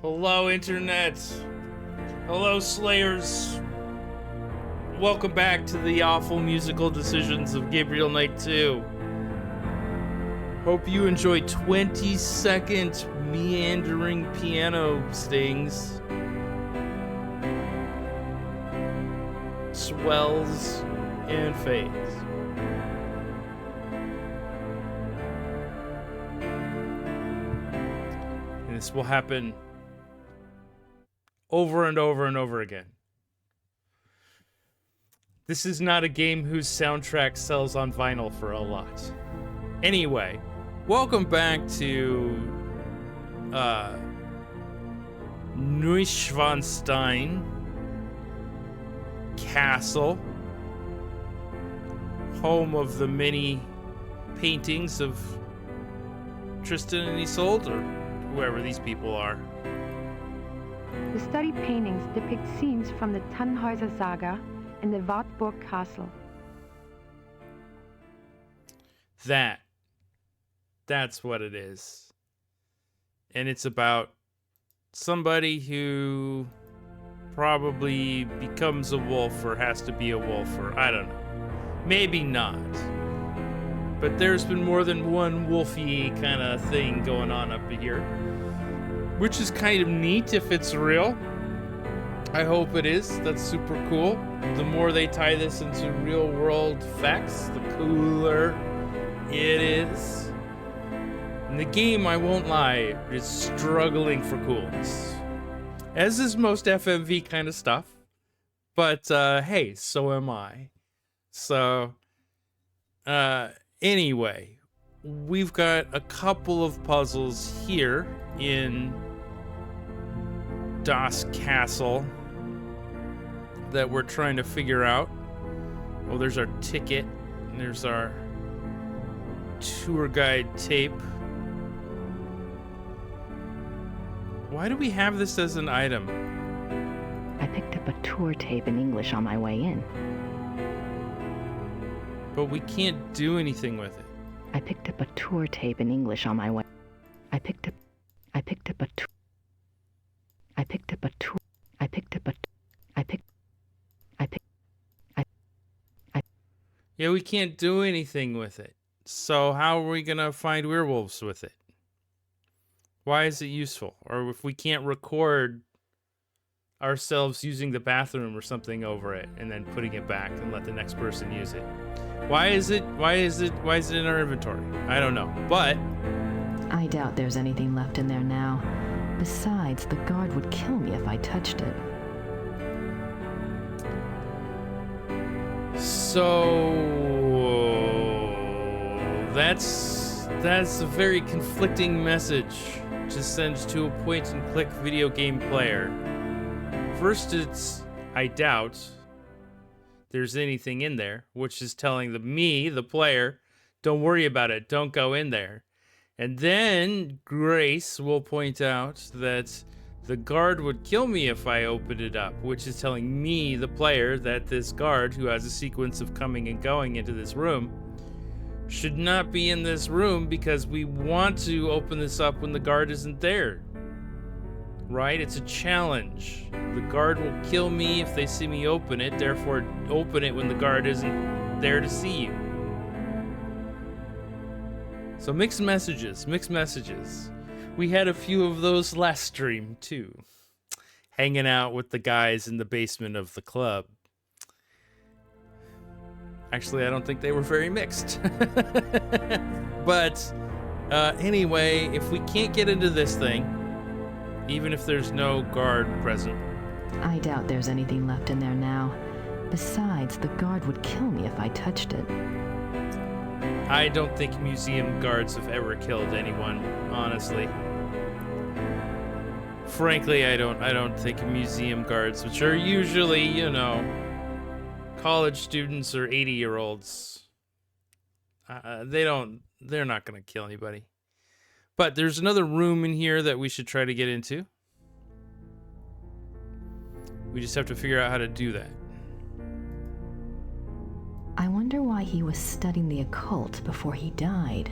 Hello, Internet. Hello, Slayers. Welcome back to the awful musical decisions of Gabriel Night 2. Hope you enjoy 20-second meandering piano stings, swells, and fades. And this will happen over and over and over again. This is not a game whose soundtrack sells on vinyl for a lot. Anyway, welcome back to Neuschwanstein Castle, home of the many paintings of Tristan and Isolde, or whoever these people are. The study paintings depict scenes from the Tannhäuser Saga in the Wartburg Castle. That's what it is. And it's about somebody who probably becomes a wolf or has to be a wolf, or I don't know. Maybe not. But there's been more than one wolfy kind of thing going on up here, which is kind of neat if it's real. I hope it is. That's super cool. The more they tie this into real world facts, the cooler it is. And the game, I won't lie, is struggling for coolness, as is most FMV kind of stuff. But hey, so am I. So anyway, we've got a couple of puzzles here in Das Castle that we're trying to figure out. Oh, there's our ticket, and there's our tour guide tape. Why do we have this as an item? I picked up a tour tape in English on my way in. But we can't do anything with it. I picked up a tour tape in English on my way. I picked up a tour. Yeah, we can't do anything with it. So how are we gonna find werewolves with it? Why is it useful? Or if we can't record ourselves using the bathroom or something over it and then putting it back and let the next person use it. Why is it in our inventory? I don't know. But I doubt there's anything left in there now. Besides, the guard would kill me if I touched it. so that's a very conflicting message to send to a point-and-click video game player. First, it's, I doubt there's anything in there, which is telling me, the player, don't worry about it, don't go in there. And then Grace will point out that the guard would kill me if I opened it up, which is telling me, the player, that this guard, who has a sequence of coming and going into this room, should not be in this room because we want to open this up when the guard isn't there. Right? It's a challenge. The guard will kill me if they see me open it, therefore open it when the guard isn't there to see you. So mixed messages. We had a few of those last stream too. Hanging out with the guys in the basement of the club. Actually, I don't think they were very mixed. But anyway, if we can't get into this thing, even if there's no guard present. I doubt there's anything left in there now. Besides, the guard would kill me if I touched it. I don't think museum guards have ever killed anyone, honestly. Frankly, I don't think museum guards, which are usually, you know, college students or 80-year-olds, they're not gonna kill anybody. But there's another room in here that we should try to get into. We just have to figure out how to do that. I wonder why he was studying the occult before he died.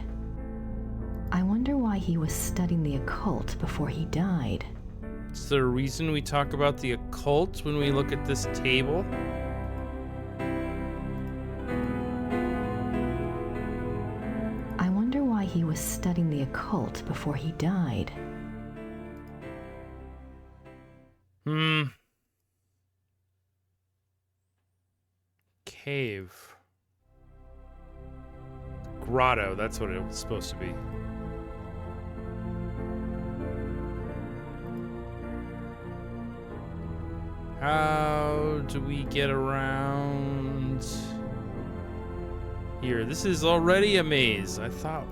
Is there a reason we talk about the occult when we look at this table? I wonder why he was studying the occult before he died. Cave. Grotto, that's what it was supposed to be. How do we get around here? This is already a maze. I thought...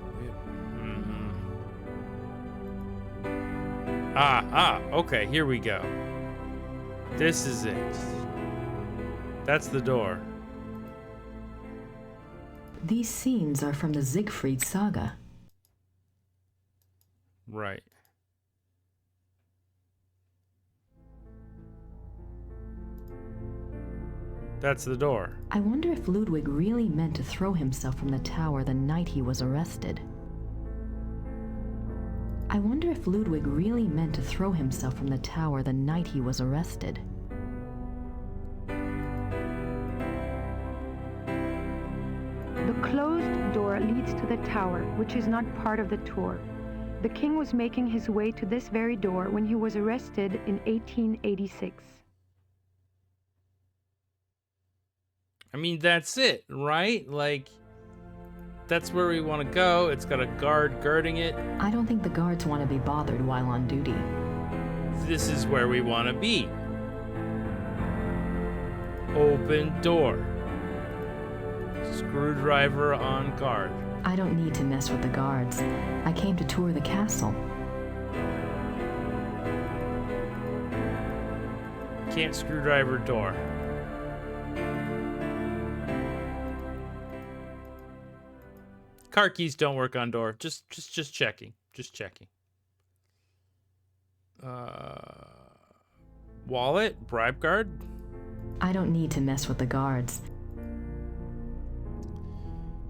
okay, here we go. This is it. That's the door. These scenes are from the Siegfried saga. Right. That's the door. I wonder if Ludwig really meant to throw himself from the tower the night he was arrested. I wonder if Ludwig really meant to throw himself from the tower the night he was arrested. The closed door leads to the tower, which is not part of the tour. The king was making his way to this very door when he was arrested in 1886. I mean, that's it, right? Like, that's where we want to go. It's got a guard guarding it. I don't think the guards want to be bothered while on duty. This is where we want to be. Open door. Screwdriver on guard. I don't need to mess with the guards. I came to tour the castle. Can't screwdriver door. Car keys don't work on door. Just checking. Just checking. Wallet? Bribe guard? I don't need to mess with the guards.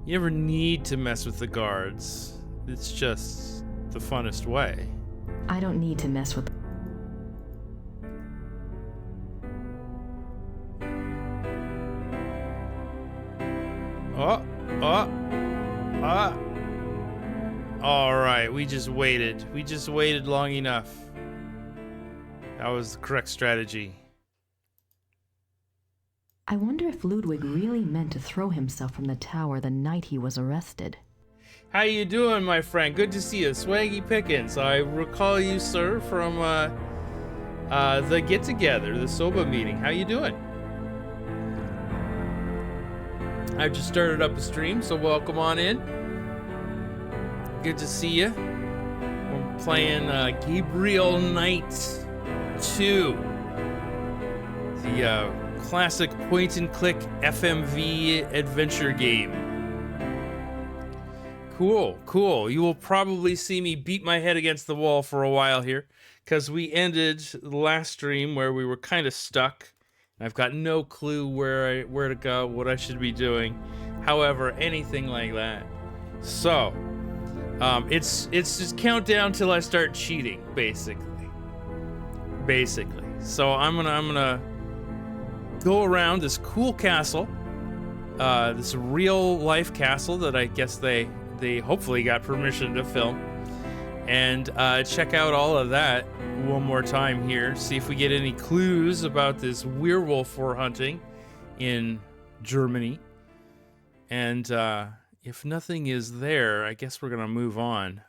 You never need to mess with the guards. It's just the funnest way. I don't need to mess with... All right, we just waited. We just waited long enough. That was the correct strategy. I wonder if Ludwig really meant to throw himself from the tower the night he was arrested. How you doing, my friend? Good to see you. Swaggy Pickens. I recall you, sir, from the get-together, the SOBA meeting. How you doing? I've just started up a stream, so welcome on in. Good to see you. We're playing Gabriel Knight 2. The classic point-and-click FMV adventure game. Cool, cool. You will probably see me beat my head against the wall for a while here, because we ended the last stream where we were kind of stuck. I've got no clue where to go, what I should be doing. However, anything like that. So, it's just countdown till I start cheating, basically. So I'm gonna go around this cool castle, this real life castle that I guess they hopefully got permission to film, and check out all of that one more time here. See if we get any clues about this werewolf we're hunting in Germany. And if nothing is there, I guess we're gonna move on.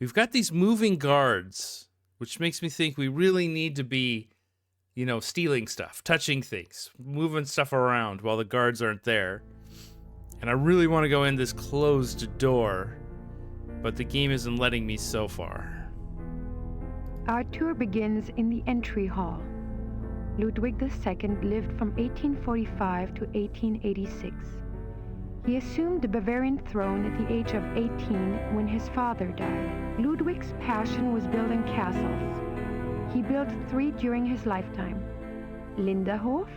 We've got these moving guards, which makes me think we really need to be, you know, stealing stuff, touching things, moving stuff around while the guards aren't there. And I really want to go in this closed door, but the game isn't letting me so far. Our tour begins in the entry hall. Ludwig II lived from 1845 to 1886. He assumed the Bavarian throne at the age of 18 when his father died. Ludwig's passion was building castles. He built 3 during his lifetime: Linderhof,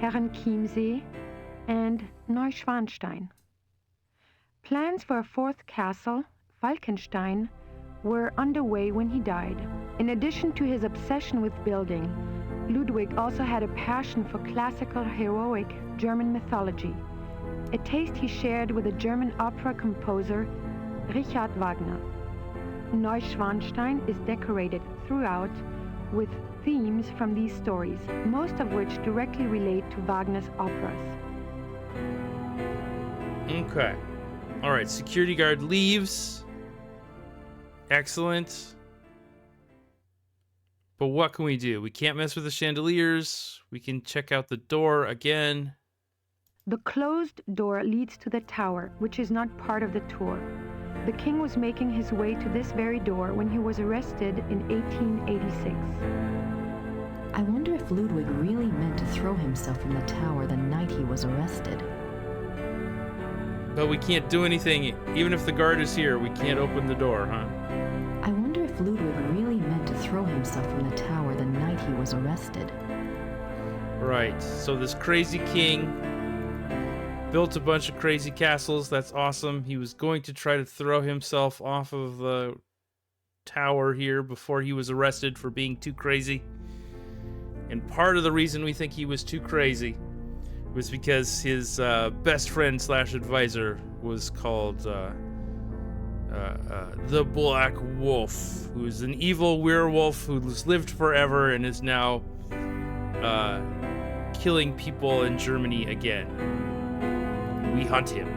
Herrenchiemsee, and Neuschwanstein. Plans for a 4th castle, Falkenstein, were underway when he died. In addition to his obsession with building, Ludwig also had a passion for classical heroic German mythology, a taste he shared with the German opera composer Richard Wagner. Neuschwanstein is decorated throughout with themes from these stories, most of which directly relate to Wagner's operas. Okay. All right, security guard leaves. Excellent. But what can we do? We can't mess with the chandeliers. We can check out the door again. The closed door leads to the tower, which is not part of the tour. The king was making his way to this very door when he was arrested in 1886. I wonder if Ludwig really meant to throw himself from the tower the night he was arrested. But we can't do anything. Even if the guard is here, we can't open the door, huh? I wonder if Ludwig really meant to throw himself from the tower the night he was arrested. Right. So this crazy king built a bunch of crazy castles. That's awesome. He was going to try to throw himself off of the tower here before he was arrested for being too crazy. And part of the reason we think he was too crazy was because his best friend / advisor was called the Black Wolf, who's an evil werewolf who's lived forever and is now killing people in Germany again. We hunt him.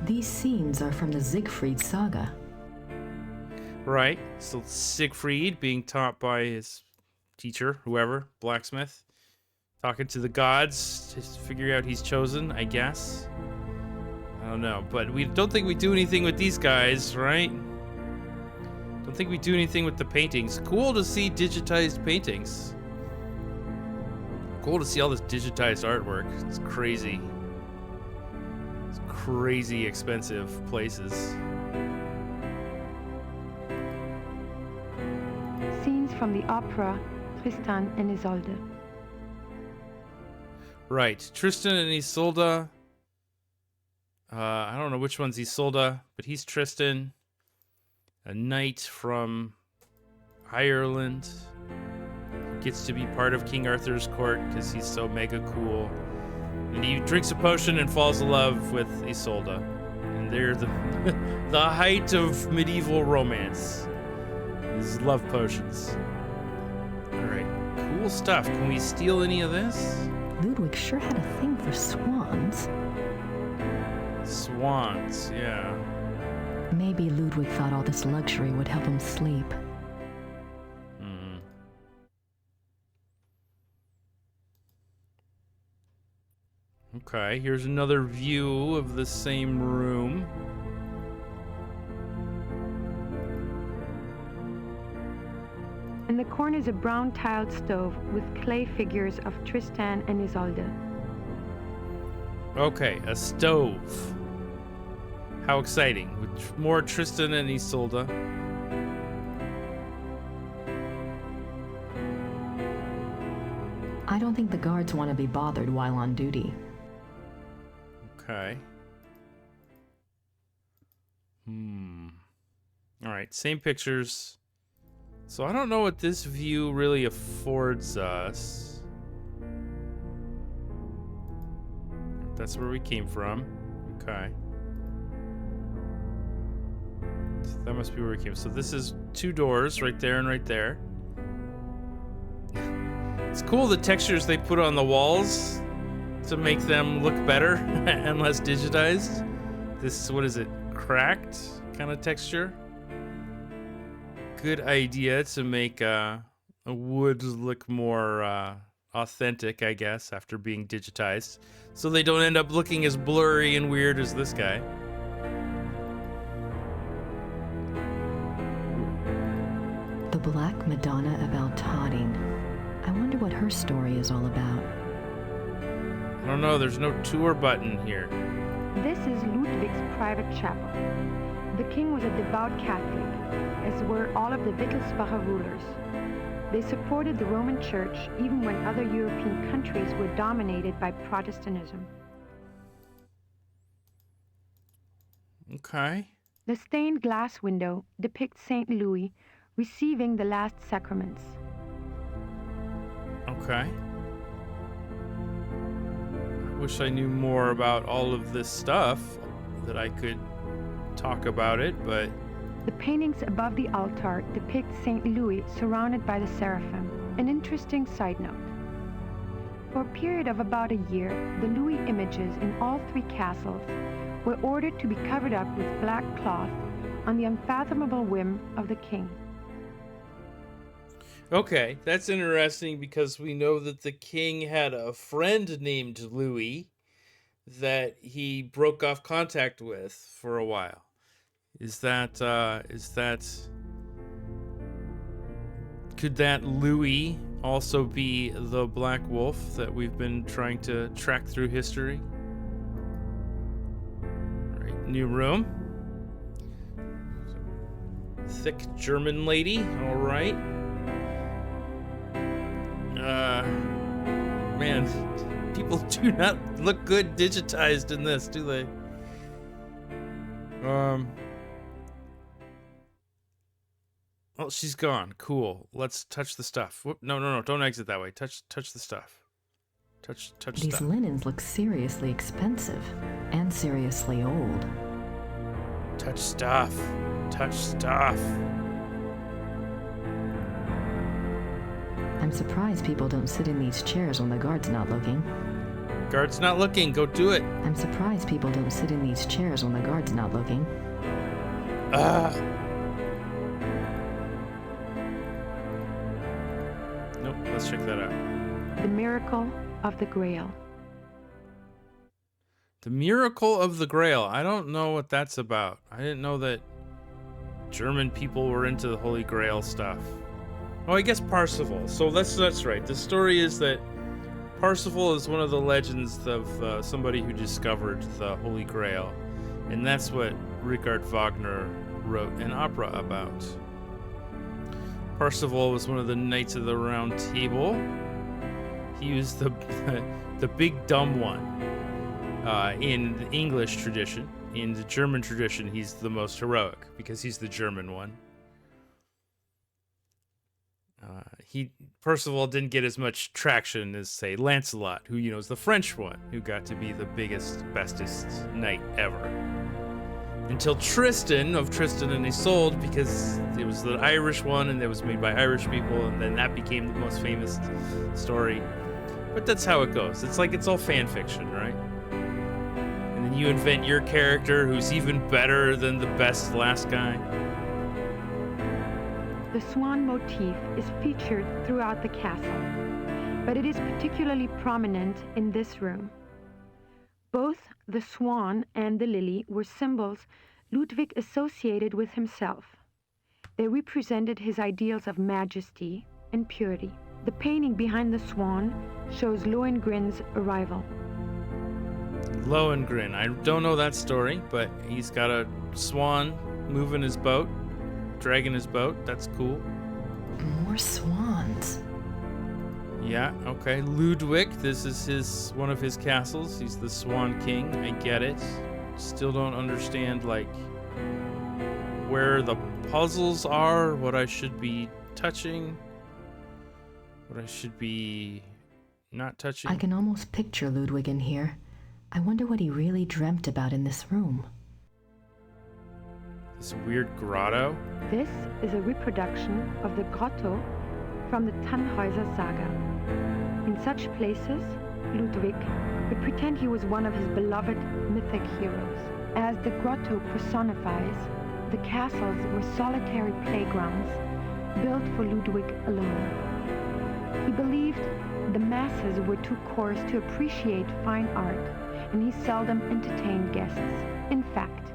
These scenes are from the Siegfried saga. Right. So Siegfried being taught by his teacher, whoever, blacksmith, talking to the gods to figure out he's chosen, I guess. I don't know, but we don't think we do anything with these guys, right? Don't think we do anything with the paintings. Cool to see digitized paintings. Cool to see all this digitized artwork. It's crazy. It's crazy expensive places. Scenes from the opera Tristan and Isolde. Right, Tristan and Isolde. I don't know which one's Isolde, but he's Tristan, a knight from Ireland. Gets to be part of King Arthur's court because he's so mega cool. And he drinks a potion and falls in love with Isolde. And they're the the height of medieval romance. Is love potions. Alright, cool stuff. Can we steal any of this? Ludwig sure had a thing for swans. Swans, yeah. Maybe Ludwig thought all this luxury would help him sleep. Okay, here's another view of the same room. In the corner is a brown tiled stove with clay figures of Tristan and Isolde. Okay, a stove. How exciting. With more Tristan and Isolde. I don't think the guards want to be bothered while on duty. Okay. Alright, same pictures. So I don't know what this view really affords us. That's where we came from. Okay. So that must be where we came. So this is 2 doors, right there and right there. It's cool the textures they put on the walls to make them look better and less digitized. This, what is it, cracked kind of texture? Good idea to make a wood look more authentic, I guess, after being digitized. So they don't end up looking as blurry and weird as this guy. The Black Madonna of Eltading. I wonder what her story is all about. I don't know, there's no tour button here. This is Ludwig's private chapel. The king was a devout Catholic, as were all of the Wittelsbacher rulers. They supported the Roman Church even when other European countries were dominated by Protestantism. Okay. The stained glass window depicts St. Louis receiving the last sacraments. Okay. I wish I knew more about all of this stuff that I could talk about it, but... The paintings above the altar depict St. Louis surrounded by the seraphim. An interesting side note. For a period of about a year, the Louis images in all three castles were ordered to be covered up with black cloth on the unfathomable whim of the king. Okay, that's interesting because we know that the king had a friend named Louis that he broke off contact with for a while. Could that Louis also be the Black Wolf that we've been trying to track through history? All right, new room. Thick German lady, all right. Man, people do not look good digitized in this, do they? Well, she's gone. Cool. Let's touch the stuff. Whoop. No. Don't exit that way. Touch the stuff. Touch These stuff. linens look seriously expensive and seriously old. Touch stuff. Touch stuff. I'm surprised people don't sit in these chairs when the guard's not looking. Guard's not looking. Go do it. I'm surprised people don't sit in these chairs when the guard's not looking. Nope. Let's check that out. The Miracle of the Grail. The Miracle of the Grail. I don't know what that's about. I didn't know that German people were into the Holy Grail stuff. Oh, I guess Parsifal. So that's right. The story is that Parsifal is one of the legends of somebody who discovered the Holy Grail, and that's what Richard Wagner wrote an opera about. Parsifal was one of the Knights of the Round Table. He was the big dumb one in the English tradition. In the German tradition, he's the most heroic because he's the German one. Percival didn't get as much traction as, say, Lancelot, who, is the French one, who got to be the biggest, bestest knight ever. Until Tristan of Tristan and Isolde, because it was the Irish one and it was made by Irish people, and then that became the most famous story. But that's how it goes. It's like it's all fan fiction, right? And then you invent your character who's even better than the best last guy. The swan motif is featured throughout the castle, but it is particularly prominent in this room. Both the swan and the lily were symbols Ludwig associated with himself. They represented his ideals of majesty and purity. The painting behind the swan shows Lohengrin's arrival. Lohengrin. I don't know that story, but he's got a swan moving his boat. Dragging his boat. That's cool. More swans. Yeah, okay. Ludwig, this is one of his castles. He's the Swan King. I get it. Still don't understand, where the puzzles are, what I should be touching, what I should be not touching. I can almost picture Ludwig in here. I wonder what he really dreamt about in this room. This weird grotto. This is a reproduction of the grotto from the Tannhäuser Saga. In such places, Ludwig would pretend he was one of his beloved mythic heroes. As the grotto personifies, the castles were solitary playgrounds built for Ludwig alone. He believed the masses were too coarse to appreciate fine art, and he seldom entertained guests. In fact,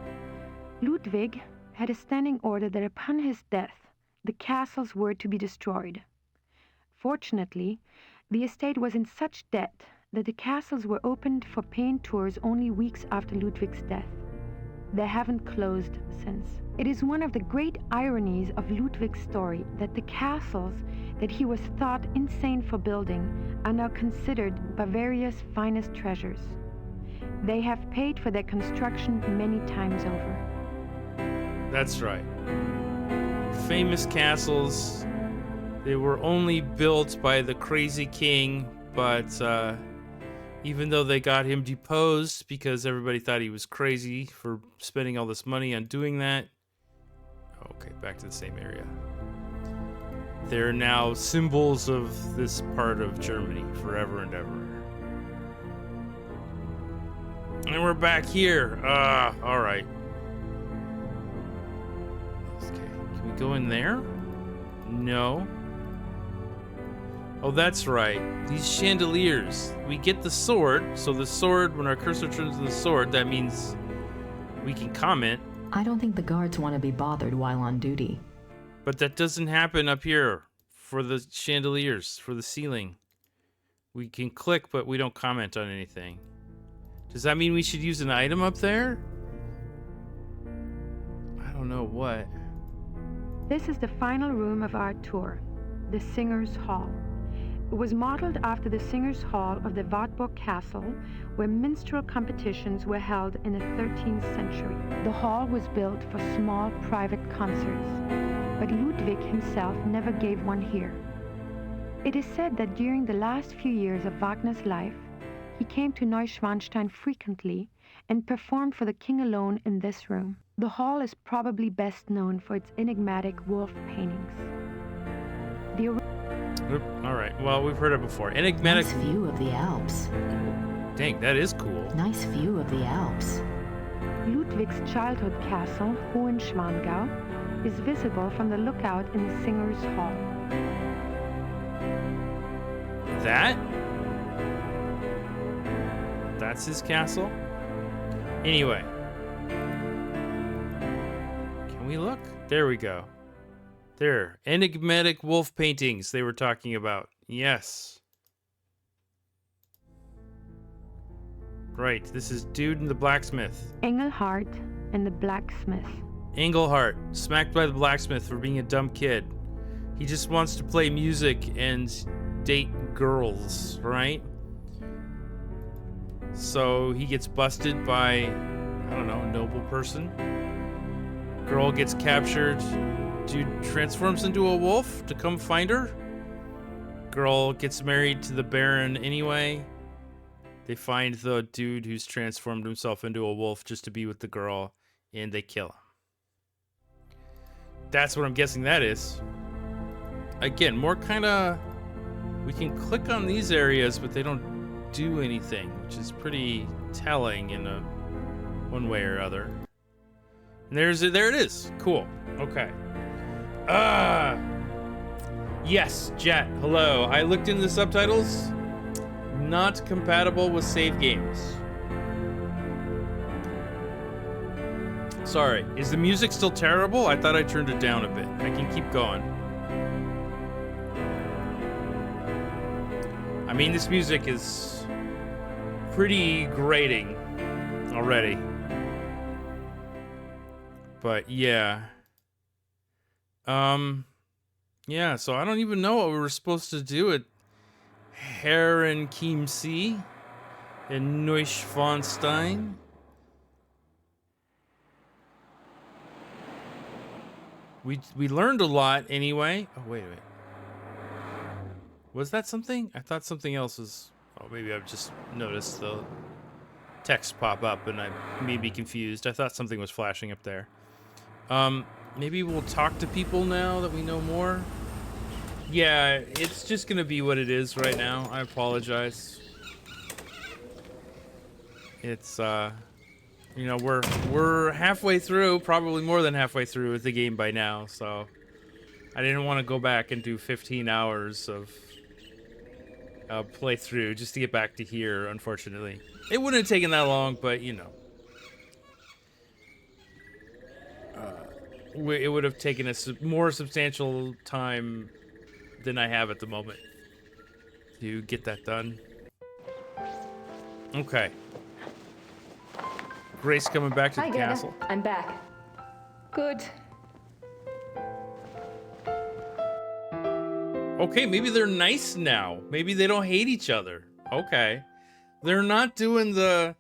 Ludwig had a standing order that upon his death, the castles were to be destroyed. Fortunately, the estate was in such debt that the castles were opened for paying tours only weeks after Ludwig's death. They haven't closed since. It is one of the great ironies of Ludwig's story that the castles that he was thought insane for building are now considered Bavaria's finest treasures. They have paid for their construction many times over. That's right. Famous castles. They were only built by the crazy king, but even though they got him deposed because everybody thought he was crazy for spending all this money on doing that. Okay, back to the same area. They're now symbols of this part of Germany forever and ever. And we're back here. All right. Okay, can we go in there? No. Oh, that's right. These chandeliers. We get the sword. So the sword, when our cursor turns to the sword, that means we can comment. I don't think the guards want to be bothered while on duty. But that doesn't happen up here for the chandeliers, for the ceiling. We can click, but we don't comment on anything. Does that mean we should use an item up there? I don't know what. This is the final room of our tour, the Singer's Hall. It was modeled after the Singer's Hall of the Wartburg Castle, where minstrel competitions were held in the 13th century. The hall was built for small private concerts, but Ludwig himself never gave one here. It is said that during the last few years of Wagner's life, he came to Neuschwanstein frequently and performed for the king alone in this room. The hall is probably best known for its enigmatic wolf paintings. All right. Well, we've heard it before. Enigmatic. Nice view of the Alps. Dang, that is cool. Nice view of the Alps. Ludwig's childhood castle, Hohenschwangau, is visible from the lookout in the Singer's Hall. That's his castle? Anyway. Can we look? There we go. There. Enigmatic wolf paintings they were talking about. Yes. Right. This is Dude and the Blacksmith. Engelhart and the Blacksmith. Engelhart, smacked by the blacksmith for being a dumb kid. He just wants to play music and date girls, right? So he gets busted by, I don't know, a noble person. Girl gets captured. Dude transforms into a wolf to come find her. Girl gets married to the Baron anyway. They find the dude who's transformed himself into a wolf just to be with the girl, and they kill him. That's what I'm guessing that is. Again, more kind of... We can click on these areas, but they don't do anything, which is pretty telling in a one way or other. And there it is. Cool. Okay. Yes, Jet. Hello. I looked into the subtitles. Not compatible with save games. Sorry. Is the music still terrible? I thought I turned it down a bit. I can keep going. I mean, this music is pretty grating already. But yeah. Yeah, so I don't even know what we were supposed to do at Herrenchiemsee in Neuschwanstein. We learned a lot anyway. Oh, wait. Was that something? I thought something else was... Oh, maybe I've just noticed the text pop up and I may be confused. I thought something was flashing up there. Maybe we'll talk to people now that we know more. Yeah, it's just gonna be what it is right now. I apologize. It's, you know, we're halfway through, probably more than halfway through with the game by now, so I didn't want to go back and do 15 hours of playthrough just to get back to here, unfortunately. It wouldn't have taken that long, but, you know. It would have taken a more substantial time than I have at the moment to get that done. Okay. Grace coming back to the castle. I'm back. Good. Okay, maybe they're nice now. Maybe they don't hate each other. Okay. They're not doing the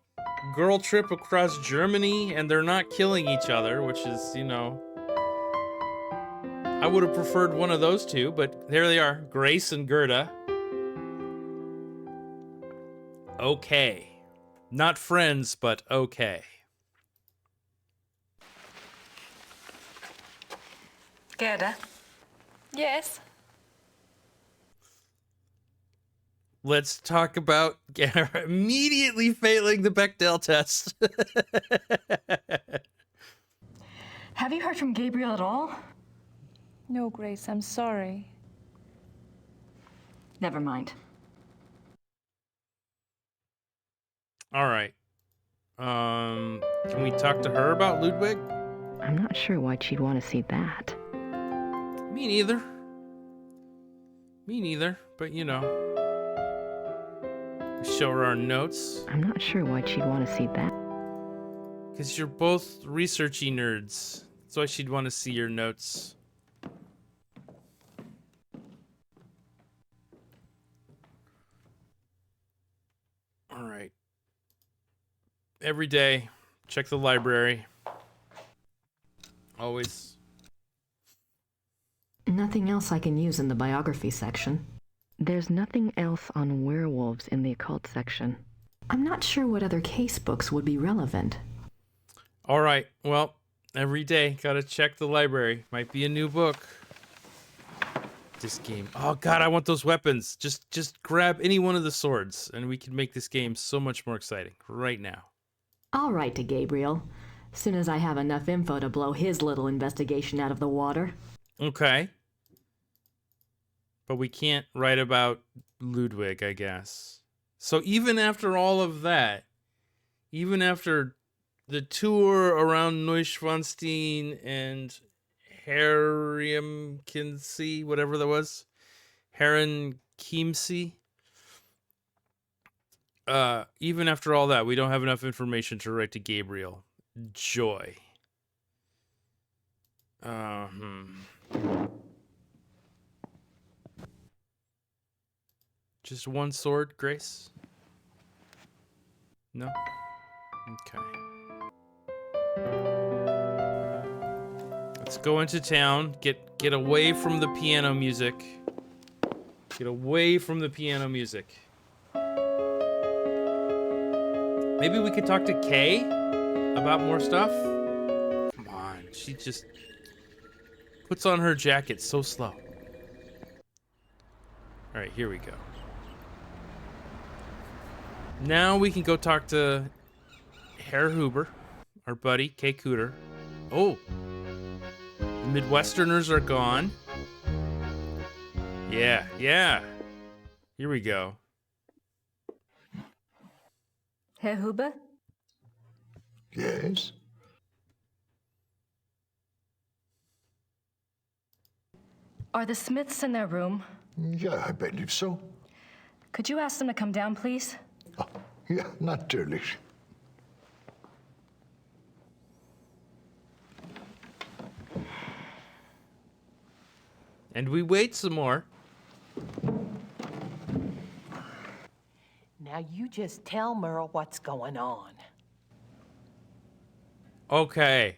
girl trip across Germany and they're not killing each other, which is, you know, I would have preferred one of those two, but there they are, Grace and Gerda. Okay. Not friends, but okay. Gerda? Yes? Let's talk about immediately failing the Bechdel test. Have you heard from Gabriel at all? No, Grace, I'm sorry. Never mind. All right. Can we talk to her about Ludwig? I'm not sure why she'd want to see that. Me neither. Me neither, but you know. Show her our notes. I'm not sure why she'd want to see that. Because you're both researchy nerds. That's why she'd want to see your notes. All right. Every day, check the library. Always. Nothing else I can use in the biography section. There's nothing else on werewolves in the occult section. I'm not sure what other case books would be relevant. All right. Well, every day, gotta check the library. Might be a new book. This game. Oh God, I want those weapons. Just grab any one of the swords, and we can make this game so much more exciting right now. I'll write to Gabriel. Soon as I have enough info to blow his little investigation out of the water. Okay. But we can't write about Ludwig, I guess. So even after all of that, even after the tour around Neuschwanstein and Herrenchiemsee, whatever that was, Herrenchiemsee, even after all that, we don't have enough information to write to Gabriel. Joy. Just one sword, Grace? No? Okay. Let's go into town. Get away from the piano music. Get away from the piano music. Maybe we could talk to Kay about more stuff? Come on, she just puts on her jacket so slow. All right, here we go. Now we can go talk to Herr Huber, our buddy, Kay Cooter. Oh, the Midwesterners are gone. Yeah. Here we go. Herr Huber? Yes? Are the Smiths in their room? Ja, I believe so. Could you ask them to come down, please? Oh, ja, natürlich. And we wait some more. Now you just tell Merle what's going on. Okay.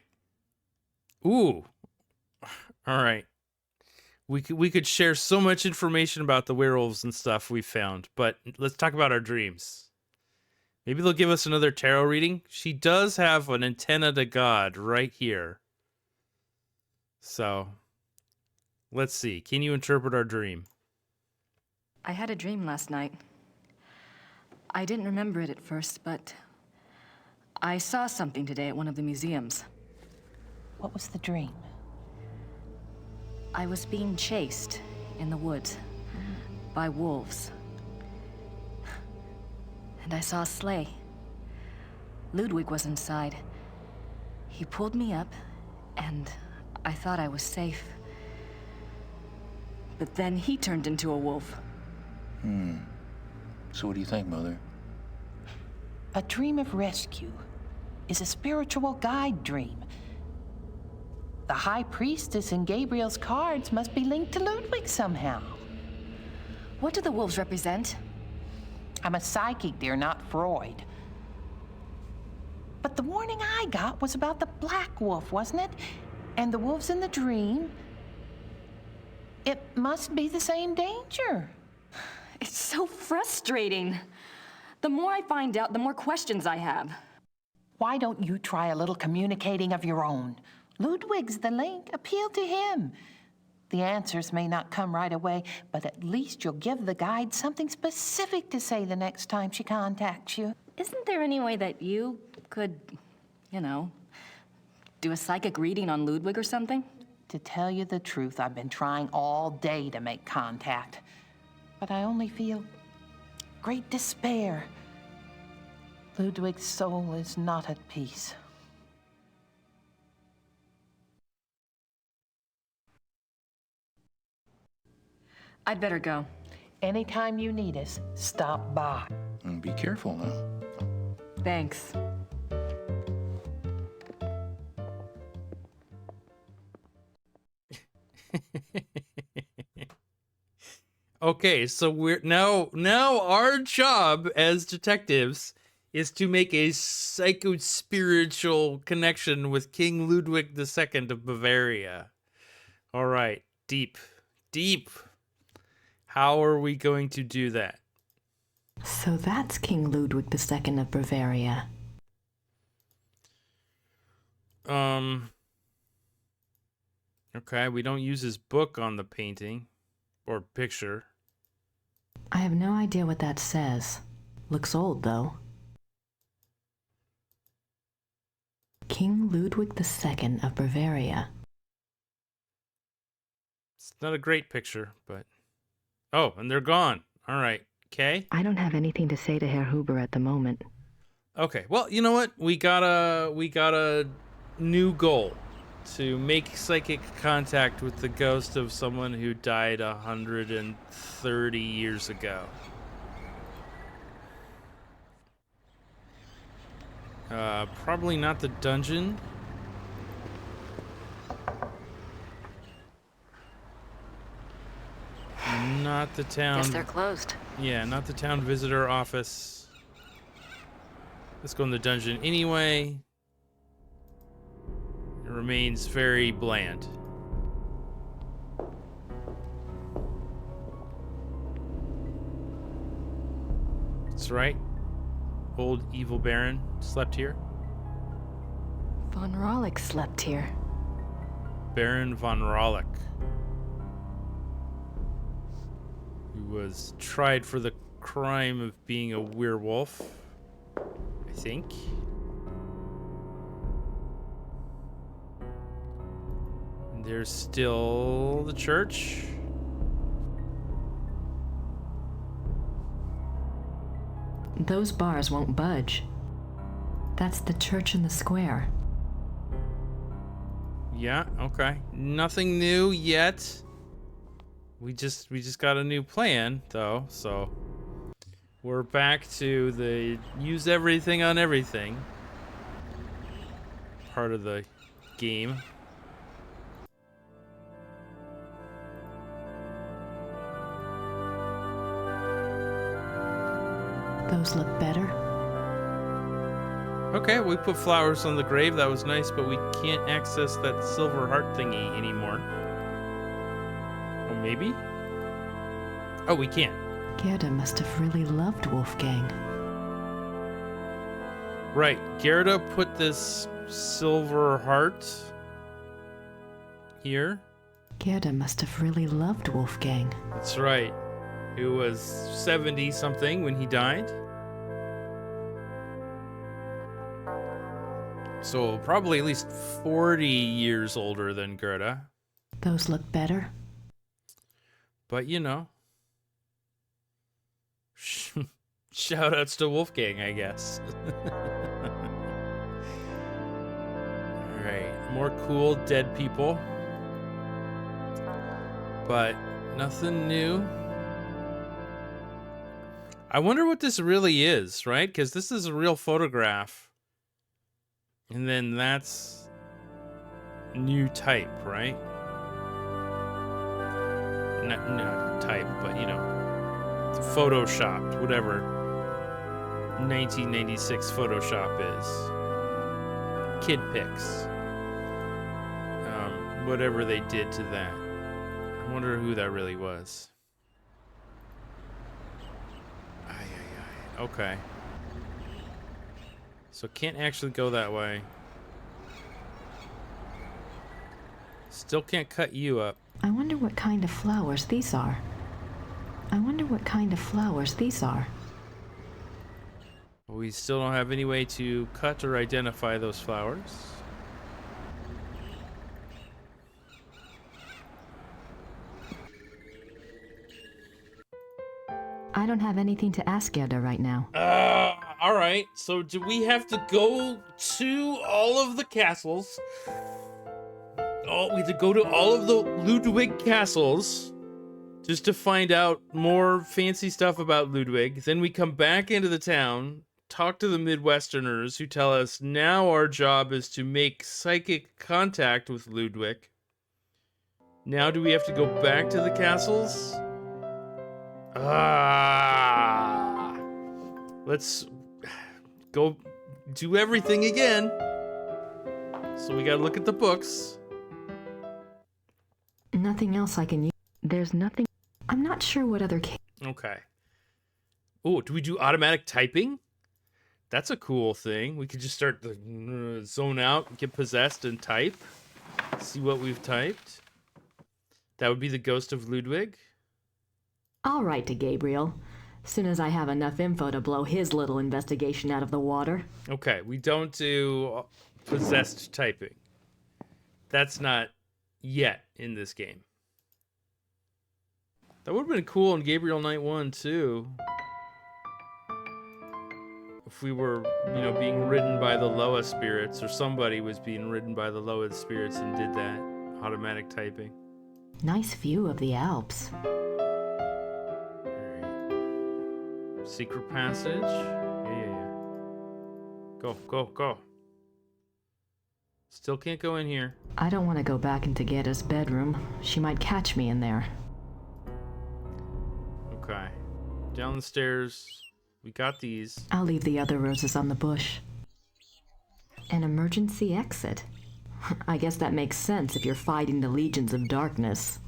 Ooh. All right. We could share so much information about the werewolves and stuff we found, but let's talk about our dreams. Maybe they'll give us another tarot reading. She does have an antenna to God right here. So, let's see. Can you interpret our dream? I had a dream last night. I didn't remember it at first, but I saw something today at one of the museums. What was the dream? I was being chased in the woods by wolves. And I saw a sleigh. Ludwig was inside. He pulled me up, and I thought I was safe. But then he turned into a wolf. So what do you think, Mother? A dream of rescue is a spiritual guide dream. The High Priestess in Gabriel's cards must be linked to Ludwig somehow. What do the wolves represent? I'm a psychic, dear, not Freud. But the warning I got was about the black wolf, wasn't it? And the wolves in the dream. It must be the same danger. It's so frustrating. The more I find out, the more questions I have. Why don't you try a little communicating of your own? Ludwig's the link. Appeal to him. The answers may not come right away, but at least you'll give the guide something specific to say the next time she contacts you. Isn't there any way that you could, you know, do a psychic reading on Ludwig or something? To tell you the truth, I've been trying all day to make contact, but I only feel great despair. Ludwig's soul is not at peace. I'd better go. Anytime you need us, stop by. And be careful now. Thanks. Okay, so we're now our job as detectives is to make a psycho-spiritual connection with King Ludwig II of Bavaria. All right, deep. How are we going to do that? So that's King Ludwig II of Bavaria. Okay, we don't use his book on the painting or picture. I have no idea what that says. Looks old, though. King Ludwig II of Bavaria. It's not a great picture, but... Oh, and they're gone. All right. Okay. I don't have anything to say to Herr Huber at the moment. Okay. Well, you know what? We got a new goal. To make psychic contact with the ghost of someone who died 130 years ago. Probably not the dungeon. Not the town. Guess they're closed. Yeah, not the town visitor office. Let's go in the dungeon anyway. It remains very bland. That's right. Old evil Baron slept here. Von Rollick slept here. Baron von Rollick, who was tried for the crime of being a werewolf, I think. And there's still the church. Those bars won't budge. That's the church in the square. Yeah, okay. Nothing new yet. We just got a new plan though, so we're back to the use everything on everything part of the game. Those look better. Okay, we put flowers on the grave. That was nice, but we can't access that silver heart thingy anymore. Or maybe? Oh, we can. Gerda must have really loved Wolfgang. Right. Gerda put this silver heart here. Gerda must have really loved Wolfgang. That's right. Who was 70-something when he died. So probably at least 40 years older than Gerda. Those look better. But, you know. Shoutouts to Wolfgang, I guess. Alright. More cool dead people. But nothing new. I wonder what this really is, right? Because this is a real photograph. And then that's new type, right? Not type, but you know, it's photoshopped, whatever 1996 Photoshop is. kid pics. Whatever they did to that. I wonder who that really was. Okay. So can't actually go that way. Still can't cut you up. I wonder what kind of flowers these are. I wonder what kind of flowers these are. We still don't have any way to cut or identify those flowers. I don't have anything to ask Gerda right now. All right. So do we have to go to all of the castles? Oh, we have to go to all of the Ludwig castles just to find out more fancy stuff about Ludwig. Then we come back into the town, talk to the Midwesterners who tell us now our job is to make psychic contact with Ludwig. Now do we have to go back to the castles? Let's go do everything again. So we gotta look at the books. Nothing else I can use. There's nothing. I'm not sure what other case. Okay. Oh, do we do automatic typing? That's a cool thing. We could just start to zone out, get possessed, and type. See what we've typed. That would be the ghost of Ludwig. I'll write to Gabriel. Soon as I have enough info to blow his little investigation out of the water. Okay, we don't do possessed typing. That's not yet in this game. That would have been cool in Gabriel Night 1 too. If we were, you know, being ridden by the Loa spirits, or somebody was being ridden by the Loa spirits and did that automatic typing. Nice view of the Alps. Secret passage. Yeah. Go. Still can't go in here. I don't want to go back into Gerda's bedroom. She might catch me in there. Okay. Down the stairs. We got these. I'll leave the other roses on the bush. An emergency exit. I guess that makes sense if you're fighting the legions of darkness.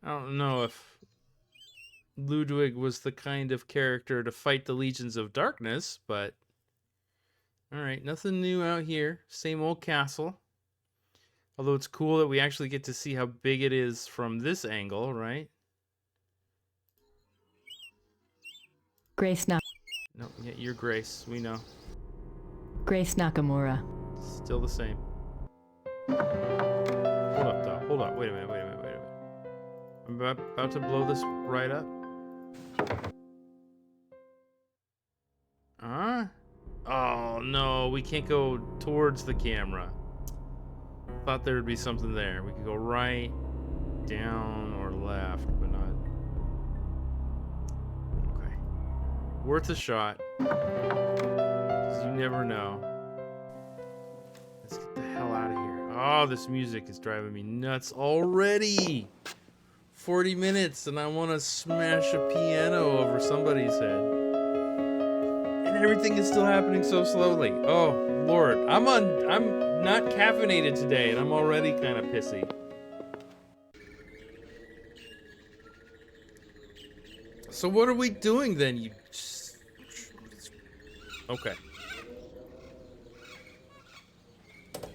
I don't know if Ludwig was the kind of character to fight the legions of darkness, but all right, nothing new out here. Same old castle. Although it's cool that we actually get to see how big it is from this angle, right? Grace No, yeah, you're Grace. We know. Grace Nakamura. Still the same. Hold up, though. Hold up. Wait a minute. I'm about to blow this right up. Oh, no. We can't go towards the camera. Thought there would be something there. We could go right, down, or left, but not... Okay. Worth a shot. 'Cause you never know. Let's get the hell out of here. Oh, this music is driving me nuts already. 40 minutes and I want to smash a piano over somebody's head. And everything is still happening so slowly. Oh, Lord. I'm not caffeinated today and I'm already kind of pissy. So what are we doing then? You just... Okay.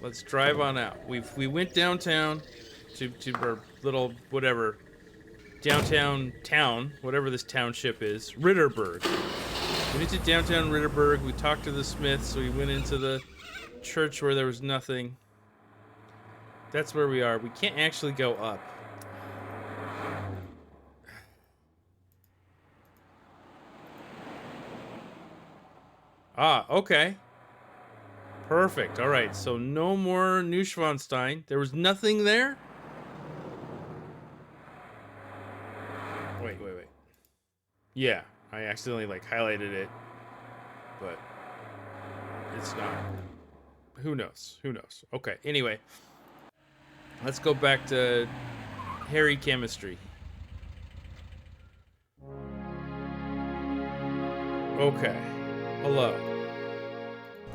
Let's drive on out. We went downtown to our little whatever downtown town, whatever this township is, Ritterberg. We went to downtown Ritterberg. We talked to the Smiths. We went into the church where there was nothing. That's where we are. We can't actually go up. Ah, okay. Perfect. All right, so no more Neuschwanstein. There was nothing there? Wait. Yeah, I accidentally, highlighted it. But it's not. Who knows? Okay, anyway. Let's go back to Harry Chemistry. Okay. Hello.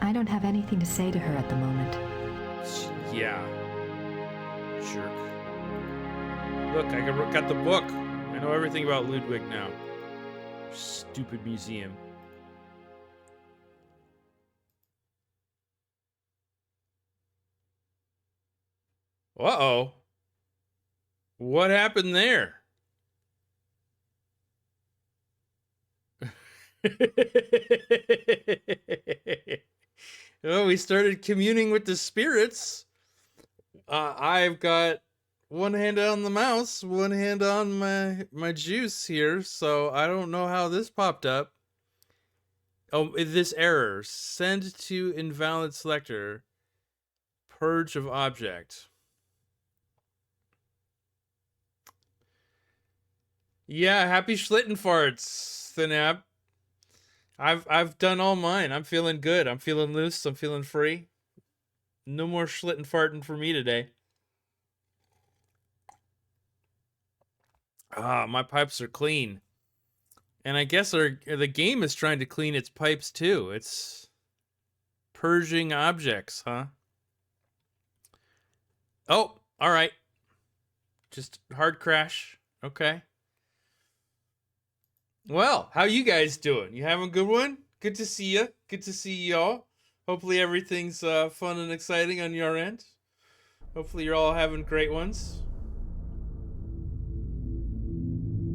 I don't have anything to say to her at the moment. Yeah. Jerk. Look, I got the book. I know everything about Ludwig now. Stupid museum. Uh-oh. What happened there? Oh, we started communing with the spirits. I've got one hand on the mouse, one hand on my juice here, so I don't know how this popped up. Oh, this error. Send to invalid selector. Purge of object. Yeah, happy Schlittenfarts, Thinap. I've done all mine. I'm feeling good. I'm feeling loose. I'm feeling free. No more Schlittenfarting for me today. Ah, my pipes are clean. And I guess the game is trying to clean its pipes too. It's purging objects, huh? Oh, all right. Just hard crash. Okay. Well, how you guys doing? You having a good one? Good to see you. Good to see y'all. Hopefully everything's fun and exciting on your end. Hopefully you're all having great ones.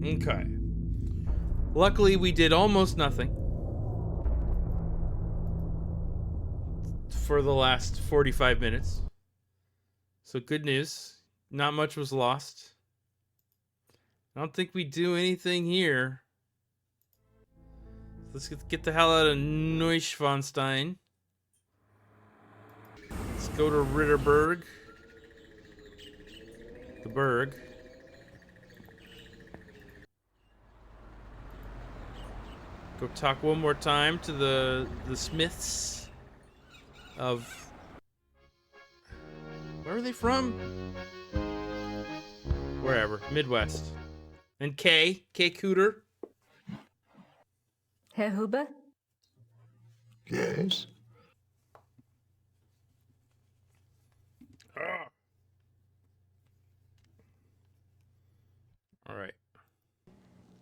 Okay. Luckily, we did almost nothing for the last 45 minutes. So good news. Not much was lost. I don't think we do anything here. Let's get the hell out of Neuschwanstein. Let's go to Ritterberg. The Berg. Go talk one more time to the Smiths of... Where are they from? Wherever. Midwest. And Kay Cooter. Herr Huber? Yes? All right.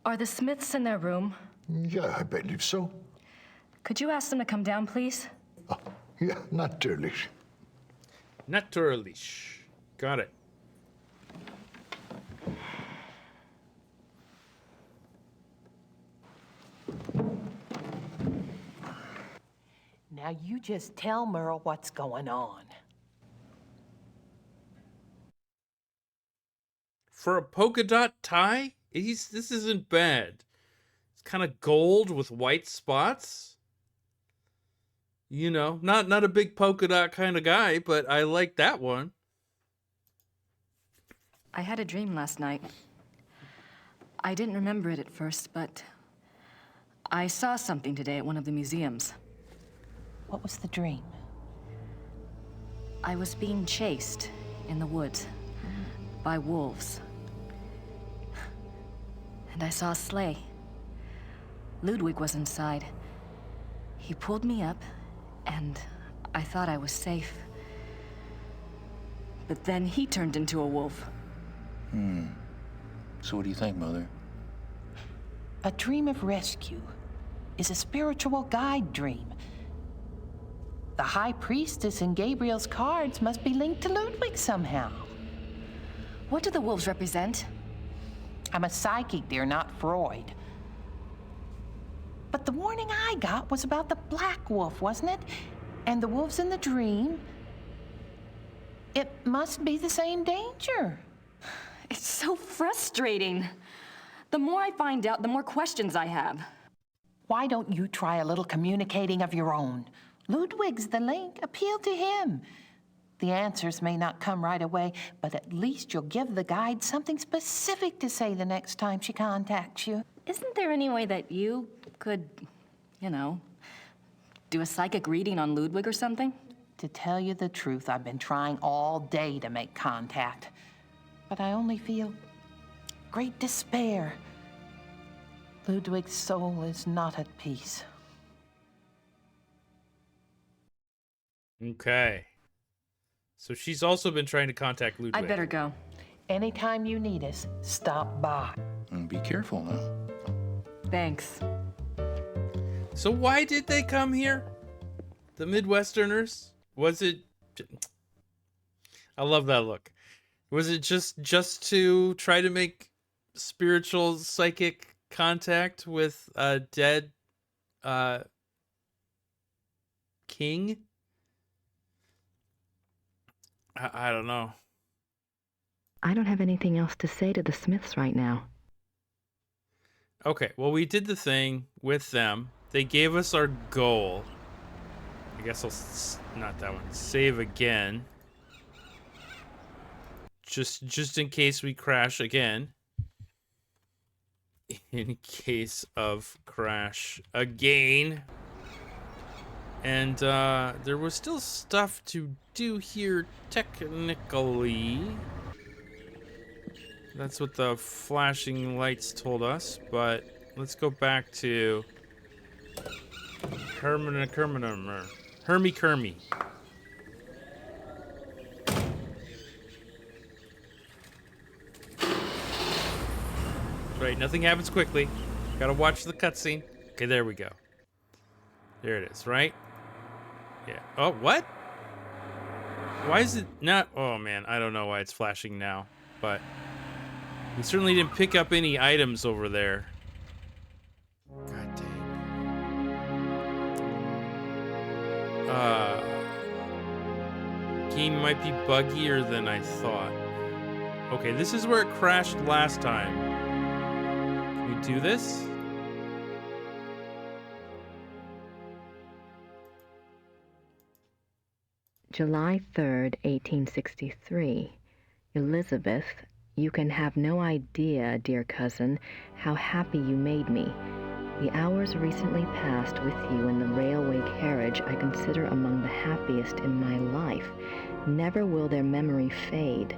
Are the Smiths in their room? Yeah, I believe so. Could you ask them to come down, please? Oh, yeah, natürlich. Natürlich. Got it. Now you just tell Merle what's going on. For a polka dot tie? This isn't bad. It's kind of gold with white spots. You know, not a big polka dot kind of guy, but I like that one. I had a dream last night. I didn't remember it at first, but I saw something today at one of the museums. What was the dream? I was being chased in the woods by wolves. And I saw a sleigh. Ludwig was inside. He pulled me up, and I thought I was safe. But then he turned into a wolf. So what do you think, Mother? A dream of rescue is a spiritual guide dream. The High Priestess in Gabriel's cards must be linked to Ludwig somehow. What do the wolves represent? I'm a psychic, dear, not Freud. But the warning I got was about the black wolf, wasn't it? And the wolves in the dream. It must be the same danger. It's so frustrating. The more I find out, the more questions I have. Why don't you try a little communicating of your own? Ludwig's the link. Appeal to him. The answers may not come right away, but at least you'll give the guide something specific to say the next time she contacts you. Isn't there any way that you could, do a psychic reading on Ludwig or something? To tell you the truth, I've been trying all day to make contact, but I only feel great despair. Ludwig's soul is not at peace. Okay. So she's also been trying to contact Ludwig. I'd better go. Anytime you need us, stop by. And be careful now. Thanks. So why did they come here? The Midwesterners? Was it... I love that look. Was it just to try to make spiritual psychic contact with a dead king? I don't know. I don't have anything else to say to the Smiths right now. Okay, well, we did the thing with them. They gave us our goal. I guess I'll... not that one. Save again. Just in case we crash again. In case of crash again. And there was still stuff to do here technically. That's what the flashing lights told us, but let's go back to Hermy Kermy. Right, nothing happens quickly. Gotta watch the cutscene. Okay, there we go. There it is, right? Yeah. Oh, what? Why is it not? Oh, man, I don't know why it's flashing now, but we certainly didn't pick up any items over there. God dang. Game might be buggier than I thought. Okay, this is where it crashed last time. Can we do this? July 3rd, 1863. Elizabeth, you can have no idea, dear cousin, how happy you made me. The hours recently passed with you in the railway carriage I consider among the happiest in my life. Never will their memory fade.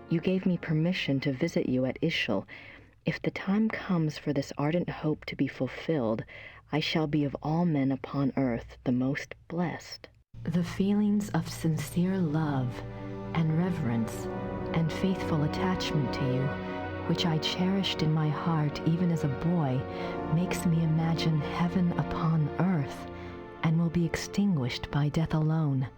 You gave me permission to visit you at Ischl. If the time comes for this ardent hope to be fulfilled, I shall be of all men upon earth the most blessed. The feelings of sincere love and reverence and faithful attachment to you, which I cherished in my heart even as a boy, makes me imagine heaven upon earth and will be extinguished by death alone.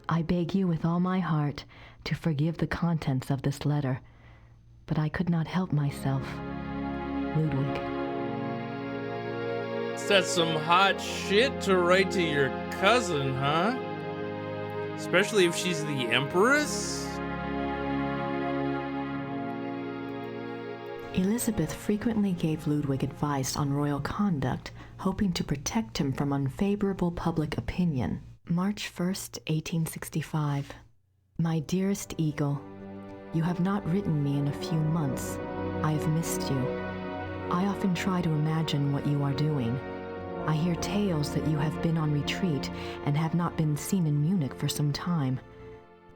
I beg you with all my heart to forgive the contents of this letter, but I could not help myself. Ludwig. That's some hot shit to write to your cousin, huh? Especially if she's the Empress? Elizabeth frequently gave Ludwig advice on royal conduct, hoping to protect him from unfavorable public opinion. March 1st, 1865. My dearest Eagle, you have not written me in a few months. I have missed you. I often try to imagine what you are doing. I hear tales that you have been on retreat and have not been seen in Munich for some time.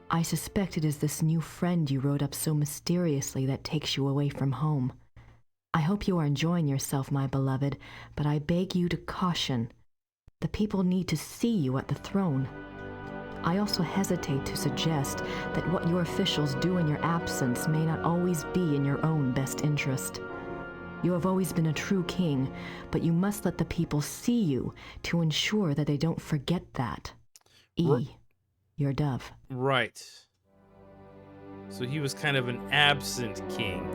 I suspect it is this new friend you wrote up so mysteriously that takes you away from home. I hope you are enjoying yourself, my beloved, but I beg you to caution. The people need to see you at the throne. I also hesitate to suggest that what your officials do in your absence may not always be in your own best interest. You have always been a true king, but you must let the people see you to ensure that they don't forget that. Your dove. Right. So he was kind of an absent king.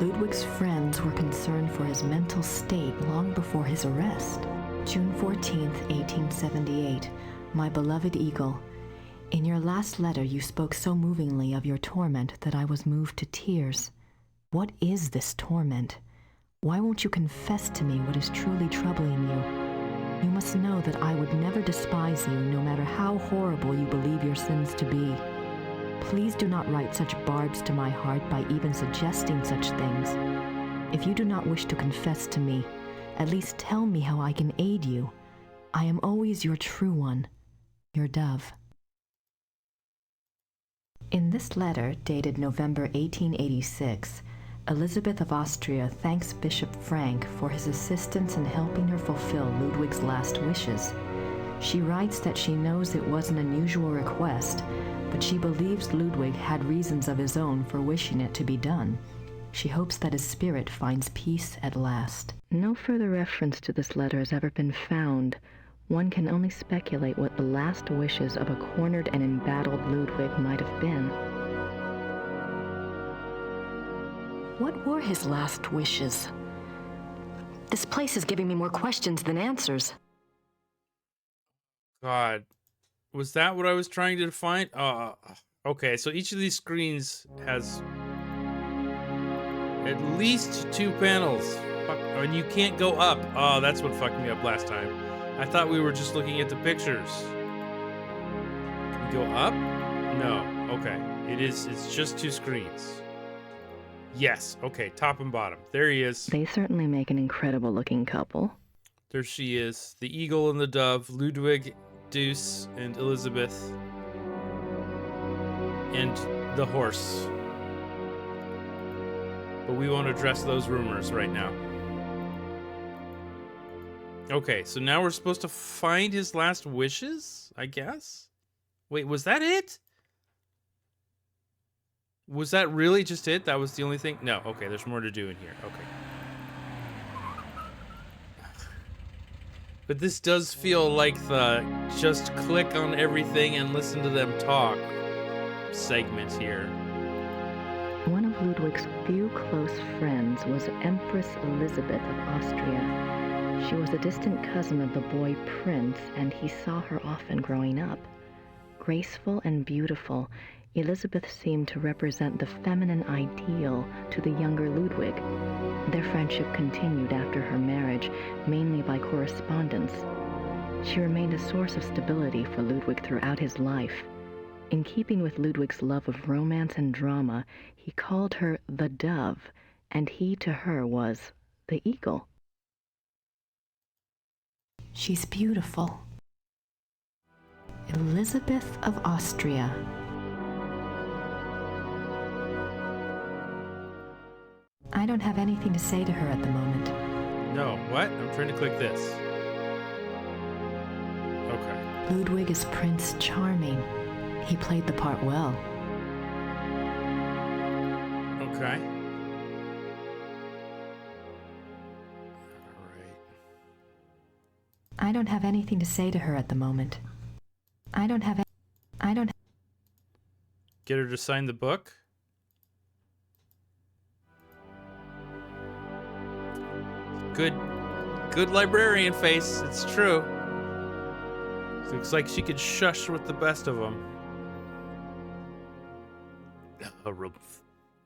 Ludwig's friends were concerned for his mental state long before his arrest. June 14th, 1878. My beloved Eagle, in your last letter you spoke so movingly of your torment that I was moved to tears. What is this torment? Why won't you confess to me what is truly troubling you? You must know that I would never despise you, no matter how horrible you believe your sins to be. Please do not write such barbs to my heart by even suggesting such things. If you do not wish to confess to me, at least tell me how I can aid you. I am always your true one, your dove. In this letter, dated November 1886, Elizabeth of Austria thanks Bishop Frank for his assistance in helping her fulfill Ludwig's last wishes. She writes that she knows it was an unusual request, but she believes Ludwig had reasons of his own for wishing it to be done. She hopes that his spirit finds peace at last. No further reference to this letter has ever been found. One can only speculate what the last wishes of a cornered and embattled Ludwig might have been. What were his last wishes? This place is giving me more questions than answers. God. Was that what I was trying to find? Okay, so each of these screens has at least 2 panels. Fuck, and you can't go up. Oh, that's what fucked me up last time. I thought we were just looking at the pictures. Can we go up? No. Okay. It's just 2 screens. Yes. Okay, top and bottom. There he is. They certainly make an incredible looking couple. There she is. The eagle and the dove. Ludwig, Deuce, and Elizabeth. And the horse. But we won't address those rumors right now. Okay, so now we're supposed to find his last wishes, I guess? Wait, was that it? Was that really just it? That was the only thing? No, okay, there's more to do in here. Okay. But this does feel like the just click on everything and listen to them talk segment here. One of Ludwig's few close friends was Empress Elizabeth of Austria. She was a distant cousin of the boy Prince, and he saw her often growing up. Graceful and beautiful, Elizabeth seemed to represent the feminine ideal to the younger Ludwig. Their friendship continued after her marriage, mainly by correspondence. She remained a source of stability for Ludwig throughout his life. In keeping with Ludwig's love of romance and drama, he called her the Dove, and he to her was the Eagle. She's beautiful. Elizabeth of Austria. I don't have anything to say to her at the moment. No, what? I'm trying to click this. Okay. Ludwig is Prince Charming. He played the part well. Okay. All right. I don't have anything to say to her at the moment. I don't. Get her to sign the book? Good librarian face. It's true. Looks like she could shush with the best of them.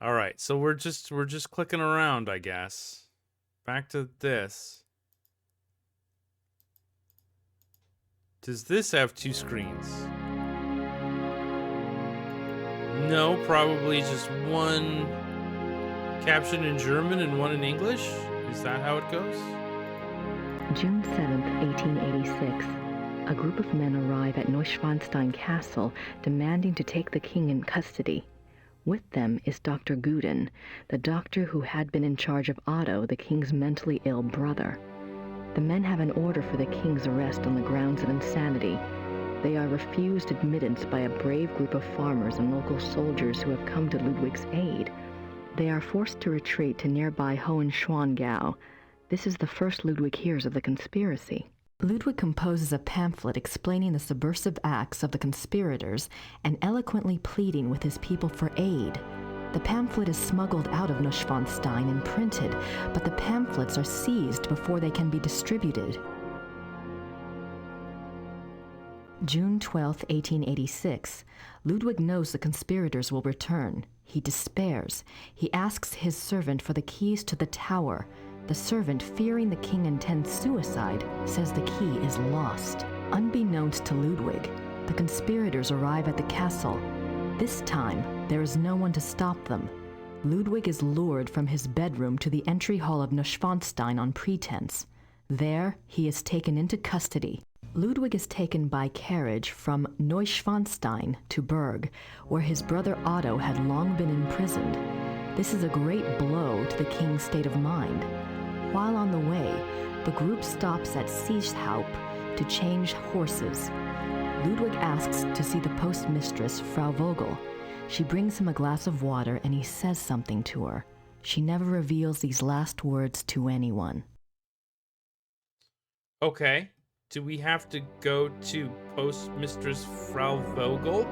All right, so we're just clicking around, I guess. Back to this. Does this have 2 screens? No, probably just one caption in German and one in English. Is that how it goes? June 7th, 1886. A group of men arrive at Neuschwanstein Castle, demanding to take the king in custody. With them is Dr. Guden, the doctor who had been in charge of Otto, the king's mentally ill brother. The men have an order for the king's arrest on the grounds of insanity. They are refused admittance by a brave group of farmers and local soldiers who have come to Ludwig's aid. They are forced to retreat to nearby Hohenschwangau. This is the first Ludwig hears of the conspiracy. Ludwig composes a pamphlet explaining the subversive acts of the conspirators and eloquently pleading with his people for aid. The pamphlet is smuggled out of Neuschwanstein and printed, but the pamphlets are seized before they can be distributed. June 12, 1886. Ludwig knows the conspirators will return. He despairs. He asks his servant for the keys to the tower. The servant, fearing the king intends suicide, says the key is lost. Unbeknownst to Ludwig, the conspirators arrive at the castle. This time, there is no one to stop them. Ludwig is lured from his bedroom to the entry hall of Neuschwanstein on pretense. There, he is taken into custody. Ludwig is taken by carriage from Neuschwanstein to Berg, where his brother Otto had long been imprisoned. This is a great blow to the king's state of mind. While on the way, the group stops at Seeshaupt, to change horses. Ludwig asks to see the postmistress, Frau Vogel. She brings him a glass of water and he says something to her. She never reveals these last words to anyone. Okay. Do we have to go to postmistress Frau Vogel?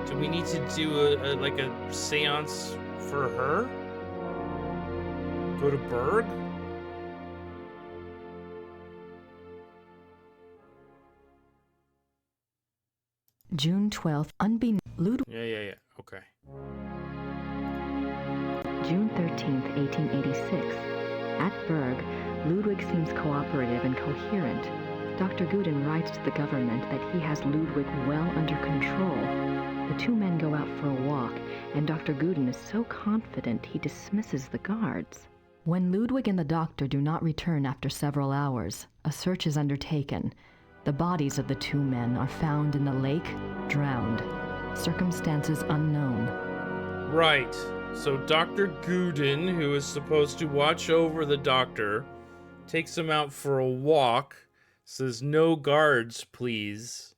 Do we need to do a seance for her? Go to Berg? June 12th, Yeah. Okay. June 13th, 1886. At Berg, Ludwig seems cooperative and coherent. Dr. Guden writes to the government that he has Ludwig well under control. The two men go out for a walk, and Dr. Guden is so confident he dismisses the guards. When Ludwig and the doctor do not return after several hours, a search is undertaken. The bodies of the two men are found in the lake, drowned. Circumstances unknown. Right. So Dr. Guden, who is supposed to watch over the doctor, takes him out for a walk, says, "No guards, please."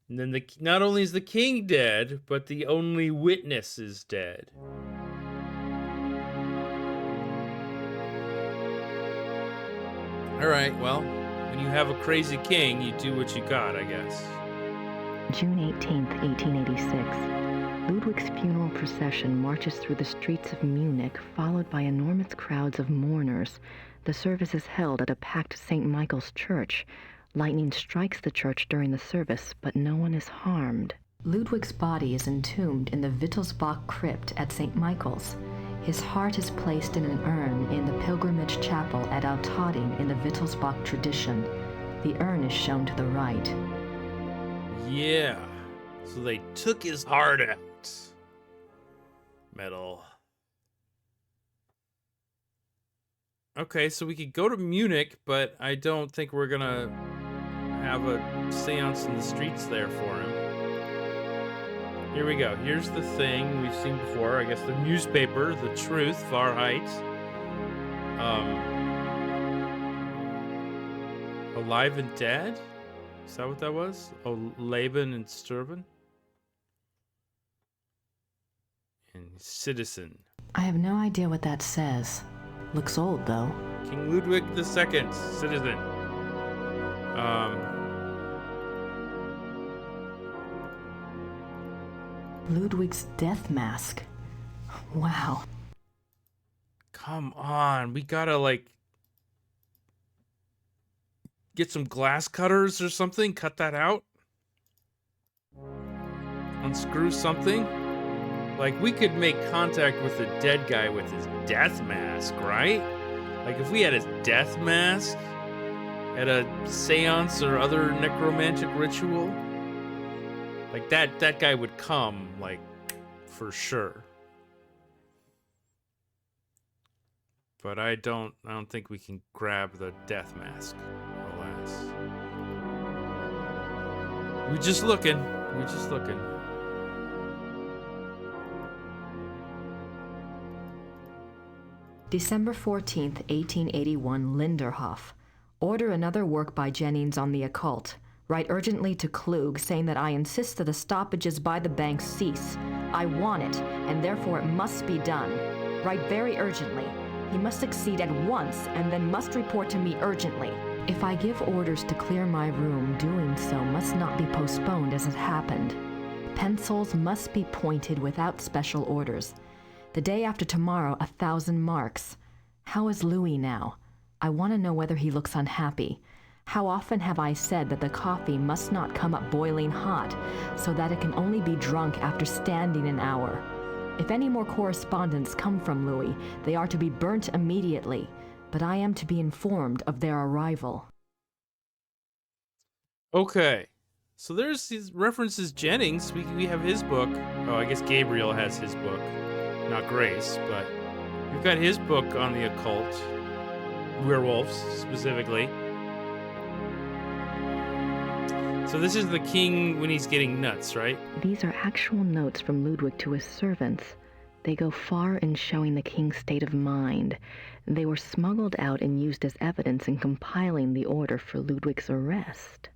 And then not only is the king dead, but the only witness is dead. All right, well, when you have a crazy king, you do what you got, I guess. June 18th, 1886. Ludwig's funeral procession marches through the streets of Munich, followed by enormous crowds of mourners. The service is held at a packed St. Michael's church. Lightning strikes the church during the service, but no one is harmed. Ludwig's body is entombed in the Wittelsbach crypt at St. Michael's. His heart is placed in an urn in the pilgrimage chapel at Altading in the Wittelsbach tradition. The urn is shown to the right. Yeah. So they took his heart out. Metal. Okay, so we could go to Munich, but I don't think we're gonna have a seance in the streets there for him. Here we go. Here's the thing we've seen before. I guess the newspaper, The Truth, Wahrheit. Alive and Dead? Is that what that was? Oh, Leben and Sterben? And Citizen. I have no idea what that says. Looks old, though. King Ludwig II, Citizen. Ludwig's death mask. Wow. Come on, we gotta, like, get some glass cutters or something, cut that out. Unscrew something. Like, we could make contact with the dead guy with his death mask, right? Like, if we had his death mask at a seance or other necromantic ritual, like, that guy would come, like, for sure. But I don't think we can grab the death mask, alas. We're just looking. December 14th, 1881, Linderhof. Order another work by Jennings on the occult. Write urgently to Klug, saying that I insist that the stoppages by the bank cease. I want it, and therefore it must be done. Write very urgently. He must succeed at once, and then must report to me urgently. If I give orders to clear my room, doing so must not be postponed as it happened. Pencils must be pointed without special orders. The day after tomorrow, 1,000 marks. How is Louis now? I want to know whether he looks unhappy. How often have I said that the coffee must not come up boiling hot, so that it can only be drunk after standing an hour? If any more correspondence come from Louis, they are to be burnt immediately, but I am to be informed of their arrival. Okay. So there's these references Jennings. We have his book. Oh, I guess Gabriel has his book. Not Grace, but we've got his book on the occult. Werewolves, specifically. So this is the king when he's getting nuts, right? These are actual notes from Ludwig to his servants. They go far in showing the king's state of mind. They were smuggled out and used as evidence in compiling the order for Ludwig's arrest.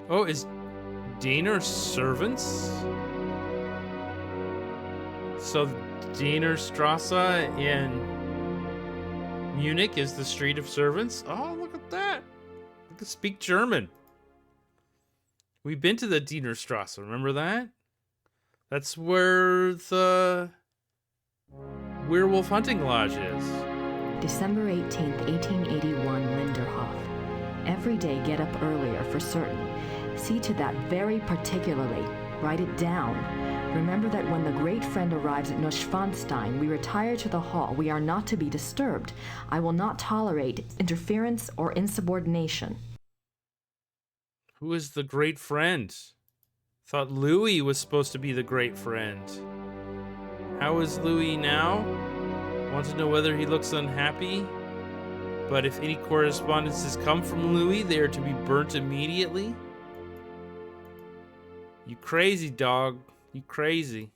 Oh, is Diener servants? So Dienerstrasse in Munich is the street of servants? Oh, look at that. I can speak German. We've been to the Dienerstrasse, remember that? That's where the Werewolf Hunting Lodge is. December 18th, 1881, Linderhof. Every day get up earlier for certain. See to that very particularly. Write it down. Remember that when the great friend arrives at Neuschwanstein, we retire to the hall. We are not to be disturbed. I will not tolerate interference or insubordination. Who is the great friend? Thought Louis was supposed to be the great friend. How is Louis now? Want to know whether he looks unhappy? But if any correspondences come from Louis, they are to be burnt immediately? You crazy, dog. You crazy.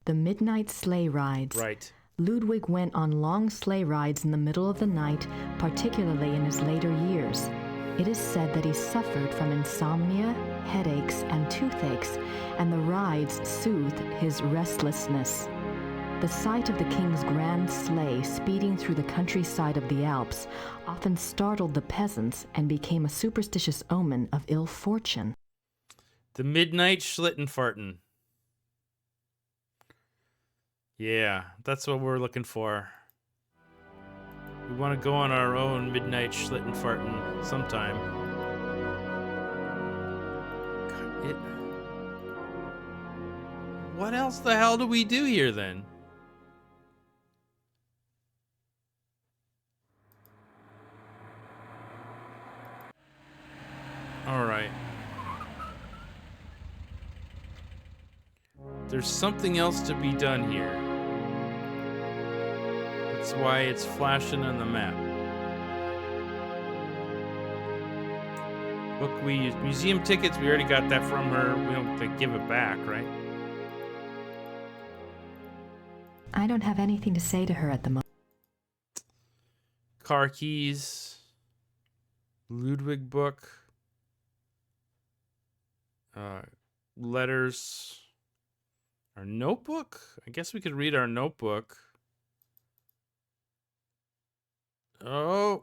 The midnight sleigh rides. Right. Ludwig went on long sleigh rides in the middle of the night, particularly in his later years. It is said that he suffered from insomnia, headaches, and toothaches, and the rides soothed his restlessness. The sight of the king's grand sleigh speeding through the countryside of the Alps often startled the peasants and became a superstitious omen of ill fortune. The Midnight Schlittenfahrten. Yeah, that's what we're looking for. We want to go on our own Midnight Schlittenfahrten sometime. God, what else the hell do we do here then? All right. There's something else to be done here. That's why it's flashing on the map. Book we use museum tickets. We already got that from her. We don't have to give it back, right? I don't have anything to say to her at the moment. Car keys. Ludwig book. Letters. Our notebook? I guess we could read our notebook. Oh.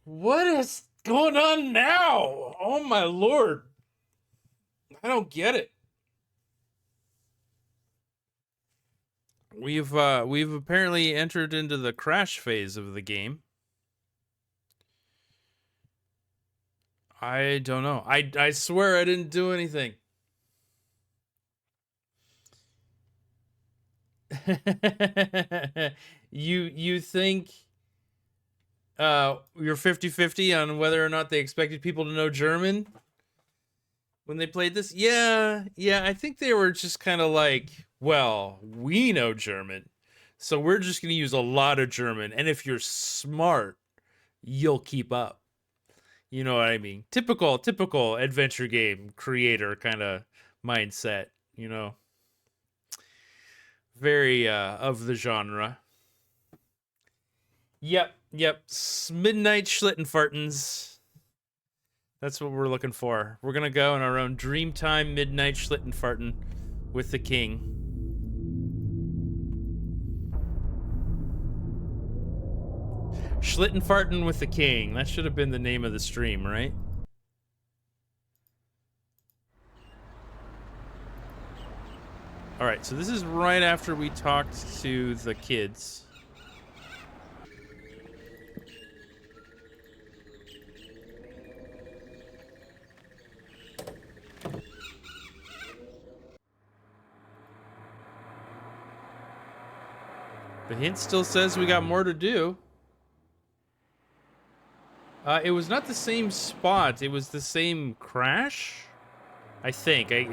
What is going on now? Oh my lord. I don't get it. We've apparently entered into the crash phase of the game. I don't know. I swear I didn't do anything. You think you're 50-50 on whether or not they expected people to know German when they played this? Yeah, I think they were just kind of like, well, we know German, so we're just going to use a lot of German, and if you're smart, you'll keep up. You know what I mean? Typical adventure game creator kind of mindset, you know. Very of the genre. Yep. Midnight Schlittenfahrtens. That's what we're looking for. We're going to go on our own Dreamtime Midnight Schlittenfahrten with the king. Schlittenfahrten with the king. That should have been the name of the stream, right? All right, so this is right after we talked to the kids. The hint still says we got more to do. It was not the same spot. It was the same crash, I think. I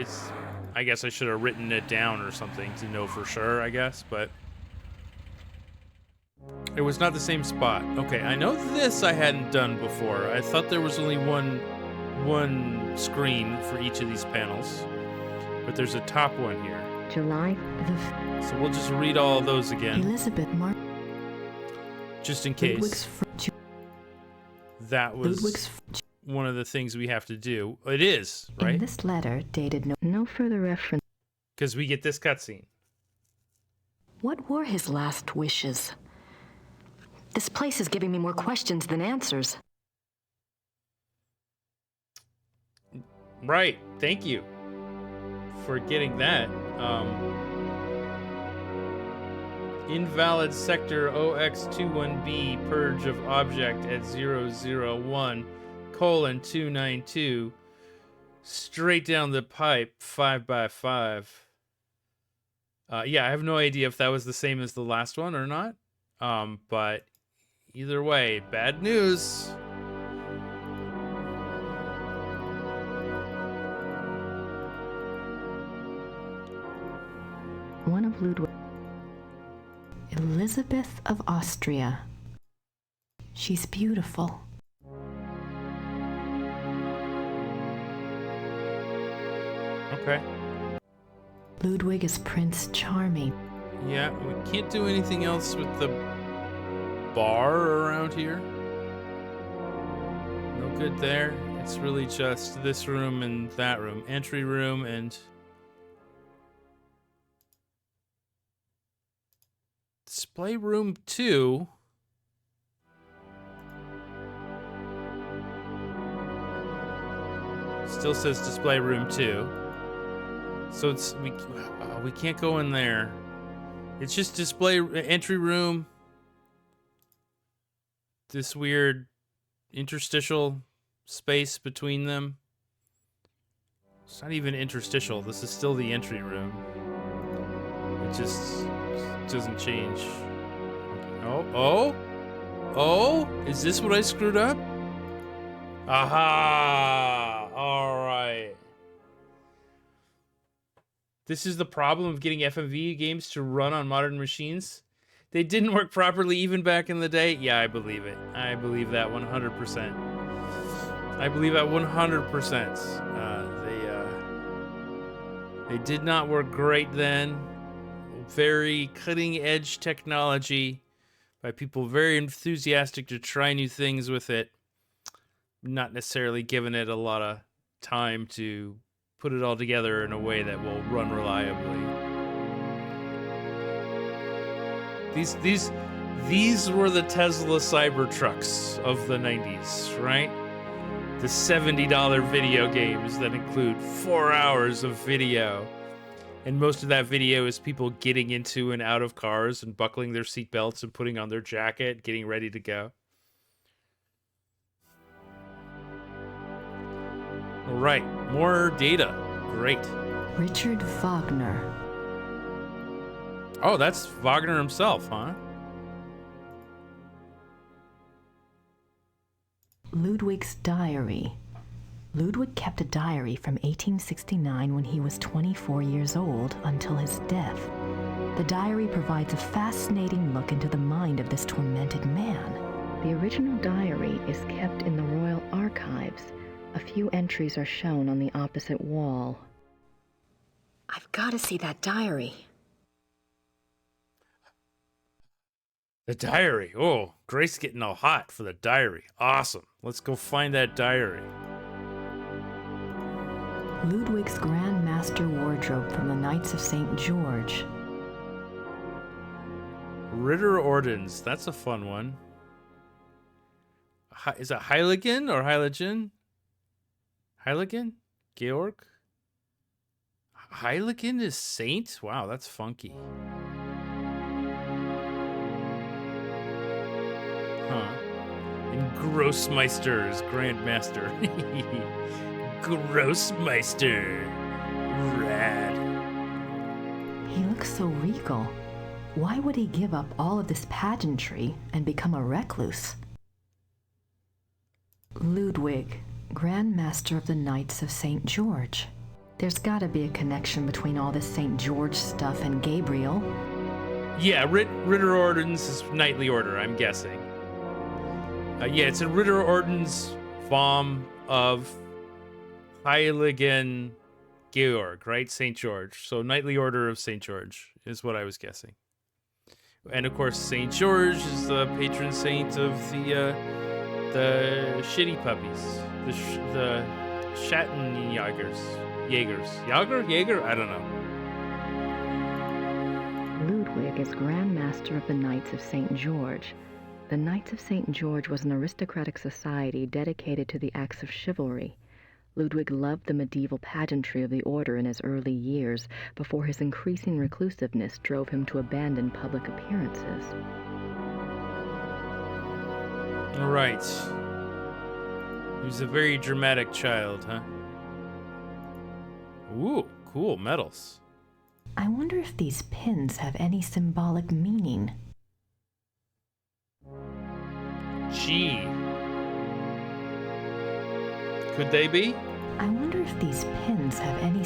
guess I should have written it down or something to know for sure, I guess, but it was not the same spot. Okay, I know this I hadn't done before. I thought there was only one one screen for each of these panels, but there's a top one here. July So we'll just read all those again, Elizabeth Mark. just in case that was Ludwig's one of the things we have to do. It is, right? In this letter, dated no further reference. Because we get this cutscene. What were his last wishes? This place is giving me more questions than answers. Right. Thank you for getting that. Invalid sector OX21B purge of object at 001:292. Straight down the pipe, 5x5. Yeah, I have no idea if that was the same as the last one or not. But either way, bad news. One of Ludwig. Elizabeth of Austria. She's beautiful. Okay. Ludwig is Prince Charming. Yeah, we can't do anything else with the bar around here. No good there. It's really just this room and that room. Entry room and... display room 2. Still says display room 2. So it's we can't go in there. It's just display entry room. This weird interstitial space between them. It's not even interstitial. This is still the entry room. It just doesn't change. Oh, is this what I screwed up? Aha! All right. This is the problem of getting FMV games to run on modern machines. They didn't work properly even back in the day. Yeah, I believe it. I believe that 100%. I believe that 100%. They did not work great then. Very cutting edge technology by people very enthusiastic to try new things with it. Not necessarily giving it a lot of time to put it all together in a way that will run reliably. These were the Tesla Cybertrucks of the 90s, right? The $70 video games that include 4 hours of video. And most of that video is people getting into and out of cars and buckling their seatbelts and putting on their jacket, getting ready to go. All right, more data. Great. Richard Wagner. Oh, that's Wagner himself, huh? Ludwig's diary. Ludwig kept a diary from 1869 when he was 24 years old until his death. The diary provides a fascinating look into the mind of this tormented man. The original diary is kept in the Royal Archives. A few entries are shown on the opposite wall. I've got to see that diary. The diary. Oh, Grace getting all hot for the diary. Awesome. Let's go find that diary. Ludwig's Grand Master Wardrobe from the Knights of St. George. Ritter Ordens. That's a fun one. Is it Heiligen or Heiligen? Heiligen? Georg? Heiligen is saint? Wow, that's funky. Huh. And Grossmeister is Grandmaster. Grossmeister. Rad. He looks so regal. Why would he give up all of this pageantry and become a recluse? Ludwig, Grand Master of the Knights of St. George. There's gotta be a connection between all this St. George stuff and Gabriel. Yeah, Ritter Ordens is knightly order, I'm guessing. Yeah, it's a Ritter Ordens vom of Heiligen Georg, right? St. George. So Knightly Order of St. George is what I was guessing. And of course, St. George is the patron saint of the shitty puppies, the Schattenjägers. Jaeger? I don't know. Ludwig is Grand Master of the Knights of St. George. The Knights of St. George was an aristocratic society dedicated to the acts of chivalry. Ludwig loved the medieval pageantry of the order in his early years, before his increasing reclusiveness drove him to abandon public appearances. All right. He was a very dramatic child, huh? Ooh, cool medals. I wonder if these pins have any symbolic meaning. Gee. Could they be? I wonder if these pins have any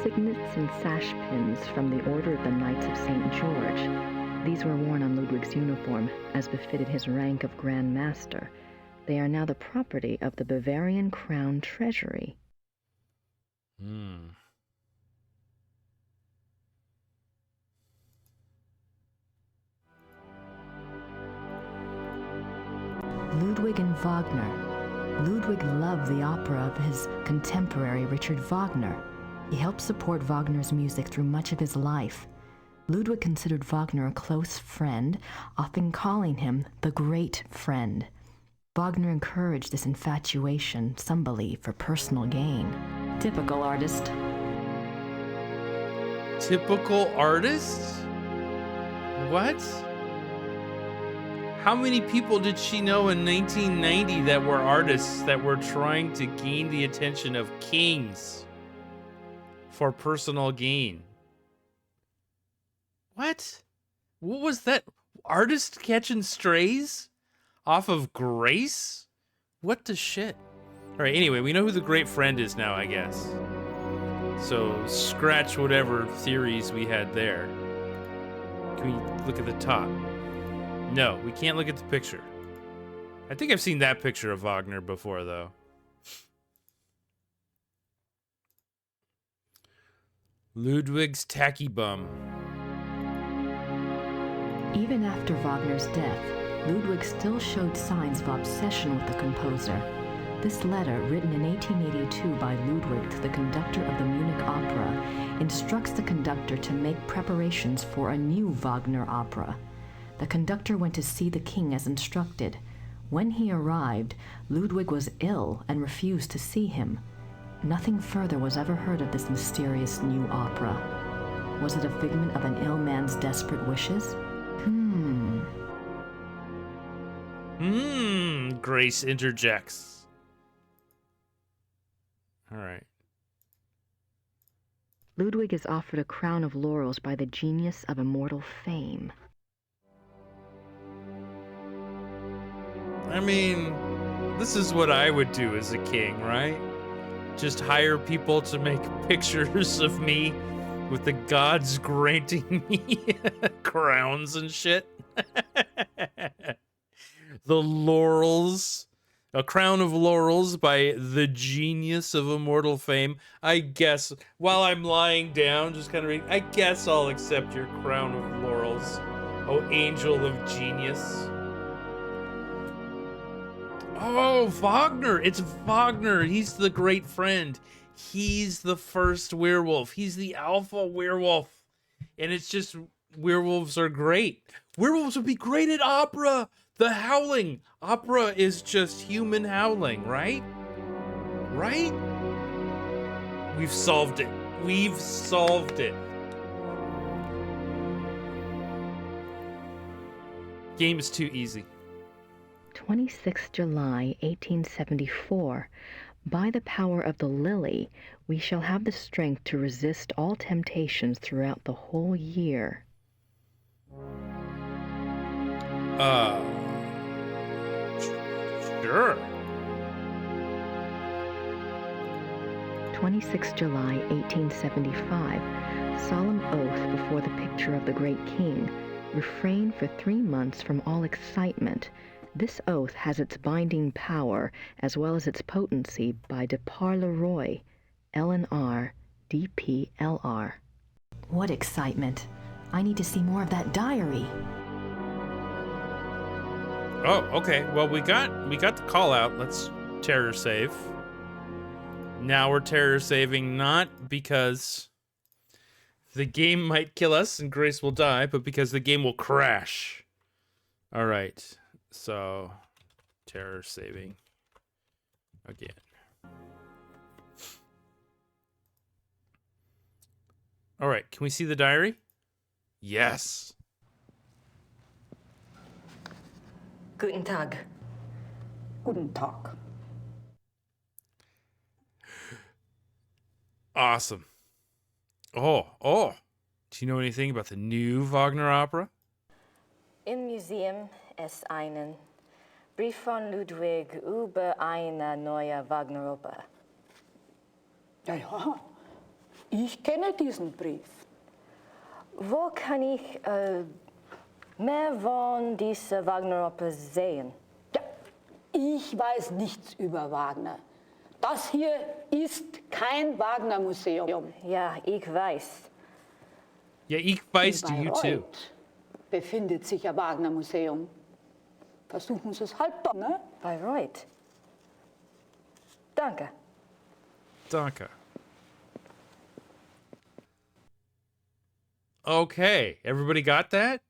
signets and sash pins from the Order of the Knights of St. George. These were worn on Ludwig's uniform, as befitted his rank of Grand Master. They are now the property of the Bavarian Crown Treasury. Ludwig and Wagner. Ludwig loved the opera of his contemporary Richard Wagner. He helped support Wagner's music through much of his life. Ludwig considered Wagner a close friend, often calling him the great friend. Wagner encouraged this infatuation, some believe, for personal gain. Typical artist. Typical artist? What? How many people did she know in 1990 that were artists that were trying to gain the attention of kings for personal gain? What? What was that? Artist catching strays off of Grace? What the shit? All right, anyway, we know who the great friend is now, I guess. So scratch whatever theories we had there. Can we look at the top? No, we can't look at the picture. I think I've seen that picture of Wagner before, though. Ludwig's tacky bum. Even after Wagner's death, Ludwig still showed signs of obsession with the composer. This letter, written in 1882 by Ludwig to the conductor of the Munich Opera, instructs the conductor to make preparations for a new Wagner opera. The conductor went to see the king as instructed. When he arrived, Ludwig was ill and refused to see him. Nothing further was ever heard of this mysterious new opera. Was it a figment of an ill man's desperate wishes? Grace interjects. All right. Ludwig is offered a crown of laurels by the genius of immortal fame. I mean, this is what I would do as a king, right? Just hire people to make pictures of me with the gods granting me crowns and shit. The laurels. A crown of laurels by the genius of immortal fame. I guess, while I'm lying down, just kind of reading, I guess I'll accept your crown of laurels, oh angel of genius. Oh, Wagner! It's Wagner! He's the great friend. He's the first werewolf. He's the alpha werewolf. And it's just, werewolves are great. Werewolves would be great at opera! The howling! Opera is just human howling, right? Right? We've solved it. We've solved it. Game is too easy. 26 July, 1874. By the power of the lily, we shall have the strength to resist all temptations throughout the whole year. Sure. 26 July, 1875. Solemn oath before the picture of the great king. Refrain for 3 months from all excitement. This oath has its binding power as well as its potency by de par le Roy, LNR, DPLR. What excitement! I need to see more of that diary. Oh, okay. Well, we got the call out. Let's terror save. Now we're terror saving not because the game might kill us and Grace will die, but because the game will crash. All right. So, terror saving again. All right. Can we see the diary? Yes. Guten Tag. Guten Tag. Awesome. Oh. Do you know anything about the new Wagner opera? Im Museum ist einen Brief von Ludwig über eine neue Wagner-Oper. Ja, ich kenne diesen Brief. Wo kann ich mehr von dieser Wagner-Oper sehen? Ja, ich weiß nichts über Wagner. Das hier ist kein Wagner-Museum. Ja, ich weiß. Ja, ich weiß, In you too. Bayreuth befindet sich ein Wagner-Museum. Versuchen Sie es halt doch, ne? Bayreuth. Danke. Danke. Okay, everybody got that?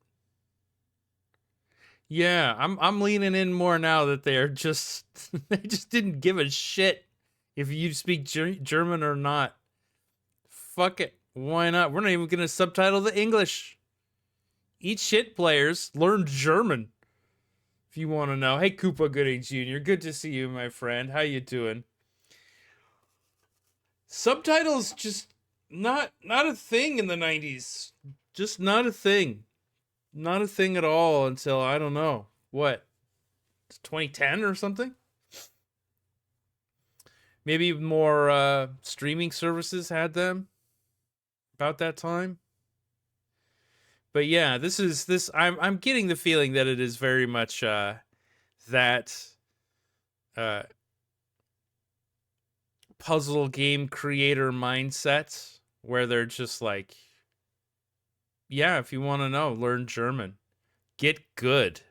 Yeah, I'm leaning in more now that they're just they just didn't give a shit if you speak German or not. Fuck it. Why not? We're not even going to subtitle the English. Eat shit, players. Learn German. If you want to know. Hey, Koopa Gooding Jr. Good to see you, my friend. How you doing? Subtitles just not a thing in the 90s. Just not a thing. Not a thing at all until, I don't know, what? 2010 or something? Maybe more streaming services had them about that time. But yeah, I'm getting the feeling that it is very much that puzzle game creator mindset where they're just like, yeah, if you want to know, learn German. Get good,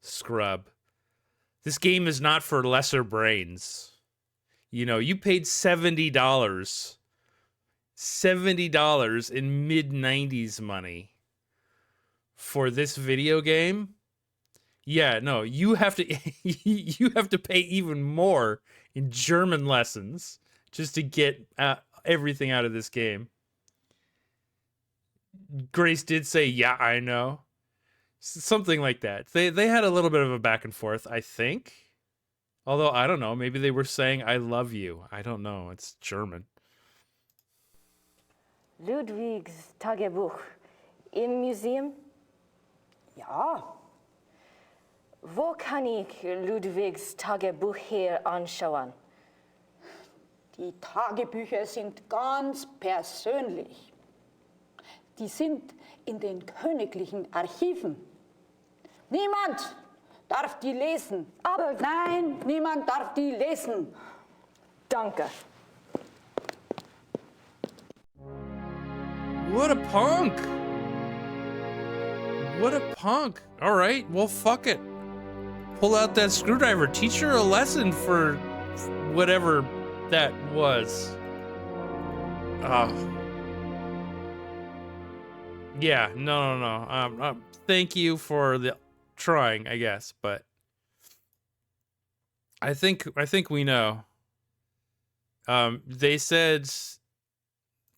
scrub. This game is not for lesser brains. You know, you paid $70. $70 in mid-90s money for this video game. Yeah, no, you have to you have to pay even more in German lessons just to get everything out of this game. Grace did say, "Yeah, I know." Something like that. They had a little bit of a back and forth, I think. Although I don't know, maybe they were saying "I love you." I don't know. It's German. Ludwigs Tagebuch im Museum? Ja, Wo kann ich Ludwigs Tagebuch hier anschauen? die Tagebücher sind ganz persönlich. Die sind in den königlichen Archiven. Niemand darf die lesen. Aber Nein, niemand darf die lesen. danke. What a punk! What a punk! All right, well, fuck it. Pull out that screwdriver. Teach her a lesson for whatever that was. Yeah, no. Thank you for the trying, I guess, but I think we know. They said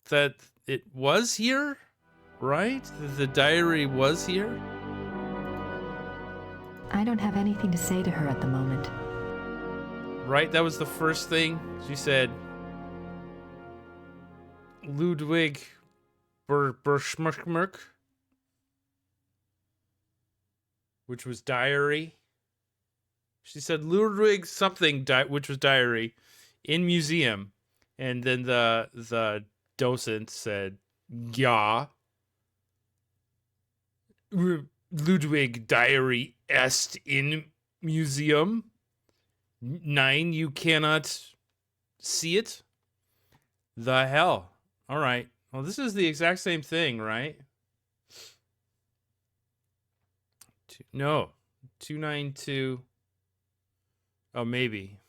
that it was here, right? The diary was here? I don't have anything to say to her at the moment. Right? That was the first thing she said. Ludwig Berschmerk, which was diary. She said Ludwig something, which was diary, in museum. And then the docent said, ja. Ludwig diary est in museum. 9, you cannot see it. The hell. All right. Well, this is the exact same thing, right? No. 292. Oh, maybe.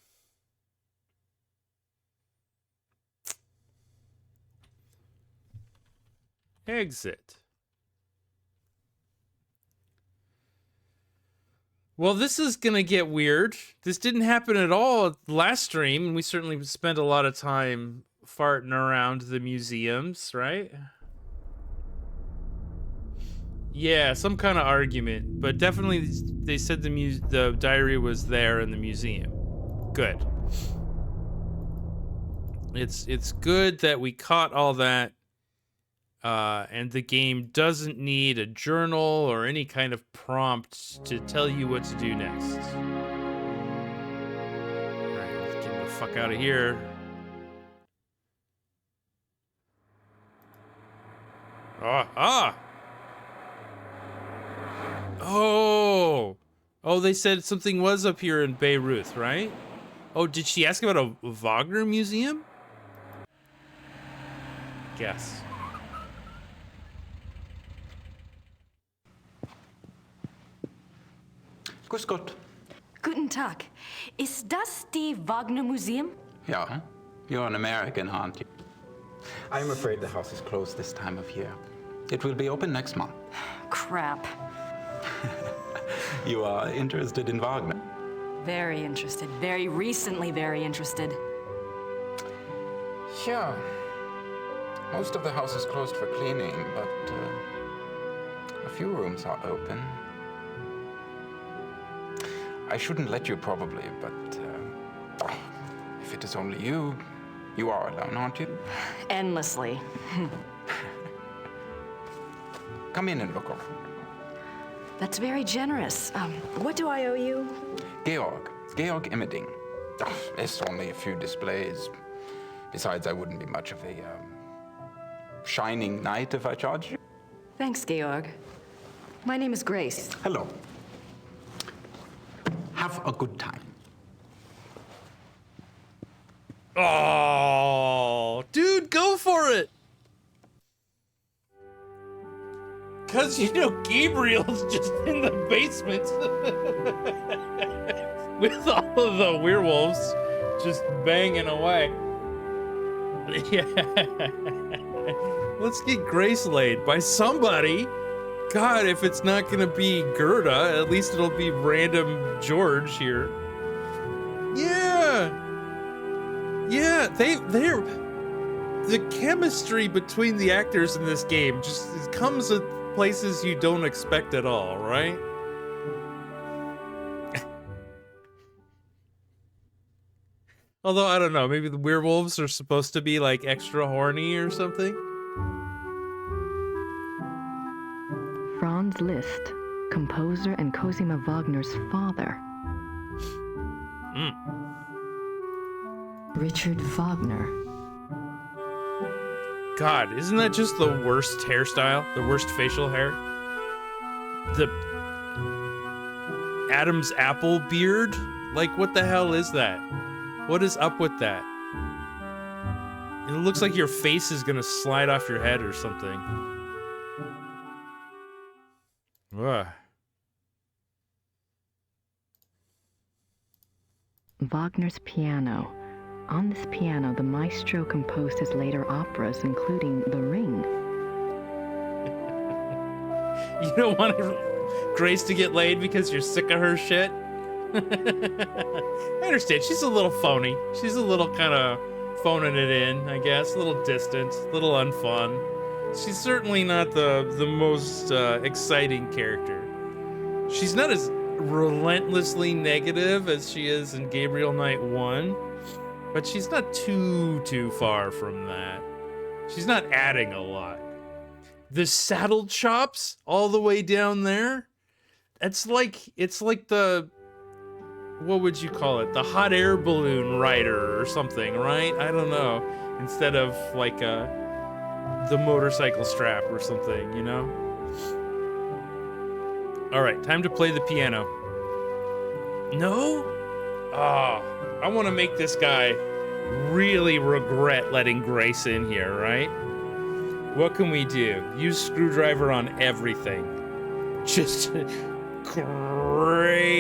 Exit. Well, this is gonna get weird. This didn't happen at all last stream, and we certainly spent a lot of time farting around the museums, right? Yeah, some kind of argument, but definitely they said the diary was there in the museum. Good. It's good that we caught all that. And the game doesn't need a journal or any kind of prompt to tell you what to do next. Alright, let's get the fuck out of here. Oh! Oh, they said something was up here in Bayreuth, right? Oh, did she ask about a Wagner museum? Guess. Grüß Gott. Guten Tag. Ist das die Wagner Museum? Yeah, you're an American, aren't you? I'm afraid the house is closed this time of year. It will be open next month. Crap. You are interested in Wagner? Very interested. Very recently very interested. Yeah. Most of the house is closed for cleaning, but a few rooms are open. I shouldn't let you probably, but if it is only you, you are alone, aren't you? Endlessly. Come in and look around. That's very generous. What do I owe you? Georg Immerding. There's only a few displays. Besides, I wouldn't be much of a shining knight if I charged you. Thanks, Georg. My name is Grace. Hello. Have a good time. Oh, dude, go for it. Because, you know, Gabriel's just in the basement with all of the werewolves just banging away. Yeah. Let's get Grace laid by somebody. God, if it's not gonna be Gerda, at least it'll be random George here. Yeah. Yeah, they're the chemistry between the actors in this game just it comes at places you don't expect at all, right? Although, I don't know, maybe the werewolves are supposed to be like extra horny or something? Franz Liszt, composer and Cosima Wagner's father. Richard Wagner. God, isn't that just the worst hairstyle? The worst facial hair? The Adam's apple beard? Like, what the hell is that? What is up with that? It looks like your face is gonna slide off your head or something. Ugh. Wagner's piano. On this piano, the maestro composed his later operas, including The Ring. You don't want Grace to get laid because you're sick of her shit? I understand. She's a little phony. She's a little kind of phoning it in, I guess. A little distant, a little unfun. She's certainly not the most exciting character. She's not as relentlessly negative as she is in Gabriel Knight 1, but she's not too far from that. She's not adding a lot. The saddle chops all the way down there, it's like the, what would you call it? The hot air balloon rider or something, right? I don't know. Instead of like the motorcycle strap or something, you know? All right, time to play the piano. No? Ah, I want to make this guy really regret letting Grace in here, right? What can we do? Use screwdriver on everything. Just Grace.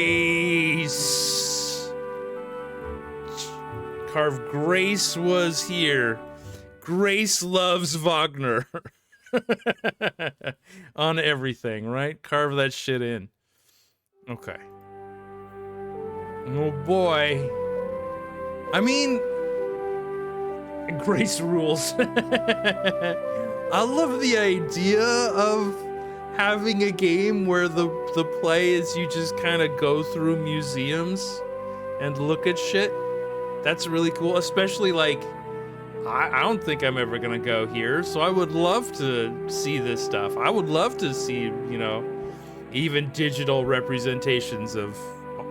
Carve Grace was here. Grace loves Wagner. On everything, right? Carve that shit in. Okay. Oh boy. I mean, Grace rules. I love the idea of having a game where the play is you just kind of go through museums and look at shit. That's really cool, especially like, I don't think I'm ever gonna go here, so I would love to see this stuff. I would love to see, you know, even digital representations of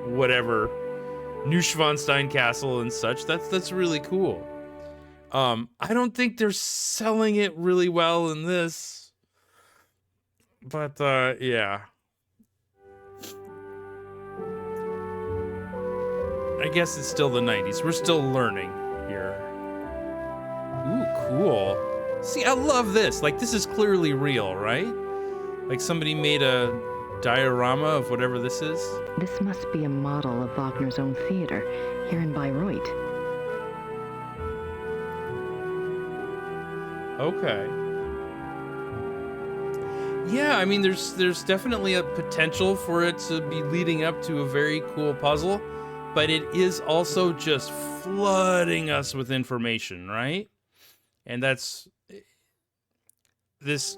whatever, Neuschwanstein Castle and such. That's really cool. I don't think they're selling it really well in this, but yeah. I guess it's still the 90s. We're still learning here. Ooh, cool. See, I love this. Like, this is clearly real, right? Like somebody made a diorama of whatever this is. This must be a model of Wagner's own theater, here in Bayreuth. Okay. Yeah, I mean, there's definitely a potential for it to be leading up to a very cool puzzle, but it is also just flooding us with information, right? And that's... This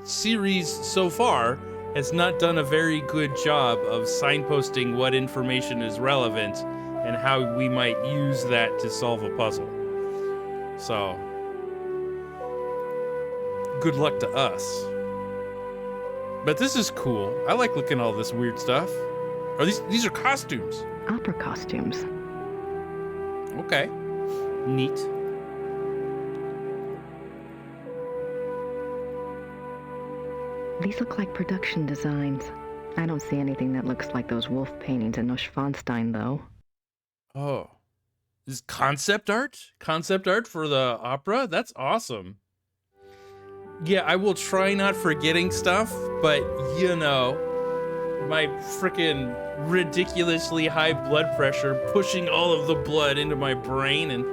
series so far has not done a very good job of signposting what information is relevant and how we might use that to solve a puzzle. So, good luck to us. But this is cool. I like looking at all this weird stuff. Are these are costumes? Opera costumes. Okay. Neat. These look like production designs. I don't see anything that looks like those wolf paintings in Neuschwanstein, though. Oh. This is concept art? Concept art for the opera? That's awesome. Yeah, I will try not forgetting stuff, but you know, my frickin' ridiculously high blood pressure pushing all of the blood into my brain and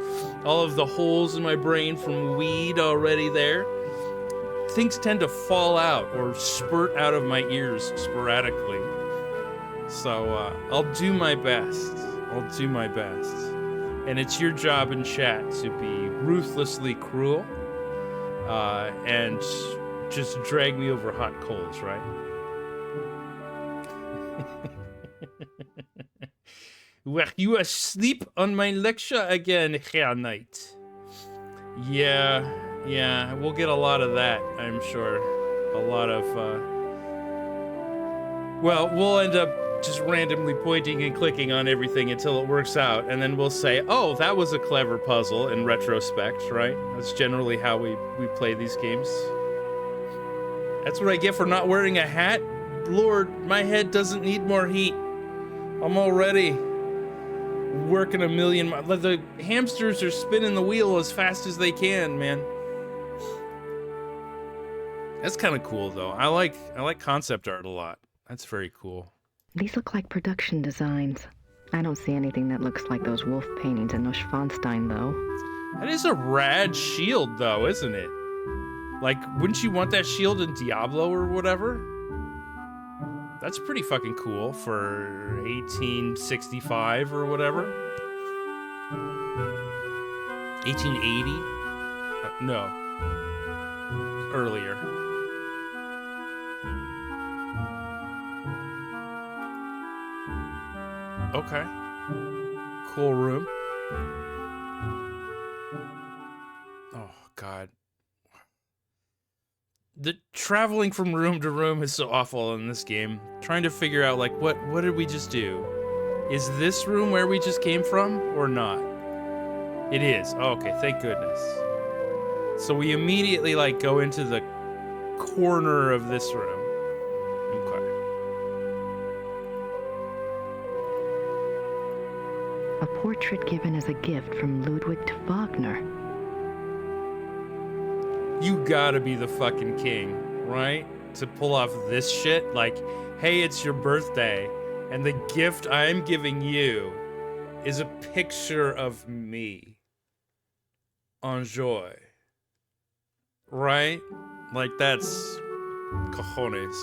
all of the holes in my brain from weed already there. Things tend to fall out or spurt out of my ears sporadically. So I'll do my best. I'll do my best. And it's your job in chat to be ruthlessly cruel and just drag me over hot coals, right? Were you asleep on my lecture again, Herr Knight? Yeah, we'll get a lot of that, I'm sure. A lot of, well, we'll end up just randomly pointing and clicking on everything until it works out, and then we'll say, oh, that was a clever puzzle in retrospect, right? That's generally how we play these games. That's what I get for not wearing a hat? Lord, my head doesn't need more heat. I'm already working a million miles. The hamsters are spinning the wheel as fast as they can, man. That's kind of cool, though. I like concept art a lot. That's very cool. These look like production designs. I don't see anything that looks like those wolf paintings in Neuschwanstein, though. That is a rad shield, though, isn't it? Like, wouldn't you want that shield in Diablo or whatever? That's pretty fucking cool for 1865 or whatever. 1880? No. Earlier. Okay. Cool room. Oh, God. The traveling from room to room is so awful in this game. Trying to figure out, like, what did we just do? Is this room where we just came from or not? It is. Oh, okay, thank goodness. So we immediately, like, go into the corner of this room. Okay. portrait given as a gift from Ludwig to Wagner. You gotta be the fucking king, right? To pull off this shit? Like, hey, it's your birthday, and the gift I'm giving you is a picture of me. Enjoy. Right? Like, that's cojones.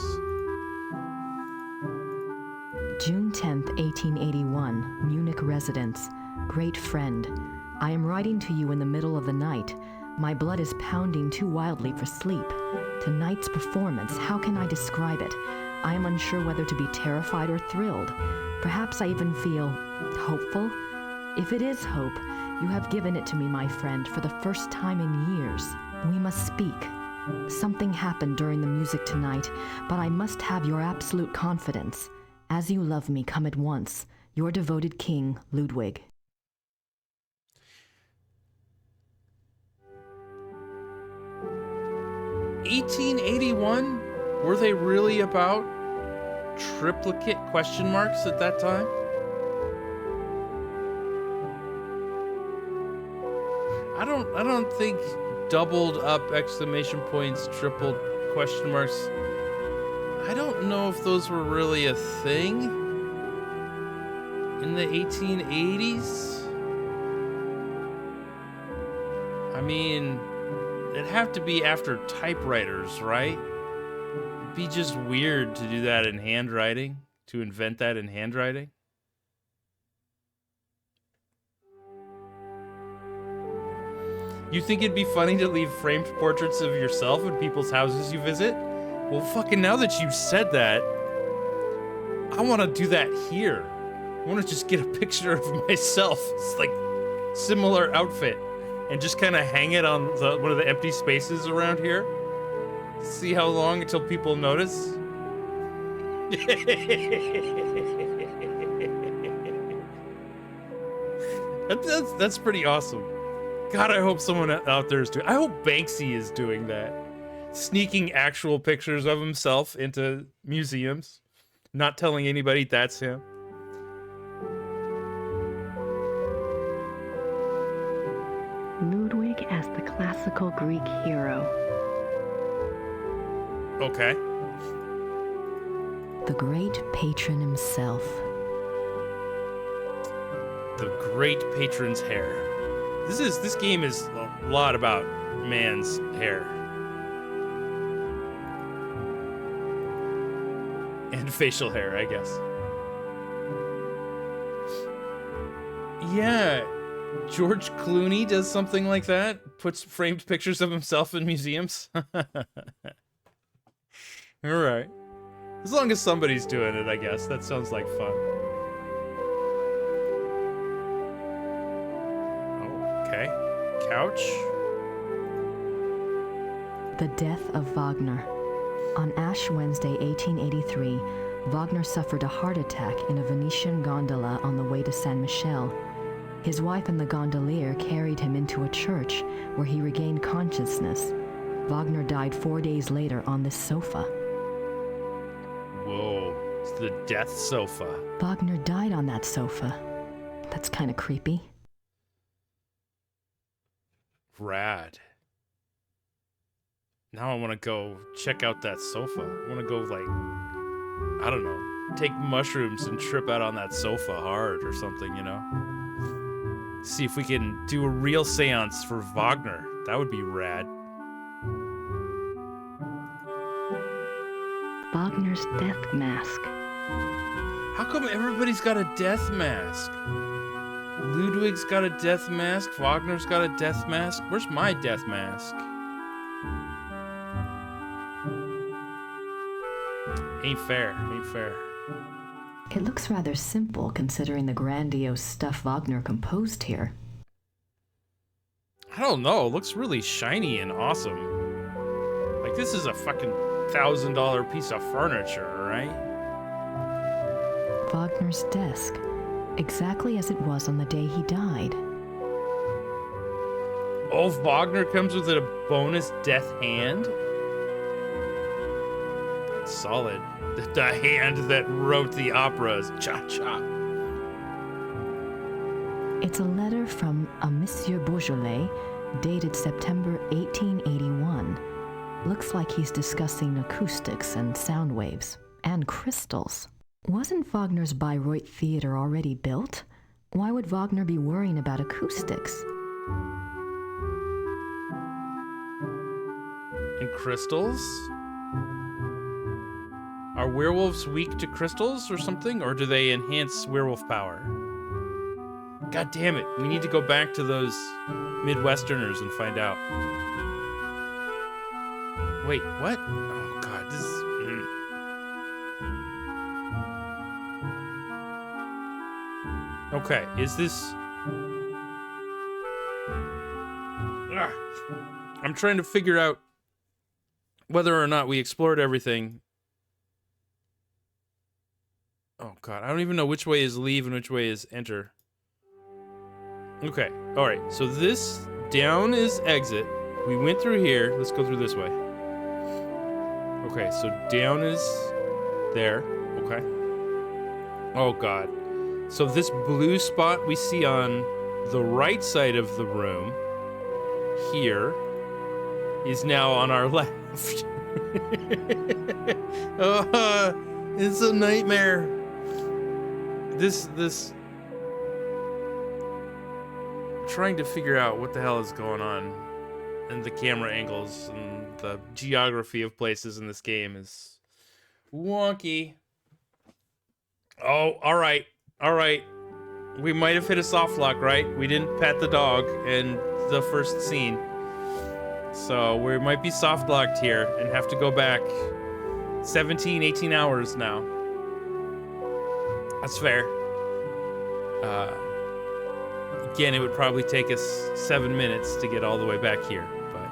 June 10th, 1881, Munich residence. Great friend, I am writing to you in the middle of the night. My blood is pounding too wildly for sleep. Tonight's performance, how can I describe it? I am unsure whether to be terrified or thrilled. Perhaps I even feel hopeful. If it is hope, you have given it to me, my friend, for the first time in years. We must speak. Something happened during the music tonight, but I must have your absolute confidence. As you love me, come at once. Your devoted king, Ludwig. (1881? Were they really about triplicate question marks at that time? I don't think doubled up exclamation points, tripled question marks. I don't know if those were really a thing in the 1880s. I mean, it'd have to be after typewriters, right? It'd be just weird to do that in handwriting, to invent that in handwriting. You think it'd be funny to leave framed portraits of yourself in people's houses you visit? Well, fucking now that you've said that, I want to do that here. I want to just get a picture of myself. It's like similar outfit. And just kind of hang it on one of the empty spaces around here. See how long until people notice. That's pretty awesome. God, I hope someone out there is doing. I hope Banksy is doing that, sneaking actual pictures of himself into museums, not telling anybody that's him. Ludwig as the classical Greek hero. Okay. The great patron himself. The great patron's hair. This game is a lot about man's hair. And facial hair, I guess. Yeah, George Clooney does something like that. Puts framed pictures of himself in museums. Alright. As long as somebody's doing it, I guess. That sounds like fun. Okay. Couch. The death of Wagner. On Ash Wednesday, 1883, Wagner suffered a heart attack in a Venetian gondola on the way to Saint Michel. His wife and the gondolier carried him into a church where he regained consciousness. Wagner died 4 days later on this sofa. Whoa, it's the death sofa. Wagner died on that sofa. That's kind of creepy. Rad. Now I want to go check out that sofa. I want to go, like, I don't know, take mushrooms and trip out on that sofa hard or something, you know? See if we can do a real seance for Wagner. That would be rad. Wagner's death mask. How come everybody's got a death mask? Ludwig's got a death mask. Wagner's got a death mask. Where's my death mask? Ain't fair. Ain't fair. It looks rather simple considering the grandiose stuff Wagner composed here. I don't know. It looks really shiny and awesome. Like, this is a fucking $1,000 piece of furniture, right? Wagner's desk. Exactly as it was on the day he died. Oh, Wagner comes with a bonus death hand? Solid. The hand that wrote the operas. Cha-cha. It's a letter from a Monsieur Beaujolais, dated September 1881. Looks like he's discussing acoustics and sound waves, and crystals. Wasn't Wagner's Bayreuth Theater already built? Why would Wagner be worrying about acoustics? And crystals? Are werewolves weak to crystals or something? Or do they enhance werewolf power? God damn it. We need to go back to those Midwesterners and find out. Wait, what? Oh, God, this is... Okay, is this... I'm trying to figure out whether or not we explored everything. Oh, God, I don't even know which way is leave and which way is enter. Okay, alright, so this down is exit. We went through here. Let's go through this way. Okay, so down is there. Okay. Oh, God. So this blue spot we see on the right side of the room here is now on our left. Oh, it's a nightmare. This trying to figure out what the hell is going on, and the camera angles and the geography of places in this game is wonky. Oh, all right. We might have hit a soft lock, right? We didn't pet the dog in the first scene, so we might be soft locked here and have to go back 17, 18 hours now. That's fair. Again, it would probably take us 7 minutes to get all the way back here, but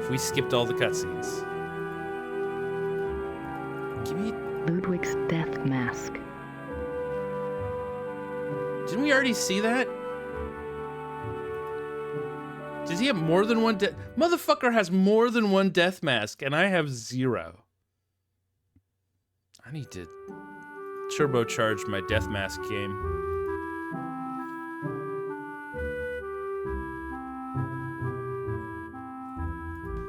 if we skipped all the cutscenes. Give me... Ludwig's death mask. Didn't we already see that? Does he have more than one death? Motherfucker has more than one death mask, and I have 0. I need to turbocharge my death mask game.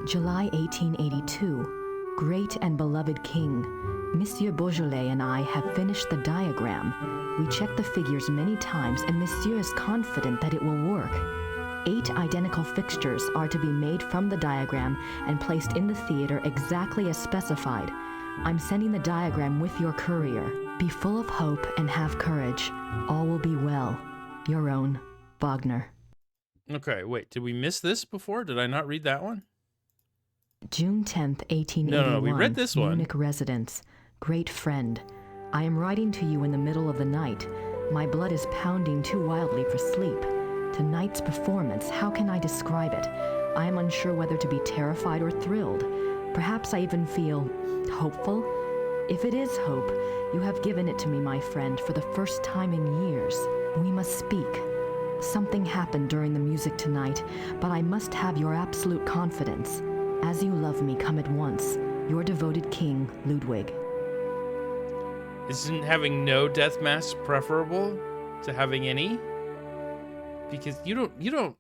July 1882. Great and beloved king, Monsieur Beaujolais and I have finished the diagram. We checked the figures many times, and Monsieur is confident that it will work. 8 identical fixtures are to be made from the diagram and placed in the theater exactly as specified. I'm sending the diagram with your courier. Be full of hope and have courage. All will be well. Your own, Wagner. Okay, wait, did we miss this before? Did I not read that one? June 10th, 1881. No, we read this one. Munich residence. Great friend. I am writing to you in the middle of the night. My blood is pounding too wildly for sleep. Tonight's performance, how can I describe it? I am unsure whether to be terrified or thrilled. Perhaps I even feel hopeful. If it is hope, you have given it to me, my friend, for the first time in years. We must speak. Something happened during the music tonight, but I must have your absolute confidence. As you love me, come at once. Your devoted king, Ludwig. Isn't having no death mask preferable to having any? Because you don't...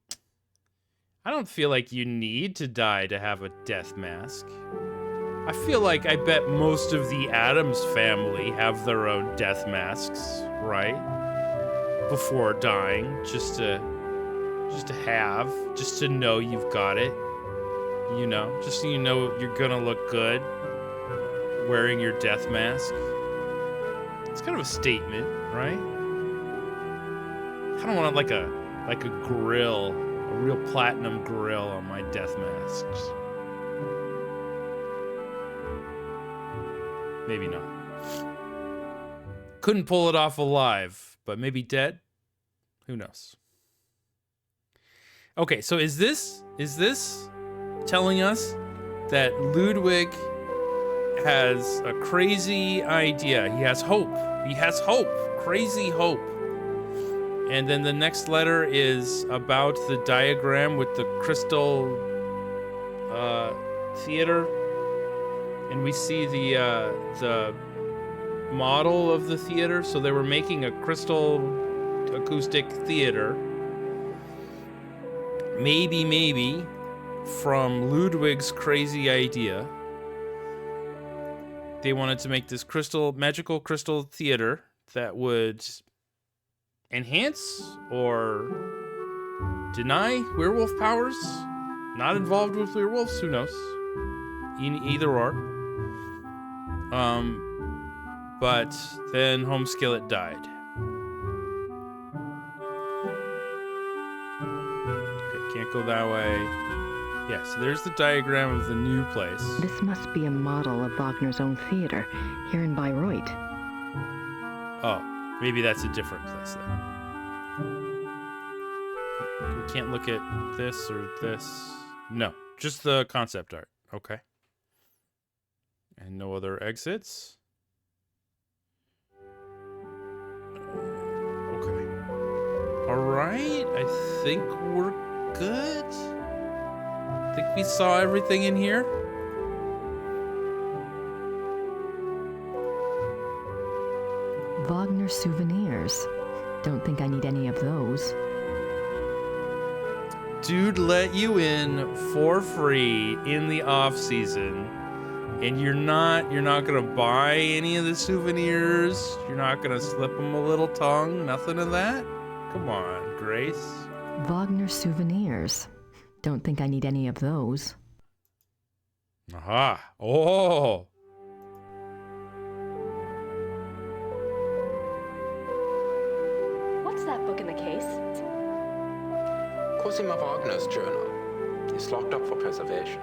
I don't feel like you need to die to have a death mask. I feel like I bet most of the Addams family have their own death masks, right? Before dying, just to know you've got it. You know, just so you know you're gonna look good wearing your death mask. It's kind of a statement, right? I kind of want like a grill, a real platinum grill on my death masks. Maybe not. Couldn't pull it off alive, but maybe dead? Who knows? Okay, so is this telling us that Ludwig has a crazy idea? He has hope. He has hope. Crazy hope. And then the next letter is about the diagram with the crystal theater. And we see the model of the theater. So they were making a crystal acoustic theater. maybe, from Ludwig's crazy idea, they wanted to make this magical crystal theater that would enhance or deny werewolf powers. Not involved with werewolves, who knows? Either or. But then Home Skillet died. Okay, can't go that way. Yeah, so there's the diagram of the new place. This must be a model of Wagner's own theater, here in Bayreuth. Oh, maybe that's a different place then. We can't look at this or this. No, just the concept art. Okay. And no other exits. Okay. All right, I think we're good. I think we saw everything in here. Wagner souvenirs. Don't think I need any of those. Dude let you in for free in the off season, and you're not gonna buy any of the souvenirs. You're not gonna slip him a little tongue. Nothing of that. Come on, Grace. Wagner souvenirs. Don't think I need any of those. Aha. Oh. What's that book in the case? Cosima Wagner's journal. It's locked up for preservation.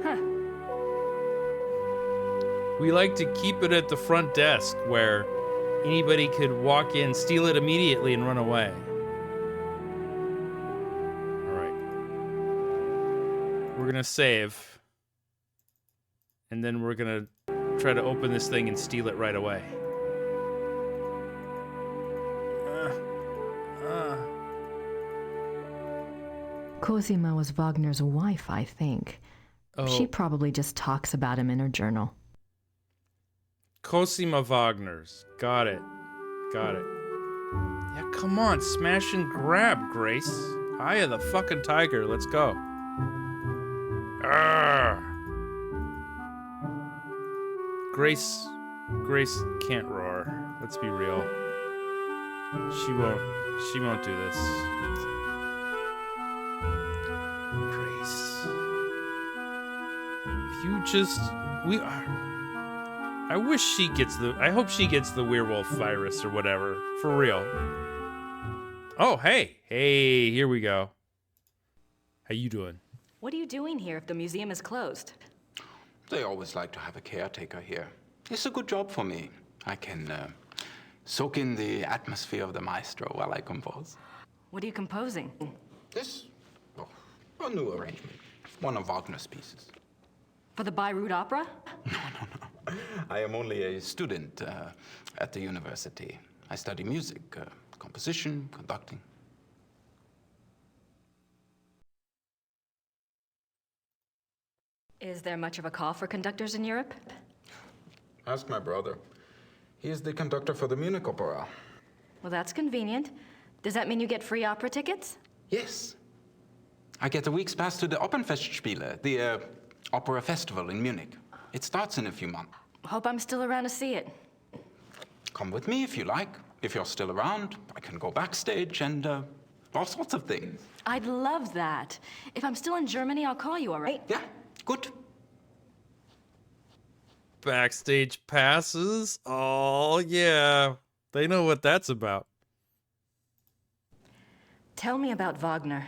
Huh. We like to keep it at the front desk where anybody could walk in, steal it immediately, and run away. All right. We're gonna save. And then we're gonna try to open this thing and steal it right away. Cosima was Wagner's wife, I think. Oh. She probably just talks about him in her journal. Cosima Wagner's. Got it. Got it. Yeah, come on. Smash and grab, Grace. Eye of the fucking tiger. Let's go. Arrgh. Grace can't roar. Let's be real. She won't do this. Grace. If you just... I wish she gets I hope she gets the werewolf virus or whatever. For real. Oh, hey. Hey, here we go. How you doing? What are you doing here if the museum is closed? They always like to have a caretaker here. It's a good job for me. I can soak in the atmosphere of the maestro while I compose. What are you composing? This? Oh, a new arrangement. One of Wagner's pieces. For the Bayreuth Opera? No. I am only a student at the university. I study music, composition, conducting. Is there much of a call for conductors in Europe? Ask my brother. He is the conductor for the Munich Opera. Well, that's convenient. Does that mean you get free opera tickets? Yes. I get a week's pass to the Opernfestspiele, the opera festival in Munich. It starts in a few months. Hope I'm still around to see it. Come with me if you like. If you're still around, I can go backstage and all sorts of things. I'd love that. If I'm still in Germany, I'll call you, all right? Yeah, good. Backstage passes? Oh, yeah. They know what that's about. Tell me about Wagner.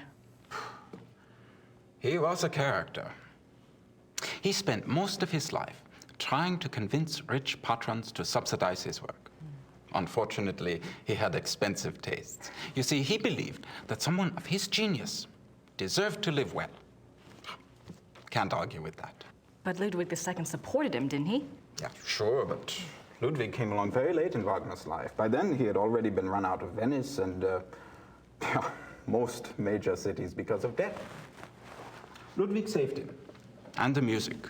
He was a character. He spent most of his life trying to convince rich patrons to subsidize his work. Unfortunately, he had expensive tastes. You see, he believed that someone of his genius deserved to live well. Can't argue with that. But Ludwig II supported him, didn't he? Yeah, sure, but Ludwig came along very late in Wagner's life. By then, he had already been run out of Venice and most major cities because of debt. Ludwig saved him. And the music.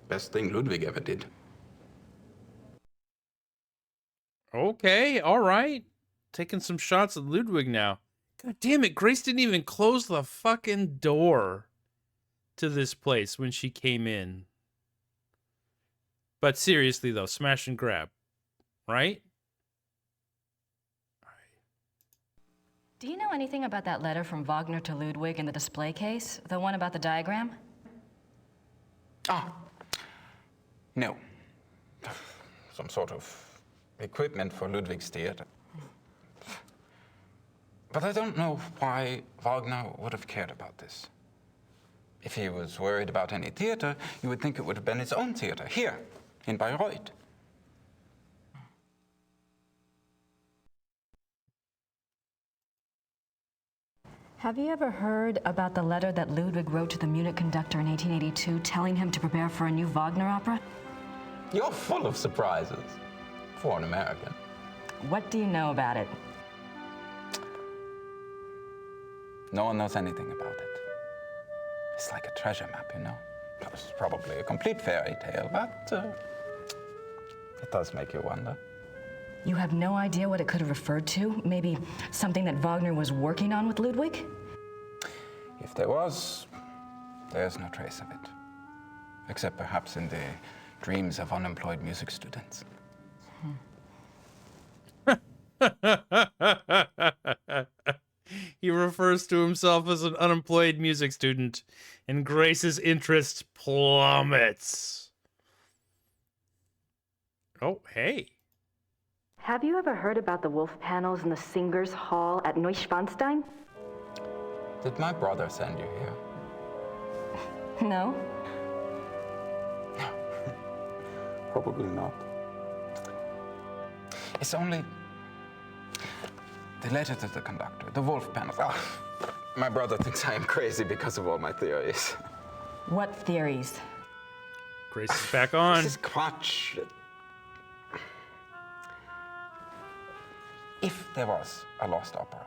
Best thing Ludwig ever did. Okay, all right. Taking some shots at Ludwig now. God damn it, Grace didn't even close the fucking door to this place when she came in. But seriously, though, smash and grab, right? Do you know anything about that letter from Wagner to Ludwig in the display case? The one about the diagram? Ah, no. Some sort of equipment for Ludwig's theater. But I don't know why Wagner would have cared about this. If he was worried about any theater, you would think it would have been his own theater, here, in Bayreuth. Have you ever heard about the letter that Ludwig wrote to the Munich conductor in 1882 telling him to prepare for a new Wagner opera? You're full of surprises, for an American. What do you know about it? No one knows anything about it. It's like a treasure map, you know? It's probably a complete fairy tale, but it does make you wonder. You have no idea what it could have referred to? Maybe something that Wagner was working on with Ludwig? If there was, there's no trace of it. Except perhaps in the dreams of unemployed music students. He refers to himself as an unemployed music student, and Grace's interest plummets. Oh, hey. Have you ever heard about the wolf panels in the Singers' Hall at Neuschwanstein? Did my brother send you here? No. Probably not. It's only the letter to the conductor, the wolf panels. Oh, my brother thinks I am crazy because of all my theories. What theories? Grace is back on. This is Quatsch. If there was a lost opera,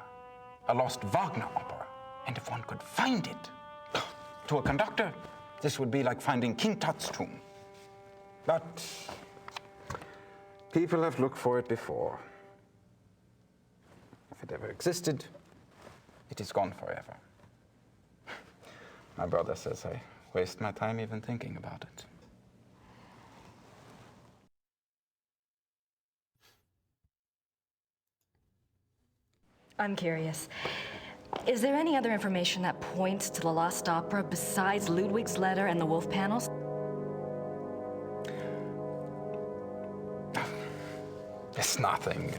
a lost Wagner opera, and if one could find it, to a conductor, this would be like finding King Tut's tomb. But people have looked for it before. If it ever existed, it is gone forever. My brother says I waste my time even thinking about it. I'm curious. Is there any other information that points to the lost opera besides Ludwig's letter and the wolf panels? It's nothing.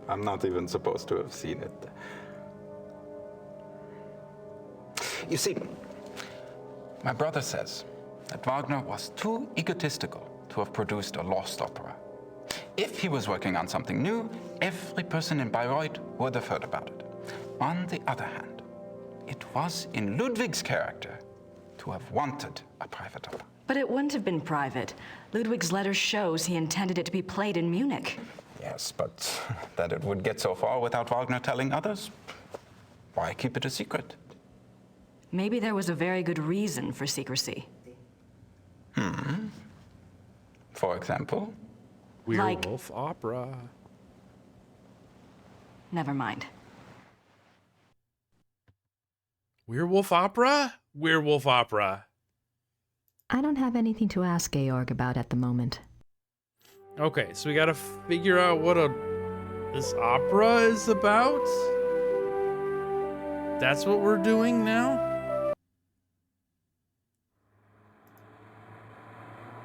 I'm not even supposed to have seen it. You see, my brother says that Wagner was too egotistical to have produced a lost opera. If he was working on something new, every person in Bayreuth would have heard about it. On the other hand, it was in Ludwig's character to have wanted a private opera. But it wouldn't have been private. Ludwig's letter shows he intended it to be played in Munich. Yes, but that it would get so far without Wagner telling others, why keep it a secret? Maybe there was a very good reason for secrecy. For example? Werewolf opera. Never mind. Werewolf opera? Werewolf opera. I don't have anything to ask Georg about at the moment. Okay, so we gotta figure out what this opera is about? That's what we're doing now?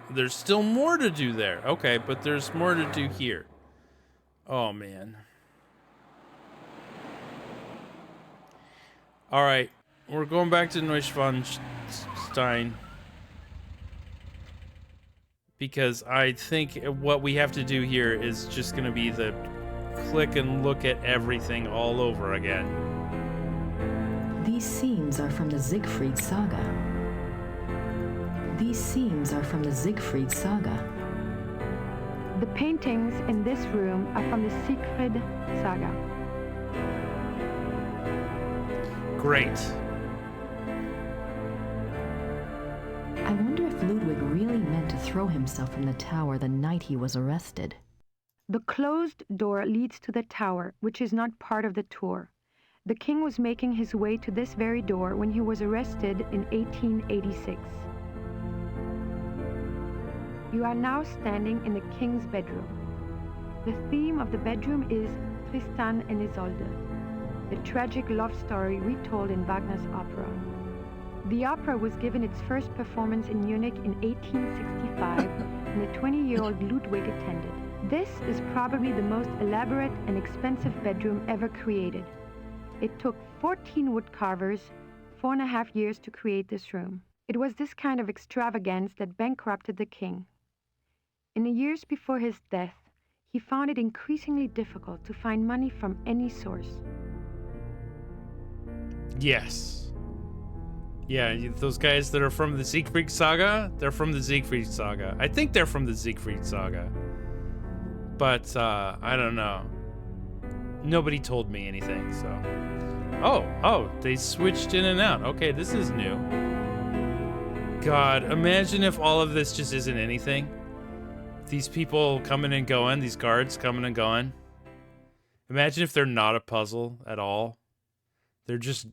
There's still more to do there. Okay, but there's more to do here. Oh, man. All right, we're going back to Neuschwanstein. Because I think what we have to do here is just going to be the click and look at everything all over again. These scenes are from the Siegfried Saga. These scenes are from the Siegfried Saga. The paintings in this room are from the Siegfried Saga. Great. I wonder if Ludwig really meant to throw himself from the tower the night he was arrested. The closed door leads to the tower, which is not part of the tour. The king was making his way to this very door when he was arrested in 1886. You are now standing in the king's bedroom. The theme of the bedroom is Tristan and Isolde, the tragic love story retold in Wagner's opera. The opera was given its first performance in Munich in 1865, and the 20-year-old Ludwig attended. This is probably the most elaborate and expensive bedroom ever created. It took 14 woodcarvers 4.5 years to create this room. It was this kind of extravagance that bankrupted the king. In the years before his death, he found it increasingly difficult to find money from any source. Yes. Yeah, those guys that are from the Siegfried Saga, they're from the Siegfried Saga. I think they're from the Siegfried Saga. But, I don't know. Nobody told me anything, so... Oh, they switched in and out. Okay, this is new. God, imagine if all of this just isn't anything. These people coming and going, these guards coming and going. Imagine if they're not a puzzle at all. They're just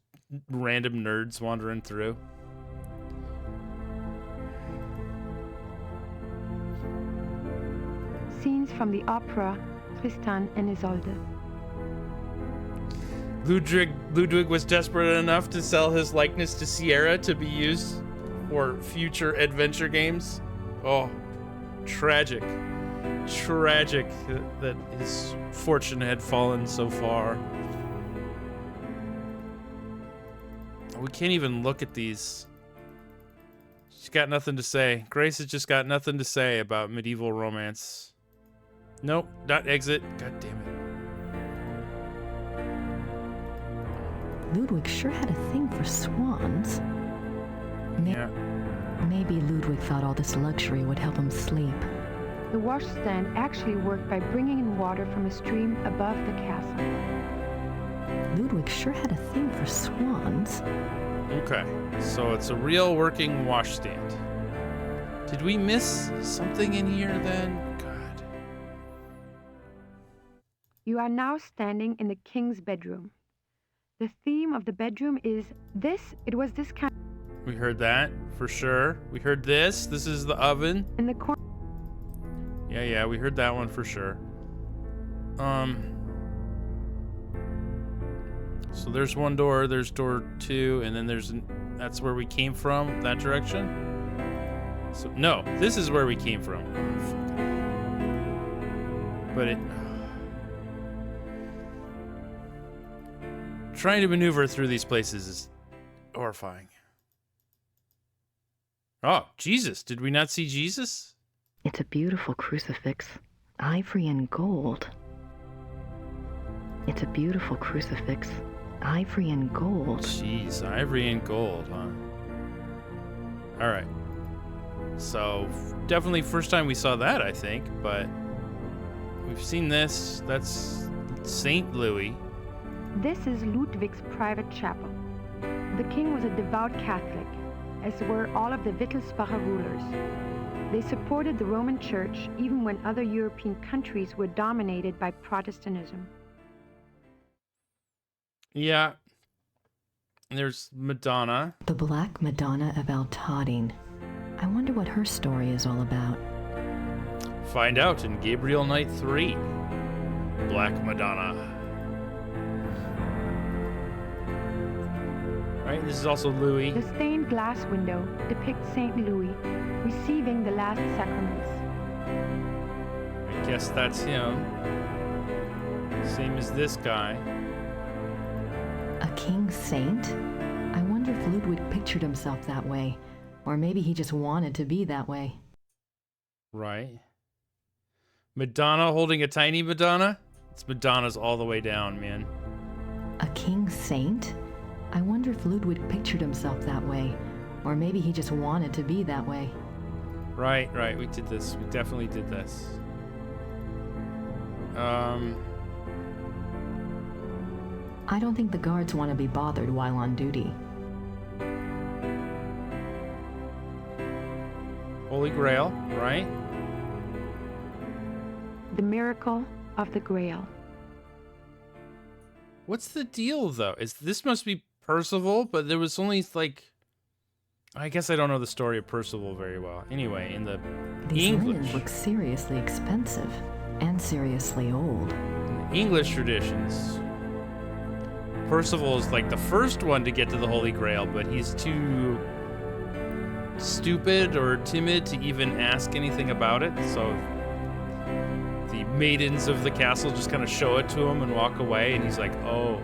random nerds wandering through. Scenes from the opera Tristan and Isolde. Ludwig was desperate enough to sell his likeness to Sierra to be used for future adventure games. Oh, tragic. Tragic that his fortune had fallen so far. We can't even look at these. She's got nothing to say. Grace has just got nothing to say about medieval romance. Nope, not exit. God damn it. Ludwig sure had a thing for swans. Yeah. Maybe Ludwig thought all this luxury would help him sleep. The washstand actually worked by bringing in water from a stream above the castle. Ludwig sure had a thing for swans. Okay, so it's a real working washstand. Did we miss something in here then? God. You are now standing in the king's bedroom. The theme of the bedroom is this. It was this kind. We heard that for sure. We heard this. This is the oven. In the corner. Yeah, we heard that one for sure. So there's one door, there's door 2, and then that's where we came from, that direction? So, no, this is where we came from. But trying to maneuver through these places is horrifying. Oh, Jesus, did we not see Jesus? It's a beautiful crucifix, ivory and gold. It's a beautiful crucifix, ivory and gold. Jeez, ivory and gold, huh? Alright. So, definitely first time we saw that, I think, but we've seen this. That's St. Louis. This is Ludwig's private chapel. The king was a devout Catholic, as were all of the Wittelsbacher rulers. They supported the Roman Church even when other European countries were dominated by Protestantism. Yeah. There's Madonna. The Black Madonna of Altadine. I wonder what her story is all about. Find out in Gabriel Night 3. Black Madonna. Right, this is also Louis. The stained glass window depicts St. Louis receiving the last sacraments. I guess that's him. Same as this guy. A king saint? I wonder if Ludwig pictured himself that way. Or maybe he just wanted to be that way. Right. Madonna holding a tiny Madonna? It's Madonna's all the way down, man. A king saint? I wonder if Ludwig pictured himself that way. Or maybe he just wanted to be that way. Right, we did this. We definitely did this. I don't think the guards want to be bothered while on duty. Holy Grail, right? The Miracle of the Grail. What's the deal, though? This must be Percival, but there was only, like... I guess I don't know the story of Percival very well. Anyway, in the These English... linens look seriously expensive and seriously old. In the English traditions, Percival is, like, the first one to get to the Holy Grail, but he's too stupid or timid to even ask anything about it, so... the maidens of the castle just kind of show it to him and walk away, and he's like, oh.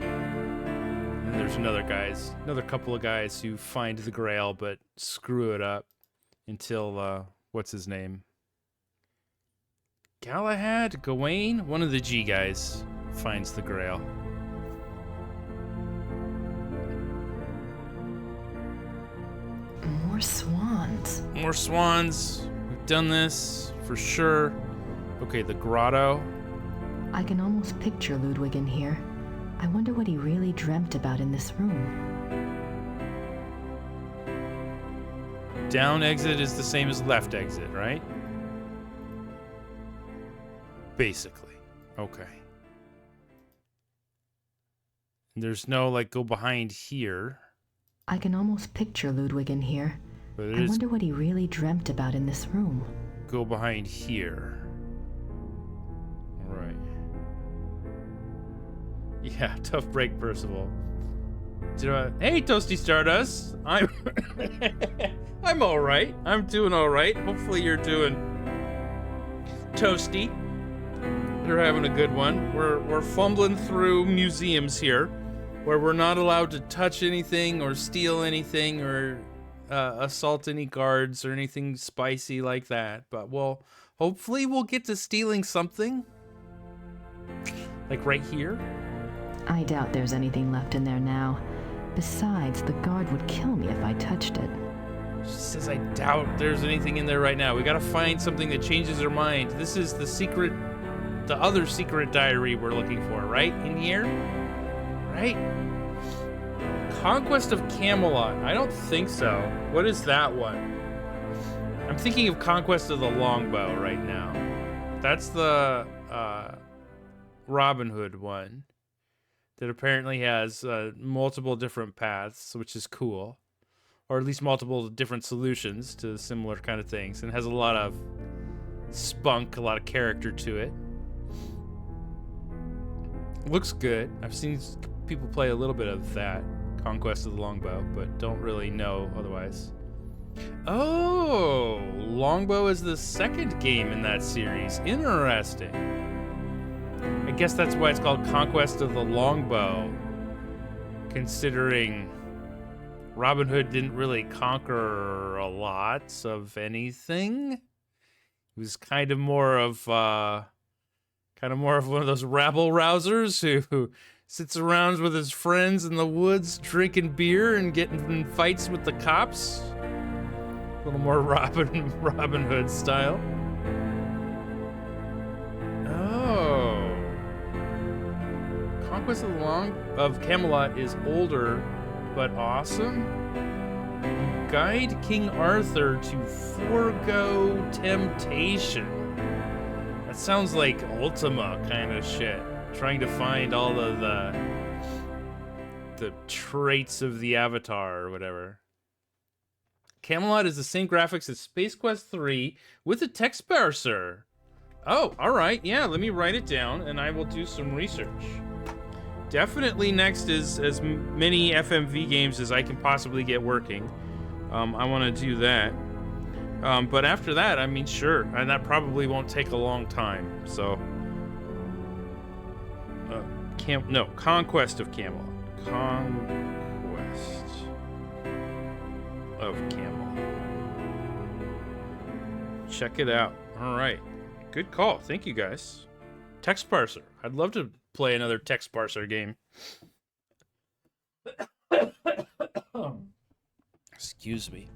And there's another couple of guys who find the Grail but screw it up until, what's his name? Galahad? Gawain? One of the G guys finds the Grail. More swans. More swans. Done this for sure. Okay, the grotto. I can almost picture Ludwig in here. I wonder what he really dreamt about in this room. Down exit is the same as left exit, right? Basically. Okay. There's no, like, go behind here. I can almost picture Ludwig in here. But I wonder what he really dreamt about in this room. Go behind here. Right. Yeah, tough break, Percival. Hey, Toasty Stardust. I'm all right. I'm doing all right. Hopefully you're doing toasty. You're having a good one. We're fumbling through museums here, where we're not allowed to touch anything or steal anything or assault any guards or anything spicy like that, but hopefully we'll get to stealing something. Like right here? I doubt there's anything left in there now. Besides, the guard would kill me if I touched it. She says I doubt there's anything in there right now. We gotta find something that changes her mind. This is the other secret diary we're looking for, right? In here? Right? Conquest of Camelot. I don't think so. What is that one? I'm thinking of Conquest of the Longbow right now. That's the Robin Hood one that apparently has multiple different paths, which is cool. Or at least multiple different solutions to similar kind of things, and has a lot of spunk, a lot of character to it. Looks good. I've seen people play a little bit of that. Conquest of the Longbow, but don't really know otherwise. Oh, Longbow is the second game in that series. Interesting. I guess that's why it's called Conquest of the Longbow, considering Robin Hood didn't really conquer a lot of anything. He was kind of more of one of those rabble-rousers who sits around with his friends in the woods, drinking beer and getting in fights with the cops. A little more Robin Hood style. Oh. Conquest of Camelot is older, but awesome. Guide King Arthur to forego temptation. That sounds like Ultima kind of shit. Trying to find all of the traits of the Avatar or whatever. Camelot is the same graphics as Space Quest 3 with a text parser. Oh, all right. Yeah, let me write it down and I will do some research. Definitely next is as many FMV games as I can possibly get working. I want to do that. But after that, I mean, sure. And that probably won't take a long time. So... Conquest of Camelot. Conquest of Camelot. Check it out. All right. Good call. Thank you, guys. Text parser. I'd love to play another text parser game. Excuse me.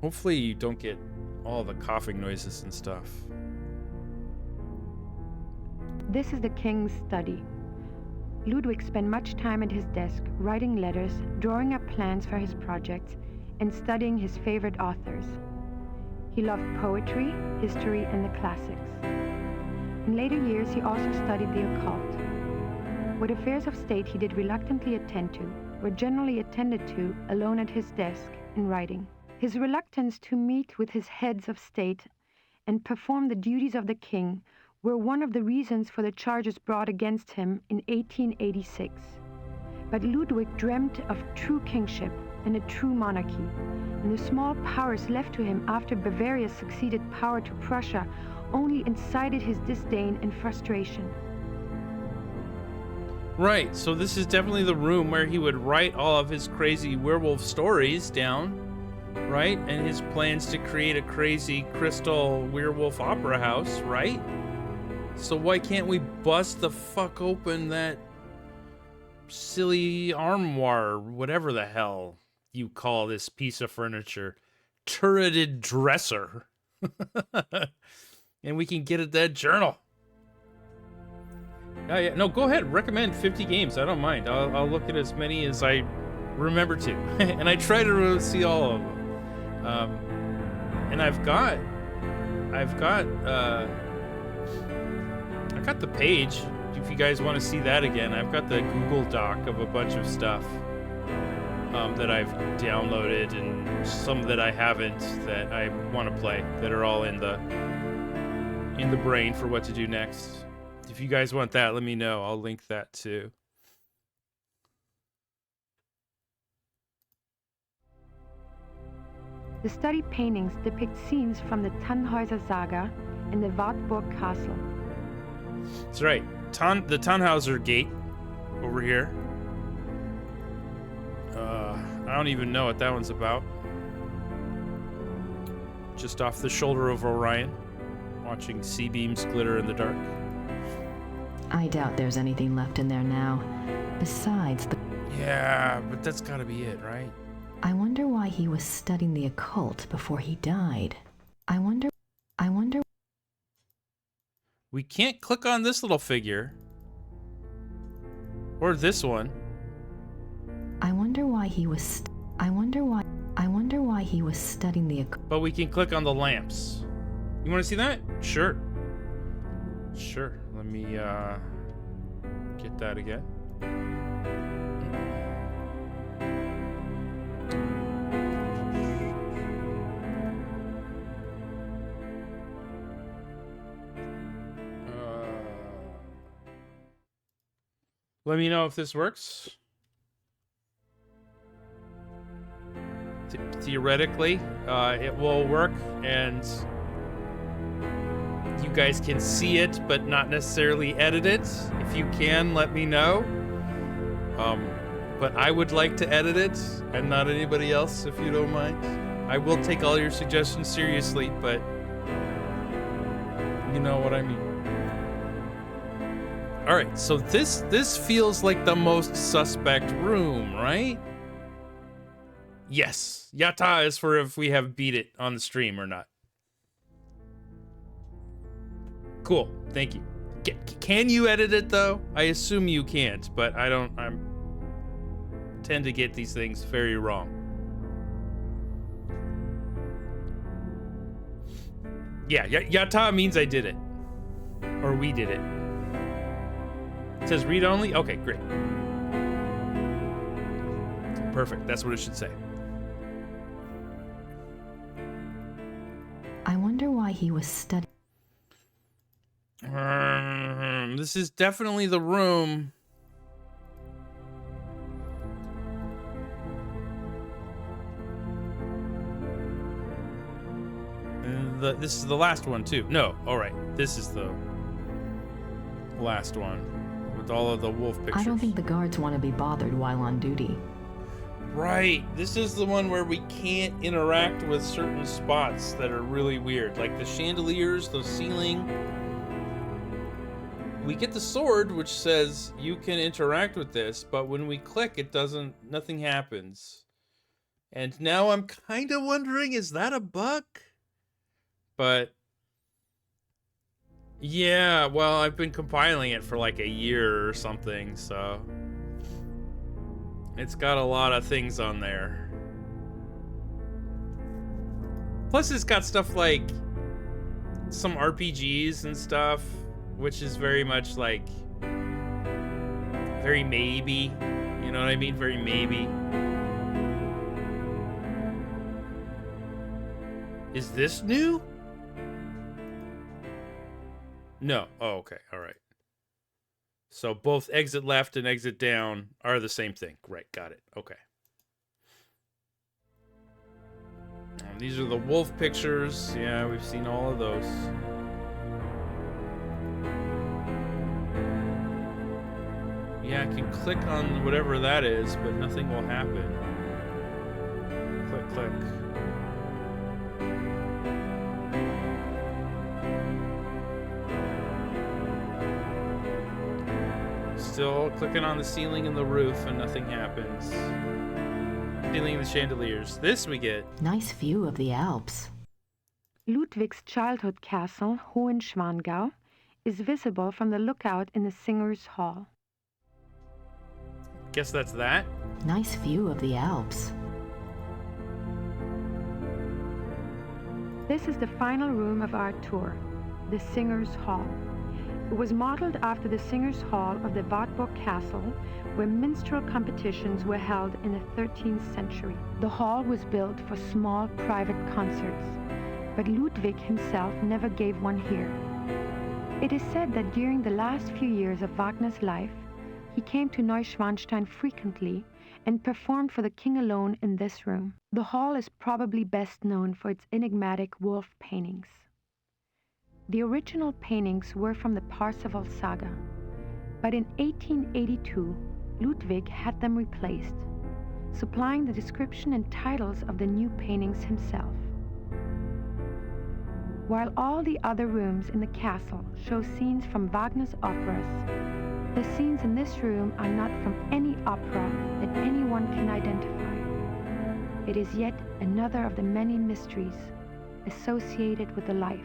Hopefully you don't get all the coughing noises and stuff. This is the king's study. Ludwig spent much time at his desk writing letters, drawing up plans for his projects, and studying his favorite authors. He loved poetry, history, and the classics. In later years, he also studied the occult. What affairs of state he did reluctantly attend to were generally attended to alone at his desk in writing. His reluctance to meet with his heads of state and perform the duties of the king were one of the reasons for the charges brought against him in 1886. But Ludwig dreamt of true kingship and a true monarchy, and the small powers left to him after Bavaria's succeeded power to Prussia only incited his disdain and frustration. Right, so this is definitely the room where he would write all of his crazy werewolf stories down, right? And his plans to create a crazy crystal werewolf opera house, right? So why can't we bust the fuck open that silly armoire, whatever the hell you call this piece of furniture? Turreted dresser. And we can get at that journal. Oh, yeah. No, go ahead. Recommend 50 games. I don't mind. I'll look at as many as I remember to. And I try to see all of them. And I've got the page. If you guys want to see that again, I've got the Google Doc of a bunch of stuff that I've downloaded and some that I haven't that I want to play that are all in the brain for what to do next. If you guys want that, let me know. I'll link that too. The studied paintings depict scenes from the Tannhäuser Saga and the Wartburg Castle. That's right. The Tannhäuser Gate over here. I don't even know what that one's about. Just off the shoulder of Orion, watching C-beams glitter in the dark. I doubt there's anything left in there now. Besides the... Yeah, but that's gotta be it, right? I wonder why he was studying the occult before he died. I wonder... We can't click on this little figure. Or this one. I wonder why he was studying the occult. But we can click on the lamps. You want to see that? Sure. Sure. Let me get that again. Let me know if this works. Theoretically, it will work, and you guys can see it, but not necessarily edit it. If you can, let me know. But I would like to edit it, and not anybody else, if you don't mind. I will take all your suggestions seriously, but you know what I mean. All right, so this feels like the most suspect room, right? Yes, Yata is for if we have beat it on the stream or not. Cool, thank you. Can you edit it though? I assume you can't, but I tend to get these things very wrong. Yeah, Yata means I did it. Or we did it. It says read only? Okay, great. Perfect, that's what it should say. I wonder why he was studying. This is definitely the room. This is the last one too. No, all right. This is the last one with all of the wolf pictures. I don't think the guards want to be bothered while on duty. Right. This is the one where we can't interact with certain spots that are really weird, like the chandeliers, the ceiling. We get the sword, which says you can interact with this, but when we click, it doesn't. Nothing happens. And now I'm kind of wondering, is that a bug? But yeah, well, I've been compiling it for like a year or something, so it's got a lot of things on there. Plus, it's got stuff like some RPGs and stuff, which is very much like very maybe. You know what I mean? Very maybe. Is this new? No. Oh, okay. All right. So both exit left and exit down are the same thing. Right. Got it. Okay. These are the wolf pictures. Yeah, we've seen all of those. Yeah, I can click on whatever that is, but nothing will happen. Click, click. Still clicking on the ceiling and the roof and nothing happens. Ceiling and the chandeliers. This we get. Nice view of the Alps. Ludwig's childhood castle, Hohenschwangau, is visible from the lookout in the Singers' Hall. Guess that's that. Nice view of the Alps. This is the final room of our tour, the Singers' Hall. It was modeled after the Singers' Hall of the Wartburg Castle, where minstrel competitions were held in the 13th century. The hall was built for small private concerts, but Ludwig himself never gave one here. It is said that during the last few years of Wagner's life, he came to Neuschwanstein frequently and performed for the king alone in this room. The hall is probably best known for its enigmatic wolf paintings. The original paintings were from the Parsifal saga, but in 1882, Ludwig had them replaced, supplying the description and titles of the new paintings himself. While all the other rooms in the castle show scenes from Wagner's operas, the scenes in this room are not from any opera that anyone can identify. It is yet another of the many mysteries associated with the life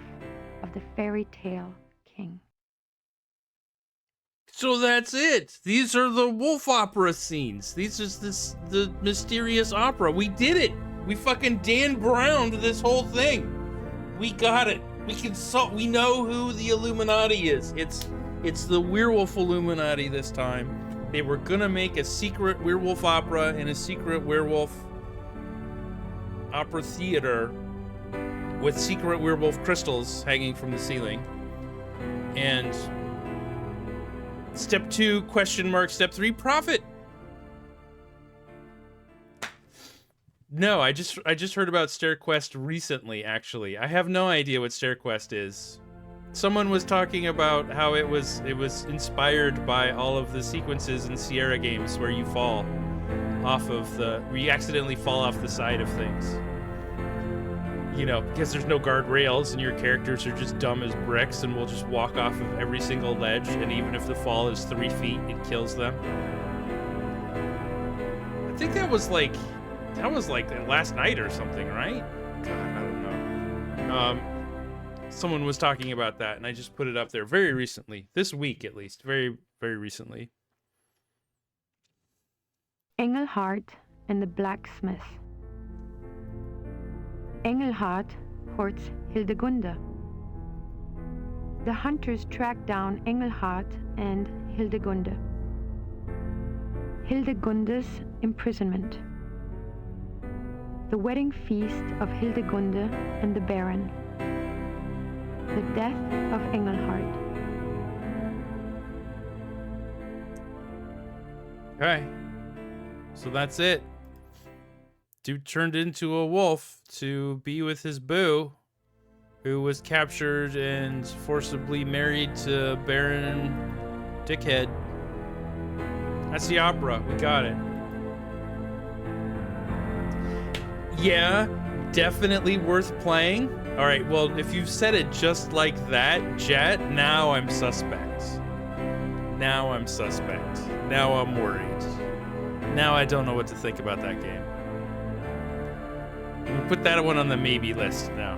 of the fairy tale king. So that's it. These are the wolf opera scenes. These is the mysterious opera. We did it. We fucking Dan Browned this whole thing. We got it. We know who the Illuminati is. It's the werewolf Illuminati this time. They were gonna make a secret werewolf opera and a secret werewolf opera theater with secret werewolf crystals hanging from the ceiling. And step 2, question mark, step 3, profit. No, I just heard about StairQuest recently, actually. I have no idea what StairQuest is. Someone was talking about how it was inspired by all of the sequences in Sierra games where you fall off of where you accidentally fall off the side of things. You know, because there's no guardrails and your characters are just dumb as bricks and will just walk off of every single ledge, and even if the fall is 3 feet, it kills them. I think that was like last night or something, right? God, I don't know. Someone was talking about that, and I just put it up there very recently. This week, at least. Very, very recently. Engelhard and the Blacksmith. Engelhard courts Hildegunde. The hunters track down Engelhard and Hildegunde. Hildegunde's imprisonment. The wedding feast of Hildegunde and the Baron. The death of Engelhard. Okay. So that's it. Dude turned into a wolf to be with his boo, who was captured and forcibly married to Baron Dickhead. That's the opera. We got it. Yeah, definitely worth playing. All right, well, if you've said it just like that, Jet, now I'm suspect. Now I'm suspect. Now I'm worried. Now I don't know what to think about that game. We'll put that one on the maybe list now.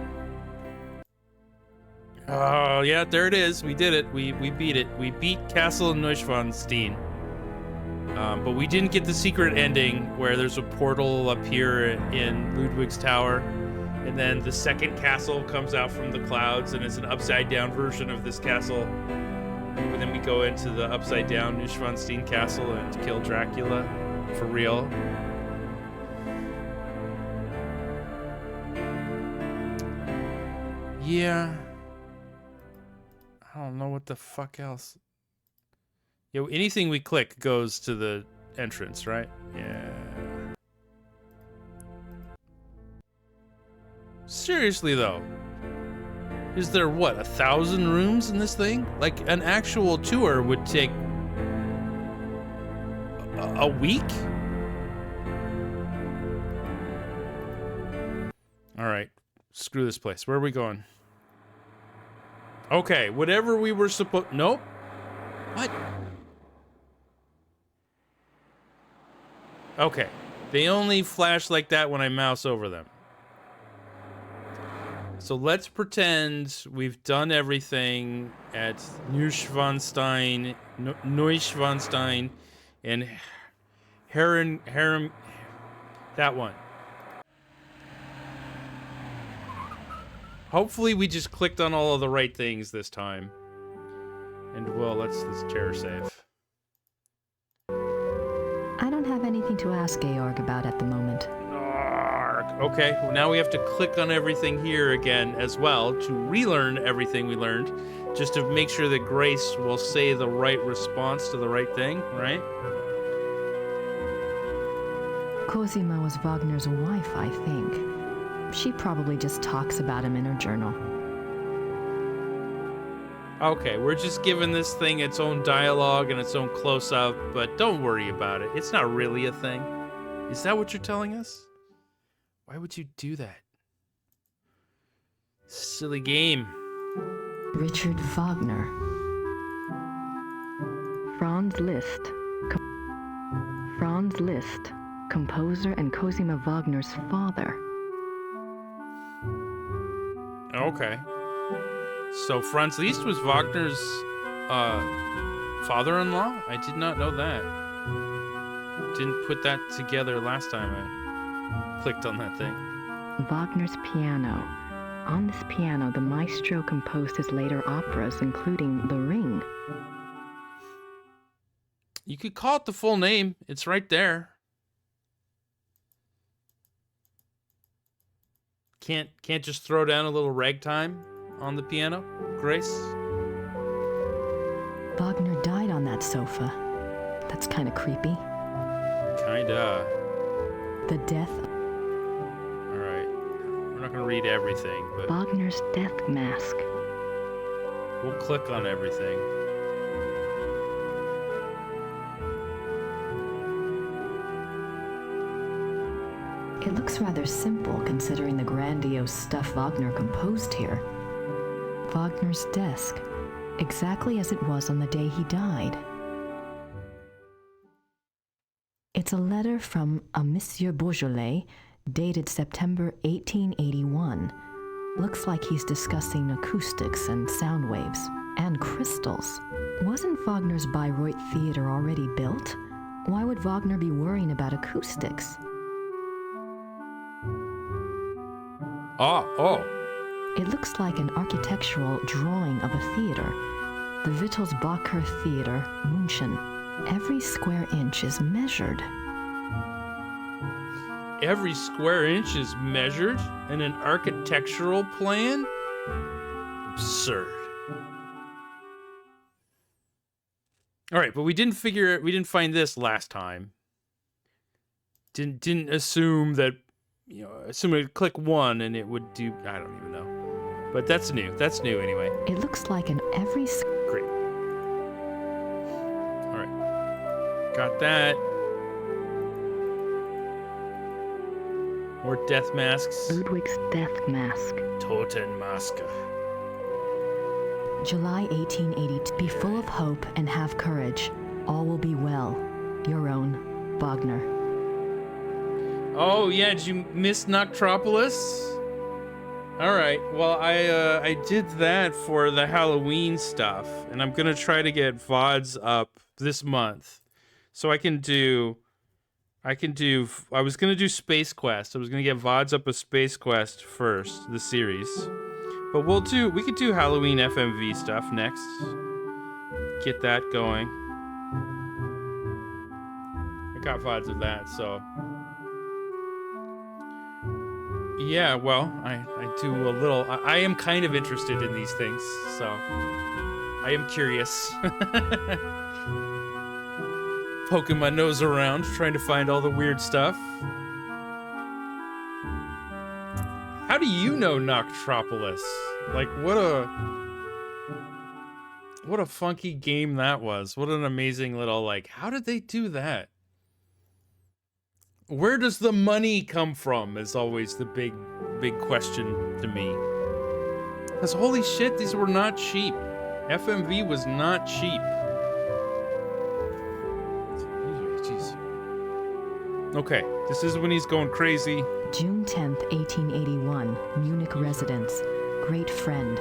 Oh, yeah, there it is. We did it. We beat it. We beat Castle Neuschwanstein. But we didn't get the secret ending where there's a portal up here in Ludwig's Tower. And then the second castle comes out from the clouds, and it's an upside-down version of this castle. And then we go into the upside-down Neuschwanstein castle and kill Dracula for real. Yeah. I don't know what the fuck else. Yo, anything we click goes to the entrance, right? Yeah. Seriously, though. Is there, what, 1,000 rooms in this thing? Like, an actual tour would take a week? Alright. Screw this place. Where are we going? Okay, whatever we were supposed... Nope. What? Okay. They only flash like that when I mouse over them. So let's pretend we've done everything at Neuschwanstein, and Harem, that one. Hopefully we just clicked on all of the right things this time. And well, let's terror save. I don't have anything to ask Georg about at the moment. Okay, well, now we have to click on everything here again as well to relearn everything we learned, just to make sure that Grace will say the right response to the right thing, right? Cosima was Wagner's wife, I think. She probably just talks about him in her journal. Okay, we're just giving this thing its own dialogue and its own close-up, but don't worry about it. It's not really a thing. Is that what you're telling us? Why would you do that? Silly game. Richard Wagner. Franz Liszt. Franz Liszt, composer and Cosima Wagner's father. Okay. So Franz Liszt was Wagner's father-in-law? I did not know that. Didn't put that together last time I clicked on that thing. Wagner's piano. On this piano, the maestro composed his later operas, including The Ring. You could call it the full name. It's right there. Can't just throw down a little ragtime on the piano, Grace? Wagner died on that sofa. That's kind of creepy. Kinda. The death. Alright. We're not gonna read everything, but Wagner's death mask. we'll click on everything. It looks rather simple considering the grandiose stuff Wagner composed here. Wagner's desk, exactly as it was on the day he died. It's a letter from a Monsieur Beaujolais, dated September 1881. Looks like he's discussing acoustics and sound waves, and crystals. Wasn't Wagner's Bayreuth Theater already built? Why would Wagner be worrying about acoustics? Oh. It looks like an architectural drawing of a theater. The Wittelsbacher Theater, München. Every square inch is measured. Every square inch is measured in an architectural plan? Absurd. All right, but we didn't find this last time. Didn't assume that, assume we'd click one and it would do, I don't even know. But that's new. That's new anyway. It looks like Great. All right. Got that. More death masks. Ludwig's death mask. Totenmaske. July 1882. Be full of hope and have courage. All will be well. Your own, Wagner. Oh yeah, did you miss Noctropolis? All right. Well, I did that for the Halloween stuff, and I'm gonna try to get VODs up this month, so I can do I was gonna do Space Quest. I was gonna get VODs up a Space Quest first, the series. But we could do Halloween FMV stuff next. Get that going. I got VODs of that, so. Yeah, well, I do a little, I am kind of interested in these things, so. I am curious. Poking my nose around, trying to find all the weird stuff. How do you know Noctropolis? Like, what a funky game that was. What an amazing little, like, how did they do that? Where does the money come from is always the big question to me. Because holy shit, these were not cheap. FMV was not cheap. Jeez. Okay, this is when he's going crazy. June 10th, 1881, Munich residence. Great friend,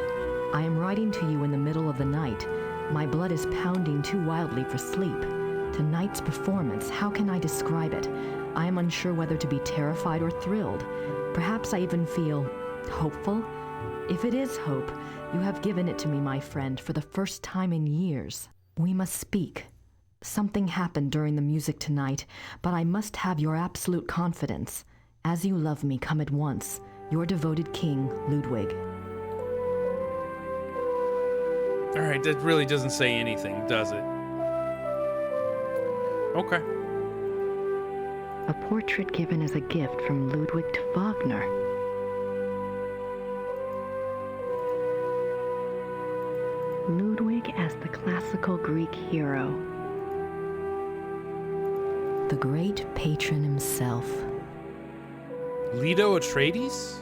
I am writing to you in the middle of the night. My blood is pounding too wildly for sleep. Tonight's performance, how can I describe it? I am unsure whether to be terrified or thrilled. Perhaps I even feel hopeful. If it is hope, you have given it to me, my friend, for the first time in years. We must speak. Something happened during the music tonight, but I must have your absolute confidence. As you love me, come at once. Your devoted king, Ludwig. All right, that really doesn't say anything, does it? Okay. A portrait given as a gift from Ludwig to Wagner. Ludwig as the classical Greek hero. The great patron himself. Leto Atreides?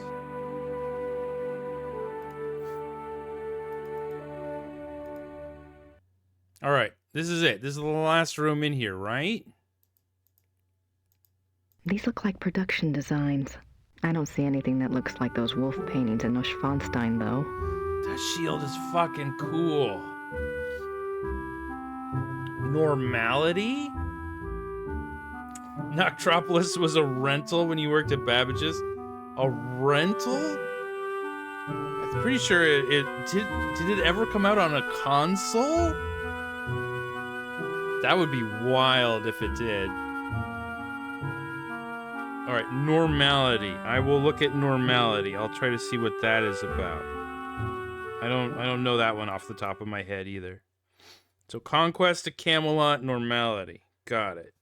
All right, this is it. This is the last room in here, right? These look like production designs. I don't see anything that looks like those wolf paintings in Neuschwanstein, though. That shield is fucking cool. Normality? Noctropolis was a rental when you worked at Babbage's? A rental? I'm pretty sure it did it ever come out on a console? That would be wild if it did. All right, normality. I will look at normality. I'll try to see what that is about. I don't know that one off the top of my head either. So Conquest of Camelot, normality. Got it.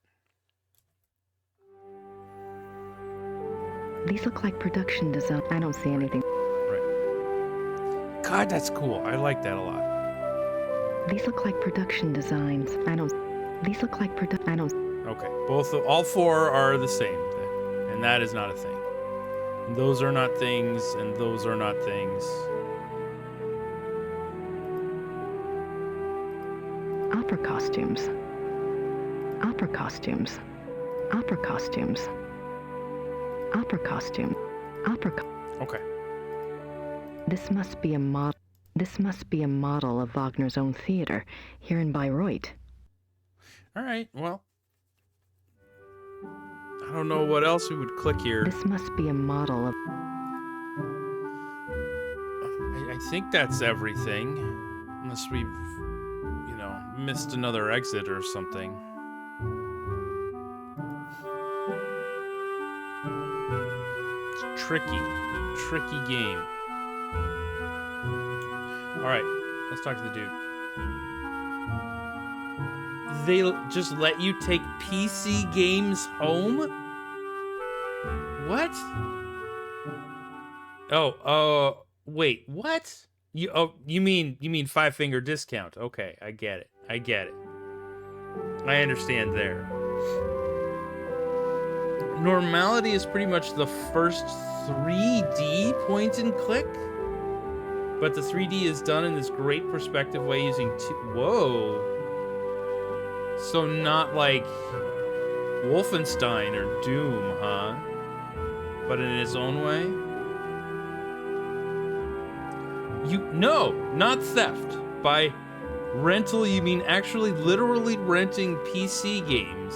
These look like production design. I don't see anything. Right. God, that's cool. I like that a lot. These look like production designs. These look like I don't. Okay, all four are the same then, and that is not a thing. And those are not things, and those are not things. Opera costumes. Opera costumes. Opera costumes. Opera costume. Okay. This must be a model. This must be a model of Wagner's own theater here in Bayreuth. All right. Well, I don't know what else we would click here. This must be a model of. I think that's everything, unless we've, missed another exit or something. It's tricky game. All right, let's talk to the dude. They just let you take PC games home? What? Oh, wait, what? You mean 5-finger discount? Okay, I get it. I understand there. Normality is pretty much the first 3D point and click, but the 3D is done in this great perspective way using whoa. So not like Wolfenstein or Doom, huh? But in its own way? No, not theft. By rental, you mean actually literally renting PC games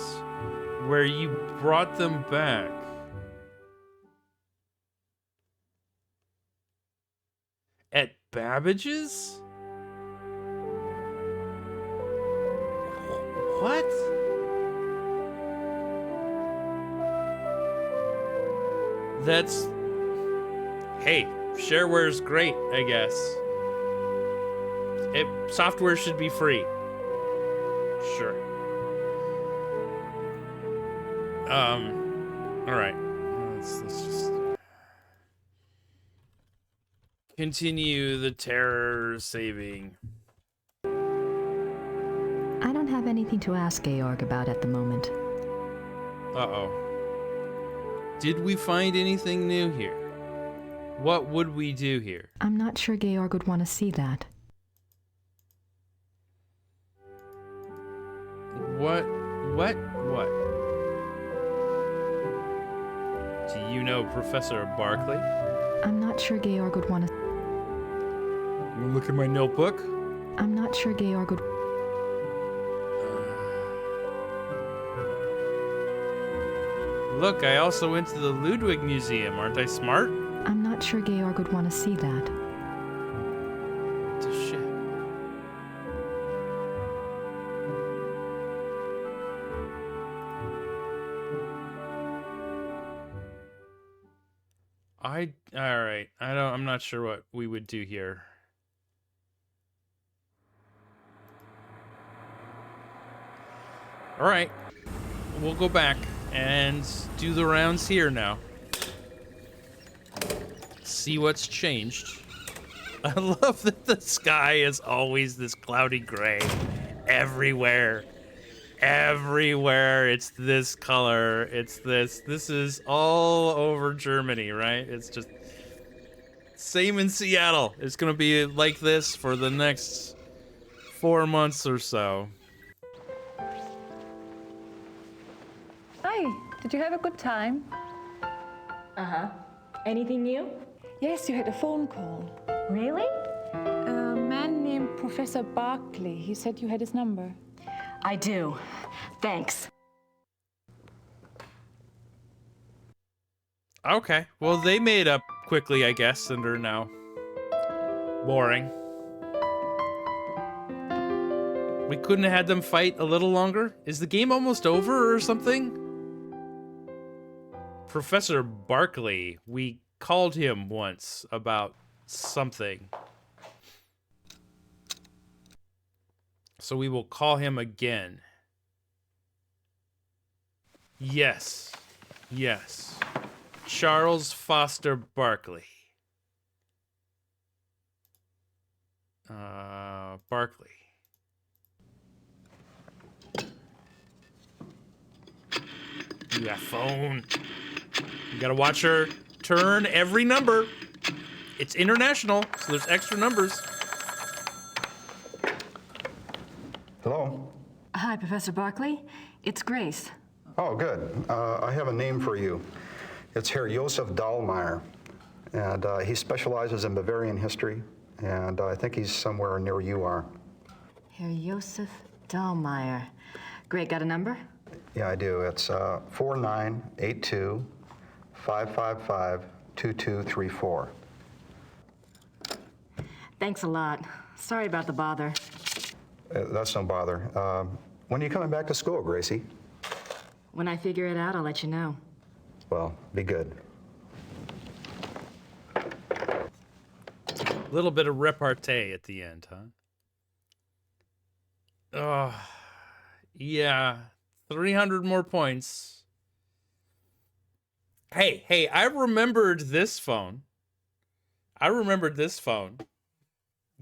where you brought them back. At Babbage's? What? That's... Hey, shareware's great, I guess. Software should be free. Sure. Alright. Let's just... continue the terror saving. I don't have anything to ask Georg about at the moment. Uh-oh. Did we find anything new here? What would we do here? I'm not sure Georg would want to see that. What? Do you know Professor Barkley? I'm not sure Georg would want to... You wanna look at my notebook? I'm not sure Georg would... Look, I also went to the Ludwig Museum. Aren't I smart? I'm not sure Georg would want to see that. Shit. Alright. I'm not sure what we would do here. Alright. We'll go back and do the rounds here now. See what's changed. I love that the sky is always this cloudy gray. Everywhere. Everywhere it's this color. It's this. This is all over Germany, right? It's just... Same in Seattle. It's gonna be like this for the next 4 months or so. Hi, did you have a good time? Uh-huh. Anything new? Yes, you had a phone call. Really? A man named Professor Barkley. He said you had his number. I do. Thanks. Okay. Well, they made up quickly, I guess, and are now boring. We couldn't have had them fight a little longer? Is the game almost over or something? Professor Barkley, we called him once about something. So we will call him again. Yes. Yes. Charles Foster Barkley. Barkley. Yeah, phone. You gotta watch her turn every number. It's international, so there's extra numbers. Hello? Hi, Professor Barkley. It's Grace. Oh, good. I have a name for you. It's Herr Josef Dahlmeier, and he specializes in Bavarian history, and I think he's somewhere near you are. Herr Josef Dahlmeier. Great, got a number? Yeah, I do. It's 4982-555-2234. Thanks a lot. Sorry about the bother. That's no bother. When are you coming back to school, Gracie? When I figure it out, I'll let you know. Well, be good. A little bit of repartee at the end, huh? Oh, yeah. 300 more points. Hey, I remembered this phone.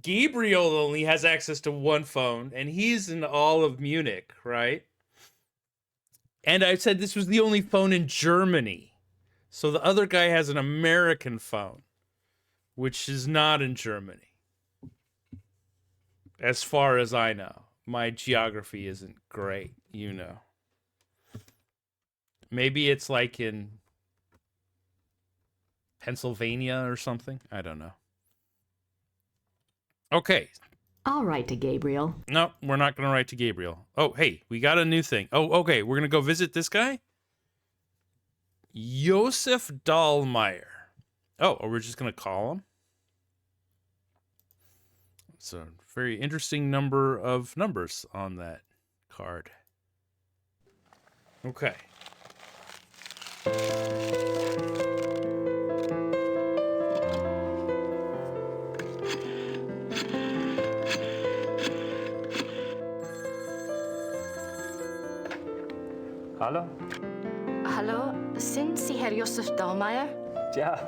Gabriel only has access to one phone, and he's in all of Munich, right? And I said this was the only phone in Germany. So the other guy has an American phone, which is not in Germany. As far as I know. My geography isn't great, you know. Maybe it's like in Pennsylvania or something. I don't know. Okay. I'll write to Gabriel. No, we're not going to write to Gabriel. Oh, hey, we got a new thing. Oh, okay, we're going to go visit this guy? Josef Dahlmeyer. Oh, we're just going to call him? It's a very interesting number of numbers on that card. Okay. Hallo? Hallo, sind Sie Herr Josef Dahlmeyer? Yeah,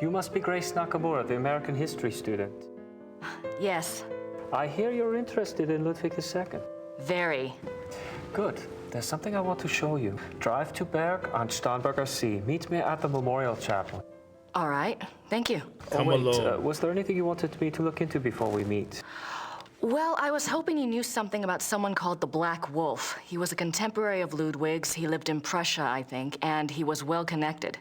you must be Grace Nakamura, the American history student. Yes. I hear you're interested in Ludwig II. Very. Good. There's something I want to show you. Drive to Berg on Starnberger See. Meet me at the Memorial Chapel. All right. Thank you. Come along. Was there anything you wanted me to look into before we meet? Well, I was hoping you knew something about someone called the Black Wolf. He was a contemporary of Ludwig's. He lived in Prussia, I think, and he was well connected.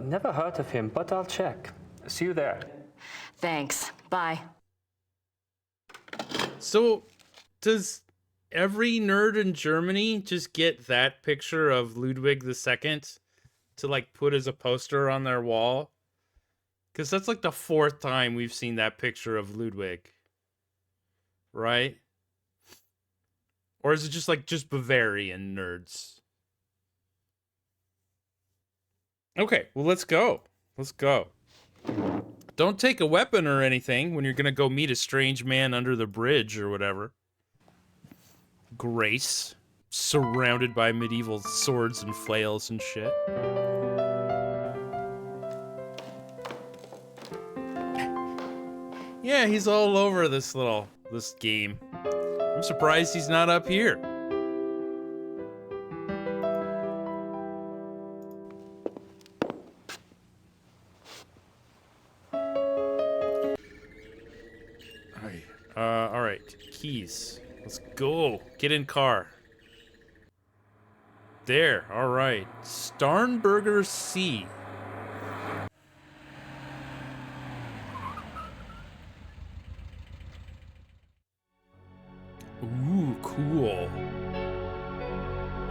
Never heard of him, but I'll check. See you there. Thanks. Bye. So, does every nerd in Germany just get that picture of Ludwig II to, like, put as a poster on their wall? Because that's, like, the 4th time we've seen that picture of Ludwig. Right? Or is it just, like, just Bavarian nerds? Okay, well, let's go. Let's go. Don't take a weapon or anything when you're gonna go meet a strange man under the bridge or whatever. Grace, surrounded by medieval swords and flails and shit. Yeah, he's all over this game. I'm surprised he's not up here. All right, keys. Let's go. Get in car. There, all right. Starnberger See. Ooh, cool.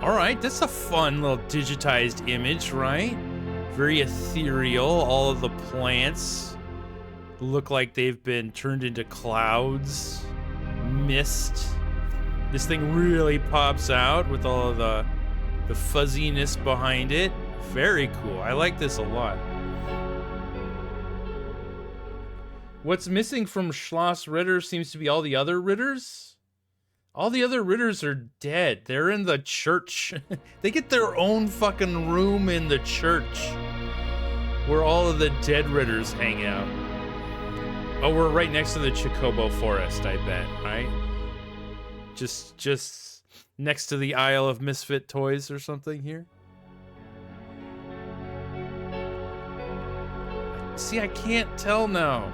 All right, that's a fun little digitized image, right? Very ethereal. All of the plants look like they've been turned into clouds, mist. This thing really pops out with all of the fuzziness behind it. Very cool. I like this a lot. What's missing from Schloss Ritter seems to be all the other Ritters. All the other Ritters are dead. They're in the church. They get their own fucking room in the church where all of the dead Ritters hang out. Oh, we're right next to the Chocobo Forest, I bet, right? Just next to the Isle of Misfit Toys or something here. See, I can't tell now.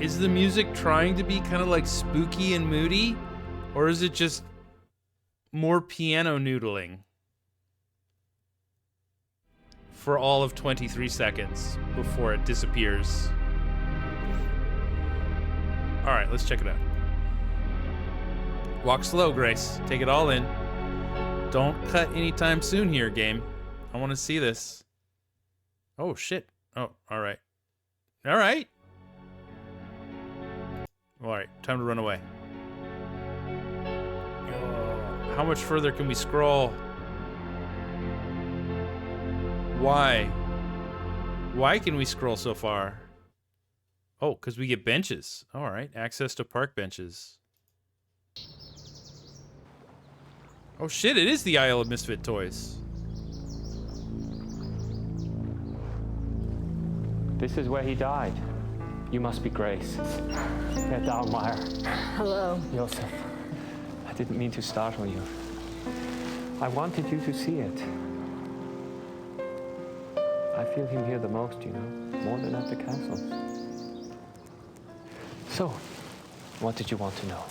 Is the music trying to be kind of like spooky and moody? Or is it just more piano noodling? For all of 23 seconds before it disappears. All right, let's check it out. Walk slow, Grace. Take it all in. Don't cut anytime soon here, game. I want to see this. Oh, shit. Oh, all right. All right. All right, time to run away. How much further can we scroll? Why? Why can we scroll so far? Oh, because we get benches. All right, access to park benches. Oh shit, it is the Isle of Misfit Toys. This is where he died. You must be Grace. Herr Dahlmeyer. Hello. Josef. I didn't mean to startle you. I wanted you to see it. I feel him here the most, you know, more than at the castle. So, what did you want to know?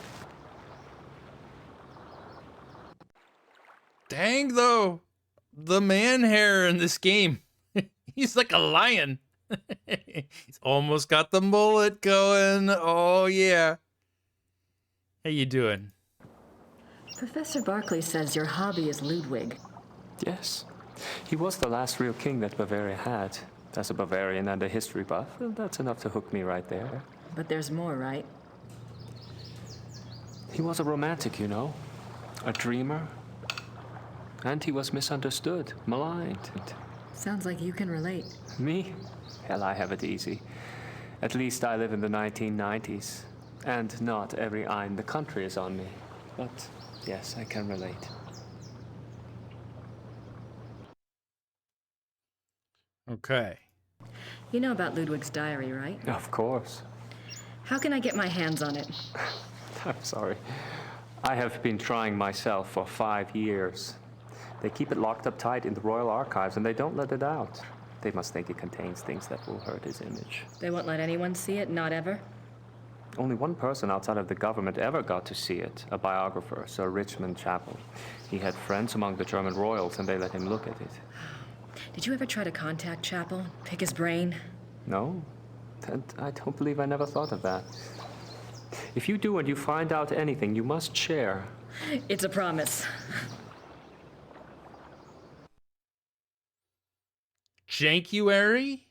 Dang, though. The man hair in this game. He's like a lion. He's almost got the mullet going. Oh, yeah. How you doing? Professor Barclay says your hobby is Ludwig. Yes. He was the last real king that Bavaria had. As a Bavarian and a history buff, well, that's enough to hook me right there. But there's more, right? He was a romantic, you know. A dreamer. And he was misunderstood, maligned. Sounds like you can relate. Me? Hell, I have it easy. At least I live in the 1990s. And not every eye in the country is on me. But yes, I can relate. Okay. You know about Ludwig's diary, right? Of course. How can I get my hands on it? I'm sorry. I have been trying myself for 5 years. They keep it locked up tight in the Royal Archives and they don't let it out. They must think it contains things that will hurt his image. They won't let anyone see it, not ever? Only one person outside of the government ever got to see it, a biographer, Sir Richmond Chapel. He had friends among the German royals and they let him look at it. Did you ever try to contact Chapel? Pick his brain? No, and I don't believe I never thought of that. If you do and you find out anything, you must share. It's a promise. Jankuary?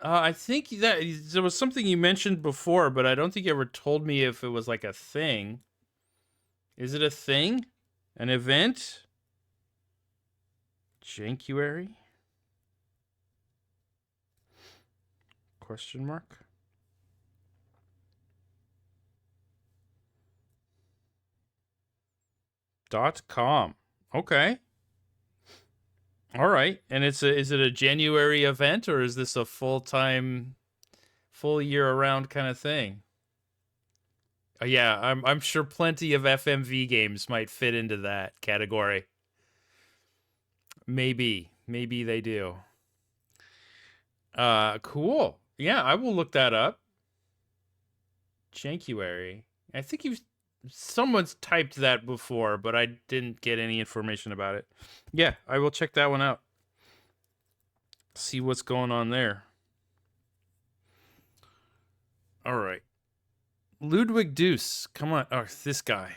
I think that there was something you mentioned before, but I don't think you ever told me if it was like a thing. Is it a thing? An event? Jankuary? Question mark? .com. Okay. All right. And is it a January event or is this a full-time, full year-around kind of thing? Yeah, I'm sure plenty of FMV games might fit into that category. Maybe they do. Cool. Yeah, I will look that up. Jankuary. I think someone's typed that before, but I didn't get any information about it. Yeah, I will check that one out. See what's going on there. All right. Ludwig Deuce. Come on. Oh, this guy.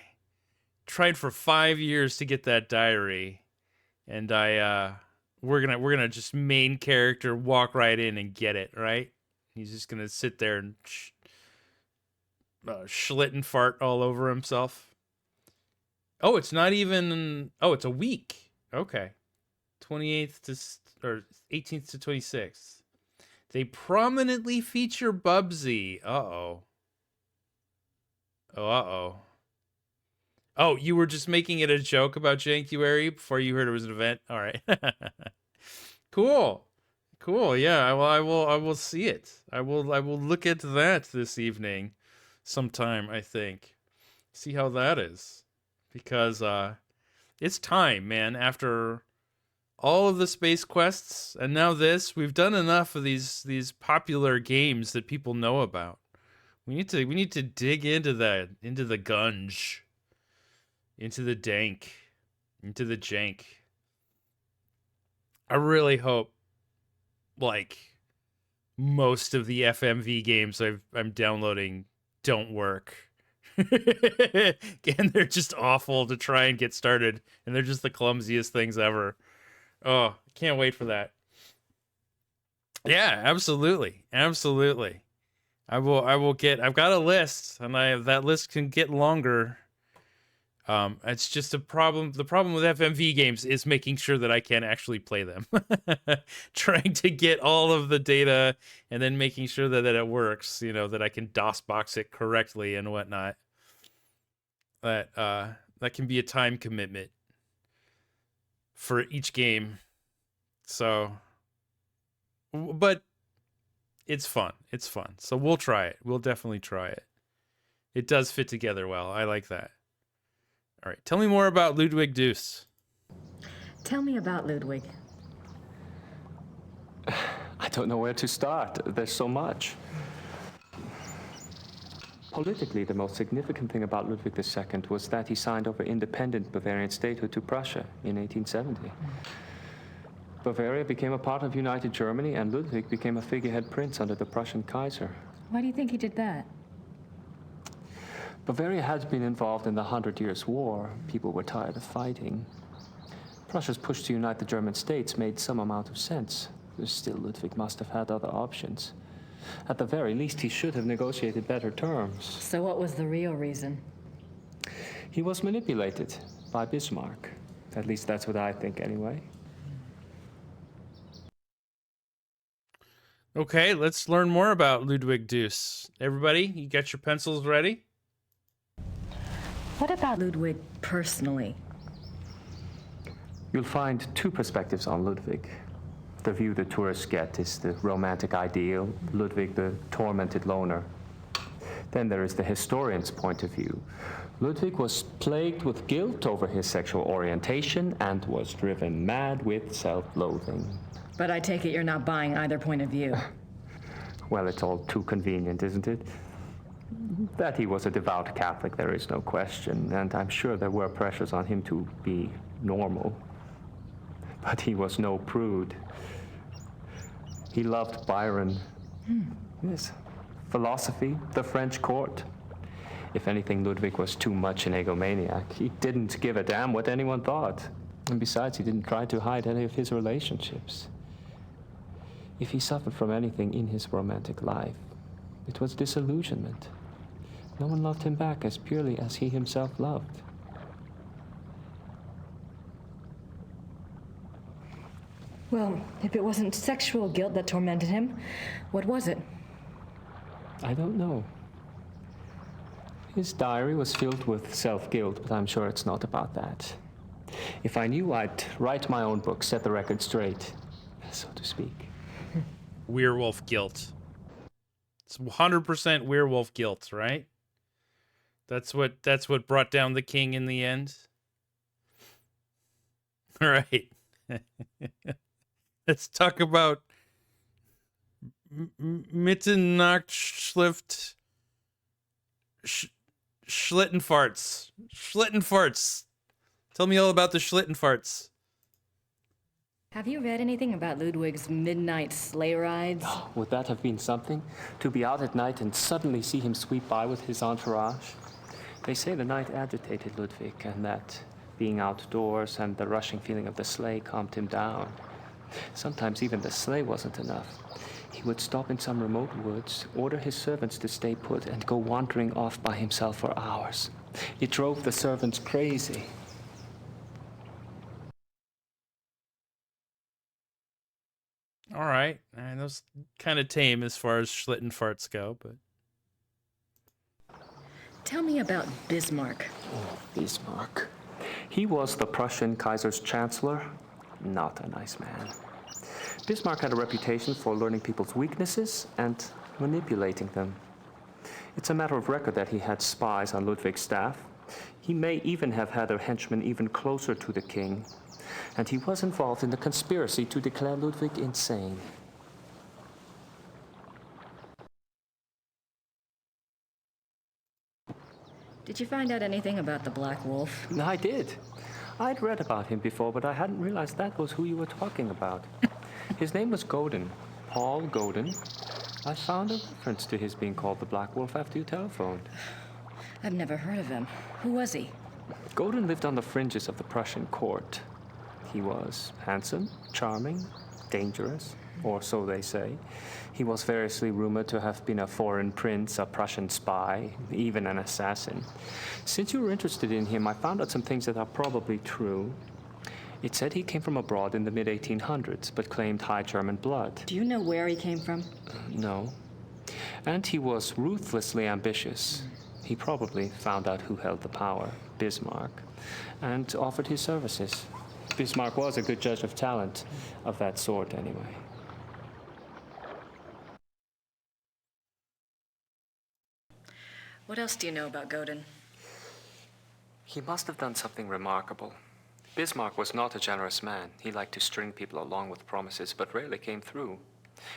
Tried for 5 years to get that diary. And we're gonna just main character walk right in and get it, right? He's just gonna sit there and schlitten fart all over himself. Oh, it's not even. Oh, it's a week. Okay, 28th to or 18th to 26th. They prominently feature Bubsy. Uh-oh. Oh, you were just making it a joke about Jankuary before you heard it was an event? All right. Cool. Yeah, I will see it. I will look at that this evening sometime, I think. See how that is. Because it's time, man. After all of the space quests and now this, we've done enough of these popular games that people know about. We need to dig into the gunge. Into the dank. Into the jank. I really hope, like, most of the FMV games I'm downloading don't work. And they're just awful to try and get started. And they're just the clumsiest things ever. Oh, can't wait for that. Yeah, absolutely. I've got a list, and that list can get longer. It's just a problem. The problem with FMV games is making sure that I can actually play them. Trying to get all of the data and then making sure that it works, that I can DOSBox it correctly and whatnot. That can be a time commitment for each game. So, but it's fun. So we'll try it. We'll definitely try it. It does fit together well. I like that. All right, tell me more about Ludwig Deuce. Tell me about Ludwig. I don't know where to start. There's so much. Politically, the most significant thing about Ludwig II was that he signed over independent Bavarian statehood to Prussia in 1870. Bavaria became a part of United Germany, and Ludwig became a figurehead prince under the Prussian Kaiser. Why do you think he did that? Bavaria had been involved in the 100 Years' War. People were tired of fighting. Prussia's push to unite the German states made some amount of sense. Still, Ludwig must have had other options. At the very least, he should have negotiated better terms. So what was the real reason? He was manipulated by Bismarck. At least that's what I think, anyway. Okay, let's learn more about Ludwig Deuce. Everybody, you got your pencils ready? What about Ludwig personally? You'll find two perspectives on Ludwig. The view the tourists get is the romantic ideal, Ludwig the tormented loner. Then there is the historian's point of view. Ludwig was plagued with guilt over his sexual orientation and was driven mad with self-loathing. But I take it you're not buying either point of view. Well, it's all too convenient, isn't it? That he was a devout Catholic, there is no question, and I'm sure there were pressures on him to be normal. But he was no prude. He loved Byron. Yes. Philosophy, the French court. If anything, Ludwig was too much an egomaniac. He didn't give a damn what anyone thought. And besides, he didn't try to hide any of his relationships. If he suffered from anything in his romantic life, it was disillusionment. No one loved him back as purely as he himself loved. Well, if it wasn't sexual guilt that tormented him, what was it? I don't know. His diary was filled with self-guilt, but I'm sure it's not about that. If I knew, I'd write my own book, set the record straight, so to speak. Werewolf guilt. It's 100% werewolf guilt, right? That's what brought down the king in the end. All right. Let's talk about Mitternachtschrift Schlittenfarts. Schlittenfarts. Tell me all about the Schlittenfarts. Have you read anything about Ludwig's midnight sleigh rides? Oh, would that have been something? To be out at night and suddenly see him sweep by with his entourage? They say the night agitated Ludwig, and that being outdoors and the rushing feeling of the sleigh calmed him down. Sometimes even the sleigh wasn't enough. He would stop in some remote woods, order his servants to stay put, and go wandering off by himself for hours. It drove the servants crazy. All right. And those kind of tame as far as Schlittenfarts go, but... Tell me about Bismarck. Oh, Bismarck. He was the Prussian Kaiser's chancellor. Not a nice man. Bismarck had a reputation for learning people's weaknesses and manipulating them. It's a matter of record that he had spies on Ludwig's staff. He may even have had a henchman even closer to the king. And he was involved in the conspiracy to declare Ludwig insane. Did you find out anything about the Black Wolf? I did. I'd read about him before, but I hadn't realized that was who you were talking about. His name was Godin, Paul Godin. I found a reference to his being called the Black Wolf after you telephoned. I've never heard of him. Who was he? Godin lived on the fringes of the Prussian court. He was handsome, charming, dangerous, or so they say. He was variously rumored to have been a foreign prince, a Prussian spy, even an assassin. Since you were interested in him, I found out some things that are probably true. It said he came from abroad in the mid-1800s, but claimed high German blood. Do you know where he came from? No. And he was ruthlessly ambitious. He probably found out who held the power, Bismarck, and offered his services. Bismarck was a good judge of talent, of that sort anyway. What else do you know about Godin? He must have done something remarkable. Bismarck was not a generous man. He liked to string people along with promises, but rarely came through.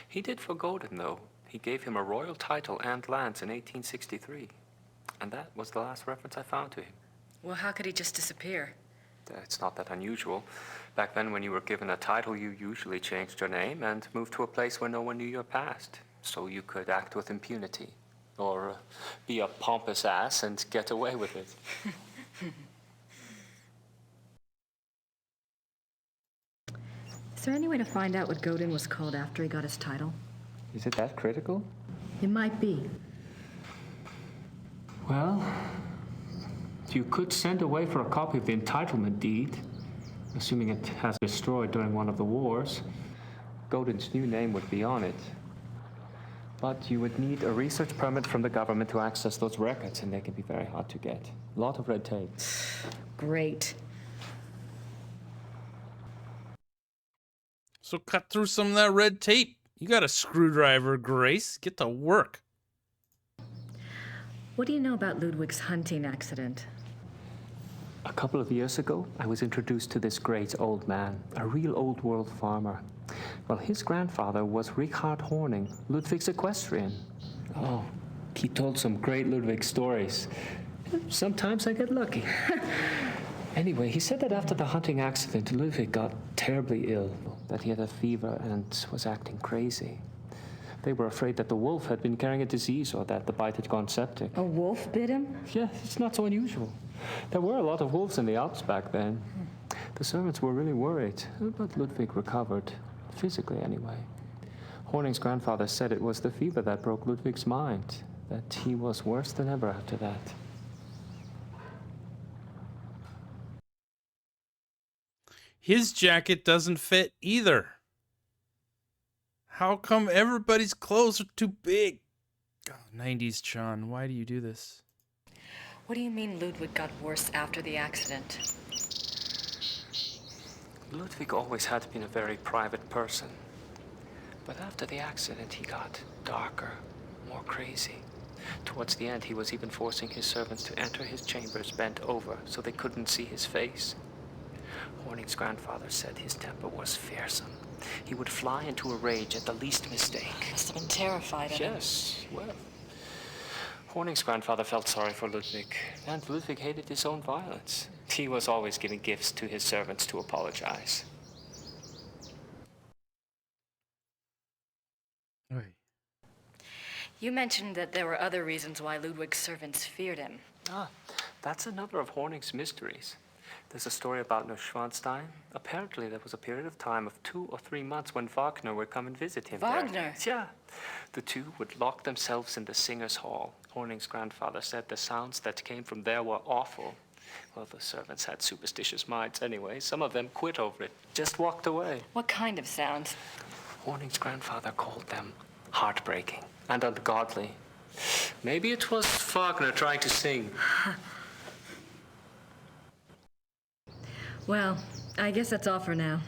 He did for Godin, though. He gave him a royal title and lands in 1863. And that was the last reference I found to him. Well, how could he just disappear? It's not that unusual. Back then, when you were given a title, you usually changed your name and moved to a place where no one knew your past, so you could act with impunity. or be a pompous ass and get away with it. Is there any way to find out what Godin was called after he got his title? Is it that critical? It might be. Well, you could send away for a copy of the entitlement deed, assuming it has been destroyed during one of the wars. Godin's new name would be on it. But you would need a research permit from the government to access those records, and they can be very hard to get. A lot of red tape. Great. So cut through some of that red tape. You got a screwdriver, Grace. Get to work. What do you know about Ludwig's hunting accident? A couple of years ago, I was introduced to this great old man, a real old world farmer. Well, his grandfather was Richard Horning, Ludwig's equestrian. Oh, he told some great Ludwig stories. Sometimes I get lucky. Anyway, he said that after the hunting accident, Ludwig got terribly ill, that he had a fever and was acting crazy. They were afraid that the wolf had been carrying a disease or that the bite had gone septic. A wolf bit him? Yeah, it's not so unusual. There were a lot of wolves in the Alps back then. The servants were really worried, but Ludwig recovered, physically anyway. Horning's grandfather said it was the fever that broke Ludwig's mind, that he was worse than ever after that. His jacket doesn't fit either. How come everybody's clothes are too big? Oh, 90s John, why do you do this? What do you mean Ludwig got worse after the accident? Ludwig always had been a very private person. But after the accident, he got darker, more crazy. Towards the end, he was even forcing his servants to enter his chambers bent over so they couldn't see his face. Horning's grandfather said his temper was fearsome. He would fly into a rage at the least mistake. Must have been terrified of him. Yes, well. Horning's grandfather felt sorry for Ludwig, and Ludwig hated his own violence. He was always giving gifts to his servants to apologize. You mentioned that there were other reasons why Ludwig's servants feared him. Ah, that's another of Horning's mysteries. There's a story about Neuschwanstein. Apparently, there was a period of time of 2 or 3 months when Wagner would come and visit him. Wagner? There. Yeah. The two would lock themselves in the singers' hall. Horning's grandfather said the sounds that came from there were awful. Well, the servants had superstitious minds anyway. Some of them quit over it, just walked away. What kind of sounds? Horning's grandfather called them heartbreaking and ungodly. Maybe it was Wagner trying to sing. Well, I guess that's all for now.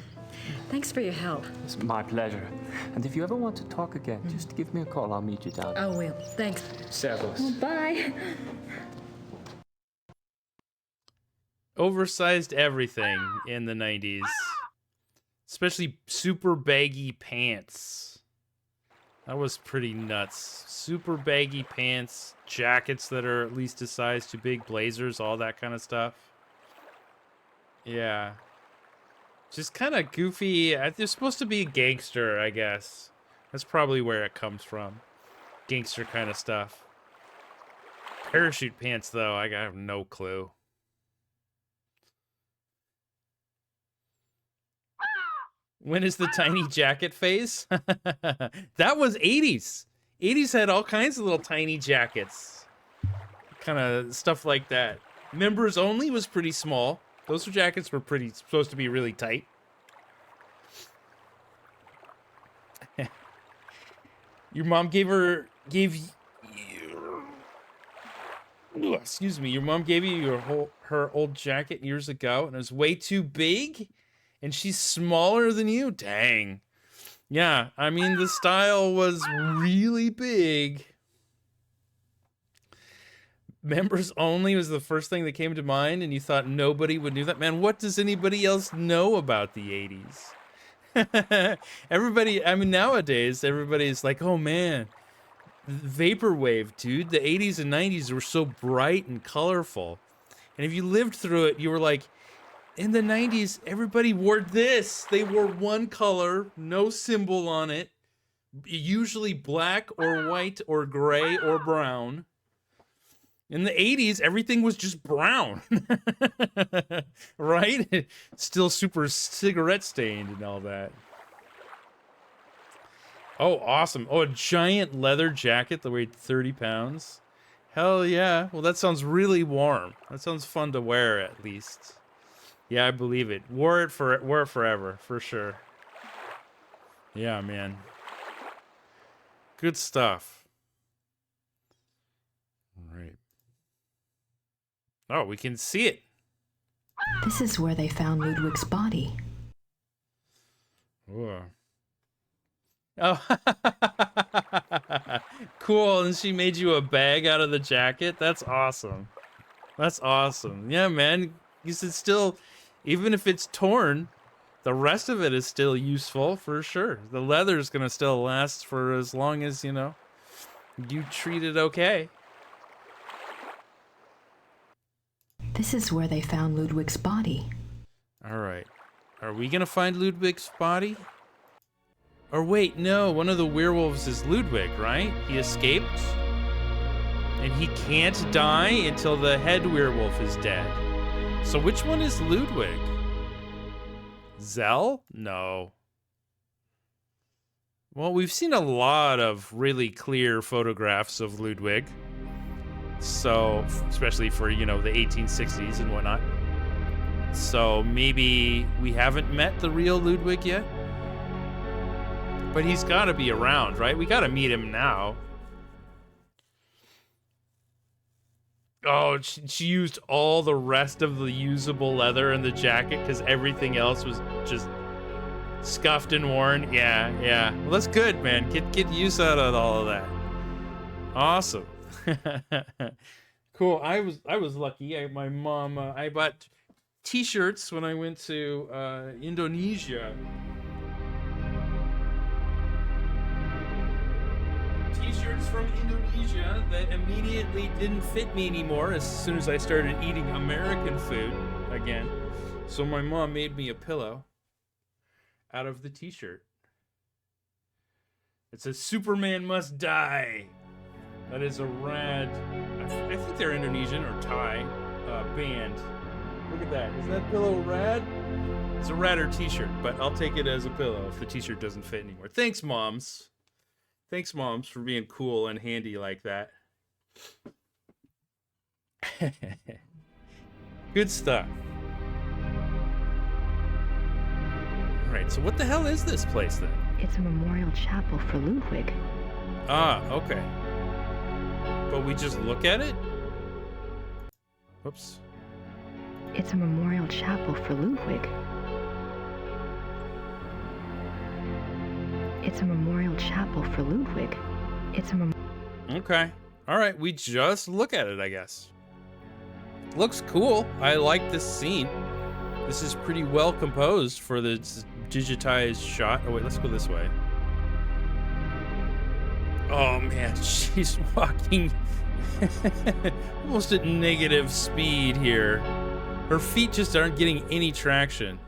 Thanks for your help. It's my pleasure. And if you ever want to talk again, just give me a call. I'll meet you down. I will. Thanks. Servus. Well, bye. Oversized everything in the 90s. Especially super baggy pants. That was pretty nuts. Super baggy pants, jackets that are at least a size too big, blazers, all that kind of stuff. Yeah. Just kind of goofy. They're supposed to be a gangster, I guess. That's probably where it comes from. Gangster kind of stuff. Parachute pants, though, I have no clue. When is the tiny jacket phase? That was 80s. 80s had all kinds of little tiny jackets. Kind of stuff like that. Members only was pretty small. Those jackets were supposed to be really tight. Your mom gave you, excuse me, your mom gave you her old jacket years ago, and it was way too big, and she's smaller than you? Dang. Yeah, I mean, the style was really big. Members only was the first thing that came to mind, and you thought nobody would do that. Man, what does anybody else know about the 80s? Everybody, I mean, nowadays, everybody's like, oh man, vaporwave, dude. The 80s and 90s were so bright and colorful. And if you lived through it, you were like, in the 90s, everybody wore this. They wore one color, no symbol on it, usually black or white or gray or brown. In the 80s, everything was just brown. Right? Still super cigarette stained and all that. Oh, awesome. Oh, a giant leather jacket that weighed 30 pounds. Hell yeah. Well, that sounds really warm. That sounds fun to wear, at least. Yeah, I believe it. Wore it forever, for sure. Yeah, man. Good stuff. All right. Oh, we can see it. This is where they found Ludwig's body. Whoa. Oh, cool. And she made you a bag out of the jacket? That's awesome. That's awesome. Yeah, man. You should still, even if it's torn, the rest of it is still useful for sure. The leather's going to still last for as long as, you know, you treat it okay. This is where they found Ludwig's body. All right. Are we going to find Ludwig's body? Or wait, no, one of the werewolves is Ludwig, right? He escaped? And he can't die until the head werewolf is dead. So which one is Ludwig? Zell? No. Well, we've seen a lot of really clear photographs of Ludwig. So, especially for, you know, the 1860s and whatnot. So maybe we haven't met the real Ludwig yet? But he's got to be around, right? We got to meet him now. Oh, she used all the rest of the usable leather in the jacket because everything else was just scuffed and worn. Yeah, yeah. Well, that's good, man. Get use out of all of that. Awesome. Cool. I was lucky. My mom. I bought T-shirts when I went to Indonesia. T-shirts from Indonesia that immediately didn't fit me anymore as soon as I started eating American food again. So my mom made me a pillow out of the T-shirt. It says Superman Must Die. That is a rad, I think they're Indonesian or Thai band. Look at that. Is that pillow rad? It's a radder T-shirt, but I'll take it as a pillow if the T-shirt doesn't fit anymore. Thanks, moms. Thanks, moms, for being cool and handy like that. Good stuff. All right, so what the hell is this place then? It's a memorial chapel for Ludwig. Ah, okay. But we just look at it? Whoops. It's a memorial chapel for Ludwig. It's a memorial chapel for Ludwig. It's a Okay. All right, we just look at it, I guess. Looks cool. I like this scene. This is pretty well composed for the digitized shot. Oh, wait, let's go this way. Oh, man, she's walking almost at negative speed here. Her feet just aren't getting any traction.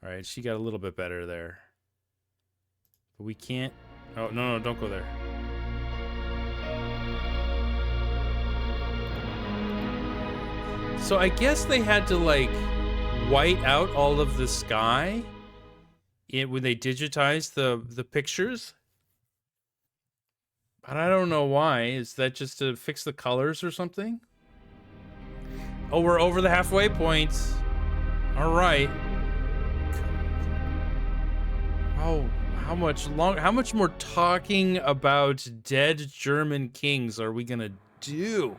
All right, she got a little bit better there. But we can't... Oh, no, don't go there. So I guess they had to, like, white out all of the sky when they digitized the pictures. But I don't know why. Is that just to fix the colors or something? Oh, we're over the halfway point. All right. Oh, how much more talking about dead German kings are we gonna do?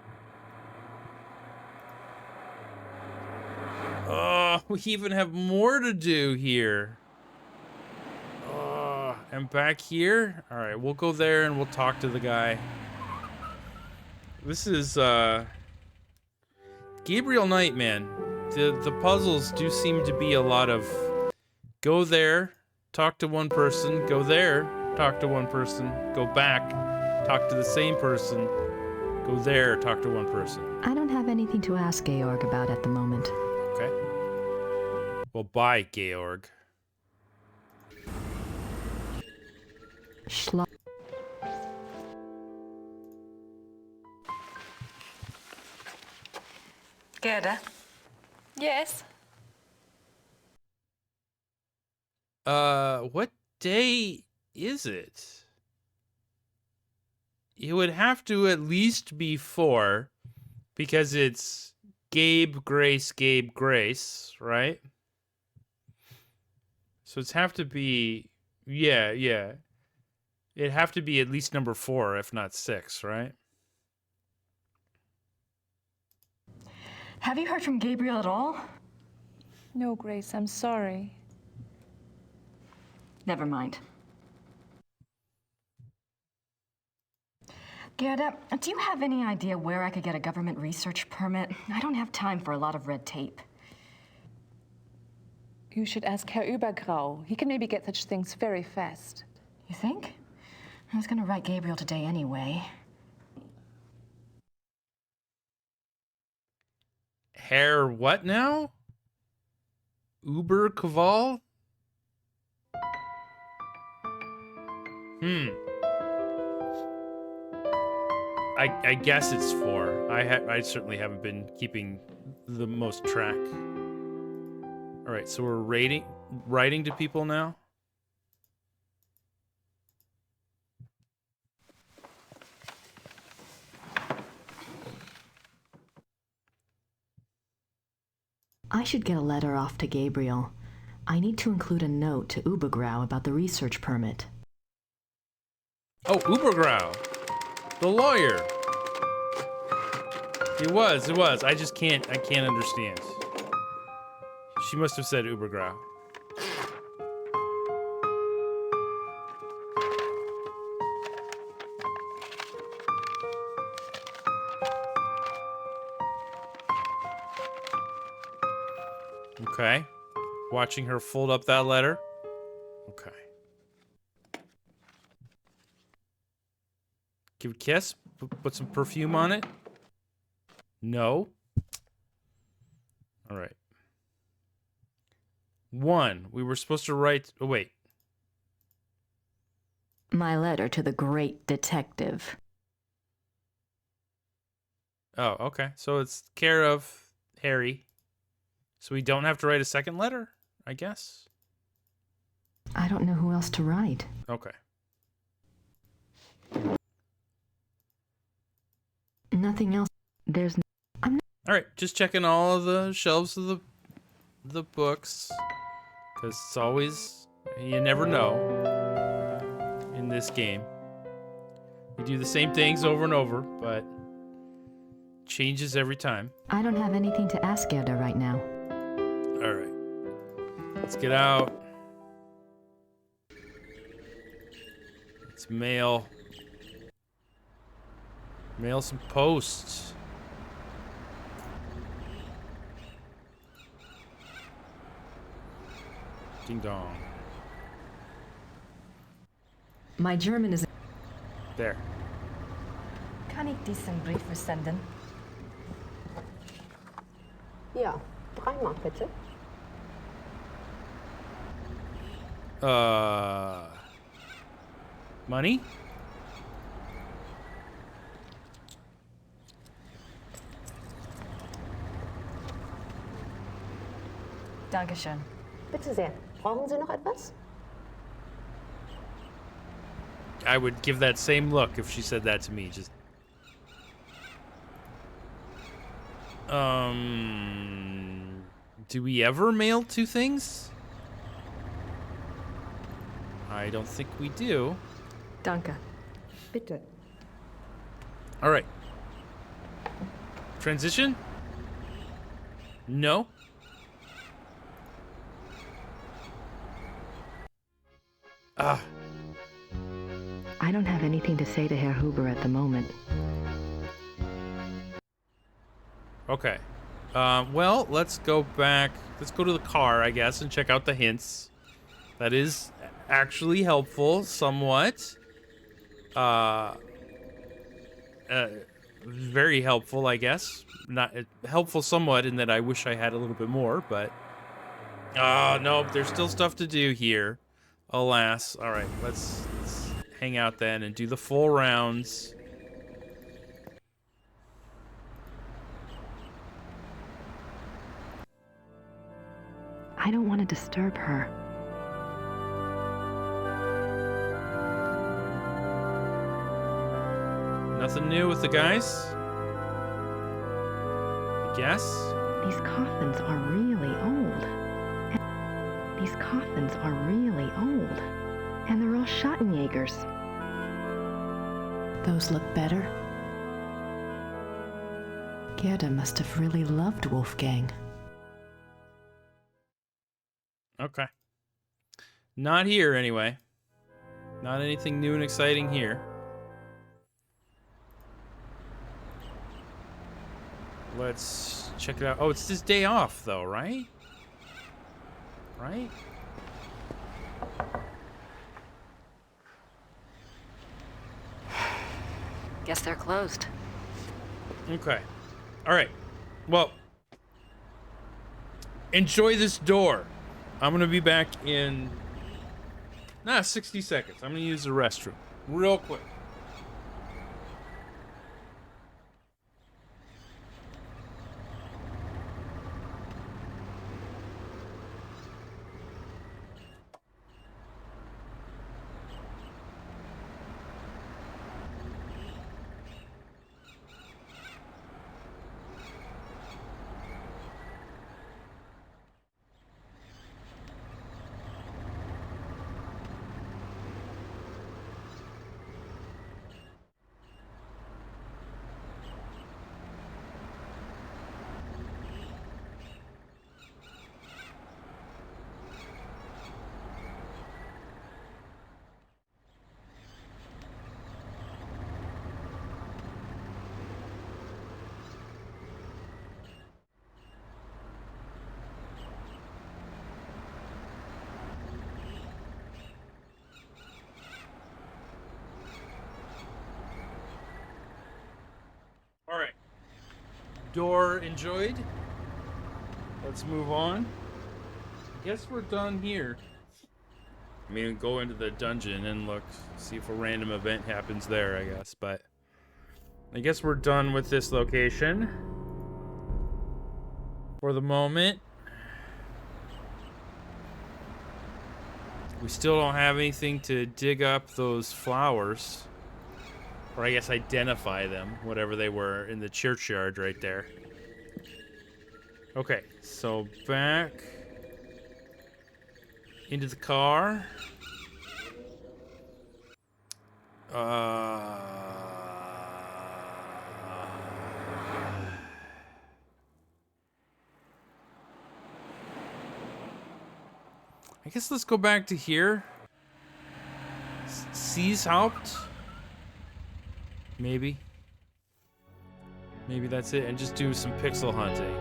Oh, we even have more to do here. Oh, and back here? All right, we'll go there and we'll talk to the guy. This is, Gabriel Knight, man. The puzzles do seem to be a lot of go there, talk to one person, go there, talk to one person, go back, talk to the same person, go there, talk to one person. I don't have anything to ask Georg about at the moment. Okay. Well, bye, Georg. Schloss. Gerda? Yes? What day is it? It would have to at least be 4, because it's Gabe, Grace, right? So it's have to be, yeah. It'd have to be at least number 4, if not 6, right? Have you heard from Gabriel at all? No, Grace, I'm sorry. Never mind. Gerda, do you have any idea where I could get a government research permit? I don't have time for a lot of red tape. You should ask Herr Übergrau. He can maybe get such things very fast. You think? I was gonna write Gabriel today anyway. Herr what now? Übergrau? I guess it's 4. I certainly haven't been keeping the most track. All right, so we're writing to people now. I should get a letter off to Gabriel. I need to include a note to Übergrau about the research permit. Oh, Übergrau, the lawyer. It was. I can't understand. She must have said Übergrau. Okay. Watching her fold up that letter. Okay. Give it a kiss. Put some perfume on it. No. All right. 1. We were supposed to write... Oh, wait. My letter to the great detective. Oh, okay. So it's care of Harry. So we don't have to write a second letter, I guess? I don't know who else to write. Okay. Nothing else. There's... I'm not... All right, just checking all of the shelves of the books, because it's always, you never know in this game. We do the same things over and over, but changes every time. I don't have anything to ask Gerda right now. All right, let's get out. Let's mail some posts. Ding dong. My German is... There. Kann ich diesen Brief versenden? Ja, 3 Mark bitte. Money? Dankeschön. Bitte sehr. Brauchen Sie noch etwas? I would give that same look if she said that to me. Just do we ever mail 2 things? I don't think we do. Danke. Bitte. All right. Transition? No. Ah. I don't have anything to say to Herr Huber at the moment. Okay. Well, let's go back. Let's go to the car, I guess, and check out the hints. That is actually helpful, somewhat. Very helpful, I guess. Not helpful somewhat in that I wish I had a little bit more, but... Oh, no, there's still stuff to do here. Alas. All right, let's hang out then and do the full rounds. I don't want to disturb her. Nothing new with the guys? I guess? These coffins are really old. These coffins are really old. And they're all Schottenjägers. Those look better. Gerda must have really loved Wolfgang. Okay. Not here, anyway. Not anything new and exciting here. Let's check it out. Oh, it's his day off, though, right? Right? Guess they're closed. Okay. All right. Well, enjoy this door. I'm going to be back in 60 seconds. I'm going to use the restroom real quick. All right. Door enjoyed. Let's move on. I guess we're done here. I mean, go into the dungeon and look, see if a random event happens there, I guess. But I guess we're done with this location for the moment. We still don't have anything to dig up those flowers. Or I guess identify them, whatever they were, in the churchyard right there. Okay, so back into the car. I guess let's go back to here. Seize Haupt. Maybe. Maybe that's it, and just do some pixel hunting.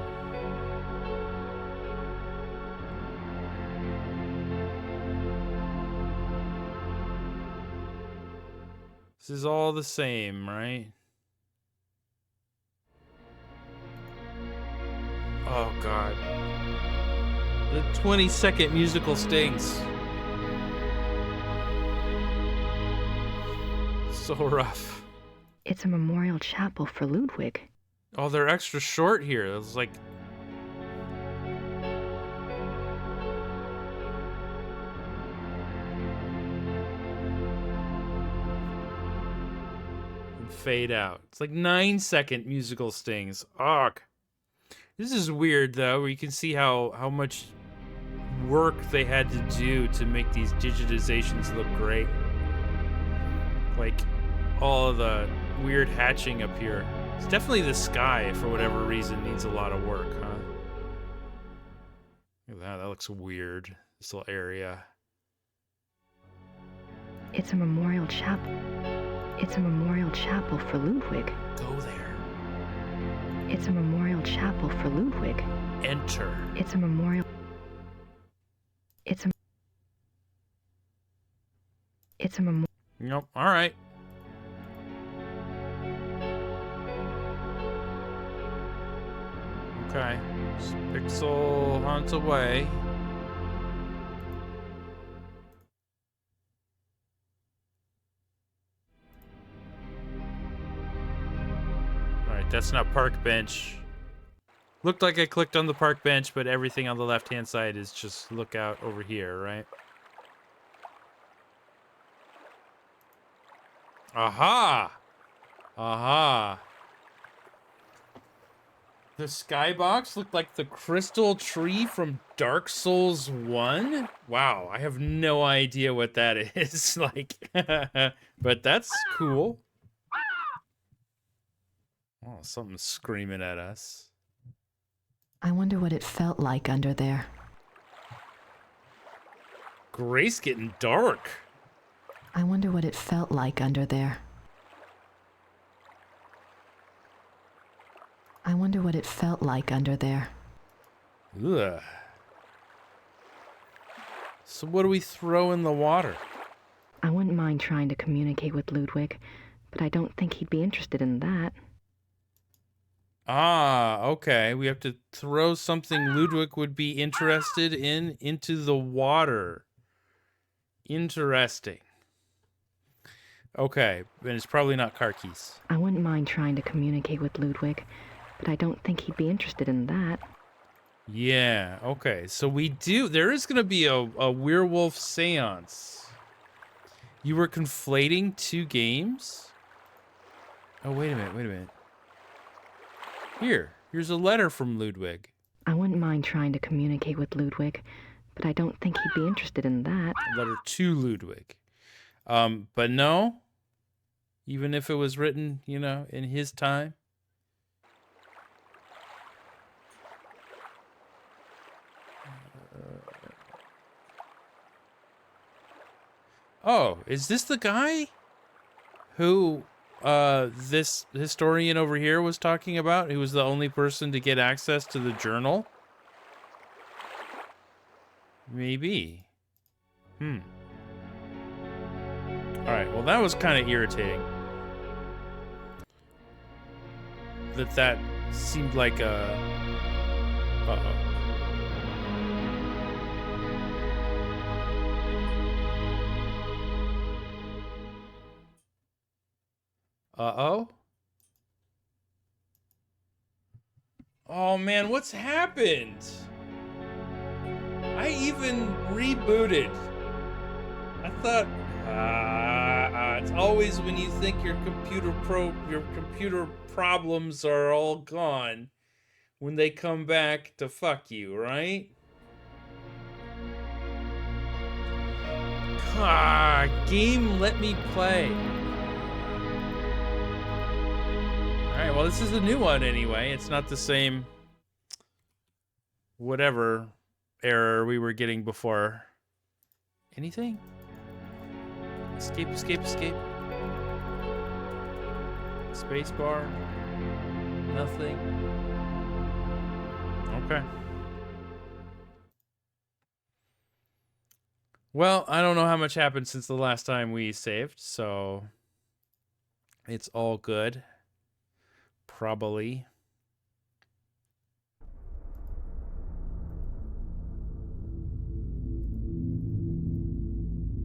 This is all the same, right? Oh, God. The 20-second musical stings. So rough. It's a memorial chapel for Ludwig. Oh, they're extra short here. It's like... and fade out. It's like 9-second musical stings. Ugh. This is weird, though, where you can see how much work they had to do to make these digitizations look great. Like, all of the weird hatching up here. It's definitely the sky, for whatever reason, needs a lot of work, huh? Look at that, that looks weird. This little area. It's a memorial chapel. It's a memorial chapel for Ludwig. Go there. It's a memorial chapel for Ludwig. Enter. It's a memorial... It's a memorial... Nope, alright. Okay, just pixel hunt away. that's not park bench. Looked like I clicked on the park bench, but everything on the left-hand side is just look out over here, right? Aha! Aha! The skybox looked like the crystal tree from Dark Souls 1? Wow, I have no idea what that is, like, but that's cool. Oh, something's screaming at us. I wonder what it felt like under there. Gray's getting dark. I wonder what it felt like under there. I wonder what it felt like under there. Ugh. So what do we throw in the water? I wouldn't mind trying to communicate with Ludwig, but I don't think he'd be interested in that. Ah, okay. We have to throw something Ludwig would be interested in into the water. Interesting. Okay, and it's probably not car keys. I wouldn't mind trying to communicate with Ludwig, but I don't think he'd be interested in that. Yeah, okay. So there is going to be a werewolf seance. You were conflating two games? Oh, wait a minute. Here's a letter from Ludwig. I wouldn't mind trying to communicate with Ludwig, but I don't think he'd be interested in that. A letter to Ludwig. But no, even if it was written, in his time. Oh, is this the guy who this historian over here was talking about, who was the only person to get access to the journal? Maybe. Alright, well that was kind of irritating. That seemed like a... Uh-oh. Uh-oh? Oh man, what's happened? I even rebooted. I thought, it's always when you think your computer problems are all gone, when they come back to fuck you, right? Game let me play. Alright, well this is a new one anyway. It's not the same whatever error we were getting before. Anything? Escape. Spacebar. Nothing. Okay. Well, I don't know how much happened since the last time we saved, so it's all good. Probably.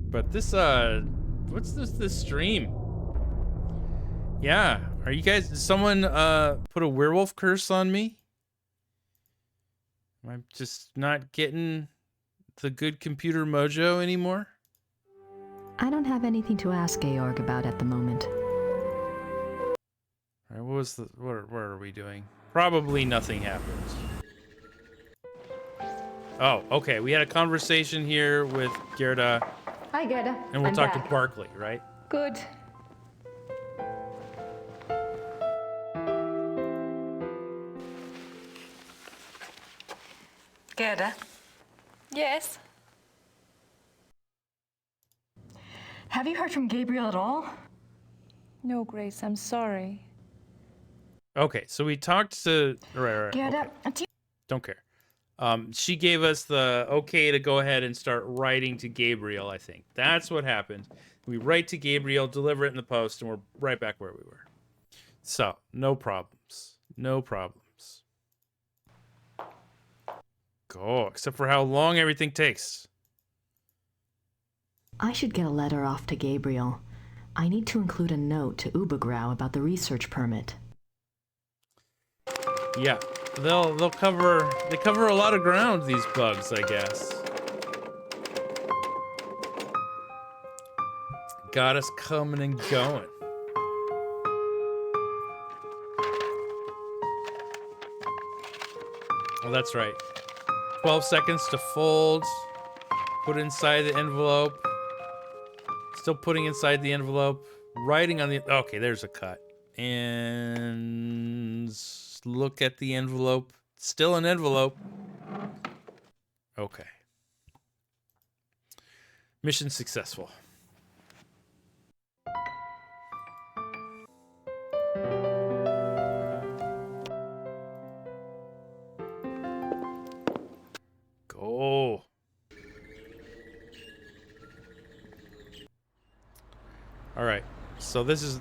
But this, what's this stream? Yeah, are you guys, did someone, put a werewolf curse on me? Am I just not getting the good computer mojo anymore? I don't have anything to ask Georg about at the moment. Alright, what are we doing? Probably nothing happened. Oh, okay, we had a conversation here with Gerda. Hi, Gerda. And we'll I'm talk back. to Barkley, right? Good. Gerda? Yes? Have you heard from Gabriel at all? No, Grace, I'm sorry. Okay, so we talked to... Right. Gerda, okay. Don't care. She gave us the okay to go ahead and start writing to Gabriel, I think. That's what happened. We write to Gabriel, deliver it in the post, and we're right back where we were. So, no problems. No problems. Go, except for how long everything takes. I should get a letter off to Gabriel. I need to include a note to Ubergrau about the research permit. Yeah, they cover a lot of ground, these bugs, I guess. Got us coming and going. Oh, that's right. 12 seconds to fold. Put inside the envelope. Still putting inside the envelope. Writing on the... Okay, there's a cut. And look at the envelope. Still an envelope. Okay. Mission successful. Go. All right. So this is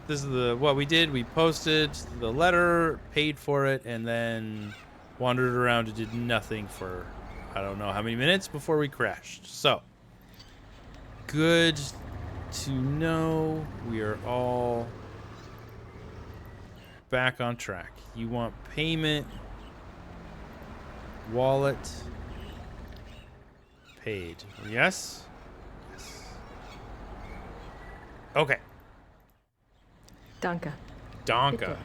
what we did. We posted the letter, paid for it, and then wandered around and did nothing for I don't know how many minutes before we crashed. So good to know we are all back on track. You want payment, wallet, paid. Yes? Yes. Okay. Danke. Danke. Bitte.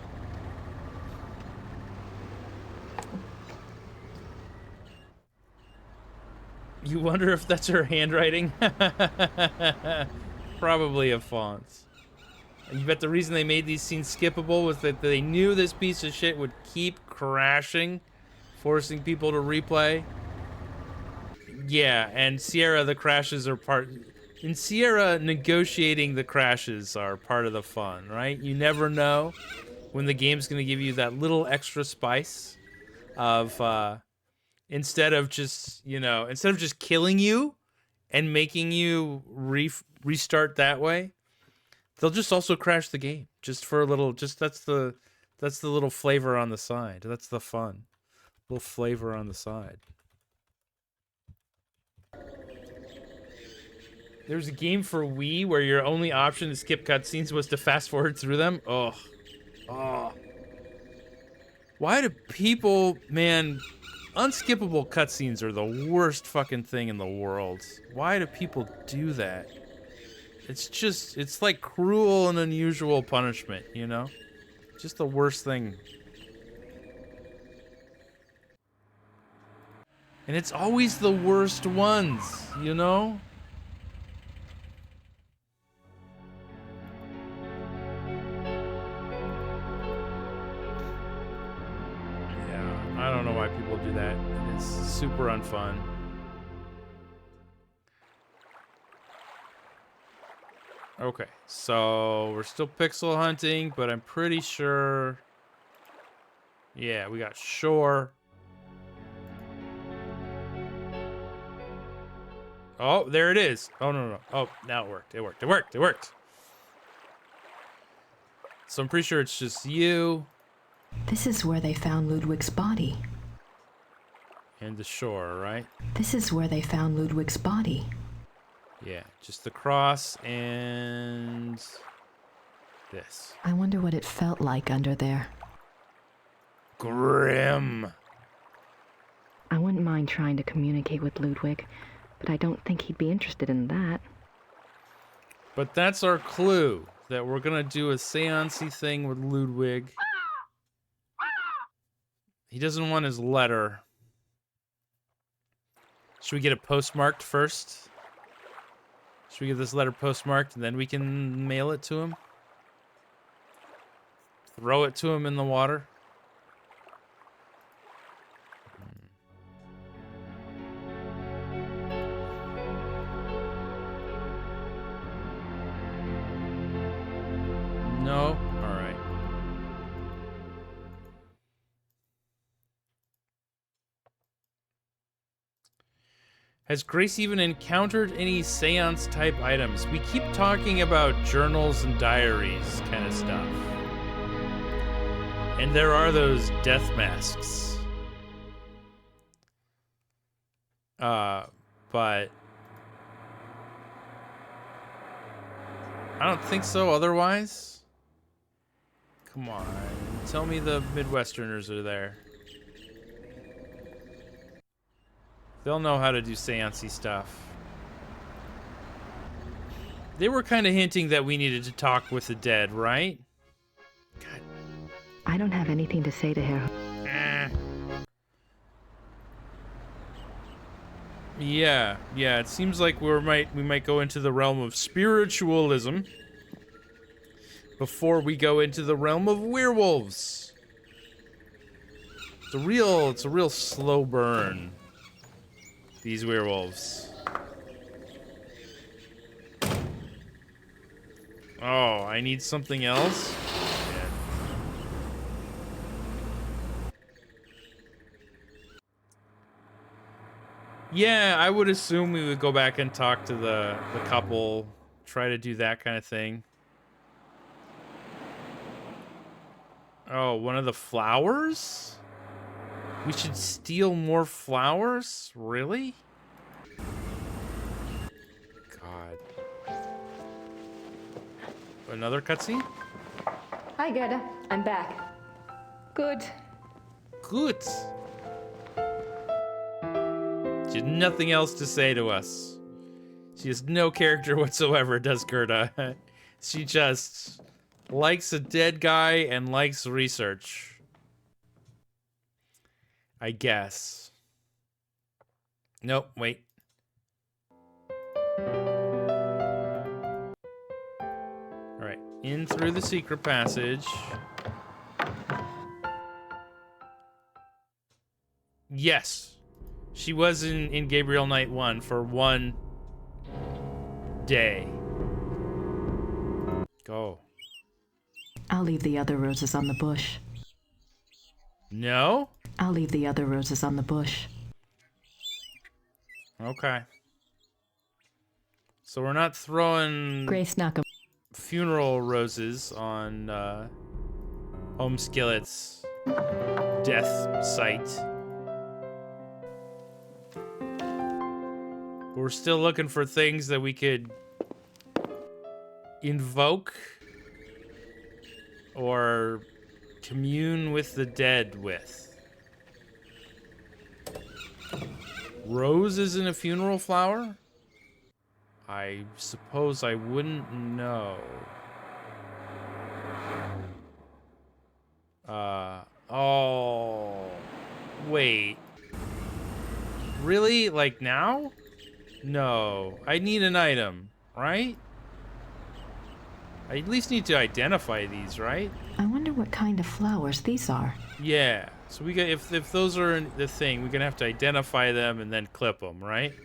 You wonder if that's her handwriting? Probably a font. You bet the reason they made these scenes skippable was that they knew this piece of shit would keep crashing, forcing people to replay. Yeah, and Sierra, the crashes are part... In Sierra, negotiating the crashes are part of the fun, right? You never know when the game's going to give you that little extra spice of... instead of just, you know, instead of just killing you and making you restart that way, they'll just also crash the game just for a little, just that's the little flavor on the side. That's the fun. Little flavor on the side. There's a game for Wii where your only option to skip cutscenes was to fast forward through them. Oh. Oh. Why do people, man, unskippable cutscenes are the worst fucking thing in the world. Why do people do that? It's just, it's like cruel and unusual punishment, you know? Just the worst thing. And it's always the worst ones, you know? I don't know why people do that. It's super unfun. Okay, so we're still pixel hunting, but I'm pretty sure... Yeah, we got shore. Oh, there it is. Oh, no. Oh, now it worked. It worked. So I'm pretty sure it's just you. This is where they found Ludwig's body. And the shore, right? This is where they found Ludwig's body. Yeah, just the cross and this. I wonder what it felt like under there. Grim. I wouldn't mind trying to communicate with Ludwig, but I don't think he'd be interested in that. But that's our clue, that we're gonna do a seance-y thing with Ludwig. He doesn't want his letter. Should we get it postmarked first? Should we get this letter postmarked and then we can mail it to him? Throw it to him in the water? No? Alright. Has Grace even encountered any seance-type items? We keep talking about journals and diaries kind of stuff. And there are those death masks. But... I don't think so otherwise. Come on. Tell me the Midwesterners are there. They'll know how to do seance-y stuff. They were kind of hinting that we needed to talk with the dead, right? God. I don't have anything to say to her. Yeah, it seems like we might go into the realm of spiritualism before we go into the realm of werewolves. It's a real slow burn. These werewolves. Oh, I need something else? Yeah, I would assume we would go back and talk to the couple, try to do that kind of thing. Oh, one of the flowers? We should steal more flowers? Really? God. Another cutscene? Hi, Gerda. I'm back. Good. Good. She has nothing else to say to us. She has no character whatsoever, does Gerda. She just likes a dead guy and likes research. I guess. Nope, wait. Alright, in through the secret passage. Yes. She was in Gabriel Night 1 for one day. Go. I'll leave the other roses on the bush. No? I'll leave the other roses on the bush. Okay. So we're not throwing Grace Knockham. Funeral roses on Home Skillet's death site. We're still looking for things that we could invoke or commune with the dead with. Rose isn't a funeral flower? I suppose I wouldn't know. Oh, wait. Really? Like now? No, I need an item, right? I at least need to identify these, right? I wonder what kind of flowers these are. Yeah, so we got if those are in the thing, we're gonna have to identify them and then clip them, right?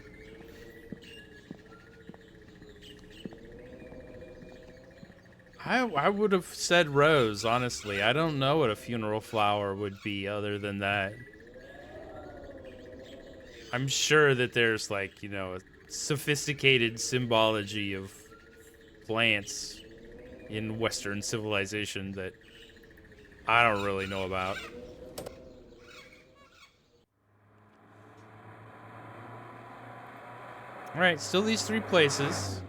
I would have said rose, honestly. I don't know what a funeral flower would be other than that. I'm sure that there's, like, you know, a sophisticated symbology of plants in Western civilization that I don't really know about. Alright, still these three places.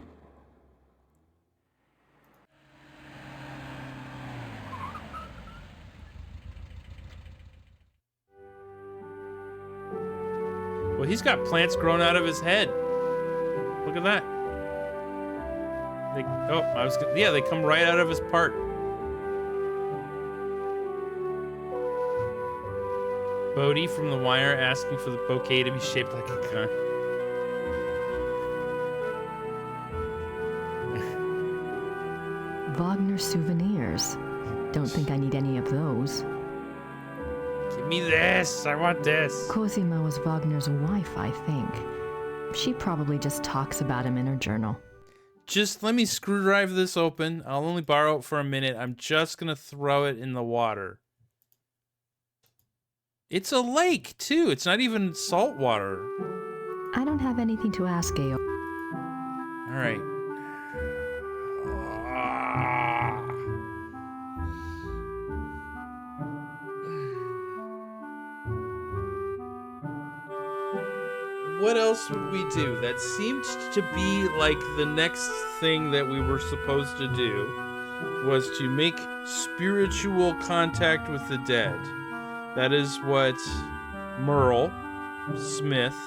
Well, he's got plants growing out of his head. Look at that. They come right out of his part. Bodhi from The Wire asking for the bouquet to be shaped like a gun. Wagner souvenirs. Don't think I need any of those. Give me this! I want this! Cosima was Wagner's wife, I think. She probably just talks about him in her journal. Just let me screwdriver this open. I'll only borrow it for a minute. I'm just gonna throw it in the water. It's a lake, too. It's not even salt water. I don't have anything to ask, Gail. All right. What else would we do? That seemed to be like the next thing that we were supposed to do was to make spiritual contact with the dead. That is what Merle Smith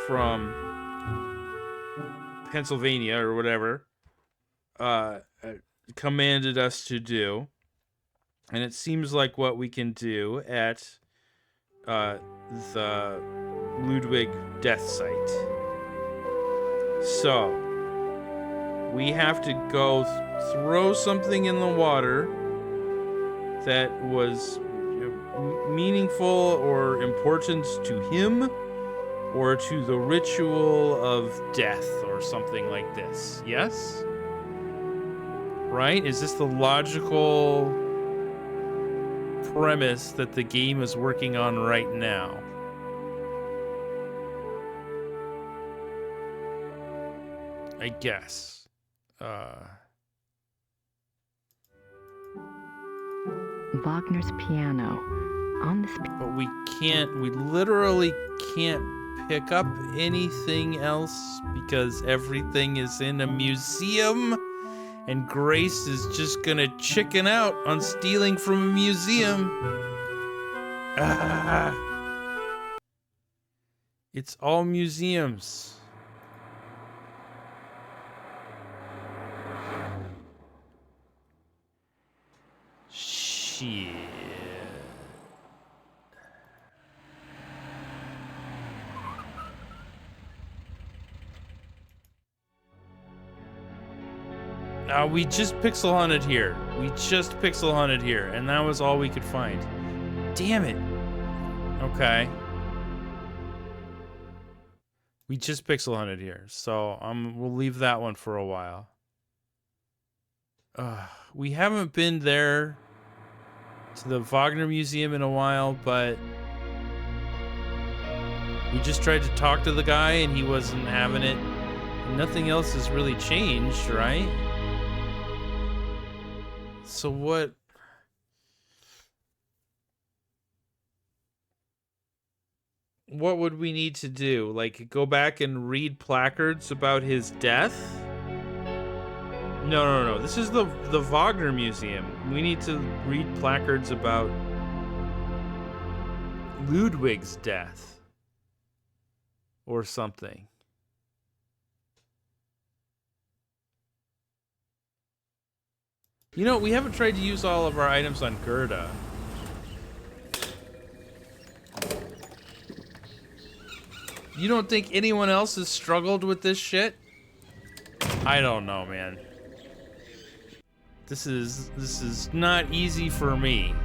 from Pennsylvania or whatever commanded us to do. And it seems like what we can do at the Ludwig death site. So, we have to go throw something in the water that was meaningful or important to him or to the ritual of death or something like this. Yes? Right? Is this the logical premise that the game is working on right now? I guess. Wagner's piano. On this. But we literally can't pick up anything else because everything is in a museum, and Grace is just gonna chicken out on stealing from a museum. It's all museums. Shit. We just pixel hunted here. And that was all we could find. Damn it. Okay. We just pixel hunted here, so we'll leave that one for a while. We haven't been there to the Wagner Museum in a while, but we just tried to talk to the guy and he wasn't having it. Nothing else has really changed, right? So what would we need to do? Like, go back and read placards about his death? No. This is the Wagner Museum. We need to read placards about Ludwig's death. Or something. You know, we haven't tried to use all of our items on Gerda. You don't think anyone else has struggled with this shit? I don't know, man. This is not easy for me.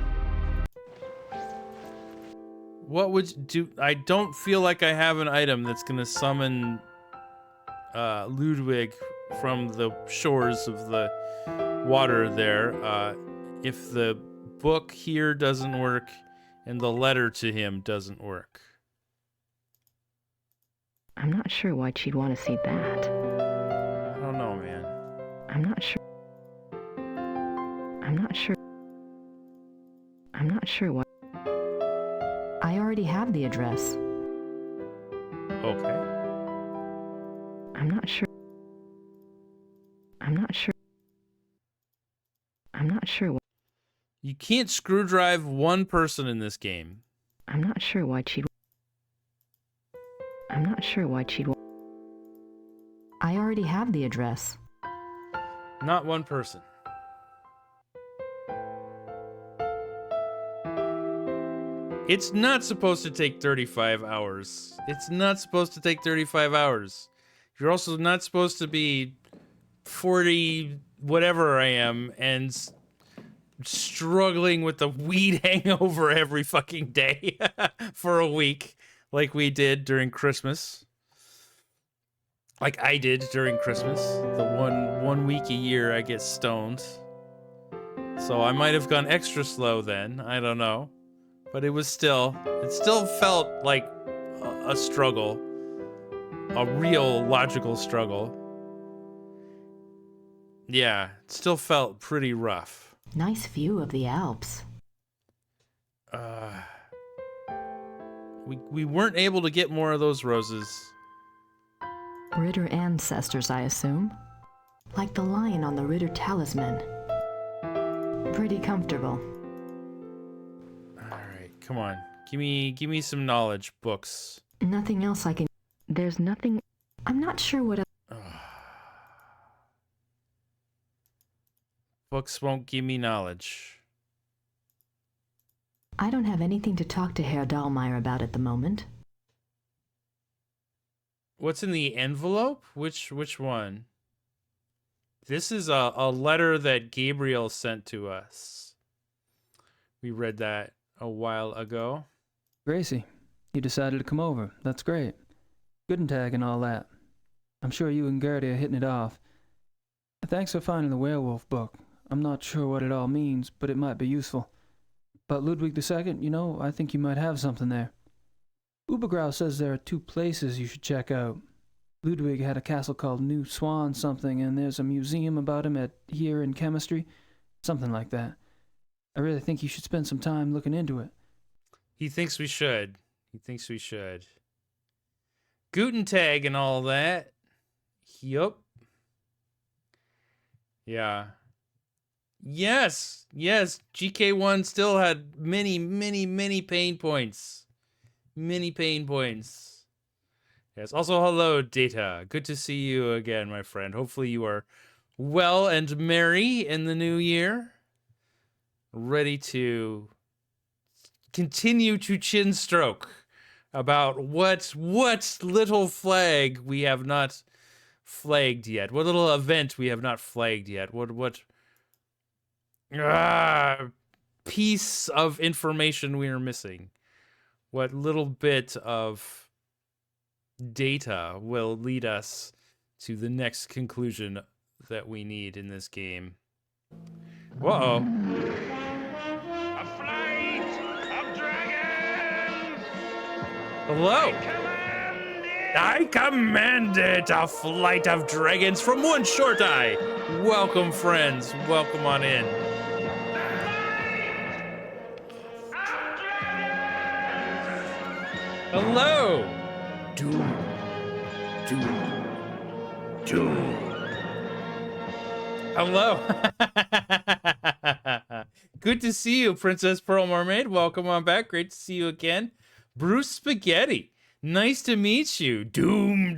What would you do? I don't feel like I have an item that's gonna summon Ludwig from the shores of the water there. If the book here doesn't work and the letter to him doesn't work. I'm not sure why she'd want to see that. I don't know, man. I'm not sure why. I already have the address. Okay. I'm not sure why. You can't screw drive one person in this game. I'm not sure why she'd. I already have the address. Not one person. It's not supposed to take 35 hours. You're also not supposed to be 40 whatever I am and struggling with the weed hangover every fucking day for a week like we did during Christmas. Like I did during Christmas. The one week a year I get stoned. So I might have gone extra slow then. I don't know. But it still felt like a struggle. A real logical struggle. Yeah, it still felt pretty rough. Nice view of the Alps. We weren't able to get more of those roses. Ritter ancestors, I assume. Like the lion on the Ritter talisman. Pretty comfortable. Alright, come on. Give me some knowledge books. Nothing else I can... There's nothing... I'm not sure what... Books won't give me knowledge. I don't have anything to talk to Herr Dahlmeier about at the moment. What's in the envelope? Which one? This is a letter that Gabriel sent to us. We read that a while ago. Gracie, you decided to come over. That's great. Good and tag and all that. I'm sure you and Gertie are hitting it off. Thanks for finding the werewolf book. I'm not sure what it all means, but it might be useful. But Ludwig II, you know, I think you might have something there. Ubergrau says there are 2 places you should check out. Ludwig had a castle called New Swan something, and there's a museum about him here in chemistry. Something like that. I really think you should spend some time looking into it. He thinks we should. He thinks we should. Guten Tag and all that. Yup. Yeah. Yes. GK1 still had many pain points. Many pain points. Yes. Also, hello, Data. Good to see you again, my friend. Hopefully you are well and merry in the new year. Ready to continue to chin stroke about what little flag we have not flagged yet. What little event we have not flagged yet. What piece of information we are missing. What little bit of data will lead us to the next conclusion that we need in this game. Whoa. A flight of dragons! Hello. I command it, a flight of dragons from one short eye. Welcome, friends. Welcome on in. Hello. Doom. Hello. Good to see you, Princess Pearl Mermaid. Welcome on back. Great to see you again. Bruce Spaghetti. Nice to meet you. Doom.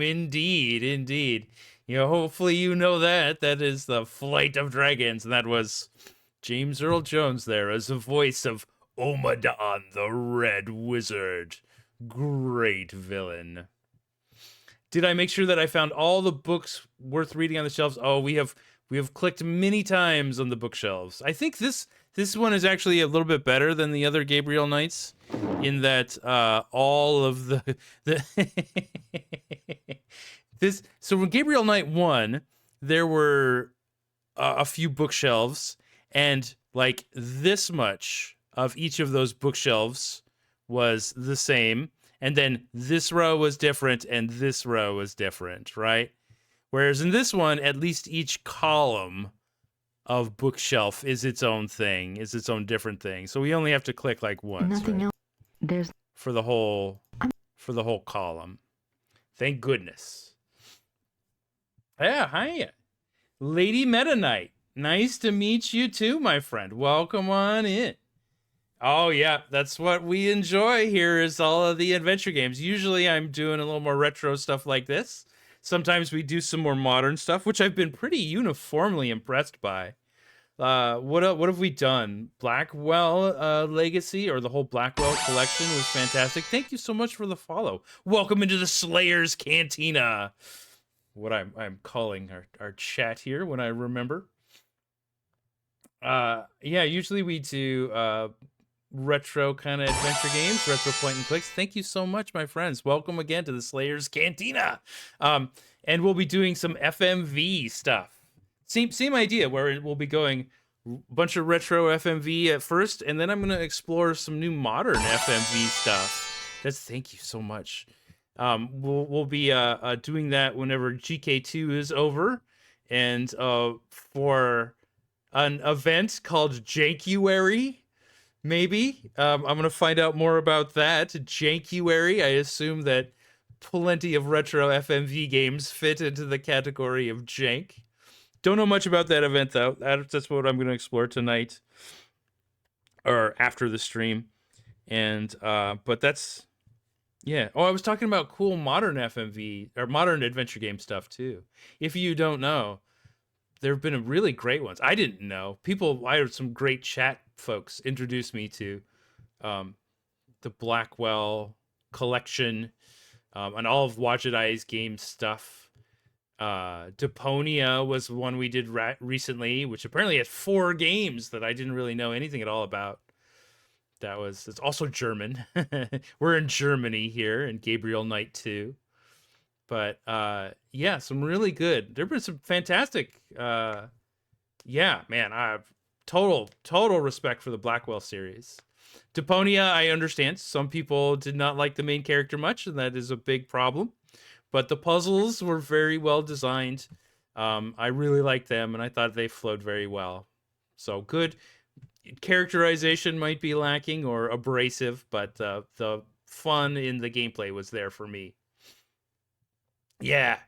Indeed. You know, hopefully you know that. That is the Flight of Dragons. And that was James Earl Jones there as the voice of Omadon the Red Wizard. Great villain. Did I make sure that I found all the books worth reading on the shelves? Oh, we have clicked many times on the bookshelves. I think this one is actually a little bit better than the other Gabriel Knights, in that all of the this. So when Gabriel Knight 1, there were a few bookshelves, and like this much of each of those bookshelves was the same. And then this row was different, and this row was different, right? Whereas in this one, at least each column of bookshelf is its own thing, is its own different thing. So we only have to click like once. Nothing right? else. There's for the whole column. Thank goodness. Yeah, hiya. Lady Meta Knight. Nice to meet you too, my friend. Welcome on in. Oh, yeah, that's what we enjoy here is all of the adventure games. Usually I'm doing a little more retro stuff like this. Sometimes we do some more modern stuff, which I've been pretty uniformly impressed by. What have we done? Blackwell Legacy, or the whole Blackwell collection was fantastic. Thank you so much for the follow. Welcome into the Slayer's Cantina. What I'm calling our chat here when I remember. Yeah, usually we do retro kind of adventure games, retro point and clicks. Thank you so much, my friends. Welcome again to the Slayer's Cantina. And we'll be doing some FMV stuff. Same idea, where we'll be going a bunch of retro FMV at first, and then I'm going to explore some new modern FMV stuff. Thank you so much. We'll be doing that whenever GK2 is over, and for an event called Jankuary. Maybe. I'm going to find out more about that. Jankuary. I assume that plenty of retro FMV games fit into the category of jank. Don't know much about that event, though. That's what I'm going to explore tonight. Or after the stream. And, but that's Yeah. Oh, I was talking about cool modern FMV or modern adventure game stuff too. If you don't know, there have been really great ones. I didn't know. I had some great chat folks introduced me to the Blackwell collection and all of Watch Eye's game stuff. Deponia was one we did recently, which apparently has 4 games that I didn't really know anything at all about. It's also German. We're in Germany here in Gabriel Knight 2. But yeah, some really good. There've been some fantastic yeah, man, I have total respect for the Blackwell series. Deponia, I understand. Some people did not like the main character much, and that is a big problem. But the puzzles were very well designed. I really liked them, and I thought they flowed very well. So good. Characterization might be lacking or abrasive, but the fun in the gameplay was there for me. Yeah.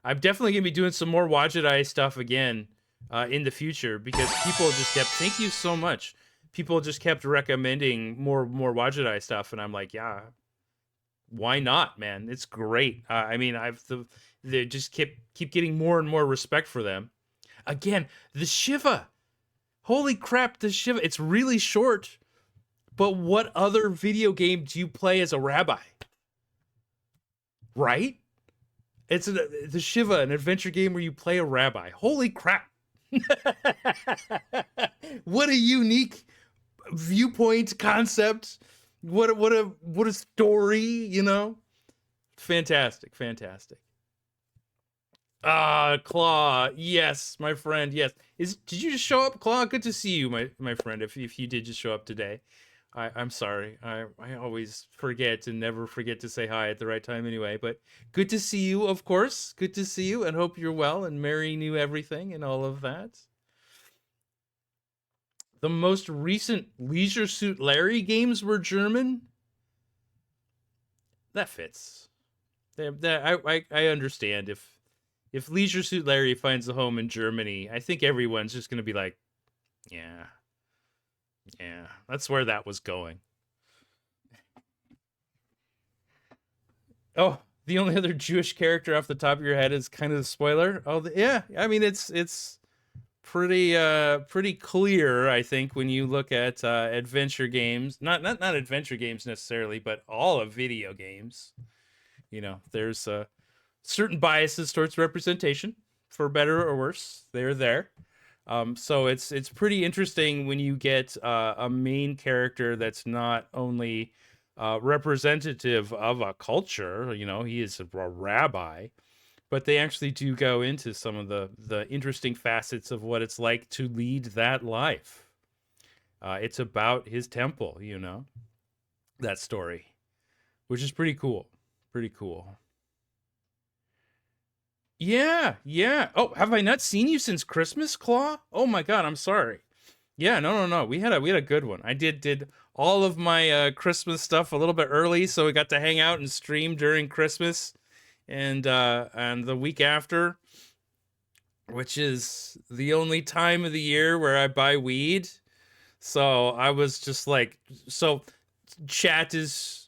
I'm definitely going to be doing some more Watch Eye stuff again in the future because people just kept, thank you so much. People just kept recommending more Watch Eye stuff, and I'm like, yeah, why not, man? It's great. I mean, they just keep getting more and more respect for them. Again, the Shiva. Holy crap, the Shiva. It's really short, but what other video game do you play as a rabbi? Right? It's the Shiva, an adventure game where you play a rabbi. Holy crap. What a unique viewpoint concept. What a story, you know? Fantastic. Claw. Yes, my friend. Yes. Did you just show up, Claw? Good to see you, my friend. If you did just show up today. I'm sorry. I always forget and never forget to say hi at the right time anyway. But good to see you, of course. Good to see you and hope you're well and Mary knew everything and all of that. The most recent Leisure Suit Larry games were German. That fits. I understand if Leisure Suit Larry finds a home in Germany, I think everyone's just going to be like, yeah, that's where that was going. Oh, the only other Jewish character off the top of your head is kind of the spoiler. Oh, yeah. I mean, it's pretty clear, I think, when you look at adventure games. Not adventure games necessarily, but all of video games. You know, there's certain biases towards representation, for better or worse. They're there. So it's pretty interesting when you get a main character that's not only representative of a culture, you know, he is a rabbi, but they actually do go into some of the interesting facets of what it's like to lead that life. It's about his temple, you know, that story, which is pretty cool. Pretty cool. Yeah. Oh, have I not seen you since Christmas, Claw? Oh my God, I'm sorry. Yeah, no. We had a good one. I did all of my Christmas stuff a little bit early, so we got to hang out and stream during Christmas, and the week after, which is the only time of the year where I buy weed. So I was just like, so chat is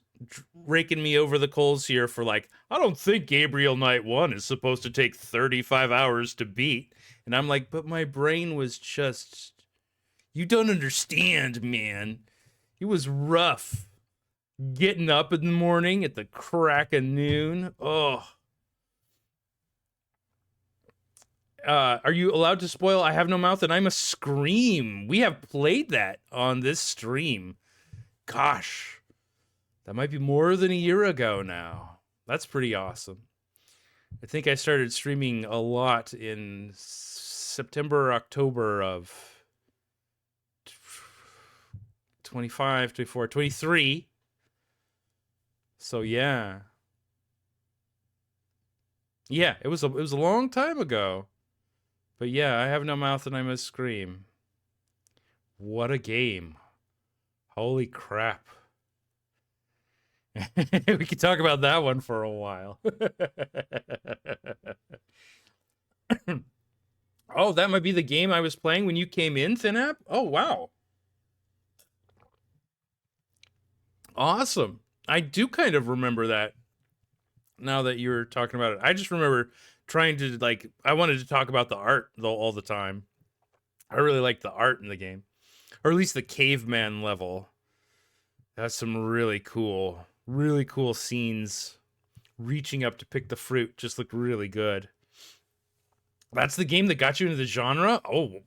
raking me over the coals here for like, I don't think Gabriel Knight 1 is supposed to take 35 hours to beat. And I'm like, but my brain was just, you don't understand, man. It was rough. Getting up in the morning at the crack of noon. Oh. Are you allowed to spoil I Have No Mouth and I'm a Scream? We have played that on this stream. Gosh. That might be more than a year ago now. That's pretty awesome. I think I started streaming a lot in September or October of 25, 24, 23. So yeah. Yeah, it was a long time ago. But yeah, I Have No Mouth and I Must Scream. What a game. Holy crap. We could talk about that one for a while. Oh, that might be the game I was playing when you came in, ThinApp? Oh, wow. Awesome. I do kind of remember that now that you're talking about it. I just remember trying to, like, I wanted to talk about the art though all the time. I really like the art in the game, or at least the caveman level. That's some really cool scenes. Reaching up to pick the fruit just looked really good. That's the game that got you into the genre? Oh,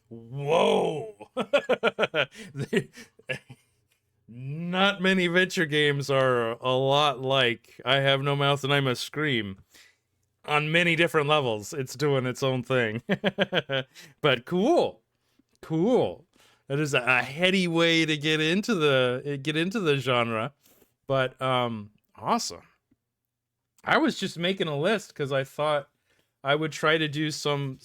whoa. Not many venture games are a lot like I Have No Mouth and I Must Scream. On many different levels, it's doing its own thing. But cool. That is a heady way to get into the genre. But awesome. I was just making a list because I thought I would try to do some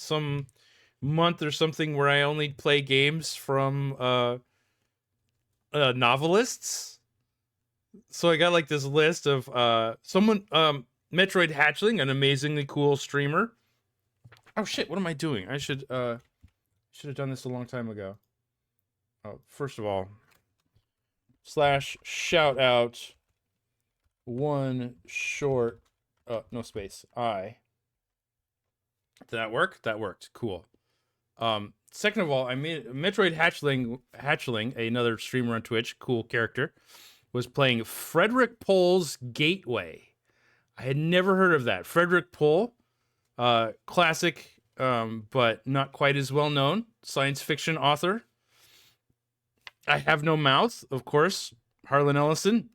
month or something where I only play games from novelists. So I got like this list of someone Metroid Hatchling, an amazingly cool streamer. Oh shit, what am I doing? I should have done this a long time ago. Oh, first of all, /shout out one short no space I. Did that work? That worked. Cool. Second of all, I made Metroid Hatchling, another streamer on Twitch, cool character, was playing Frederick Pohl's Gateway. I had never heard of that. Frederick Pohl, classic, but not quite as well known science fiction author. I Have No Mouth, of course, Harlan Ellison.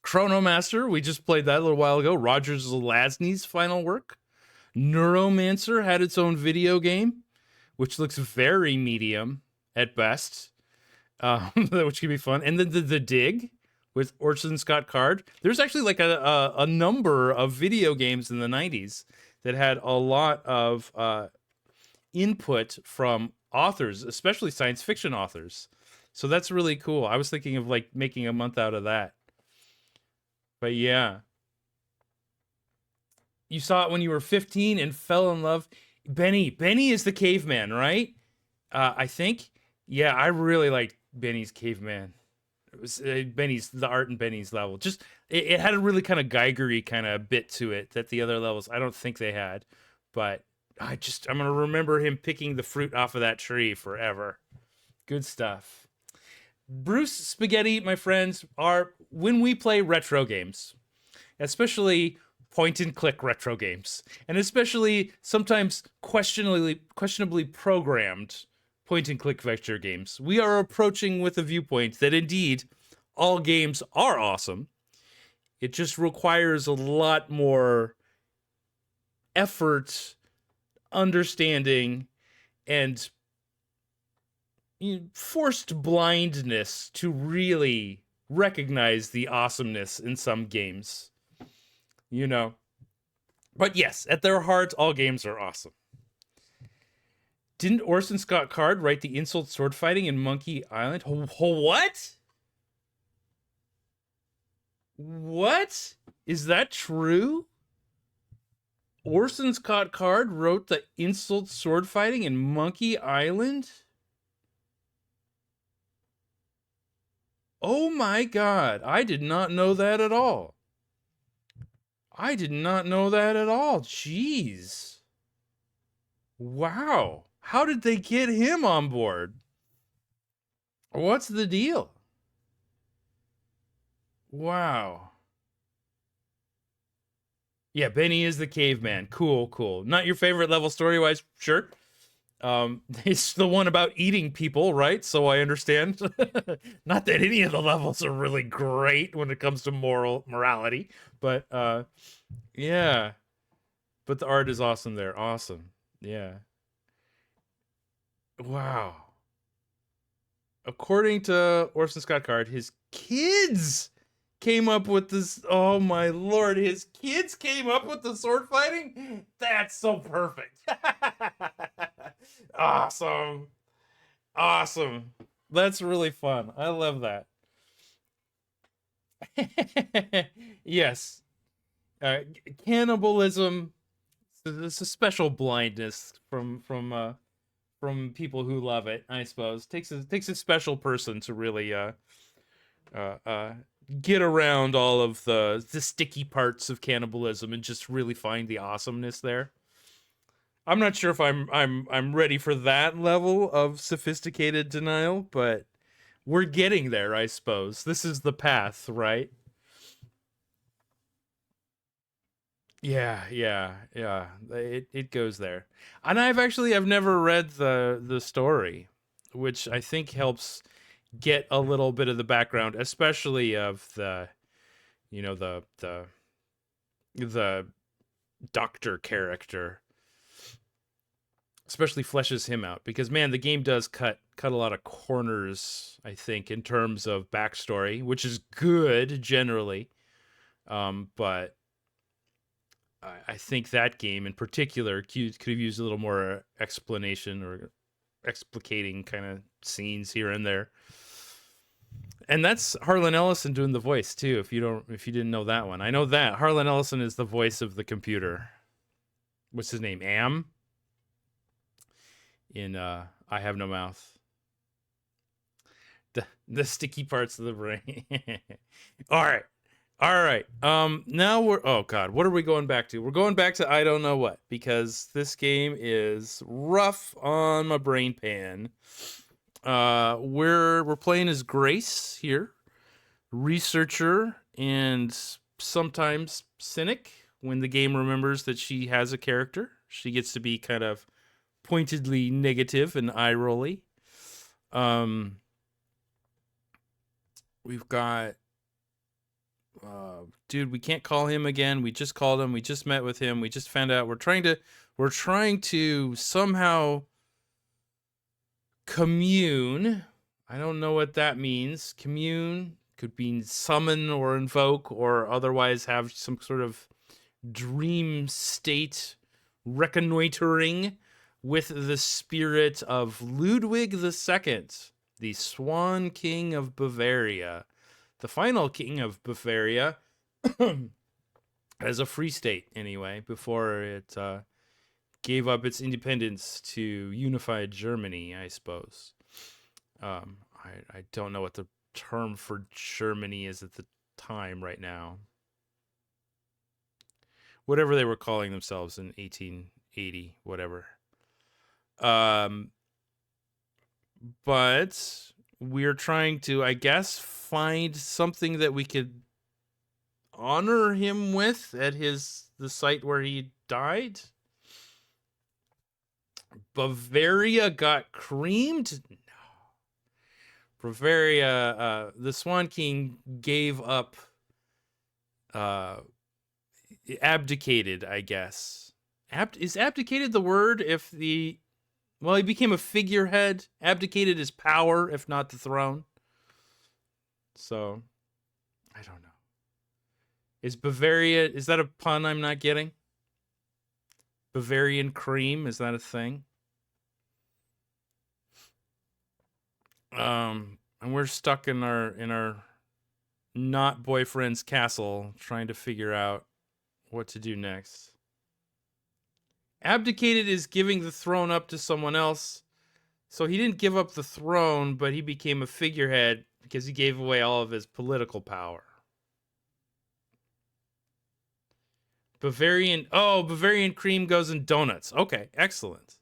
Chronomaster, we just played that a little while ago. Roger Zelazny's final work. Neuromancer had its own video game, which looks very medium at best, which can be fun. And then the Dig with Orson Scott Card. There's actually like a number of video games in the 90s that had a lot of input from authors, especially science fiction authors. So that's really cool. I was thinking of like making a month out of that. But yeah. You saw it when you were 15 and fell in love. Benny is the caveman, right? I think. Yeah, I really liked Benny's caveman. It was the art in Benny's level. Just it had a really kind of Geigery kind of bit to it that the other levels I don't think they had. But I'm gonna remember him picking the fruit off of that tree forever. Good stuff. Bruce Spaghetti, my friends, are when we play retro games, especially point and click retro games, and especially sometimes questionably programmed point and click vector games, we are approaching with a viewpoint that indeed all games are awesome. It just requires a lot more effort, understanding, and forced blindness to really recognize the awesomeness in some games. But yes, at their heart, all games are awesome. Didn't Orson Scott Card write the insult sword fighting in Monkey Island? What? What? Is that true? Orson Scott Card wrote the insult sword fighting in Monkey Island? Oh my god, I did not know that at all. Jeez. Wow. How did they get him on board? What's the deal? Wow. Yeah, Benny is the caveman. Cool. Not your favorite level story-wise? Sure. It's the one about eating people, right? So I understand. Not that any of the levels are really great when it comes to morality, but yeah. But the art is awesome there. Awesome. Yeah. Wow. According to Orson Scott Card, his kids came up with this. Oh my lord, his kids came up with the sword fighting? That's so perfect. Awesome. That's really fun. I love that. Yes. Cannibalism. It's a special blindness from people who love it, I suppose. Takes a special person to really get around all of the sticky parts of cannibalism and just really find the awesomeness there. I'm not sure if I'm ready for that level of sophisticated denial, but we're getting there, I suppose. This is the path, right? Yeah. It goes there. And I've never read the story, which I think helps get a little bit of the background, especially of the doctor character. Especially fleshes him out, because man, the game does cut a lot of corners, I think, in terms of backstory, which is good generally. But I think that game in particular could have used a little more explanation or explicating kind of scenes here and there. And that's Harlan Ellison doing the voice too. If you didn't know that one, I know that Harlan Ellison is the voice of the computer. What's his name? Am? In I Have No Mouth. The sticky parts of the brain. All right. Now oh God, what are we going back to? We're going back to I Don't Know What, because this game is rough on my brain pan. We're playing as Grace here, researcher and sometimes cynic. When the game remembers that she has a character, she gets to be kind of pointedly negative and eye-rolly. We've got dude, we can't call him again. We just called him. We just met with him. We just found out we're trying to somehow commune. I don't know what that means. Commune could mean summon or invoke, or otherwise have some sort of dream state reconnoitering with the spirit of Ludwig II, the Swan King of Bavaria, the final king of Bavaria, as a free state anyway, before it gave up its independence to unified Germany, I suppose. I don't know what the term for Germany is at the time right now. Whatever they were calling themselves in 1880, whatever. But we're trying to, I guess, find something that we could honor him with at the site where he died. Bavaria got creamed? No. Bavaria, the Swan King gave up, abdicated, I guess. Is abdicated the word if he became a figurehead, abdicated his power, if not the throne. So, I don't know. Is that a pun I'm not getting? Bavarian cream, is that a thing? And we're stuck in our not boyfriend's castle trying to figure out what to do next. Abdicated is giving the throne up to someone else. So he didn't give up the throne, but he became a figurehead because he gave away all of his political power. Bavarian cream goes in donuts. Okay, excellent.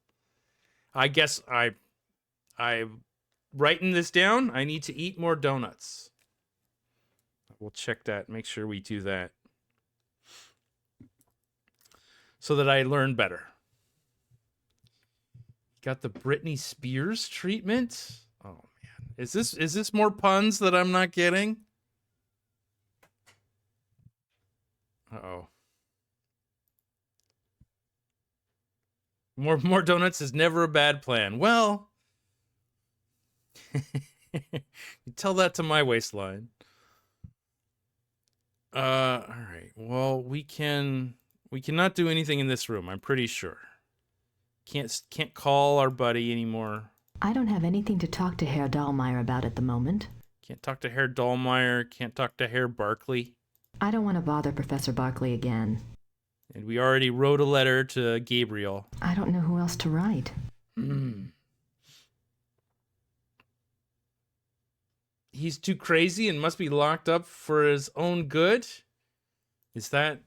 I guess I'm writing this down. I need to eat more donuts. We'll check that, make sure we do that, so that I learn better. Got the Britney Spears treatment? Oh man. Is this more puns that I'm not getting? Uh-oh. More donuts is never a bad plan. Well, you tell that to my waistline. All right. Well, we cannot do anything in this room, I'm pretty sure. Can't call our buddy anymore. I don't have anything to talk to Herr Dahlmeier about at the moment. Can't talk to Herr Dahlmeier, can't talk to Herr Barkley. I don't want to bother Professor Barkley again. And we already wrote a letter to Gabriel. I don't know who else to write. he's too crazy and must be locked up for his own good? Is that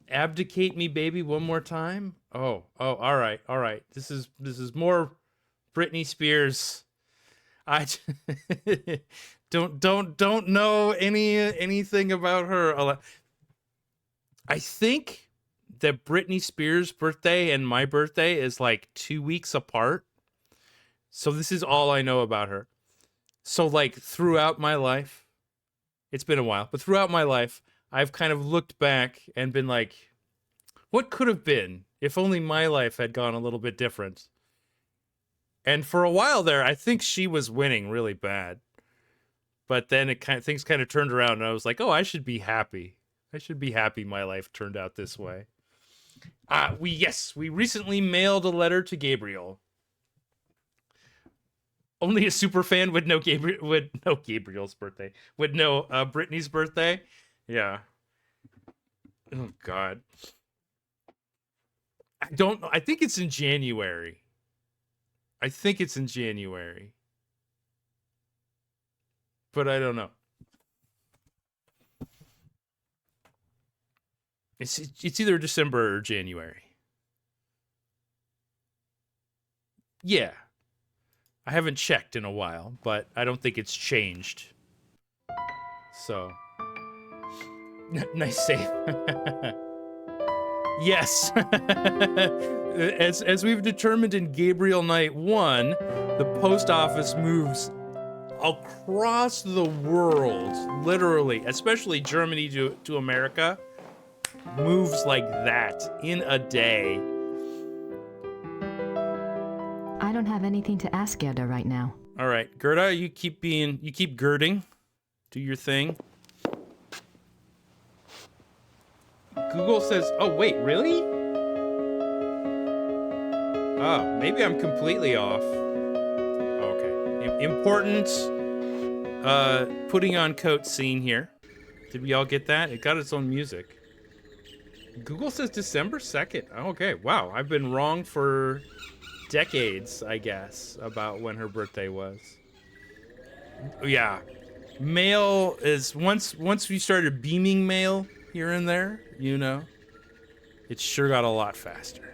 abdicate me, baby, one more time? Oh, all right. This is more Britney Spears. I don't know anything about her. I think that Britney Spears' birthday and my birthday is like 2 weeks apart. So this is all I know about her. So like throughout my life, it's been a while, but throughout my life, I've kind of looked back and been like, what could have been if only my life had gone a little bit different? And for a while there, I think she was winning really bad. But then things kind of turned around and I was like, oh, I should be happy. I should be happy my life turned out this way. We recently mailed a letter to Gabriel. Only a super fan would know Gabriel's birthday. Would know Britney's birthday. Yeah. Oh God. I don't know. I think it's in January. But I don't know. It's either December or January. Yeah. I haven't checked in a while, but I don't think it's changed. So. Nice save. Yes. As we've determined in Gabriel Night 1, the post office moves across the world, literally, especially Germany to America, moves like that in a day. I don't have anything to ask Gerda right now. All right, Gerda, you keep girding. Do your thing. Google says, oh wait, really? Oh, maybe I'm completely off. Okay. Important putting on coat scene here. Did we all get that? It got its own music. Google says December 2nd. Okay, wow. I've been wrong for decades, I guess, about when her birthday was. Yeah. Mail is once we started beaming mail here and there, you know, it sure got a lot faster.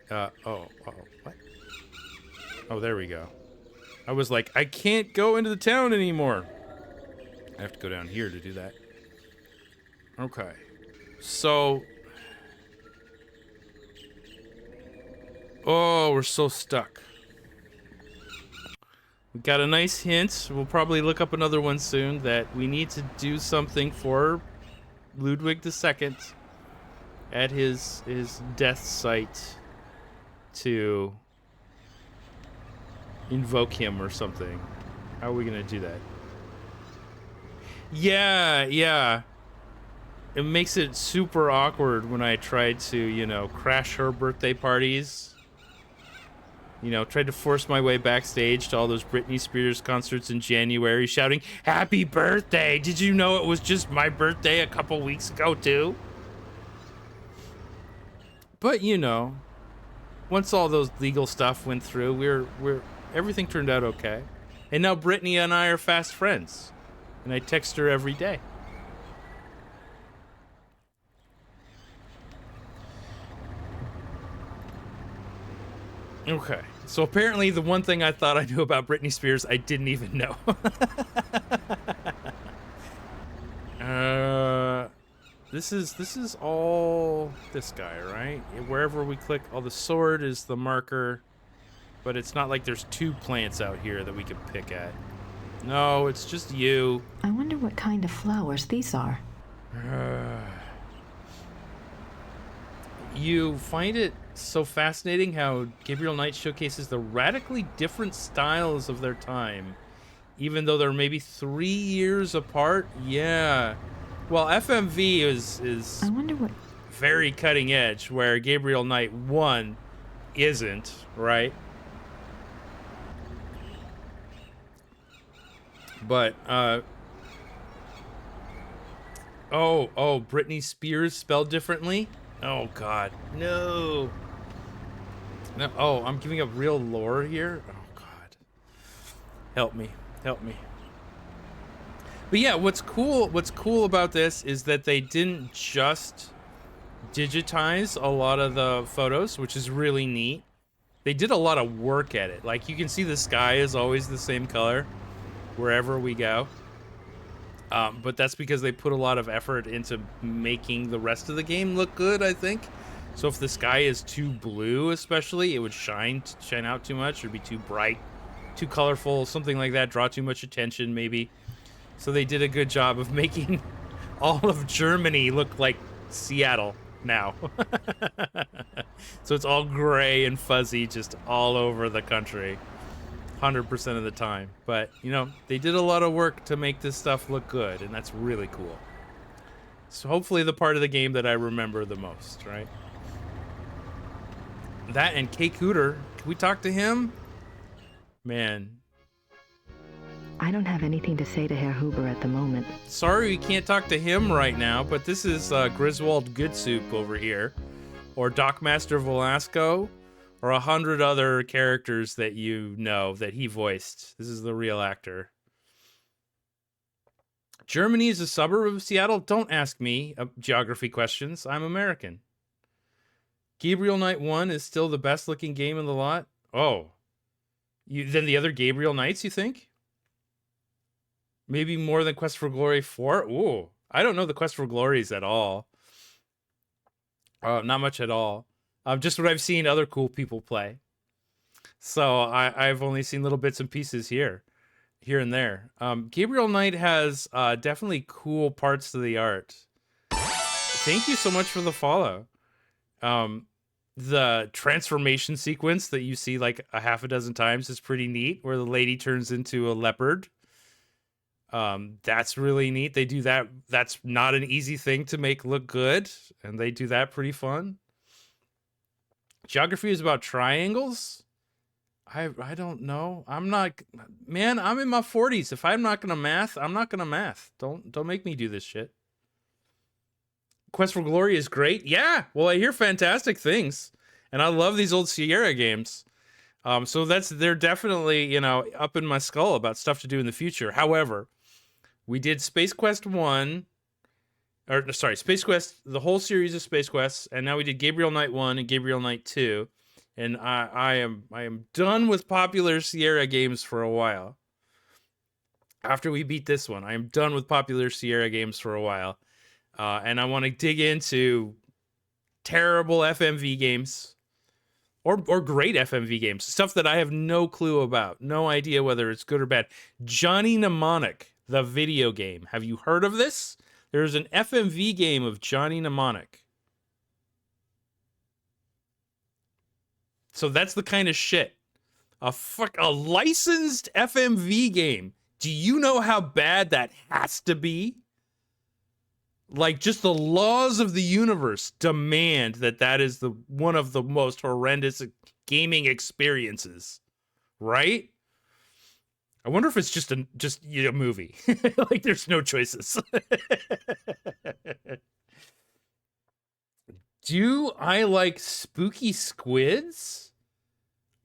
What? Oh, there we go. I was like, I can't go into the town anymore. I have to go down here to do that. Okay. So. Oh, we're so stuck. We got a nice hint. We'll probably look up another one soon that we need to do something for Ludwig II at his death site to invoke him or something. How are we gonna do that? Yeah. It makes it super awkward when I try to, you know, crash her birthday parties. You know, tried to force my way backstage to all those Britney Spears concerts in January, shouting, "Happy birthday! Did you know it was just my birthday a couple weeks ago, too?" But, you know, once all those legal stuff went through, everything turned out okay. And now Britney and I are fast friends. And I text her every day. Okay, so apparently the one thing I thought I knew about Britney Spears, I didn't even know. This is all this guy, right? Wherever we click, the sword is the marker, but it's not like there's two plants out here that we could pick at. No, it's just you. I wonder what kind of flowers these are. You find it so fascinating how Gabriel Knight showcases the radically different styles of their time, even though they're maybe 3 years apart. Yeah. Well, FMV is I wonder what very cutting edge, where Gabriel Knight 1 isn't, right? But Britney Spears spelled differently? Oh God, no. No, I'm giving up real lore here? Oh God. Help me. Help me. But yeah, what's cool about this is that they didn't just digitize a lot of the photos, which is really neat. They did a lot of work at it. Like, you can see the sky is always the same color wherever we go. But that's because they put a lot of effort into making the rest of the game look good, I think. So if the sky is too blue, especially, it would shine out too much, or be too bright, too colorful, something like that, draw too much attention, maybe. So they did a good job of making all of Germany look like Seattle now. So it's all gray and fuzzy just all over the country 100% of the time. But, you know, they did a lot of work to make this stuff look good, and that's really cool. So hopefully the part of the game that I remember the most, right? That and Kay Cooter. Can we talk to him? Man. I don't have anything to say to Herr Huber at the moment. Sorry we can't talk to him right now, but this is Griswold Goodsoup over here. Or Dockmaster Velasco. Or 100 other characters that you know that he voiced. This is the real actor. Germany is a suburb of Seattle? Don't ask me geography questions. I'm American. Gabriel Knight 1 is still the best looking game in the lot? Oh. Than the other Gabriel Knights, you think? Maybe more than Quest for Glory 4? Ooh. I don't know the Quest for Glories at all. Not much at all. Just what I've seen other cool people play. So I've only seen little bits and pieces here and there. Gabriel Knight has definitely cool parts to the art. Thank you so much for the follow. The transformation sequence that you see like a half a dozen times is pretty neat, where the lady turns into a leopard. That's really neat. They do that. That's not an easy thing to make look good, and they do that pretty fun. Geography is about triangles? I don't know. I'm not, man, I'm in my 40s. If I'm not gonna math, I'm not gonna math. Don't make me do this shit. Quest for Glory is great. Yeah, well, I hear fantastic things, and I love these old Sierra games. So they're definitely, you know, up in my skull about stuff to do in the future. However, we did Space Quest 1, or sorry, Space Quest, the whole series of Space Quests, and now we did Gabriel Knight 1 and Gabriel Knight 2. And I am done with popular Sierra games for a while. After we beat this one, I am done with popular Sierra games for a while. And I want to dig into terrible FMV games or great FMV games, stuff that I have no clue about, no idea whether it's good or bad. Johnny Mnemonic, the video game. Have you heard of this? There's an FMV game of Johnny Mnemonic. So that's the kind of shit. A licensed FMV game. Do you know how bad that has to be? Like, just the laws of the universe demand that is one of the most horrendous gaming experiences, right? I wonder if it's just a movie. Like, there's no choices. Do I like spooky squids?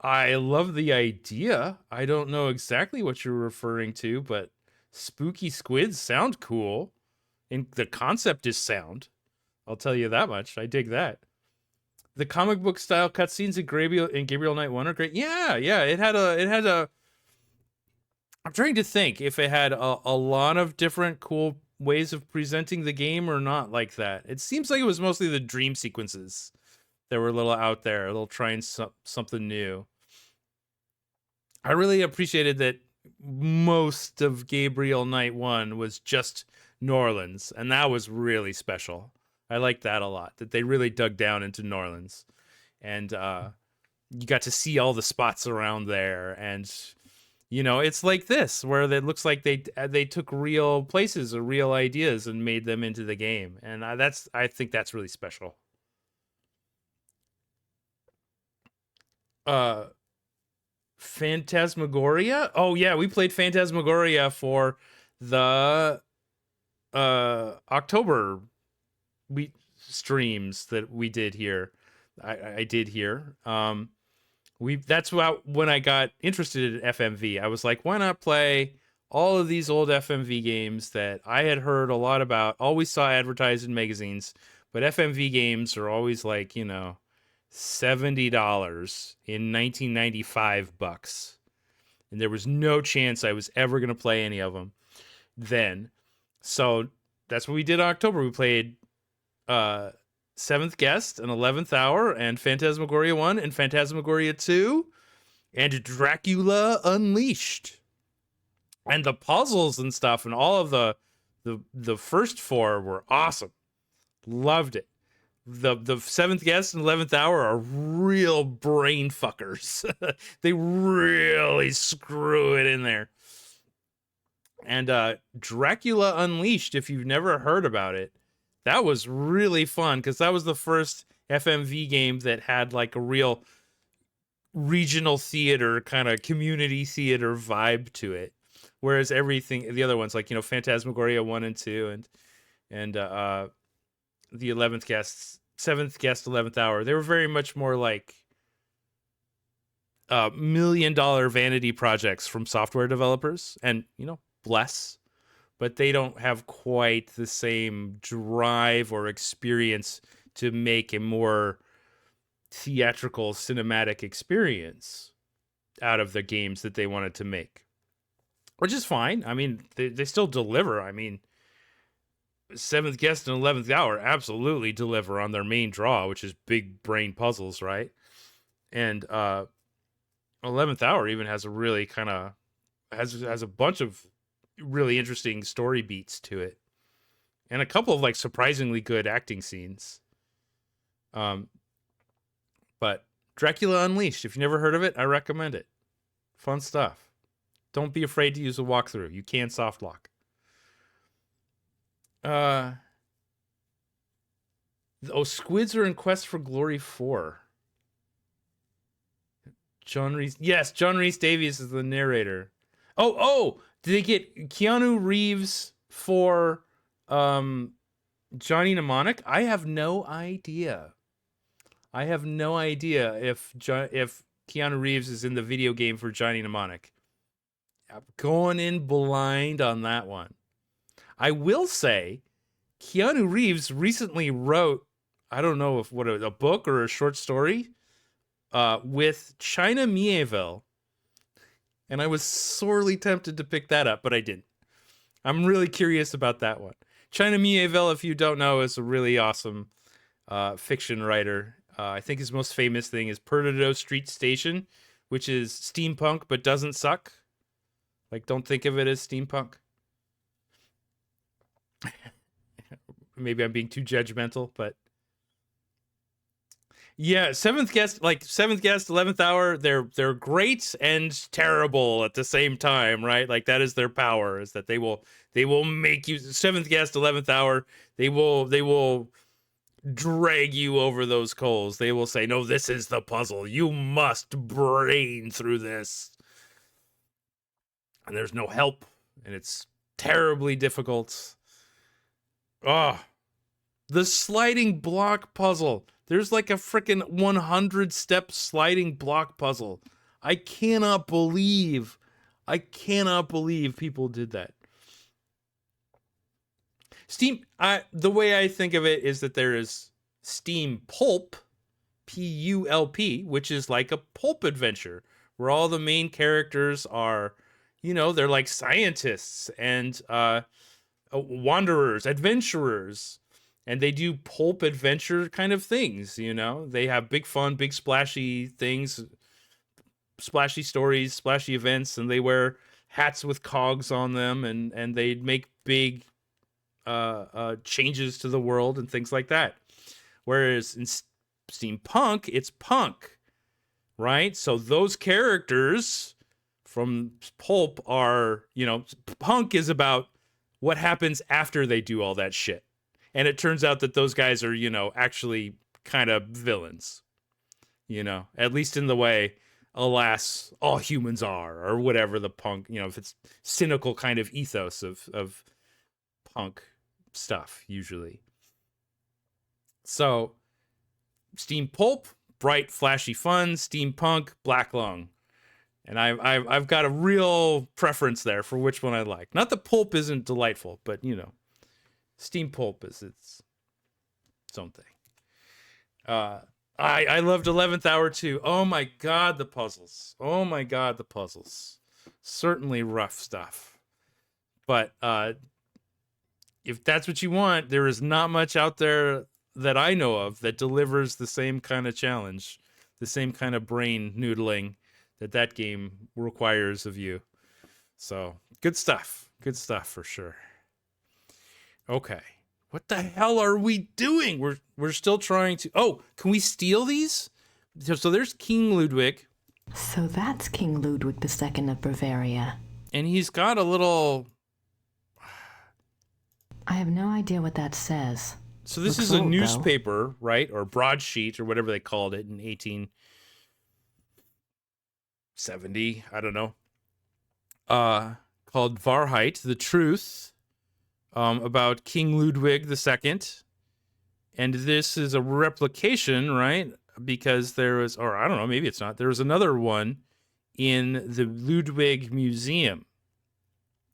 I love the idea. I don't know exactly what you're referring to, but spooky squids sound cool. And the concept is sound. I'll tell you that much. I dig that. The comic book style cutscenes in Gabriel Knight 1 are great. Yeah. It had a I'm trying to think if it had a lot of different cool ways of presenting the game or not like that. It seems like it was mostly the dream sequences that were a little out there, a little trying something new. I really appreciated that most of Gabriel Knight 1 was just New Orleans, and that was really special. I liked that a lot, that they really dug down into New Orleans. And you got to see all the spots around there, and you know, it's like this, where it looks like they took real places or real ideas and made them into the game. And I think that's really special. Phantasmagoria? Oh yeah, we played Phantasmagoria for the October streams that we did here. I did here. That's when I got interested in FMV. I was like, why not play all of these old FMV games that I had heard a lot about, always saw advertised in magazines, but FMV games are always like, $70 in 1995 bucks. And there was no chance I was ever going to play any of them then. So that's what we did in October. We played Seventh Guest and 11th Hour and Phantasmagoria 1 and Phantasmagoria 2 and Dracula Unleashed. And the puzzles and stuff and all of the first 4 were awesome. Loved it. The Seventh Guest and 11th Hour are real brain fuckers. They really screw it in there. And Dracula Unleashed, if you've never heard about it, that was really fun because that was the first FMV game that had like a real regional theater kind of community theater vibe to it. Whereas everything, the other ones like, Phantasmagoria 1 and 2 and the 11th Guest, 7th Guest, 11th Hour, they were very much more like $1 million vanity projects from software developers. And, bless, but they don't have quite the same drive or experience to make a more theatrical cinematic experience out of the games that they wanted to make, which is fine. I mean, they still deliver. I mean, 7th Guest and 11th Hour absolutely deliver on their main draw, which is big brain puzzles, right? And 11th Hour even has a really kind of has a bunch of really interesting story beats to it, and a couple of like surprisingly good acting scenes. But Dracula Unleashed, if you never heard of it, I recommend it. Fun stuff. Don't be afraid to use a walkthrough. You can soft lock. Squids are in Quest for Glory 4. John Rhys Davies is the narrator. Oh, did they get Keanu Reeves for Johnny Mnemonic? I have no idea. if Keanu Reeves is in the video game for Johnny Mnemonic. I'm going in blind on that one. I will say, Keanu Reeves recently wrote, I don't know if a book or a short story, with China Miéville. And I was sorely tempted to pick that up, but I didn't. I'm really curious about that one. China Miéville, if you don't know, is a really awesome fiction writer. I think his most famous thing is Perdido Street Station, which is steampunk but doesn't suck. Like, don't think of it as steampunk. Maybe I'm being too judgmental, but yeah, 7th Guest, 11th Hour, they're great and terrible at the same time, right? Like, that is their power, is that they will make you 7th Guest, 11th Hour, they will drag you over those coals. They will say, no, this is the puzzle. You must brain through this. And there's no help, and it's terribly difficult. Oh, the sliding block puzzle. There's like a freaking 100-step sliding block puzzle. I cannot believe people did that. The way I think of it is that there is Steam Pulp, P-U-L-P, which is like a pulp adventure, where all the main characters are, they're like scientists and wanderers, adventurers. And they do pulp adventure kind of things, They have big fun, big splashy things, splashy stories, splashy events, and they wear hats with cogs on them, and they make big changes to the world and things like that. Whereas in steampunk, it's punk, right? So those characters from pulp are, punk is about what happens after they do all that shit. And it turns out that those guys are, actually kind of villains, at least in the way, alas, all humans are, or whatever the punk, if it's cynical kind of ethos of punk stuff, usually. So, Steam Pulp, bright, flashy fun, steampunk, black lung. And I've got a real preference there for which one I like. Not that pulp isn't delightful, but you know, steam pulp is its own thing. I loved 11th Hour too. Oh my god, the puzzles. Oh my god, the puzzles. Certainly rough stuff. But if that's what you want, there is not much out there that I know of that delivers the same kind of challenge, the same kind of brain noodling that game requires of you. So, good stuff. Good stuff for sure. Okay. What the hell are we doing? We're still trying to... Oh, can we steal these? So there's King Ludwig. So that's King Ludwig II of Bavaria. And he's got a little... I have no idea what that says. So this Looks is a old, newspaper, right? Or broadsheet, or whatever they called it in 1870. I don't know. Called Wahrheit, The Truth, about King Ludwig II. And this is a replication, right? Because there was, or I don't know, maybe it's not. There was another one in the Ludwig Museum.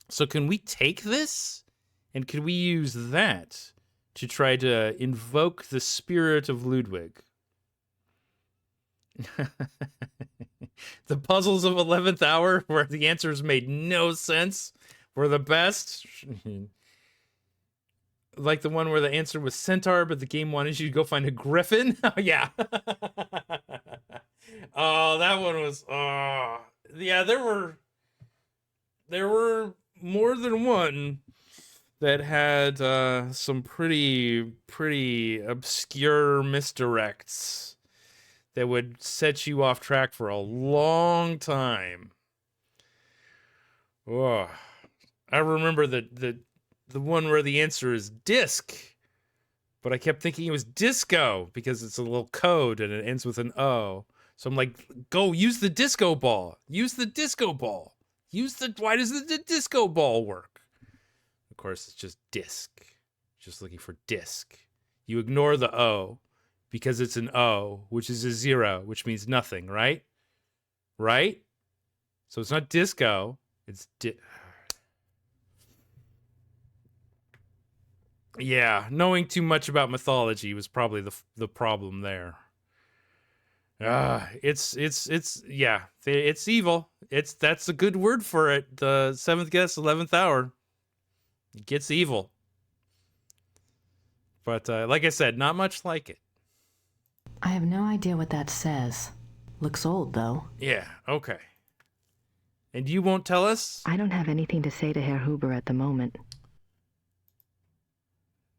So can we take this? And can we use that to try to invoke the spirit of Ludwig? The puzzles of 11th Hour, where the answers made no sense, were the best. Like the one where the answer was centaur, but the game wanted you to go find a griffin. Oh, yeah. Oh, that one was... yeah, there were more than one that had some pretty obscure misdirects that would set you off track for a long time. Oh, I remember the one where the answer is disc, but I kept thinking it was disco because it's a little code and it ends with an O. So I'm like, go use the disco ball. Use the disco ball. Why does the disco ball work? Of course, it's just disc. Just looking for disc. You ignore the O because it's an O, which is a 0, which means nothing, right? Right? So it's not disco. It's yeah, knowing too much about mythology was probably the problem there. It's evil. That's a good word for it. The 7th guess, 11th hour. It gets evil. But like I said, not much like it. I have no idea what that says. Looks old, though. Yeah, okay. And you won't tell us? I don't have anything to say to Herr Huber at the moment.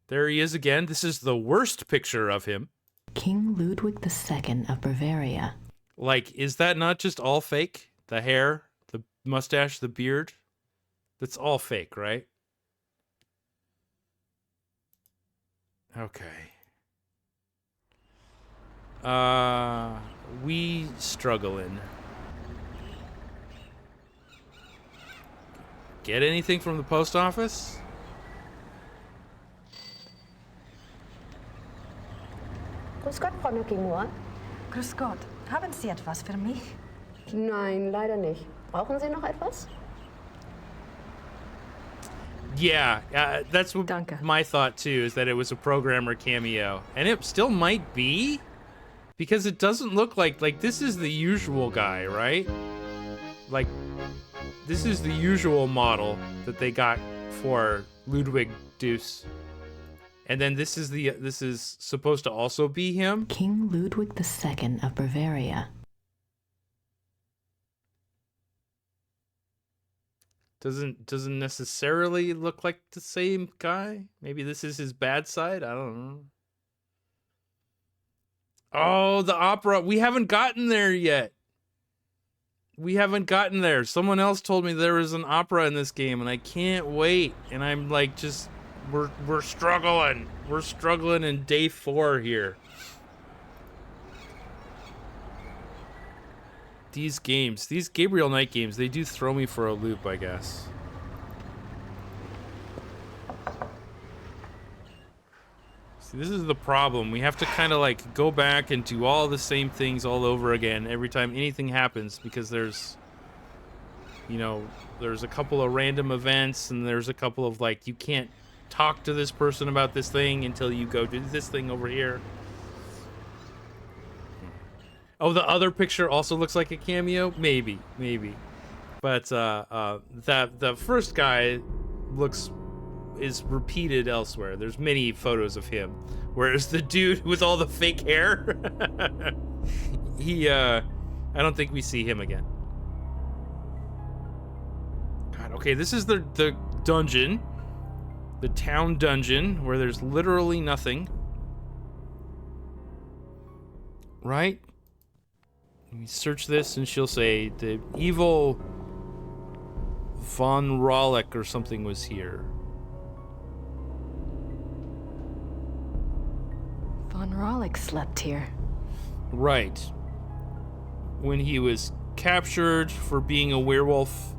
There he is again. This is the worst picture of him. King Ludwig II of Bavaria. Like, is that not just all fake? The hair, the mustache, the beard? That's all fake, right? Okay. We struggling. Get anything from the post office? Grüß Gott, Frau Nokimura. Grüß Gott. Haben Sie etwas für mich? Nein, leider nicht. Brauchen Sie noch etwas? Yeah, that's what my thought too, is that it was a programmer cameo. And it still might be, because it doesn't look like this is the usual guy, right? Like, this is the usual model that they got for Ludwig Deuce. And then this is supposed to also be him? King Ludwig II of Bavaria. Doesn't necessarily look like the same guy. Maybe this is his bad side. I don't know. Oh, the opera. We haven't gotten there yet. We haven't gotten there. Someone else told me there was an opera in this game, and I can't wait. And I'm like, just we're struggling. We're struggling in day 4 here. These games, these Gabriel Knight games, they do throw me for a loop, I guess. See, this is the problem. We have to kind of like go back and do all the same things all over again every time anything happens, because there's, you know, there's a couple of random events and there's a couple of like, you can't talk to this person about this thing until you go do this thing over here. Oh, the other picture also looks like a cameo? Maybe. But the first guy is repeated elsewhere. There's many photos of him. Whereas the dude with all the fake hair, I don't think we see him again. God, okay, this is the dungeon. The town dungeon, where there's literally nothing. Right? Let me search this and she'll say the evil Von Rollick or something was here. Von Rollick slept here. Right. When he was captured for being a werewolf.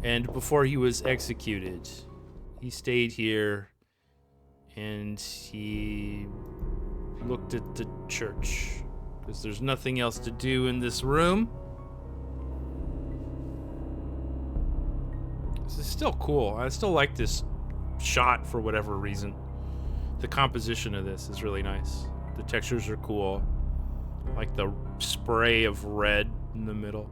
And before he was executed, he stayed here and he looked at the church because there's nothing else to do in this room. This is still cool. I still like this shot for whatever reason. The composition of this is really nice. The textures are cool. I like the spray of red in the middle.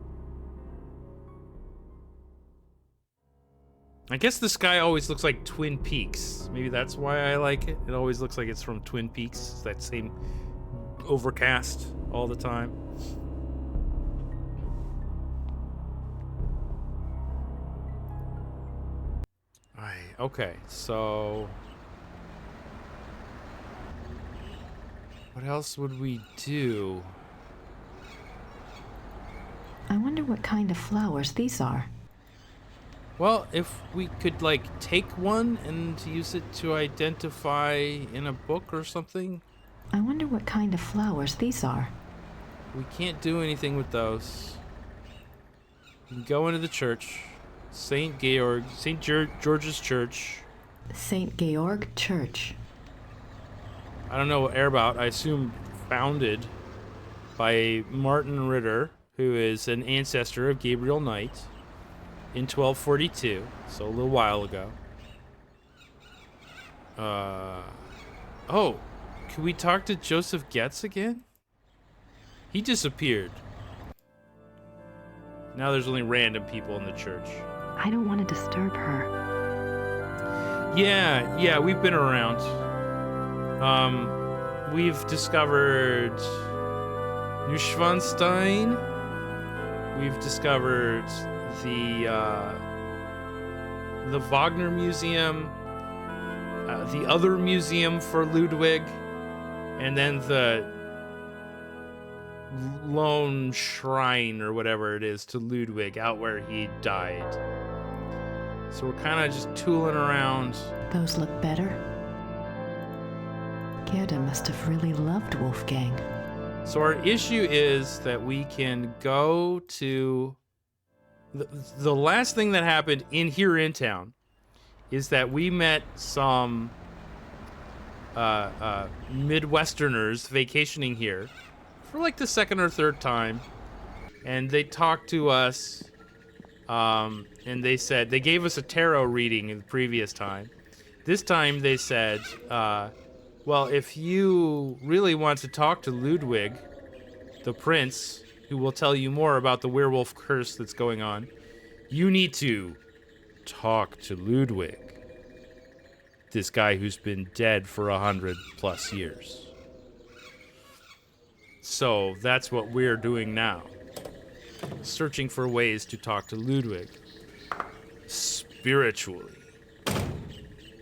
I guess the sky always looks like Twin Peaks. Maybe that's why I like it. It always looks like it's from Twin Peaks. It's that same overcast all the time. Okay, so what else would we do? I wonder what kind of flowers these are. Well, if we could, like, take one and use it to identify in a book or something. I wonder what kind of flowers these are. We can't do anything with those. We can go into the church. St. George's Church. St. Georg Church. I don't know what about. I assume founded by Martin Ritter, who is an ancestor of Gabriel Knight. In 1242, so a little while ago. Oh, can we talk to Joseph Getz again? He disappeared. Now there's only random people in the church. I don't want to disturb her. Yeah, we've been around. We've discovered Neuschwanstein. We've discovered the Wagner Museum, the other museum for Ludwig, and then the lone shrine or whatever it is to Ludwig out where he died. So we're kind of just tooling around. Those look better. Gerda must have really loved Wolfgang. So our issue is that we can go to the last thing that happened here in town is that we met some Midwesterners vacationing here for like the second or third time, and they talked to us, and they said they gave us a tarot reading the previous time. This time they said, well, if you really want to talk to Ludwig, the prince, who will tell you more about the werewolf curse that's going on, you need to talk to Ludwig, this guy who's been dead for 100+ years. So that's what we're doing now. Searching for ways to talk to Ludwig spiritually.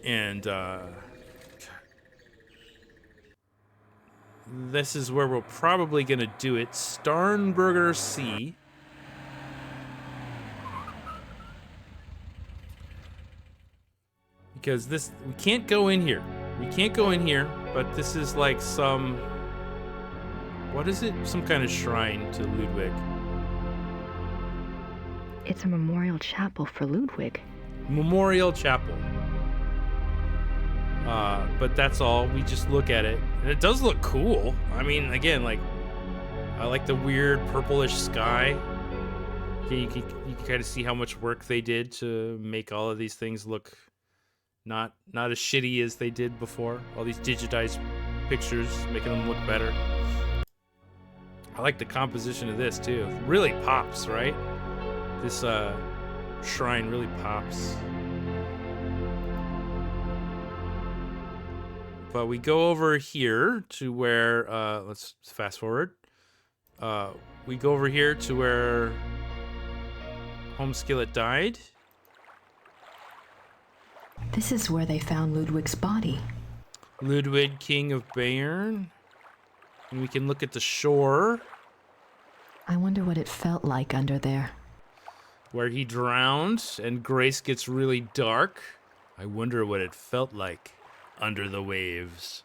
And this is where we're probably gonna do it. Starnberger C. Because we can't go in here. We can't go in here, but this is like some, what is it? Some kind of shrine to Ludwig. It's a memorial chapel for Ludwig. Memorial chapel. But that's all. We just look at it. And it does look cool. I mean, again, like, I like the weird purplish sky. You can kind of see how much work they did to make all of these things look not as shitty as they did before. All these digitized pictures, making them look better. I like the composition of this too. It really pops, right? This shrine really pops. But we go over here to where let's fast forward. We go over here to where Home Skillet died. This is where they found Ludwig's body. Ludwig, King of Bayern. And we can look at the shore. I wonder what it felt like under there. Where he drowned and Grace gets really dark. I wonder what it felt like under the waves.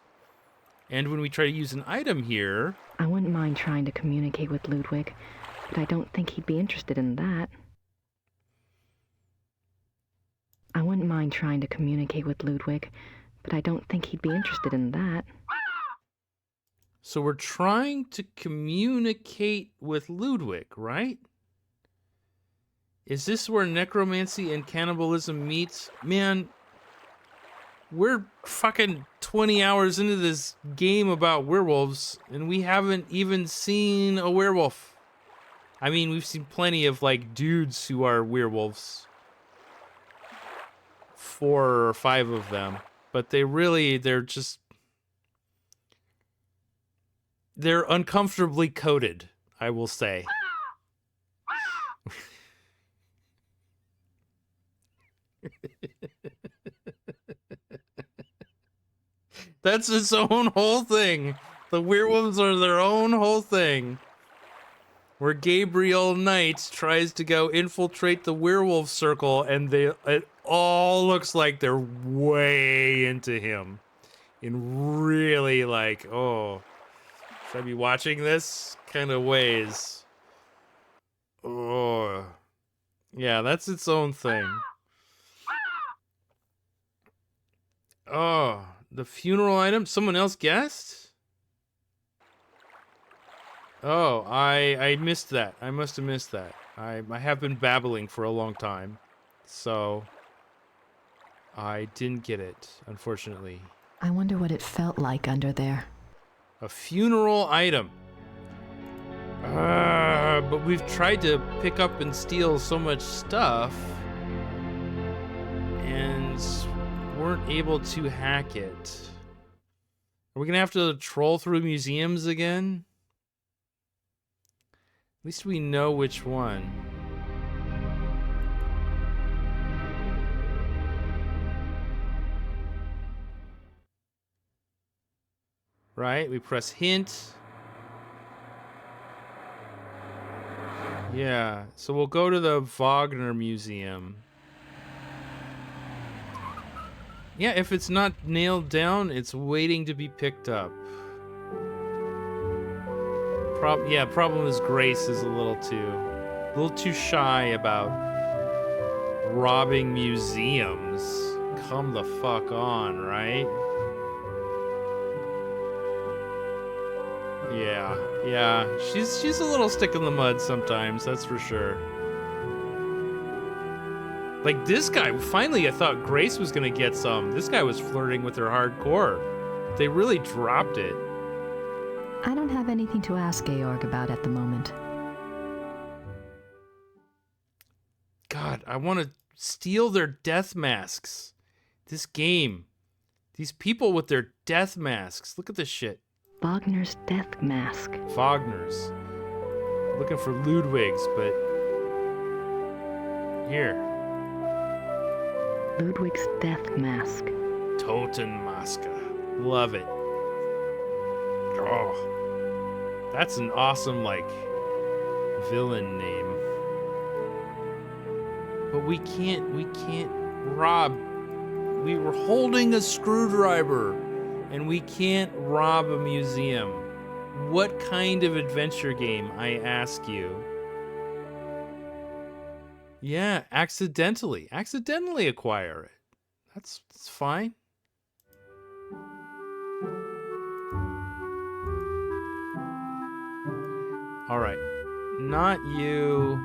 And when we try to use an item here... I wouldn't mind trying to communicate with Ludwig, but I don't think he'd be interested in that. I wouldn't mind trying to communicate with Ludwig, but I don't think he'd be interested in that. So we're trying to communicate with Ludwig, right? Is this where necromancy and cannibalism meets? Man, we're fucking 20 hours into this game about werewolves, and we haven't even seen a werewolf. I mean, we've seen plenty of, like, dudes who are werewolves. 4 or 5 of them. But they're uncomfortably coated, I will say. That's its own whole thing. The werewolves are their own whole thing. Where Gabriel Knight tries to go infiltrate the werewolf circle, and it all looks like they're way into him. In really, like, oh, should I be watching this kind of ways? Oh, yeah, that's its own thing. Oh, the funeral item? Someone else guessed? Oh, I missed that. I must have missed that. I have been babbling for a long time, so I didn't get it, unfortunately. I wonder what it felt like under there. A funeral item. But we've tried to pick up and steal so much stuff, and weren't able to hack it. Are we gonna have to troll through museums again? At least we know which one. Right? We press hint. Yeah, so we'll go to the Wagner Museum. Yeah, if it's not nailed down, it's waiting to be picked up. Problem is Grace is a little too shy about robbing museums. Come the fuck on, right? Yeah. She's a little stick in the mud sometimes, that's for sure. Like this guy, finally I thought Grace was gonna get some. This guy was flirting with her hardcore. They really dropped it. I don't have anything to ask Georg about at the moment. God, I want to steal their death masks. This game. These people with their death masks. Look at this shit. Wagner's death mask. Wagner's. Looking for Ludwig's, but... Here. Ludwig's death mask. Totenmaske. Love it. Oh. That's an awesome, like, villain name. But we can't rob. We were holding a screwdriver, and we can't rob a museum. What kind of adventure game, I ask you? Yeah, accidentally acquire it. That's fine. All right. Not you.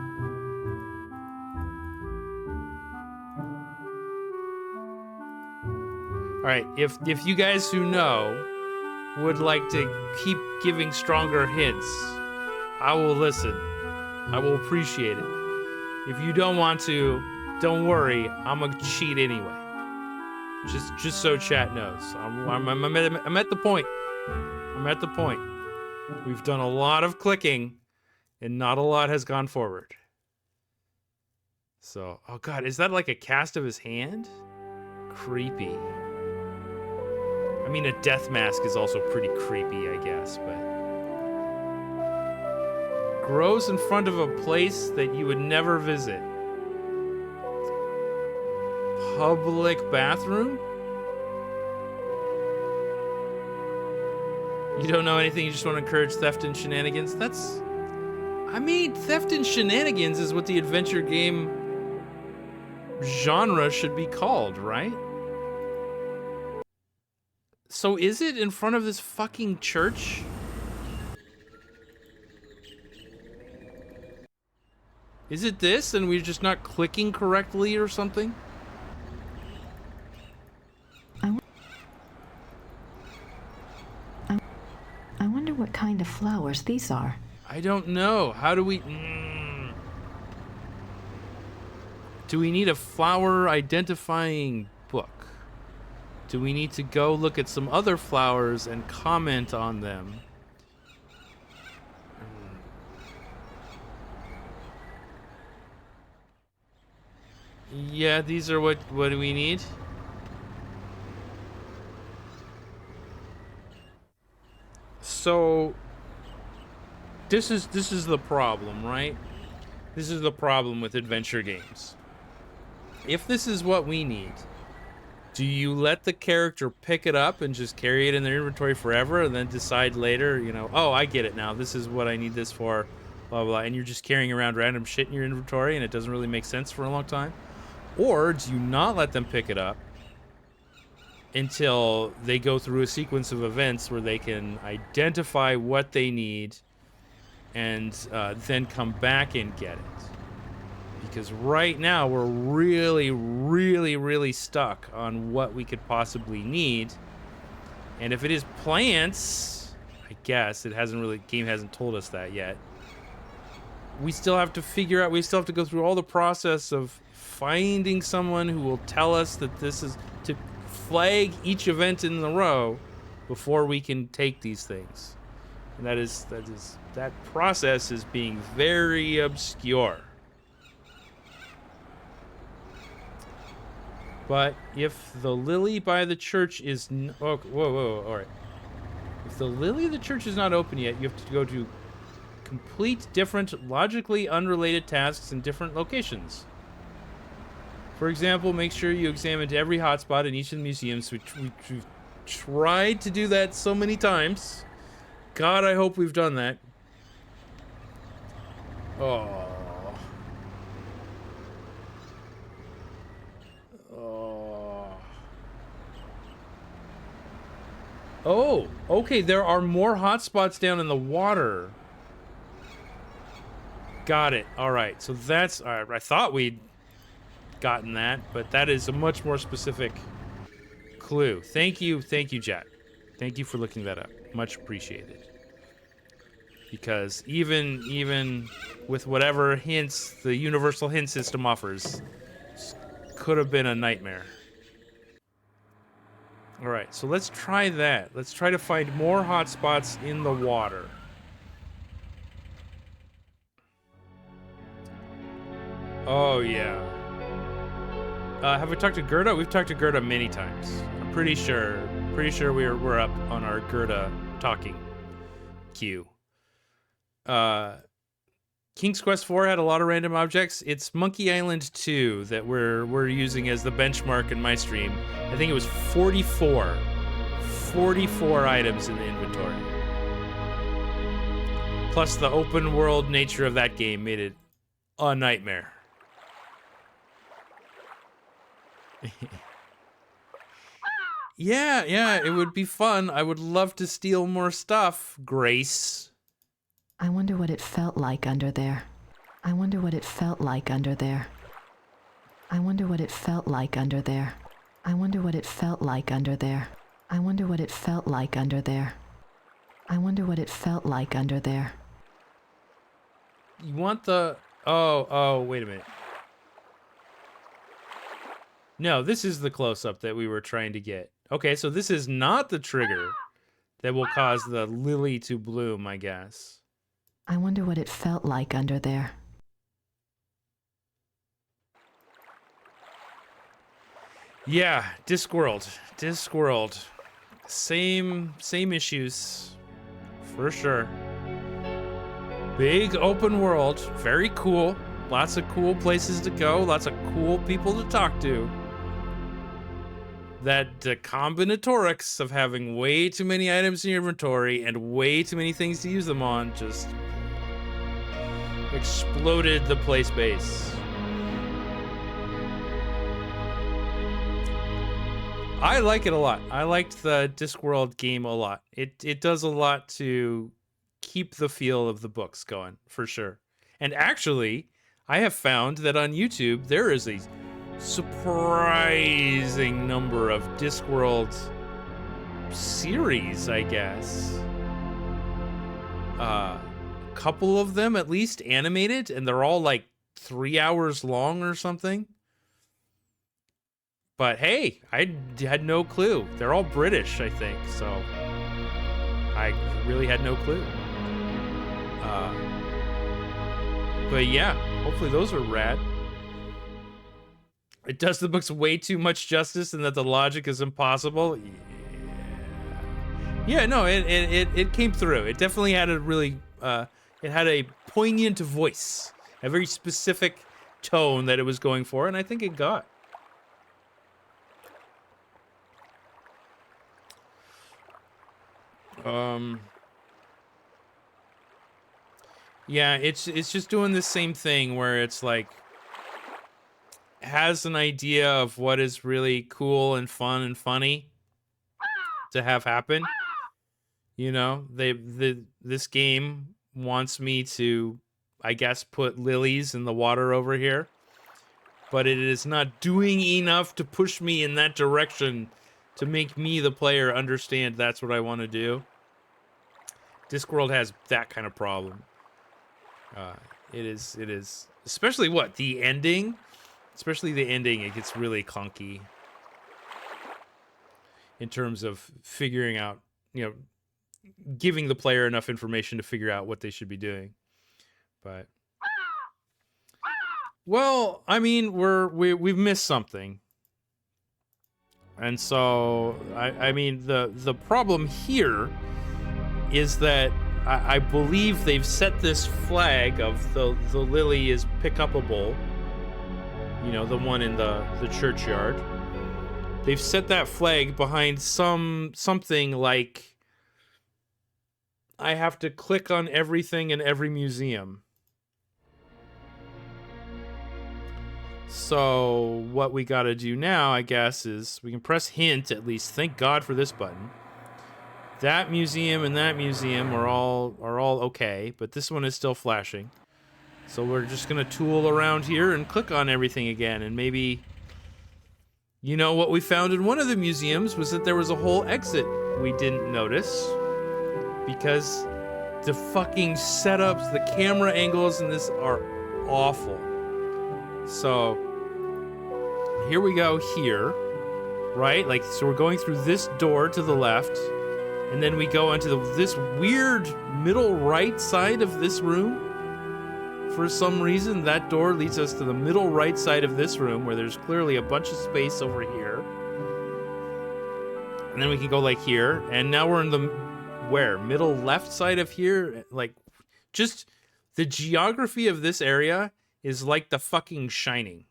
All right. If you guys who know would like to keep giving stronger hints, I will listen. I will appreciate it. If you don't want to, don't worry. I'm gonna cheat anyway. Just so chat knows. I'm at the point. I'm at the point. We've done a lot of clicking, and not a lot has gone forward. So, oh god, is that like a cast of his hand? Creepy. I mean, a death mask is also pretty creepy, I guess, but... Grows in front of a place that you would never visit. Public bathroom? You don't know anything, you just want to encourage theft and shenanigans? That's... I mean, theft and shenanigans is what the adventure game genre should be called, right? So is it in front of this fucking church? Is it this and we're just not clicking correctly or something? I wonder what kind of flowers these are. I don't know. How do we... Do we need a flower identifying book? Do we need to go look at some other flowers and comment on them? Yeah, these are what do we need? So this is the problem, right? This is the problem with adventure games. If this is what we need, do you let the character pick it up and just carry it in their inventory forever and then decide later, you know, oh, I get it now. This is what I need this for, blah, blah, and you're just carrying around random shit in your inventory and it doesn't really make sense for a long time? Or do you not let them pick it up until they go through a sequence of events where they can identify what they need and then come back and get it? Because right now we're really stuck on what we could possibly need. And if it is plants, I guess game hasn't told us that yet. We still have to figure out, we still have to go through all the process of finding someone who will tell us that this is to flag each event in the row before we can take these things. And that process is being very obscure. But if the lily by the church is... whoa, all right. If the lily of the church is not open yet, you have to go to complete different, logically unrelated tasks in different locations. For example, make sure you examine every hotspot in each of the museums. We've tried to do that so many times. God, I hope we've done that. Oh... Oh, okay, there are more hotspots down in the water. Got it. All right, so that's... All right, I thought we'd gotten that, but that is a much more specific clue. Thank you, Jack. Thank you for looking that up. Much appreciated. Because even with whatever hints the universal hint system offers, could have been a nightmare. All right, so let's try that. Let's try to find more hotspots in the water. Oh, yeah. Have we talked to Gerda? We've talked to Gerda many times. I'm pretty sure we're up on our Gerda talking queue. King's Quest IV had a lot of random objects. It's Monkey Island 2 that we're using as the benchmark in my stream. I think it was 44 items in the inventory. Plus the open world nature of that game made it a nightmare. Yeah, it would be fun. I would love to steal more stuff, Grace. I wonder what it felt like under there. I wonder what it felt like under there. I wonder what it felt like under there. I wonder what it felt like under there. I wonder what it felt like under there. I wonder what it felt like under there. You want the... Oh, wait a minute. No, this is the close-up that we were trying to get. Okay, so this is not the trigger that will cause the lily to bloom, I guess. I wonder what it felt like under there. Yeah, Discworld. Discworld. Same issues. For sure. Big open world. Very cool. Lots of cool places to go. Lots of cool people to talk to. That combinatorics of having way too many items in your inventory and way too many things to use them on just exploded the play space. I like it a lot. I liked the Discworld game a lot. It does a lot to keep the feel of the books going, for sure. And actually, I have found that on YouTube, there is a surprising number of Discworld series, I guess. A couple of them at least animated, and they're all like 3 hours long or something. But hey, I had no clue. They're all British, I think, so I really had no clue. But yeah, hopefully those are rad. It does the books way too much justice and that the logic is impossible. Yeah, no, it came through. It definitely had a really, it had a poignant voice, a very specific tone that it was going for, and I think it got. Yeah, it's just doing the same thing where it's like has an idea of what is really cool and fun and funny to have happen. You know, this game wants me to, I guess, put lilies in the water over here, but it is not doing enough to push me in that direction to make me, the player, understand that's what I want to do. Discworld has that kind of problem. It is, especially the ending, it gets really clunky in terms of figuring out, giving the player enough information to figure out what they should be doing. But, well, I mean, we've missed something. And so, I mean, the problem here is that I believe they've set this flag of the lily is pick-upable, the one in the churchyard. They've set that flag behind something like I have to click on everything in every museum. So what we gotta do now, I guess, is we can press hint at least. Thank God for this button. That museum and that museum are all okay, but this one is still flashing. So we're just gonna tool around here and click on everything again, and maybe, what we found in one of the museums was that there was a whole exit we didn't notice because the fucking setups, the camera angles in this are awful. So here we go here, right? So we're going through this door to the left. And then we go into this weird middle right side of this room. For some reason, that door leads us to the middle right side of this room where there's clearly a bunch of space over here. And then we can go here. And now we're in the, middle left side of here? Just the geography of this area is like the fucking Shining.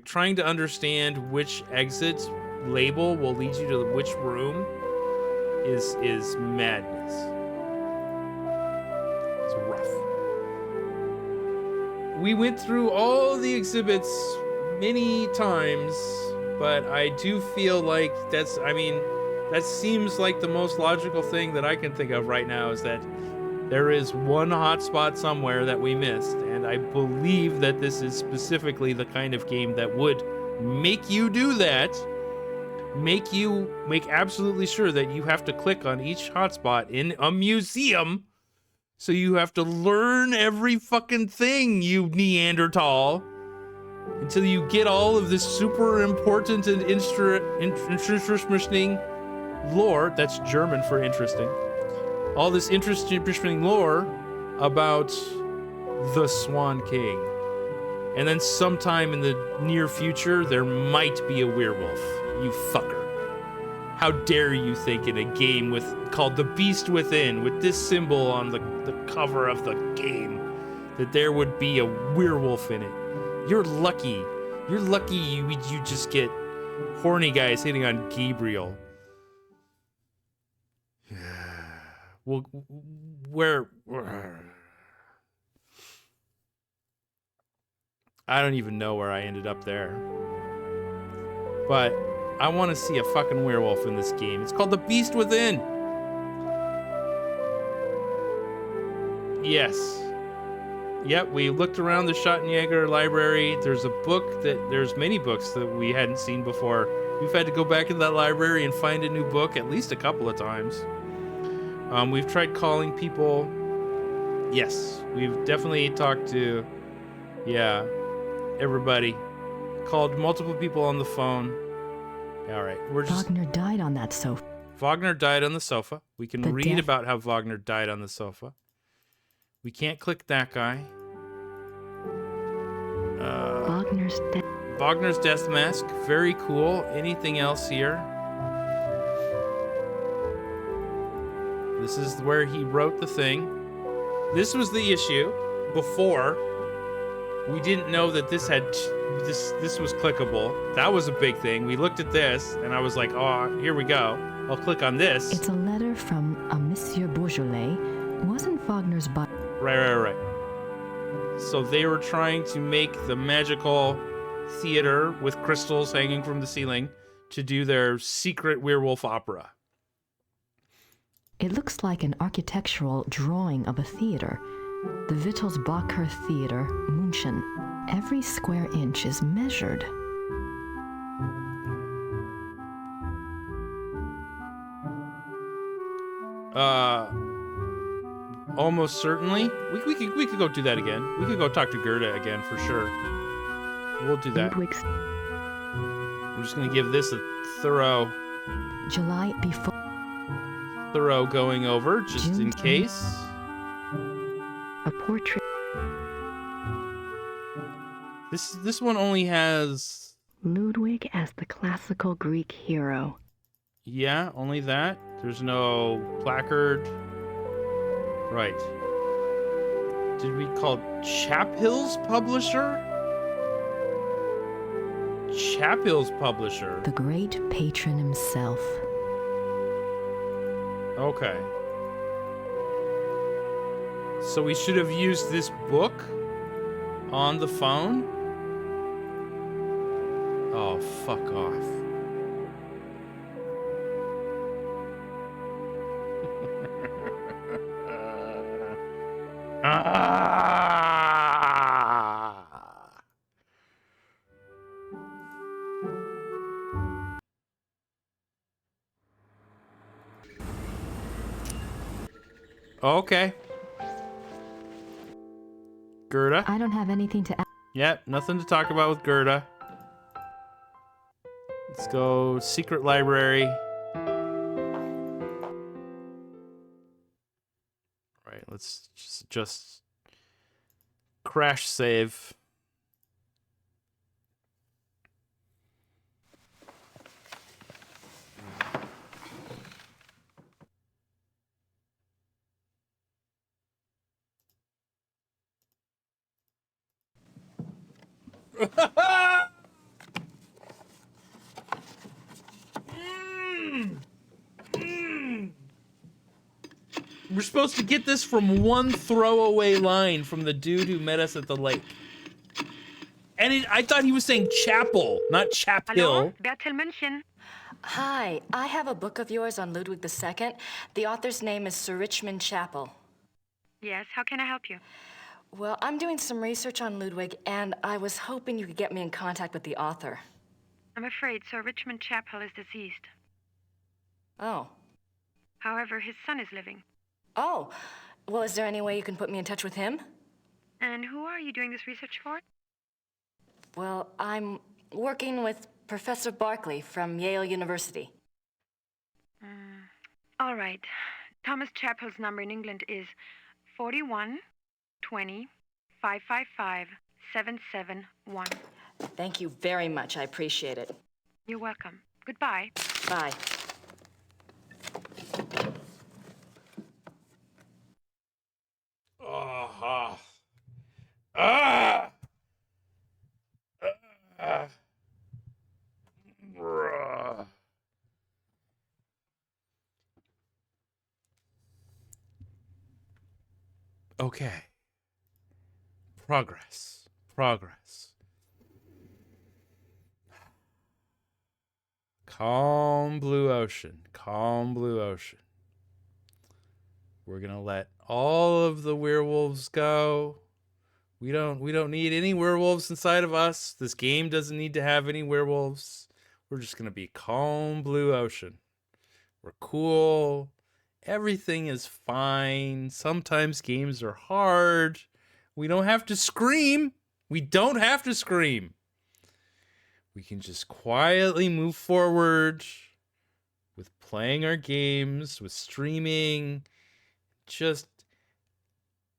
Trying to understand which exit label will lead you to which room is madness. It's rough. We went through all the exhibits many times, but I do feel like that seems like the most logical thing that I can think of right now is that There is one hotspot somewhere that we missed, and I believe that this is specifically the kind of game that would make you do that. Make absolutely sure that you have to click on each hotspot in a museum. So you have to learn every fucking thing, you Neanderthal, until you get all of this super important and interesting lore. That's German for interesting. All this interesting lore about the Swan King. And then sometime in the near future, there might be a werewolf. You fucker. How dare you think in a game called The Beast Within, with this symbol on the cover of the game, that there would be a werewolf in it. You're lucky. You're lucky you just get horny guys hitting on Gabriel. Well, where... I don't even know where I ended up there. But I want to see a fucking werewolf in this game. It's called The Beast Within. Yes. Yep, we looked around the Schottenjäger library. There's many books that we hadn't seen before. We've had to go back in that library and find a new book at least a couple of times. We've tried calling people. Yes, we've definitely talked to, everybody. Called multiple people on the phone. All right, Wagner died on that sofa. Wagner died on the sofa. We can read about how Wagner died on the sofa. We can't click that guy. Wagner's death mask. Very cool. Anything else here? This is where he wrote the thing. This was the issue before. We didn't know that this was clickable. That was a big thing. We looked at this, and I was like, oh, here we go. I'll click on this. It's a letter from a Monsieur Beaujolais. Wasn't Wagner's body... Right. So they were trying to make the magical theater with crystals hanging from the ceiling to do their secret werewolf opera. It looks like an architectural drawing of a theater. The Wittelsbacher Theater, München. Every square inch is measured. Almost certainly. We could go do that again. We could go talk to Gerda again for sure. We'll do that. I'm just gonna give this a thorough going over, just in case. A portrait. This one only has Ludwig as the classical Greek hero. Yeah, only that. There's no placard. Right. Did we call Chaphill's publisher? Chaphill's publisher. The great patron himself. Okay. So we should have used this book on the phone? Oh, fuck off. Okay. Gerda? I don't have anything to add. Yep, nothing to talk about with Gerda. Let's go secret library. Right, let's just crash save. We're supposed to get this from one throwaway line from the dude who met us at the lake. And I thought he was saying chapel, not Chapel. Hello, Bertel München. Hi, I have a book of yours on Ludwig II. The author's name is Sir Richmond Chapel. Yes, how can I help you? Well, I'm doing some research on Ludwig, and I was hoping you could get me in contact with the author. I'm afraid Sir Richmond Chapel is deceased. Oh. However, his son is living. Oh. Well, is there any way you can put me in touch with him? And who are you doing this research for? Well, I'm working with Professor Barkley from Yale University. All right. Thomas Chapel's number in England is 41 20 555 771. Thank you very much. I appreciate it. You're welcome. Goodbye. Bye. Okay. Progress. Progress. Calm blue ocean. Calm blue ocean. We're gonna let all of the werewolves go. We don't need any werewolves inside of us. This game doesn't need to have any werewolves. We're just gonna be calm blue ocean. We're cool. Everything is fine. Sometimes games are hard. We don't have to scream. We don't have to scream. We can just quietly move forward with playing our games, with streaming. Just,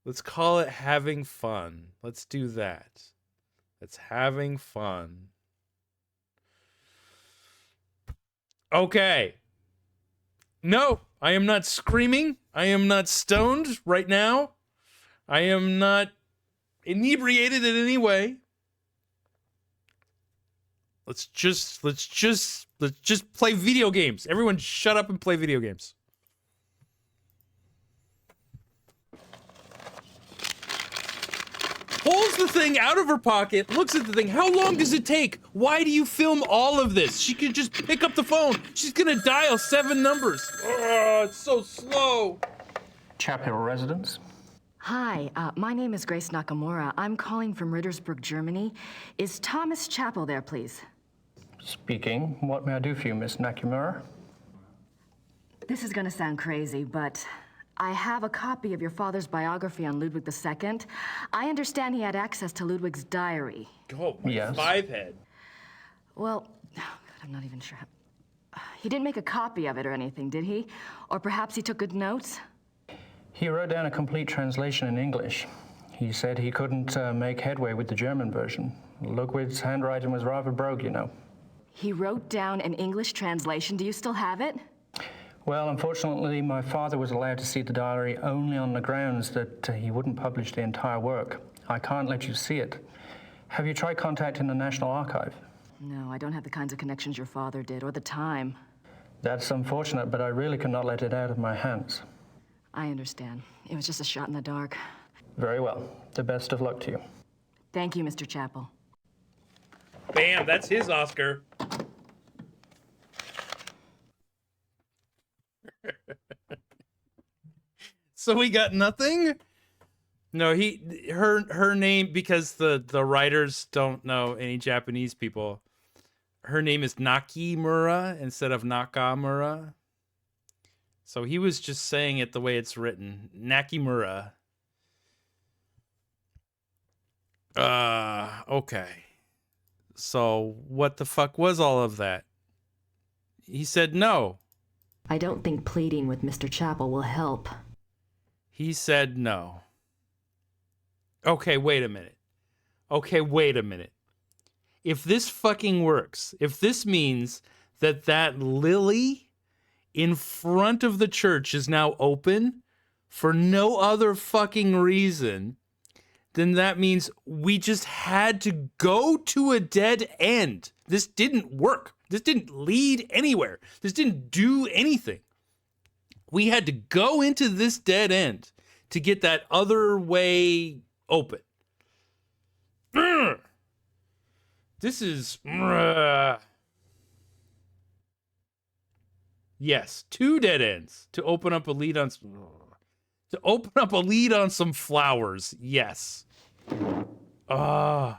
let's call it having fun. Let's do that. That's having fun. Okay. No, I am not screaming. I am not stoned right now. I am not inebriated in any way. Let's just play video games. Everyone shut up and play video games. Pulls the thing out of her pocket, looks at the thing. How long does it take? Why do you film all of this? She could just pick up the phone. She's gonna dial 7 numbers. Oh, it's so slow. Chapel residence? Hi, my name is Grace Nakamura. I'm calling from Rittersburg, Germany. Is Thomas Chapel there, please? Speaking. What may I do for you, Miss Nakamura? This is gonna sound crazy, but I have a copy of your father's biography on Ludwig II. I understand he had access to Ludwig's diary. Oh, yes. 5-head. Well, oh God, I'm not even sure. He didn't make a copy of it or anything, did he? Or perhaps he took good notes? He wrote down a complete translation in English. He said he couldn't make headway with the German version. Ludwig's handwriting was rather brogue, you know. He wrote down an English translation. Do you still have it? Well, unfortunately, my father was allowed to see the diary only on the grounds that he wouldn't publish the entire work. I can't let you see it. Have you tried contacting the National Archive? No, I don't have the kinds of connections your father did, or the time. That's unfortunate, but I really cannot let it out of my hands. I understand. It was just a shot in the dark. Very well. The best of luck to you. Thank you, Mr. Chapel. Bam, that's his Oscar. So we got nothing? No, her name, because the writers don't know any Japanese people. Her name is Nakimura instead of Nakamura. So he was just saying it the way it's written. Nakimura. Okay. So what the fuck was all of that? He said no. I don't think pleading with Mr. Chapel will help. He said no. Okay, wait a minute. Okay, wait a minute. If this fucking works, if this means that lily in front of the church is now open for no other fucking reason, then that means we just had to go to a dead end. This didn't work. This didn't lead anywhere. This didn't do anything. We had to go into this dead end to get that other way open. This is... Yes, 2 dead ends to open up a lead on... To open up a lead on some flowers. Yes. I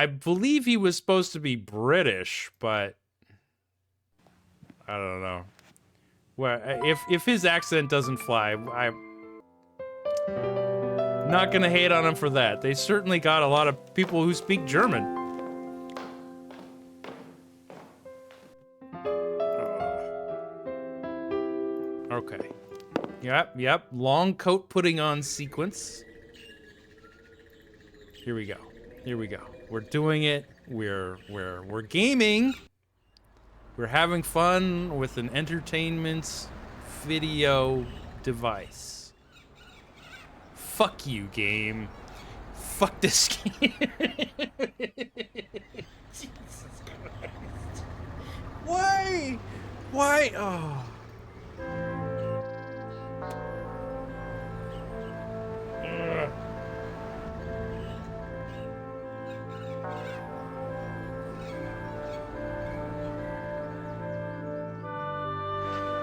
believe he was supposed to be British, but I don't know. Well, if his accent doesn't fly, I'm not gonna hate on him for that. They certainly got a lot of people who speak German. Okay. Yep. Long coat putting on sequence. Here we go. We're doing it. We're gaming. We're having fun with an entertainment video device. Fuck you, game. Fuck this game. Jesus Christ. Why? Oh. Ugh.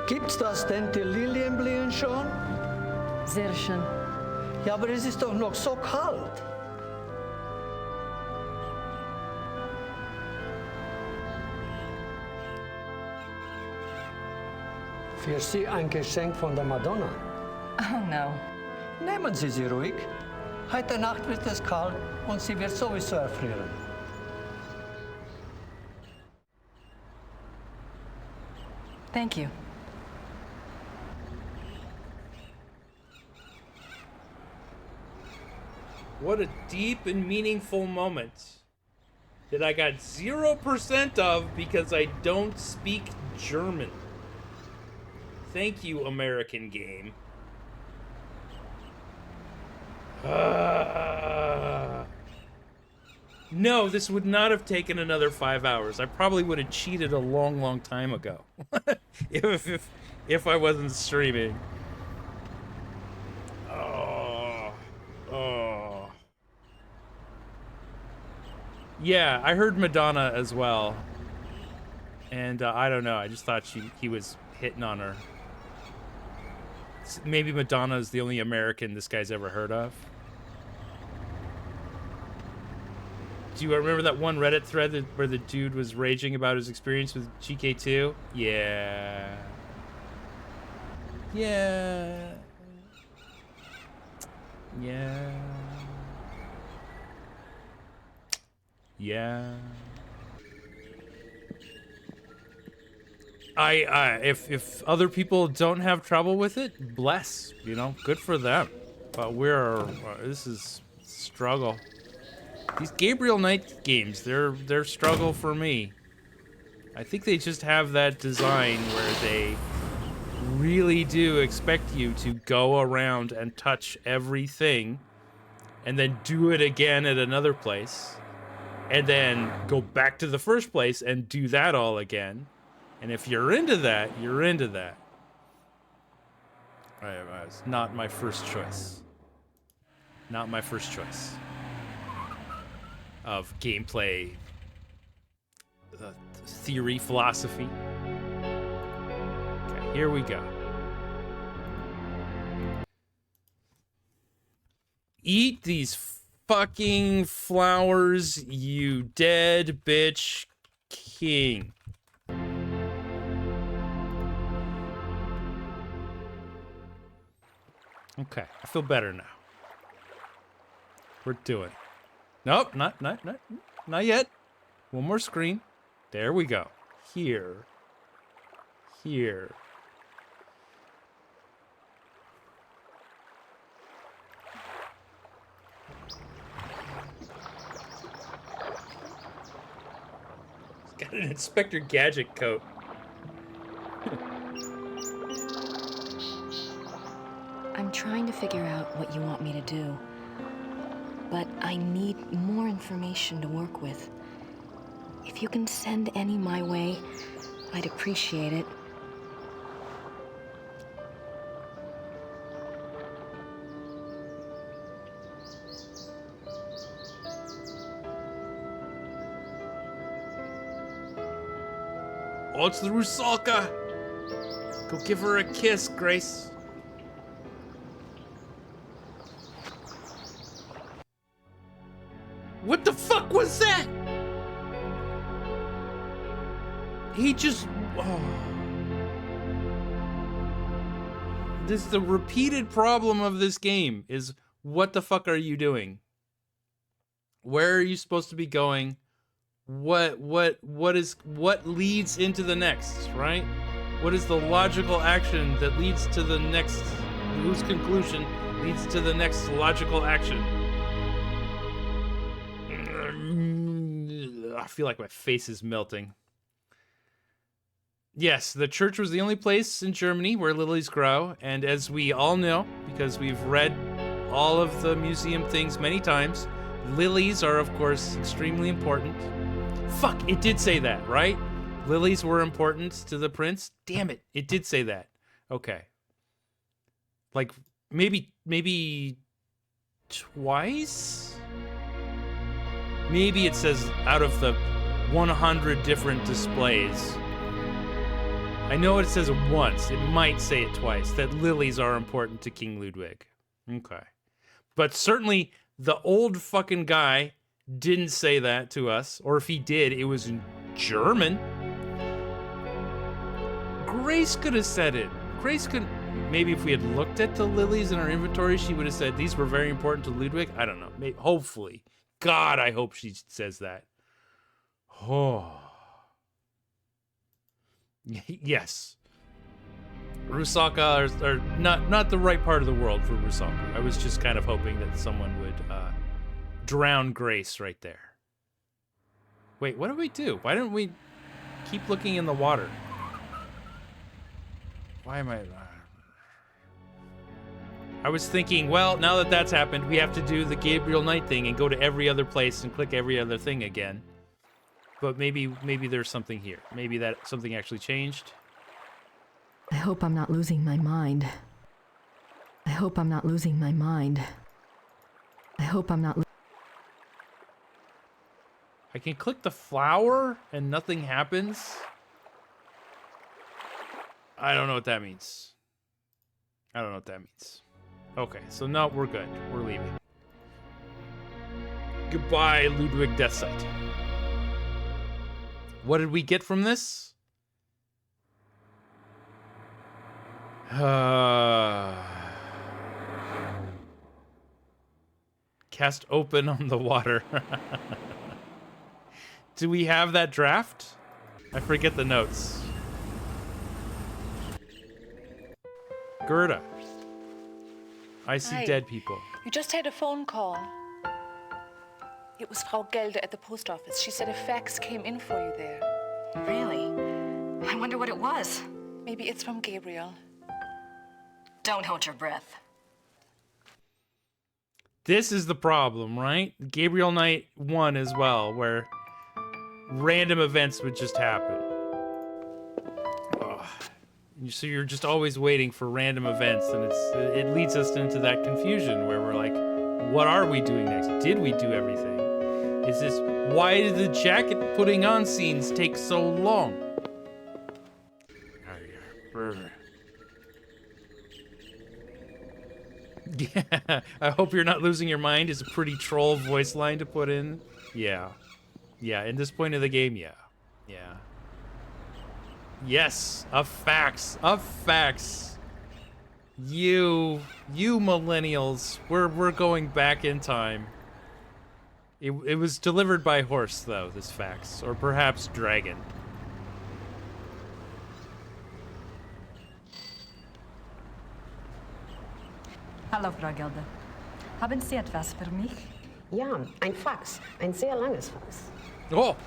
Gibt's das denn die Lilienblühen schon? Sehr schön. Ja, aber es ist doch noch so kalt. Für Sie ein Geschenk von der Madonna. Oh no. Nehmen Sie sie ruhig. Heute Nacht wird es kalt und sie wird sowieso erfrieren. Thank you. What a deep and meaningful moment that I got 0% of because I don't speak German. Thank you, American game. No, this would not have taken another 5 hours. I probably would have cheated a long, long time ago. if I wasn't streaming. Oh. Yeah, I heard Madonna as well. And I don't know, I just thought he was hitting on her. Maybe Madonna is the only American this guy's ever heard of. Do you remember that one Reddit thread where the dude was raging about his experience with GK2? Yeah. Yeah. Yeah. Yeah. If other people don't have trouble with it, bless, you know, good for them. But this is struggle. These Gabriel Knight games, they're struggle for me. I think they just have that design where they really do expect you to go around and touch everything and then do it again at another place and then go back to the first place and do that all again. And if you're into that, you're into that. It's not my first choice. Not my first choice of gameplay theory, philosophy. Okay, here we go. Eat these fucking flowers, you dead bitch king. Okay, I feel better now. We're doing it. Nope, not yet. One more screen. There we go. Here. He's got an Inspector Gadget coat. I'm trying to figure out what you want me to do, but I need more information to work with. If you can send any my way, I'd appreciate it. Oh, it's the Rusalka! Go give her a kiss, Grace. What the fuck was that? He just... Oh. This is the repeated problem of this game is what the fuck are you doing? Where are you supposed to be going? What leads into the next, right? What is the logical action that leads to the next, whose conclusion leads to the next logical action? I feel like my face is melting. Yes, the church was the only place in Germany where lilies grow, and as we all know, because we've read all of the museum things many times, lilies are, of course, extremely important. Fuck, it did say that, right? Lilies were important to the prince? Damn it, it did say that. Okay. Like, maybe twice? Maybe it says out of the 100 different displays. I know it says it once. It might say it twice, that lilies are important to King Ludwig. Okay. But certainly, the old fucking guy didn't say that to us. Or if he did, it was in German. Grace could have said it. Grace could... Maybe if we had looked at the lilies in our inventory, she would have said these were very important to Ludwig. I don't know. Maybe, hopefully. God, I hope she says that. Oh... Yes. Rusaka are not the right part of the world for Rusaka. I was just kind of hoping that someone would drown Grace right there. Wait, what do we do? Why don't we keep looking in the water? Why am I was thinking, well, now that that's happened, we have to do the Gabriel Knight thing and go to every other place and click every other thing again. But maybe there's something here. Maybe that something actually changed. I hope I'm not losing my mind. I hope I'm not losing my mind. I hope I'm not... I can click the flower and nothing happens? I don't know what that means. I don't know what that means. Okay, so no, we're good. We're leaving. Goodbye, Ludwig Death Site. What did we get from this? Cast open on the water. Do we have that draft? I forget the notes. Gerda. I see Hi. dead people. You just had a phone call. It was Frau Gelder at the post office. She said a fax came in for you there. Really? I wonder what it was. Maybe it's from Gabriel. Don't hold your breath. This is the problem, right? Gabriel Knight 1 as well, where random events would just happen. Ugh. So you're just always waiting for random events, and it leads us into that confusion where we're like, what are we doing next? Did we do everything? Is this... Why did the jacket putting on scenes take so long? Yeah, I hope you're not losing your mind is a pretty troll voice line to put in. Yeah. Yeah, in this point of the game, yeah. Yeah. Yes, a fax. A fax. You millennials, we're going back in time. It was delivered by horse, though, this fax. Or perhaps dragon. Hallo, Frau Gelder. Haben Sie etwas für mich? Ja, ein Fax. Ein sehr langes Fax. Oh!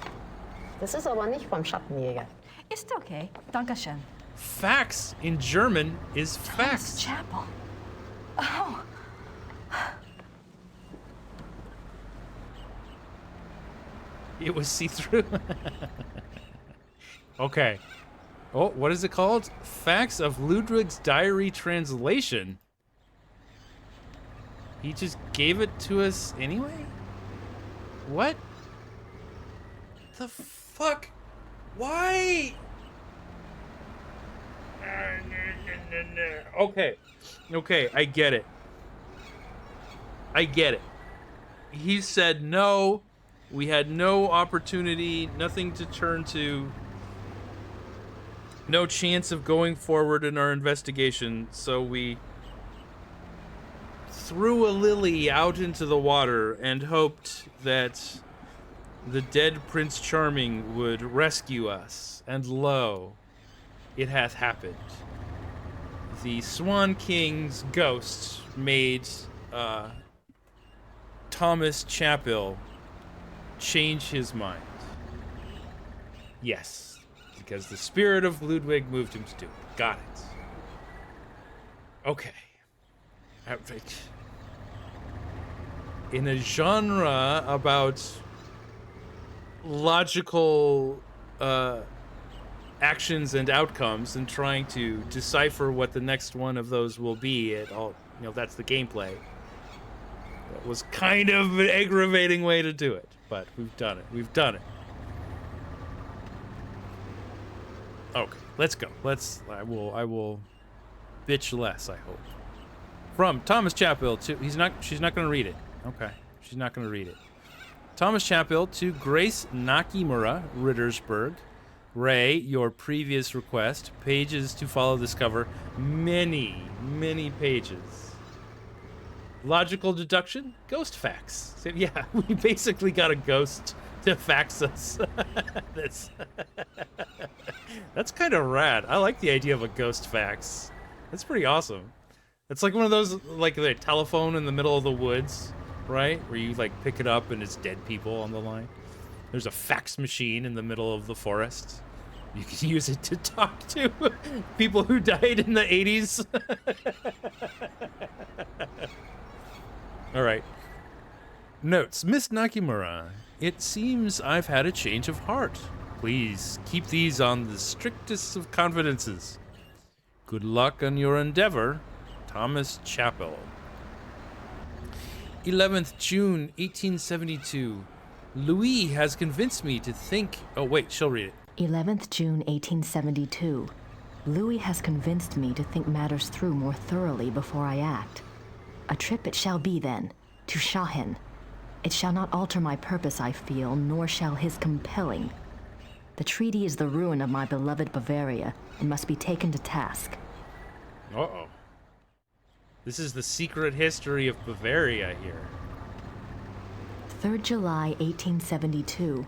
Das ist aber nicht vom Schattenjäger. Ist okay. Dankeschön. Fax in German is fax. Chapel. Oh. It was see-through. Okay. Oh, what is it called? Facts of Ludwig's Diary Translation. He just gave it to us anyway? What? The fuck? Why? Okay. Okay, I get it. I get it. He said no We had no opportunity, nothing to turn to, no chance of going forward in our investigation, so we threw a lily out into the water and hoped that the dead Prince Charming would rescue us, and lo, it hath happened. The Swan King's ghost made Thomas Chapel change his mind. Yes, because the spirit of Ludwig moved him to do it. Got it. Okay. In a genre about logical actions and outcomes and trying to decipher what the next one of those will be, that's the gameplay. That was kind of an aggravating way to do it, but we've done it. Okay, let's go. I will bitch less, I hope. From Thomas Chapel to she's not going to read it. Okay, she's not going to read it. Thomas Chapel to Grace Nakimura, Rittersburg. Ray, your previous request, pages to follow this cover, many pages. Logical deduction, ghost facts. So, yeah, we basically got a ghost to fax us. That's kind of rad. I like the idea of a ghost fax. That's pretty awesome. It's like one of those, like the telephone in the middle of the woods, right? Where you like pick it up and it's dead people on the line. There's a fax machine in the middle of the forest. You can use it to talk to people who died in the 80s. All right. Notes. Miss Nakimura, it seems I've had a change of heart. Please keep these on the strictest of confidences. Good luck on your endeavor. Thomas Chapel. 11th June, 1872. Louis has convinced me to think... Oh, wait, she'll read it. 11th June, 1872. Louis has convinced me to think matters through more thoroughly before I act. A trip it shall be, then, to Shahin. It shall not alter my purpose, I feel, nor shall his compelling. The treaty is the ruin of my beloved Bavaria, and must be taken to task. Uh-oh. This is the secret history of Bavaria here. 3rd July, 1872.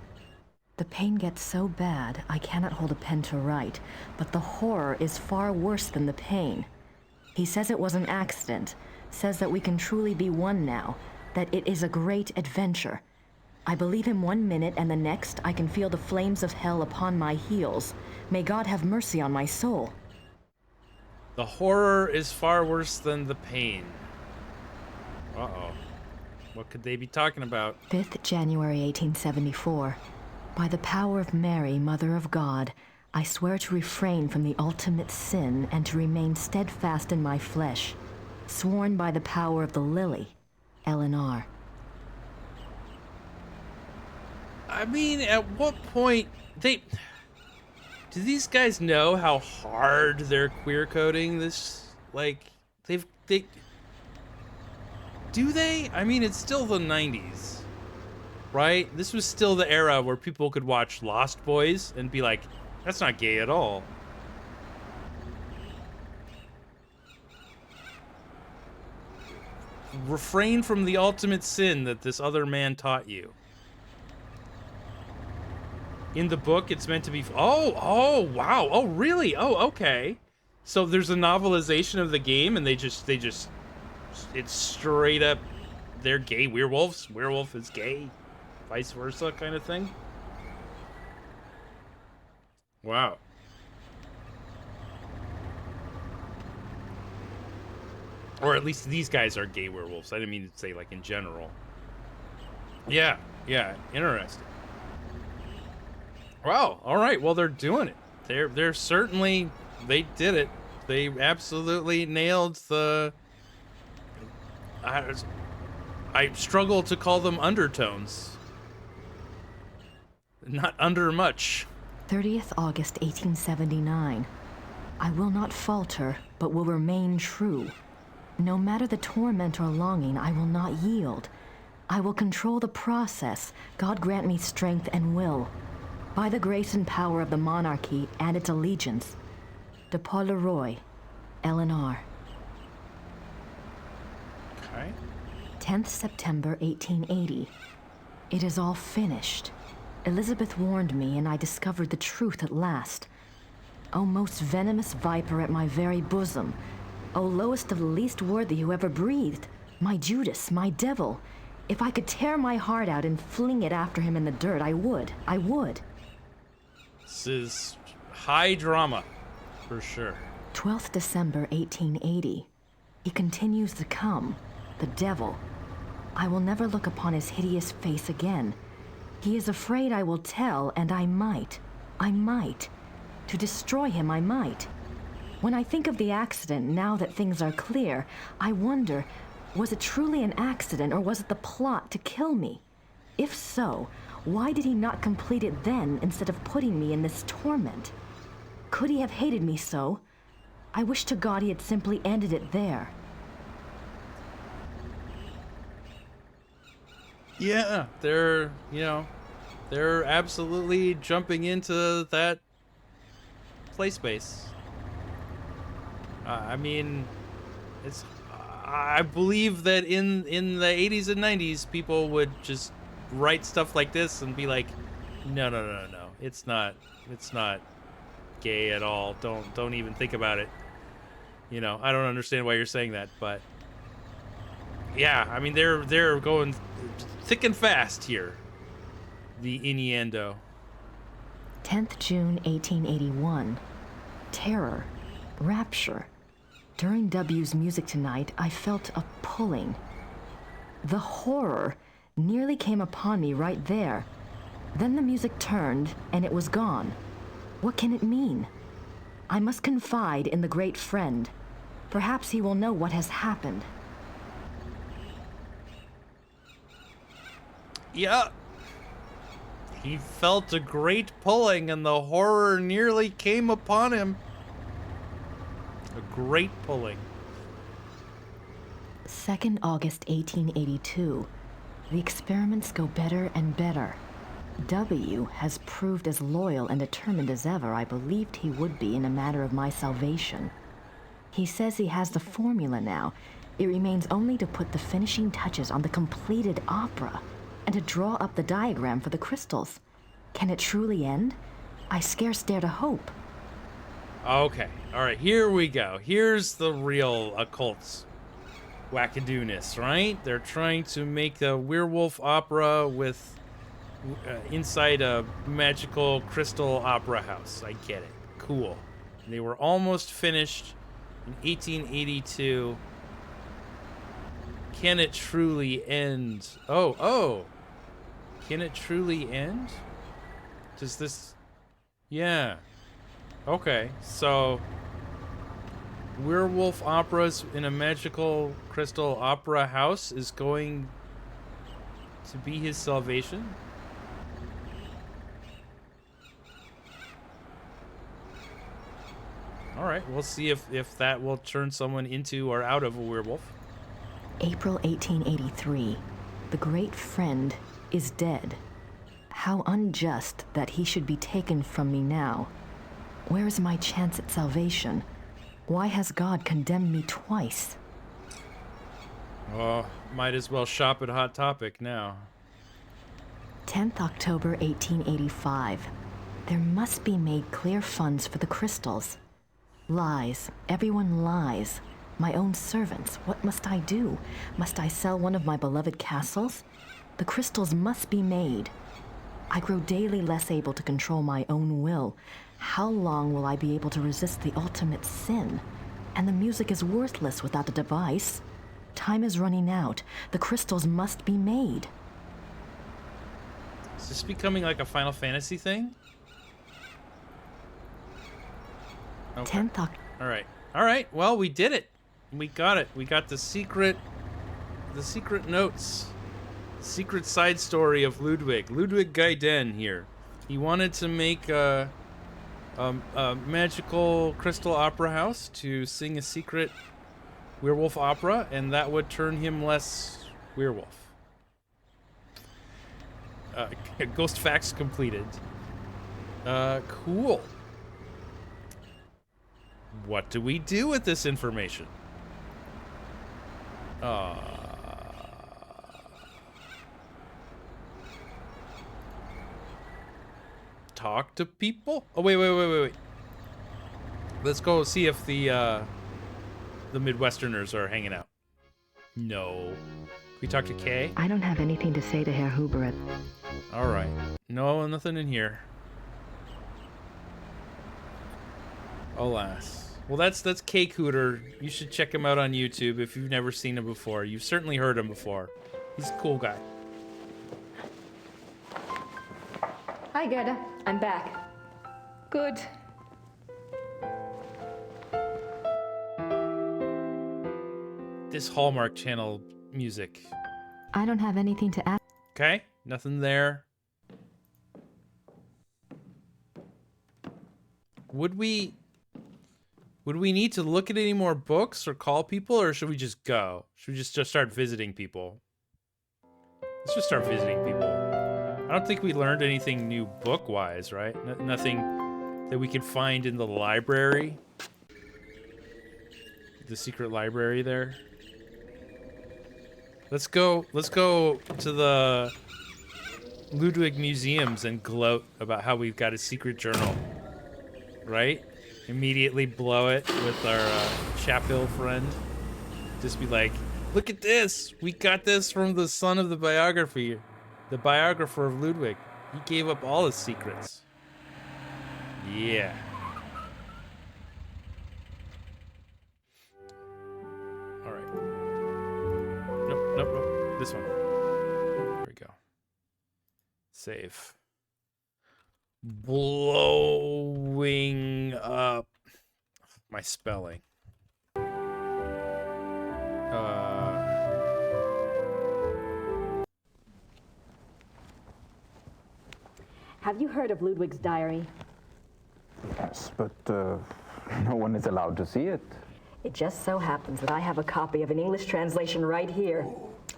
The pain gets so bad, I cannot hold a pen to write, but the horror is far worse than the pain. He says it was an accident, says that we can truly be one now, that it is a great adventure. I believe him 1 minute, and the next I can feel the flames of hell upon my heels. May God have mercy on my soul. The horror is far worse than the pain. Uh-oh. What could they be talking about? 5th January, 1874. By the power of Mary, Mother of God, I swear to refrain from the ultimate sin and to remain steadfast in my flesh. Sworn by the power of the lily, Eleanor. I mean, at what point do these guys know how hard they're queer coding this? Like, do they? I mean, it's still the 90s, right? This was still the era where people could watch Lost Boys and be like, that's not gay at all. Refrain from the ultimate sin that this other man taught you. In the book, it's meant to be... Oh, wow. Oh, really? Oh, okay. So there's a novelization of the game, and they just... It's straight up... They're gay werewolves. Werewolf is gay. Vice versa kind of thing. Wow. Or at least these guys are gay werewolves. I didn't mean to say, like, in general. Yeah. Interesting. Wow. All right. Well, they're doing it. They're certainly... They did it. They absolutely nailed the... I struggle to call them undertones. Not under much. 30th August, 1879. I will not falter, but will remain true. No matter the torment or longing, I will not yield. I will control the process. God grant me strength and will. By the grace and power of the monarchy and its allegiance. De Paul Leroy, Eleanor. Okay. 10th September 1880. It is all finished. Elizabeth warned me, and I discovered the truth at last. O most venomous viper at my very bosom, O lowest of the least worthy who ever breathed, my Judas, my devil, if I could tear my heart out and fling it after him in the dirt, I would. I would. This is high drama, for sure. 12th December 1880. He continues to come, the devil. I will never look upon his hideous face again. He is afraid I will tell, and I might. To destroy him, I might. When I think of the accident, now that things are clear, I wonder, was it truly an accident, or was it the plot to kill me? If so, why did he not complete it then, instead of putting me in this torment? Could he have hated me so? I wish to God he had simply ended it there. Yeah, they're absolutely jumping into that play space. I mean, it's. I believe that in the 80s and 90s, people would just write stuff like this and be like, no, it's not gay at all. Don't even think about it. You know, I don't understand why you're saying that, but yeah, I mean they're going thick and fast here. The innuendo. 10th June 1881. Terror. Rapture. During W's music tonight, I felt a pulling. The horror nearly came upon me right there. Then the music turned, and it was gone. What can it mean? I must confide in the great friend. Perhaps he will know what has happened. Yeah. He felt a great pulling, and the horror nearly came upon him. A great pulling. 2nd August 1882. The experiments go better and better. W has proved as loyal and determined as ever I believed he would be in a matter of my salvation. He says he has the formula now. It remains only to put the finishing touches on the completed opera and to draw up the diagram for the crystals. Can it truly end? I scarce dare to hope. Okay, all right, here we go. Here's the real occult wackadoo-ness, right? They're trying to make a werewolf opera with inside a magical crystal opera house. I get it. Cool. They were almost finished in 1882. Can it truly end? Oh. Can it truly end? Does this... Yeah. Okay, so werewolf operas in a magical crystal opera house is going to be his salvation? All right, we'll see if that will turn someone into or out of a werewolf. April 1883. The great friend is dead. How unjust that he should be taken from me now. Where is my chance at salvation? Why has God condemned me twice? Oh, might as well shop at Hot Topic now. 10th October 1885. There must be made clear funds for the crystals. Lies. Everyone lies. My own servants. What must I do? Must I sell one of my beloved castles? The crystals must be made. I grow daily less able to control my own will. How long will I be able to resist the ultimate sin? And the music is worthless without the device. Time is running out. The crystals must be made. Is this becoming like a Final Fantasy thing? Okay. 10th October. All right. Well, we did it. We got it. We got the secret notes. Secret side story of Ludwig Gaiden here. He wanted to make a magical crystal opera house to sing a secret werewolf opera, and that would turn him less werewolf. Ghost facts completed. Cool. What do we do with this information? Talk to people? Oh, wait. Let's go see if the Midwesterners are hanging out. No. Can we talk to Kay? I don't have anything to say to Herr Huber. All right. No, nothing in here. Alas. Well, that's Kay Cooter. You should check him out on YouTube if you've never seen him before. You've certainly heard him before. He's a cool guy. Hi, Gerda. I'm back. Good. This Hallmark Channel music. I don't have anything to add. Okay, nothing there. Would we need to look at any more books or call people, or should we just go? Should we just start visiting people? Let's just start visiting people. I don't think we learned anything new book-wise, right? Nothing that we could find in the library. The secret library there. Let's go to the Ludwig museums and gloat about how we've got a secret journal. Right? Immediately blow it with our Chapel friend. Just be like, look at this! We got this from the son of the biography. The biographer of Ludwig. He gave up all his secrets. Yeah. Alright. Nope. This one. There we go. Save. Blowing up my spelling. Have you heard of Ludwig's diary? Yes, but no one is allowed to see it. It just so happens that I have a copy of an English translation right here.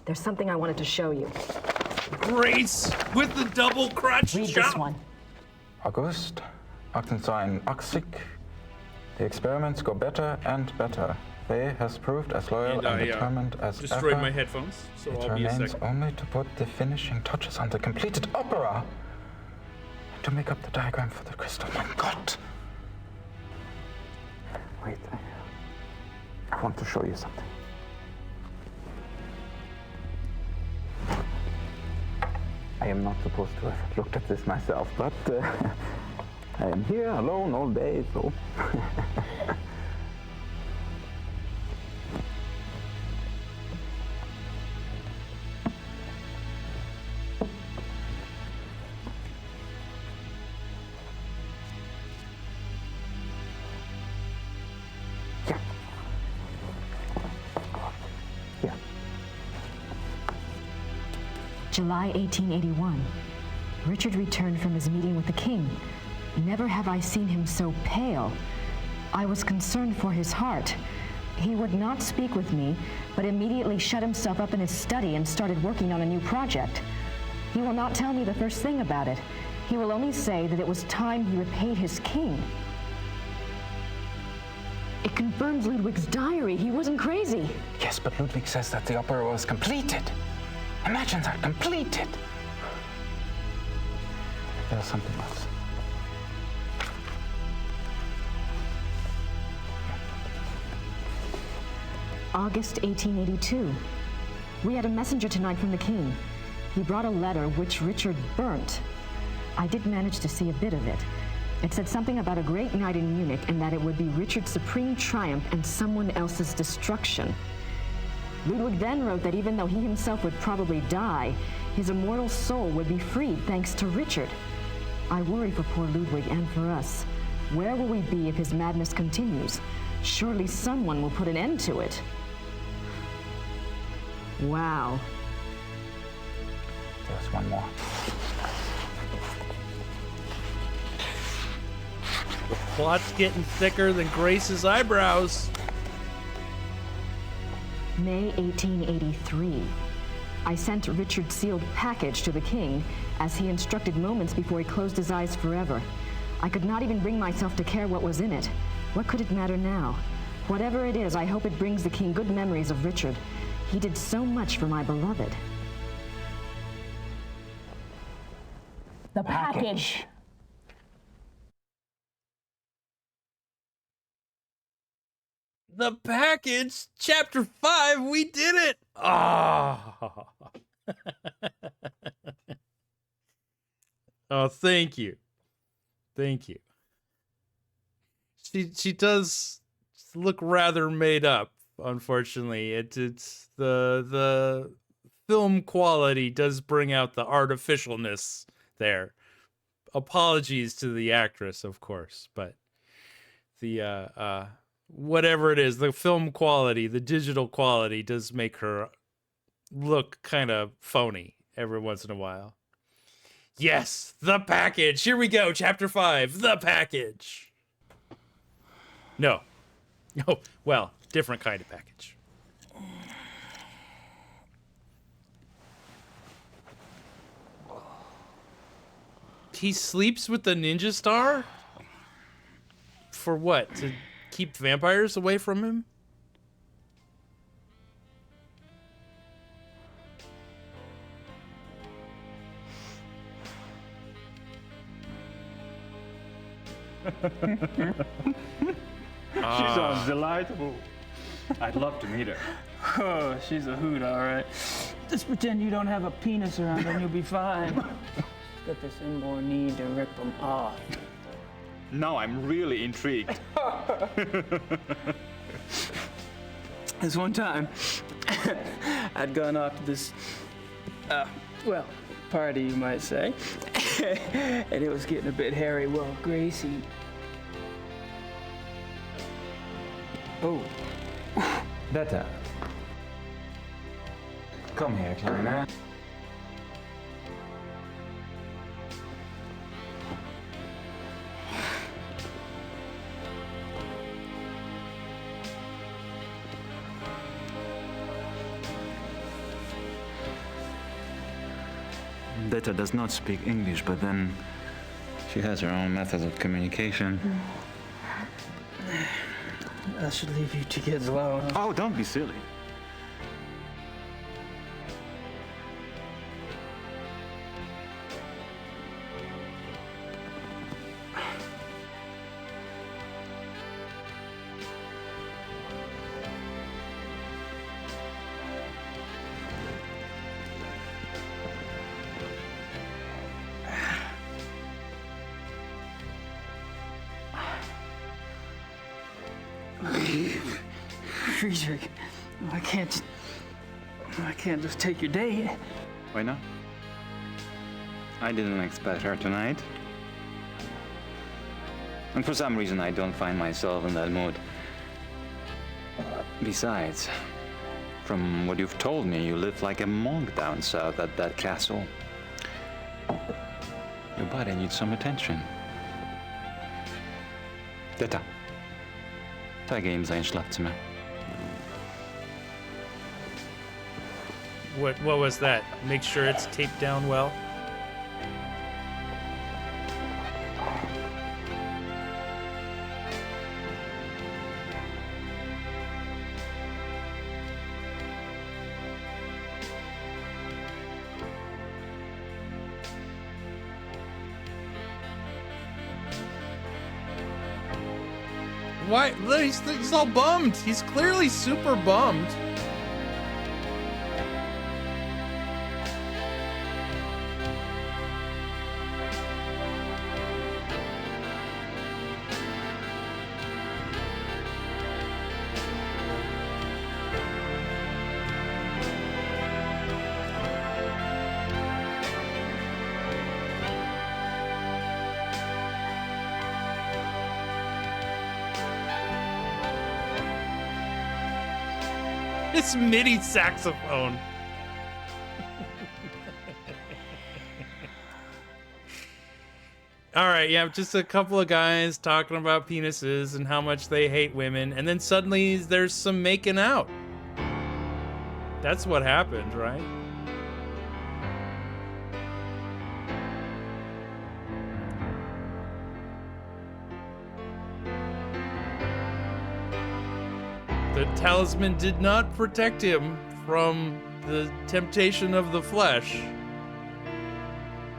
There's something I wanted to show you. Grace with the double crotch Read chop. this one. August, 1882. The experiments go better and better. They has proved as loyal and determined as destroyed ever. my headphones, so It I'll be a remains second. only to put the finishing touches on the completed opera. And to make up the diagram for the crystal. My God! Wait, I want to show you something. I am not supposed to have looked at this myself, but I am here alone all day, so... July 1881. Richard returned from his meeting with the king. Never have I seen him so pale. I was concerned for his heart. He would not speak with me, but immediately shut himself up in his study and started working on a new project. He will not tell me the first thing about it. He will only say that it was time he repaid his king. It confirms Ludwig's diary. He wasn't crazy. Yes, but Ludwig says that the opera was completed. Imagine that, completed. There's something else. August 1882. We had a messenger tonight from the king. He brought a letter which Richard burnt. I did manage to see a bit of it. It said something about a great night in Munich and that it would be Richard's supreme triumph and someone else's destruction. Ludwig then wrote that even though he himself would probably die, his immortal soul would be freed thanks to Richard. I worry for poor Ludwig and for us. Where will we be if his madness continues? Surely someone will put an end to it. Wow. There's one more. The plot's getting thicker than Grace's eyebrows. May 1883. I sent Richard's sealed package to the king, as he instructed moments before he closed his eyes forever. I could not even bring myself to care what was in it. What could it matter now? Whatever it is, I hope it brings the king good memories of Richard. He did so much for my beloved. The package. The package, chapter 5, we did it! Oh. Oh, thank you. Thank you. She does look rather made up, unfortunately. It's the film quality does bring out the artificialness there. Apologies to the actress, of course, but the whatever it is, the film quality, the digital quality does make her look kind of phony every once in a while. Yes, the package. Here we go, chapter 5, the package. No. No, well, different kind of package. He sleeps with the ninja star? For what? To keep vampires away from him? She sounds delightful. I'd love to meet her. Oh, she's a hoot, all right. Just pretend you don't have a penis around and you'll be fine. Got this inborn need to rip them off. Now I'm really intrigued. This one time, I'd gone off to this, well, party, you might say. And it was getting a bit hairy. Well, Gracie... Oh. Better. Come here, Kleiner. Beta does not speak English, but then she has her own methods of communication. I should leave you two kids alone. Oh, don't be silly. Friedrich, I can't just take your date. Why not? I didn't expect her tonight. And for some reason, I don't find myself in that mood. Besides, from what you've told me, you live like a monk down south at that castle. Your body needs some attention. Detta. Zeige ihm sein Schlafzimmer. What was that? Make sure it's taped down well. Why? He's all bummed. He's clearly super bummed. It's MIDI saxophone. All right, yeah, just a couple of guys talking about penises and how much they hate women, and then suddenly there's some making out. That's what happened, right? The talisman did not protect him from the temptation of the flesh.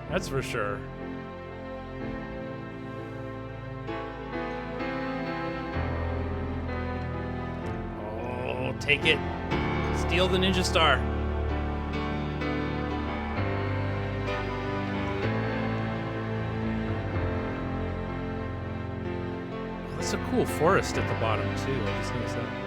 That's for sure. Oh, take it. Steal the ninja star. Oh, that's a cool forest at the bottom too. I just noticed that.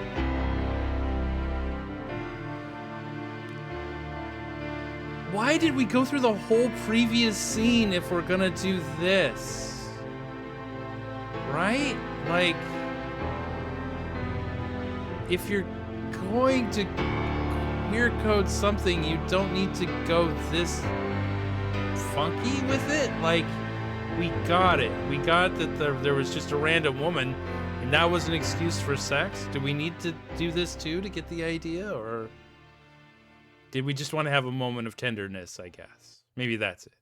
Why did we go through the whole previous scene if we're gonna do this? Right? Like, if you're going to queer code something, you don't need to go this funky with it. Like, we got it. We got that there was just a random woman, and that was an excuse for sex. Do we need to do this too to get the idea, or did we just want to have a moment of tenderness, I guess? Maybe that's it.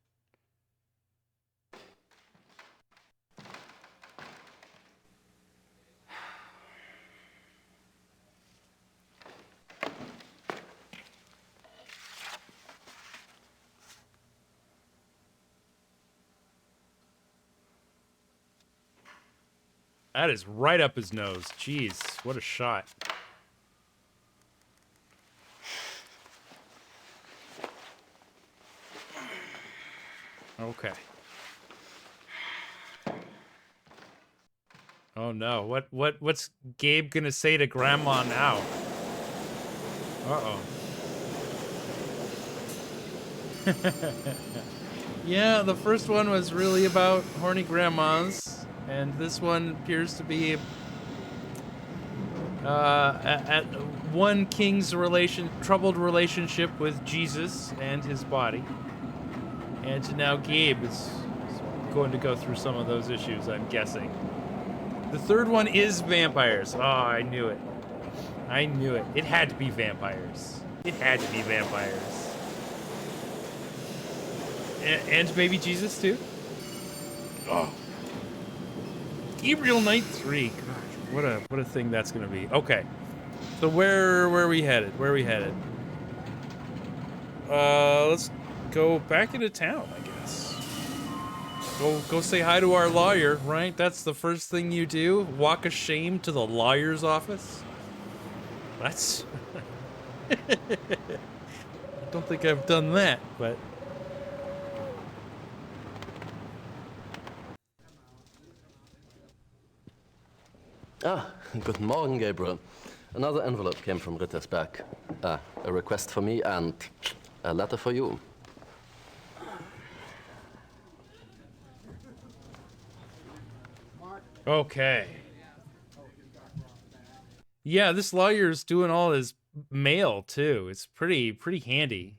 That is right up his nose. Jeez, what a shot. Okay. Oh no, what's Gabe gonna say to Grandma now? Uh-oh. Yeah, the first one was really about horny grandmas, and this one appears to be at one king's troubled relationship with Jesus and his body. And now Gabe is going to go through some of those issues, I'm guessing. The third one is vampires. Oh, I knew it. I knew it. It had to be vampires. It had to be vampires. And maybe Jesus, too? Oh. Gabriel Knight 3. Gosh, what a thing that's going to be. Okay. So where are we headed? Where are we headed? Let's go back into town, I guess. Go say hi to our lawyer, right? That's the first thing you do. Walk of shame to the lawyer's office. That's... I don't think I've done that, but... Ah, guten Morgen, Gabriel. Another envelope came from Rittersberg. A request for me and a letter for you. Okay. Yeah, this lawyer's doing all his mail too. It's pretty handy.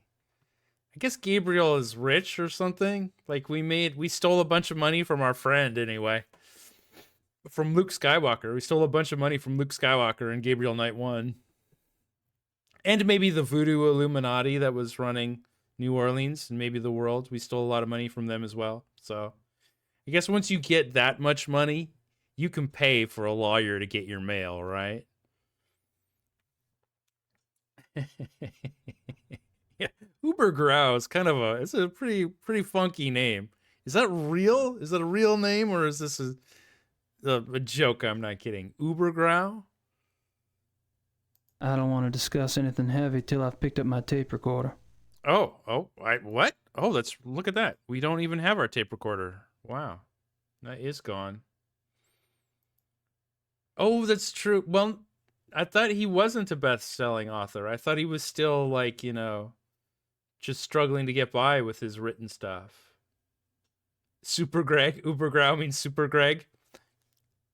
I guess Gabriel is rich or something. Like we stole a bunch of money from our friend anyway. From Luke Skywalker. We stole a bunch of money from Luke Skywalker and Gabriel Knight 1. And maybe the Voodoo Illuminati that was running New Orleans and maybe the world. We stole a lot of money from them as well. So I guess once you get that much money, you can pay for a lawyer to get your mail, right? Yeah, Ubergrau is kind of it's a pretty funky name. Is that real? Is that a real name, or is this a joke? I'm not kidding. Ubergrau? I don't want to discuss anything heavy till I've picked up my tape recorder. What? Oh, look at that. We don't even have our tape recorder. Wow. That is gone. Oh, that's true. Well, I thought he wasn't a best-selling author. I thought he was still, like, just struggling to get by with his written stuff. Super Greg. Ubergrau means Super Greg.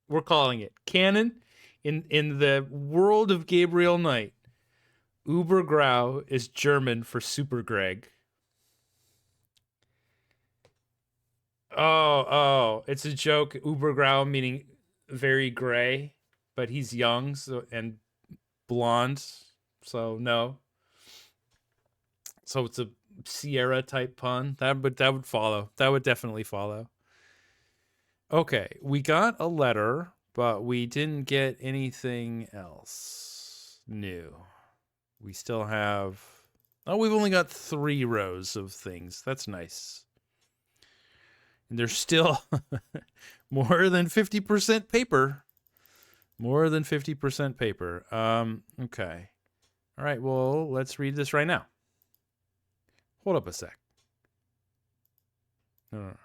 We're calling it canon in the world of Gabriel Knight. Ubergrau is German for Super Greg. Oh, it's a joke. Ubergrau meaning very gray, but he's young and blonde, so no. So it's a Sierra type pun. That would follow. That would definitely follow. Okay, we got a letter, but we didn't get anything else. new. We still have... Oh, we've only got 3 rows of things. That's nice. And there's still more than 50% paper. More than 50% paper. Okay. All right, well, let's read this right now. Hold up a sec. No.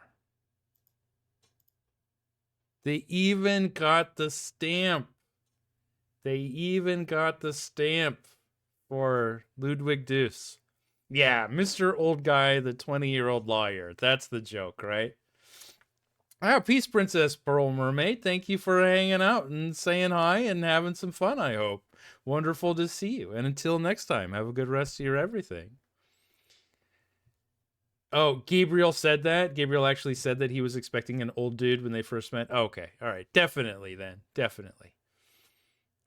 They even got the stamp. They even got the stamp for Ludwig Deuce. Yeah, Mr. Old Guy, the 20-year-old lawyer. That's the joke, right? Ah, peace, Princess Pearl Mermaid. Thank you for hanging out and saying hi and having some fun, I hope. Wonderful to see you. And until next time, have a good rest of your everything. Oh, Gabriel said that? Gabriel actually said that he was expecting an old dude when they first met? Okay, all right. Definitely then. Definitely.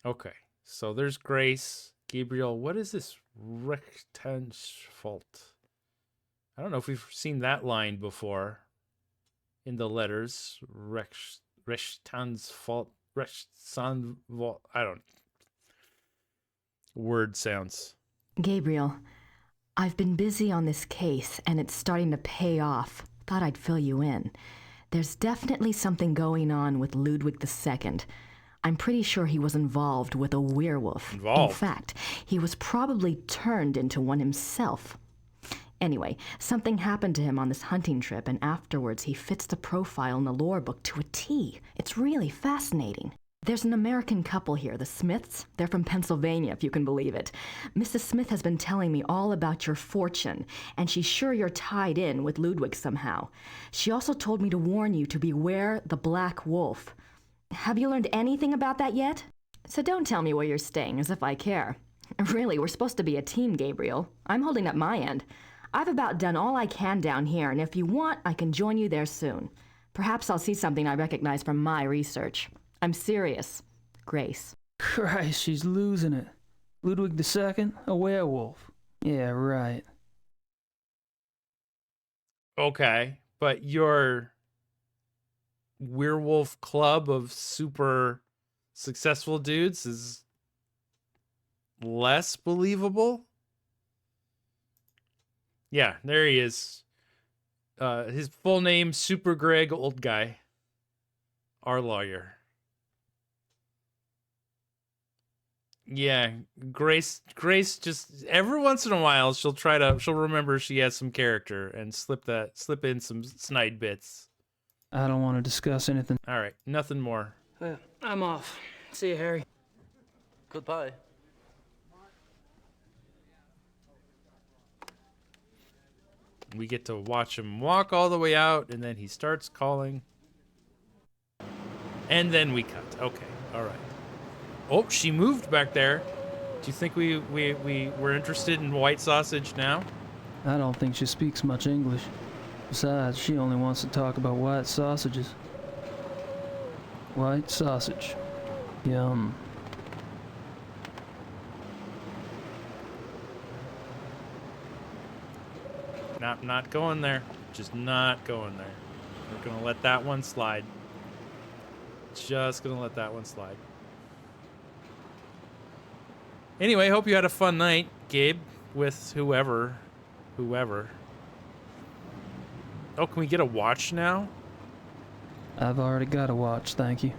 Okay, so there's Grace. Gabriel, what is this Rechtsfault? I don't know if we've seen that line before in the letters. Rechtsfault. Rechtsfault. I don't... Word sounds. Gabriel, I've been busy on this case, and it's starting to pay off. Thought I'd fill you in. There's definitely something going on with Ludwig II. I'm pretty sure he was involved with a werewolf. Involved? In fact, he was probably turned into one himself. Anyway, something happened to him on this hunting trip, and afterwards he fits the profile in the lore book to a T. It's really fascinating. There's an American couple here, the Smiths. They're from Pennsylvania, if you can believe it. Mrs. Smith has been telling me all about your fortune, and she's sure you're tied in with Ludwig somehow. She also told me to warn you to beware the Black Wolf. Have you learned anything about that yet? So don't tell me where you're staying, as if I care. Really, we're supposed to be a team, Gabriel. I'm holding up my end. I've about done all I can down here, and if you want, I can join you there soon. Perhaps I'll see something I recognize from my research. I'm serious. Grace. Christ, she's losing it. Ludwig II, a werewolf. Yeah, right. Okay, but your werewolf club of super successful dudes is less believable? Yeah, there he is. His full name, Super Greg Old Guy. Our lawyer. Yeah, Grace just every once in a while she'll remember she has some character and slip in some snide bits. I don't want to discuss anything. All right, nothing more. Well, I'm off. See you, Harry. Goodbye. We get to watch him walk all the way out, and then he starts calling. And then we cut. Okay, all right. Oh, she moved back there. Do you think we were interested in white sausage now? I don't think she speaks much English. Besides, she only wants to talk about white sausages. White sausage. Yum. Not going there. Just not going there. We're gonna let that one slide. Just gonna let that one slide. Anyway, hope you had a fun night, Gabe, with whoever. Oh, can we get a watch now? I've already got a watch, thank you.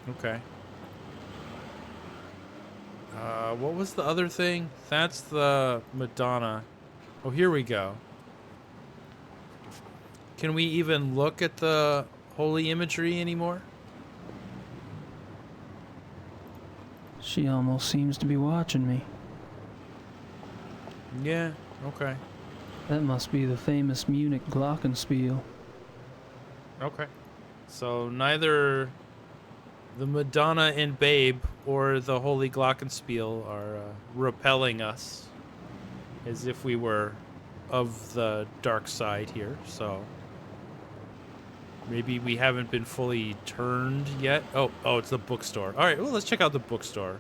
Okay. What was the other thing? That's the Madonna. Oh, here we go. Can we even look at the holy imagery anymore? She almost seems to be watching me. Yeah, okay. That must be the famous Munich glockenspiel. Okay. So neither the Madonna and Babe or the Holy Glockenspiel are repelling us as if we were of the dark side here, so maybe we haven't been fully turned yet. Oh, it's the bookstore. All right, well, let's check out the bookstore.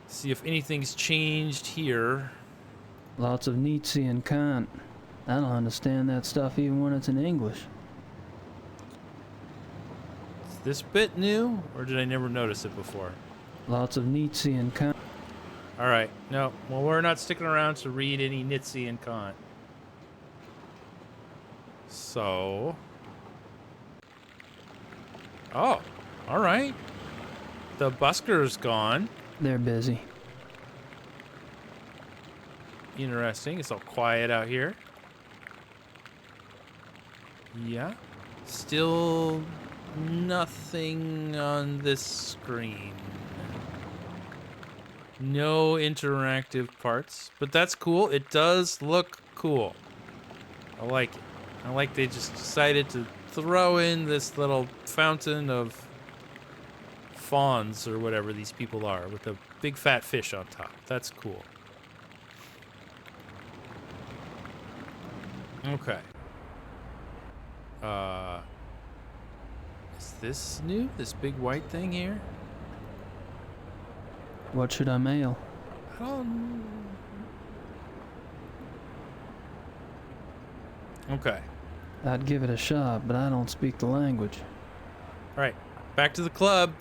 See if anything's changed here. Lots of Nietzsche and Kant. I don't understand that stuff even when it's in English. this bit new, or did I never notice it before? Lots of Nietzsche and Kant. All right, no. Well, we're not sticking around to read any Nietzsche and Kant. So... Oh, all right. The busker's gone. They're busy. Interesting. It's all quiet out here. Yeah. Still nothing on this screen. No interactive parts, but that's cool. It does look cool. I like it. I like they just decided to throw in this little fountain of fawns or whatever these people are with a big fat fish on top. That's cool. Okay. Is this new? This big white thing here? What should I mail? Okay. I'd give it a shot, but I don't speak the language. All right, back to the club.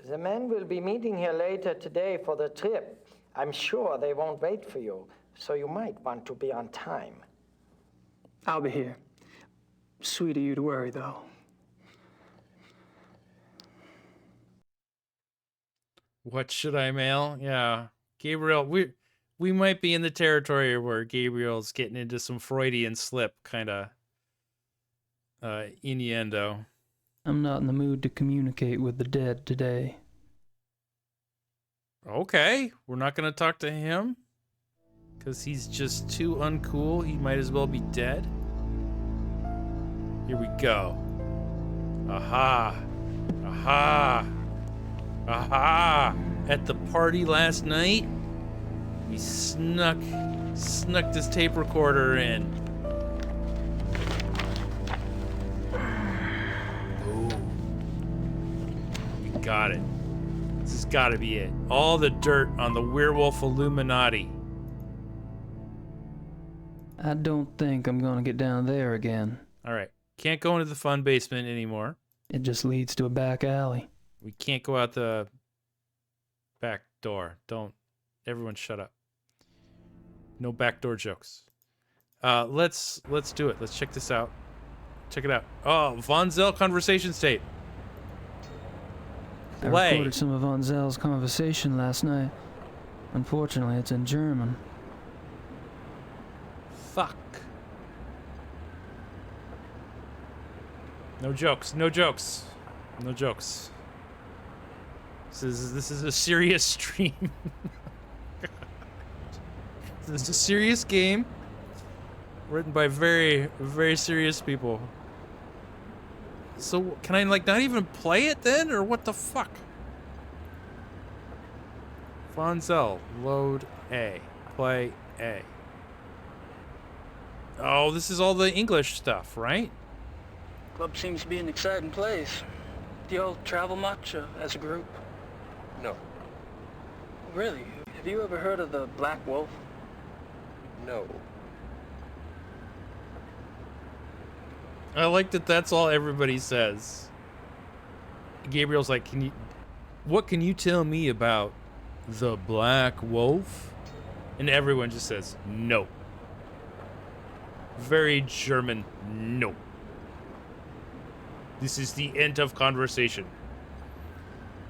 The men will be meeting here later today for the trip. I'm sure they won't wait for you, so you might want to be on time. I'll be here. Sweet of you to worry, though. What should I mail? Yeah, Gabriel, we might be in the territory where Gabriel's getting into some Freudian slip kind of innuendo. I'm not in the mood to communicate with the dead today. Okay, we're not going to talk to him because he's just too uncool. He might as well be dead. Here we go. Aha. Aha. Aha. At the party last night, he snuck this tape recorder in. Got it. This has got to be it. All the dirt on the werewolf Illuminati. I don't think I'm gonna get down there again. All right. Can't go into the fun basement anymore. It just leads to a back alley. We can't go out the back door. Don't. Everyone shut up. No backdoor jokes. Let's do it. Let's check this out. Check it out. Oh, Von Zell conversations tape. I recorded some of Von Zell's conversation last night. Unfortunately, it's in German. Fuck. No jokes. No jokes. No jokes. This is a serious stream. This is a serious game written by very, very serious people. So can I like not even play it then, or what the fuck? Von Zell, load A, play A. Oh, this is all the English stuff, right? Club seems to be an exciting place. Do y'all travel much as a group? No. Really? Have you ever heard of the Black Wolf? No. I like that that's all everybody says. Gabriel's like, what can you tell me about the Black Wolf? And everyone just says, no. Very German, no. This is the end of conversation.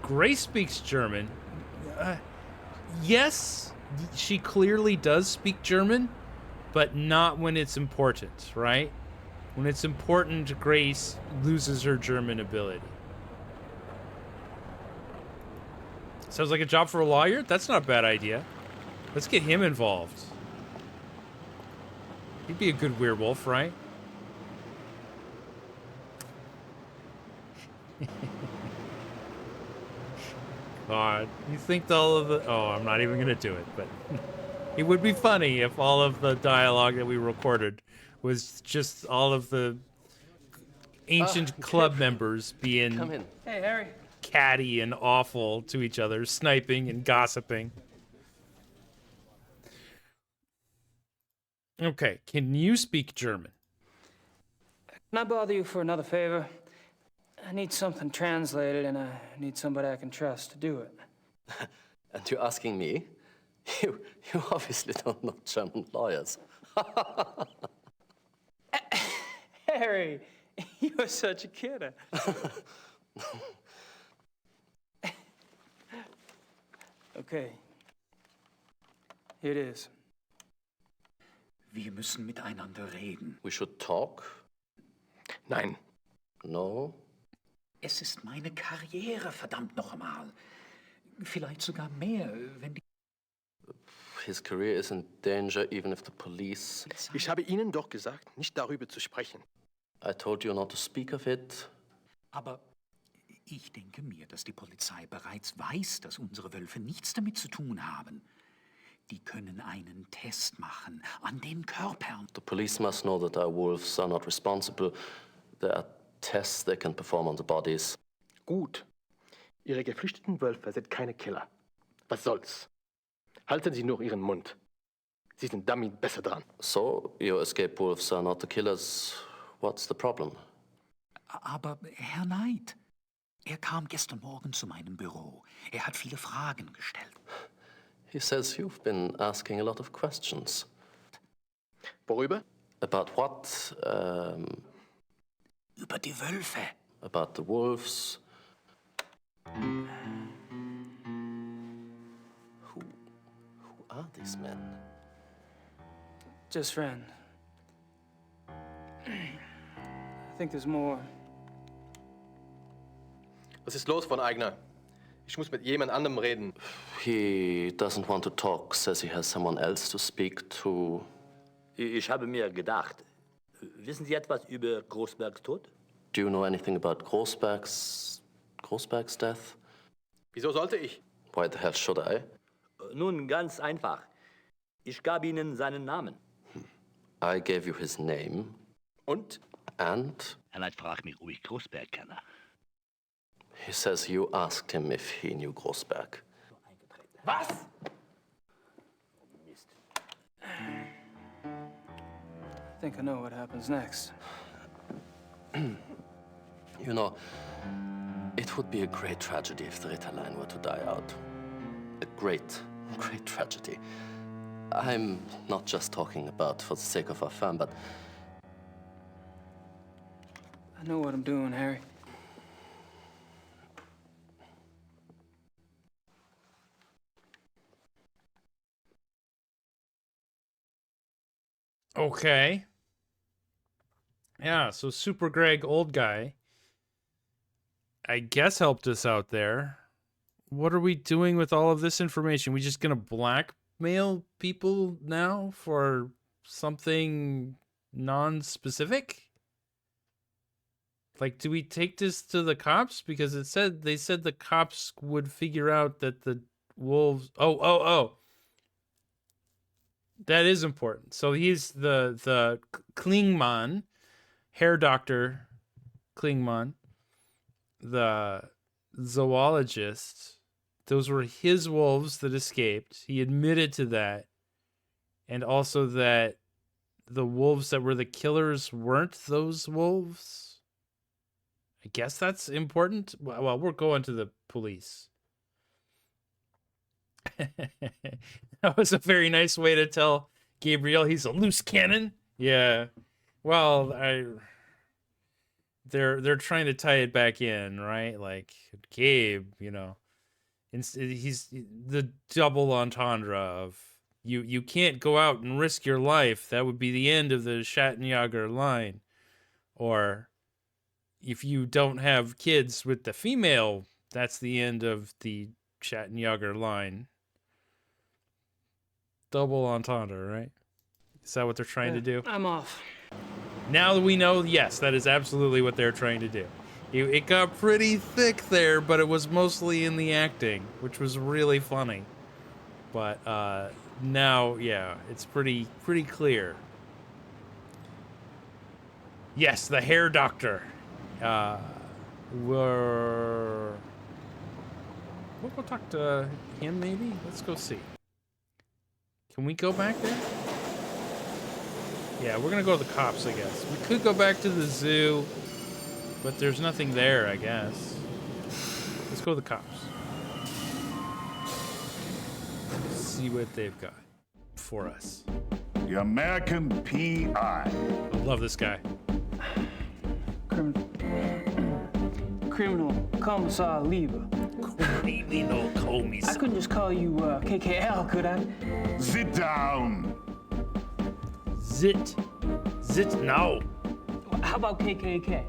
Grace speaks German. Yes, she clearly does speak German, but not when it's important, right? When it's important, Grace loses her German ability. Sounds like a job for a lawyer? That's not a bad idea. Let's get him involved. He'd be a good werewolf, right? God, you think all of the... Oh, I'm not even going to do it, but... It would be funny if all of the dialogue that we recorded was just all of the ancient club members being Come in. Hey, Harry. catty and awful to each other, sniping and gossiping. Okay, can you speak German? Can I bother you for another favor? I need something translated, and I need somebody I can trust to do it. And you're asking me? You obviously don't know German lawyers. Harry, you're such a kidder. Okay. Here it is. Wir müssen miteinander reden. We should talk? Nein. No? Es ist meine Karriere, verdammt noch einmal. Vielleicht sogar mehr, wenn die... His career is in danger even if the police... Ich habe Ihnen doch gesagt, nicht darüber zu sprechen. I told you not to speak of it. Aber ich denke mir, dass die Polizei bereits weiß, dass unsere Wölfe nichts damit zu tun haben. Die können einen Test machen an den Körpern. The police must know that our wolves are not responsible. There are tests they can perform on the bodies. Gut. Ihre geflüchteten Wölfe sind keine Killer. Was soll's? Halten Sie nur Ihren Mund. Sie sind damit besser dran. So, your escaped wolves are not the killers. What's the problem? Aber Herr Knight, er kam gestern Morgen zu meinem Büro. Er hat viele Fragen gestellt. He says you've been asking a lot of questions. Worüber? About what? Über die Wölfe. About the wolves. Who are these men? Just friend. I think there's more. Was ist los, von Eigner? Ich muss mit jemand anderem reden. He doesn't want to talk, says he has someone else to speak to. Ich habe mir gedacht, wissen Sie etwas über Großbergs Tod? Do you know anything about Großberg's death? Wieso sollte ich? Why the hell should I? Nun, ganz einfach. Ich gab Ihnen seinen Namen. I gave you his name. Und? And? Herr Knight fragt mich, ob ich Großberg kenne. He says you asked him if he knew Großberg. Was? I think I know what happens next. You know, it would be a great tragedy if the Ritter line were to die out. A great, great tragedy. I'm not just talking about for the sake of our firm, but... I know what I'm doing, Harry. Okay. Yeah, so Super Greg, old guy, I guess helped us out there. What are we doing with all of this information? We just gonna blackmail people now for something non-specific? Like, do we take this to the cops? Because they said the cops would figure out that the wolves... Oh. That is important. So he's the Klingmann, hair doctor Klingmann, the zoologist. Those were his wolves that escaped. He admitted to that. And also that the wolves that were the killers weren't those wolves. I guess that's important. Well, we're going to the police. That was a very nice way to tell Gabriel he's a loose cannon. Yeah. Well, they're trying to tie it back in, right? Like, Gabe, you know, he's the double entendre of you can't go out and risk your life. That would be the end of the Schattenjäger line. Or if you don't have kids with the female, that's the end of the Schattenjäger line. Double entendre, right? Is that what they're trying to do? I'm off. Now that we know, yes, that is absolutely what they're trying to do. It got pretty thick there, but it was mostly in the acting, which was really funny. But now, yeah, it's pretty clear. Yes, the hair doctor. We'll go talk to him, maybe? Let's go see. Can we go back there? Yeah, we're gonna go to the cops, I guess. We could go back to the zoo, but there's nothing there, I guess. Let's go to the cops. See what they've got for us. The American P.I. I love this guy. Criminal Commissar Lieber. Criminal Commissar. I couldn't just call you KKL, could I? Sit down. Zit now. How about KKK?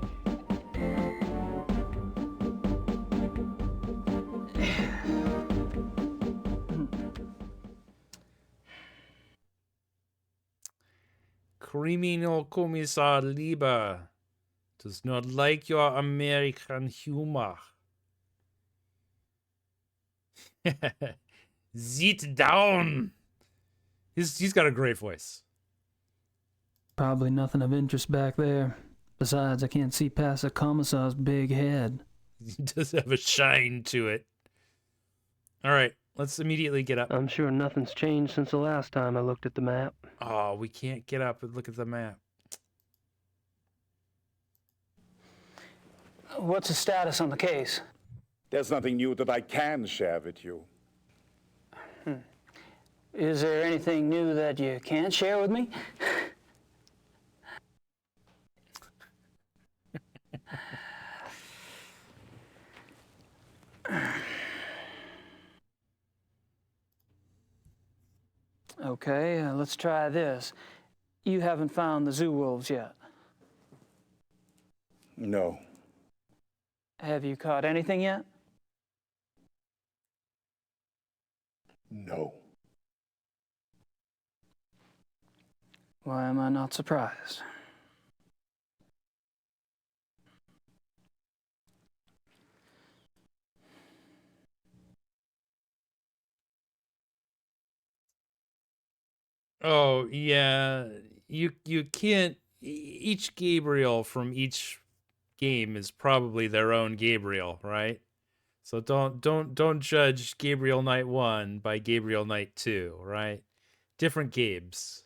Criminal Commissar Lieber does not like your American humor. Sit down. He's got a great voice. Probably nothing of interest back there. Besides, I can't see past the commissar's big head. He does have a shine to it. All right, let's immediately get up. I'm sure nothing's changed since the last time I looked at the map. Oh, we can't get up and look at the map. What's the status on the case? There's nothing new that I can share with you. Is there anything new that you can't share with me? Okay, let's try this. You haven't found the zoo wolves yet? No. Have you caught anything yet? No. Why am I not surprised? Oh, yeah. You can't... Each Gabriel from each game is probably their own Gabriel, right? So don't judge Gabriel Knight 1 by Gabriel Knight 2, right? Different Gabes.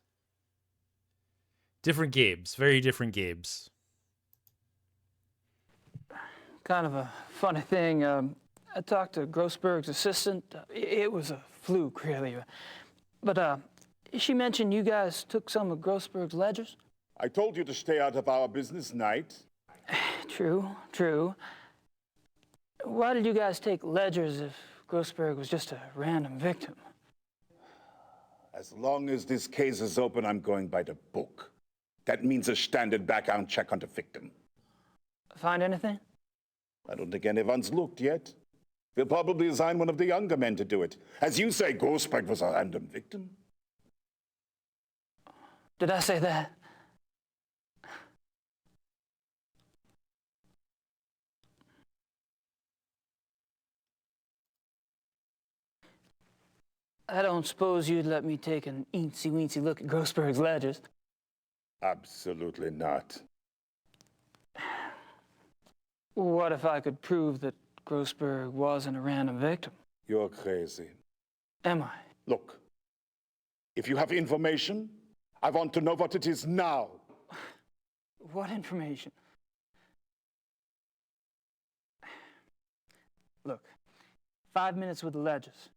Different Gabes. Very different Gabes. Kind of a funny thing. I talked to Grossberg's assistant. It was a fluke, really. But she mentioned you guys took some of Grossberg's ledgers? I told you to stay out of our business, Knight. True. Why did you guys take ledgers if Grossberg was just a random victim? As long as this case is open, I'm going by the book. That means a standard background check on the victim. Find anything? I don't think anyone's looked yet. We'll probably assign one of the younger men to do it. As you say, Grossberg was a random victim. Did I say that? I don't suppose you'd let me take an eensy-weensy look at Grossberg's ledgers? Absolutely not. What if I could prove that Grossberg wasn't a random victim? You're crazy. Am I? Look, if you have information, I want to know what it is now. What information? Look, 5 minutes with the ledgers.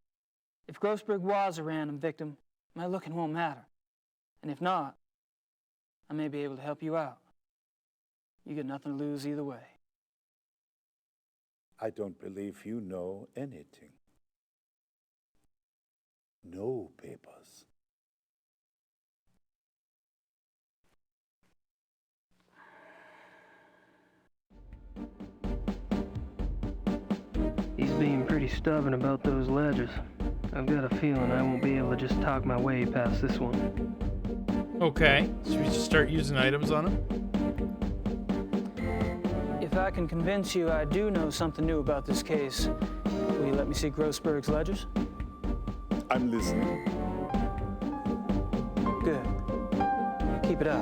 If Grossberg was a random victim, my looking won't matter. And if not, I may be able to help you out. You got nothing to lose either way. I don't believe you know anything. No papers. He's being pretty stubborn about those ledgers. I've got a feeling I won't be able to just talk my way past this one. Okay, should we just start using items on him? If I can convince you I do know something new about this case, will you let me see Grossberg's ledgers? I'm listening. Good. Keep it up.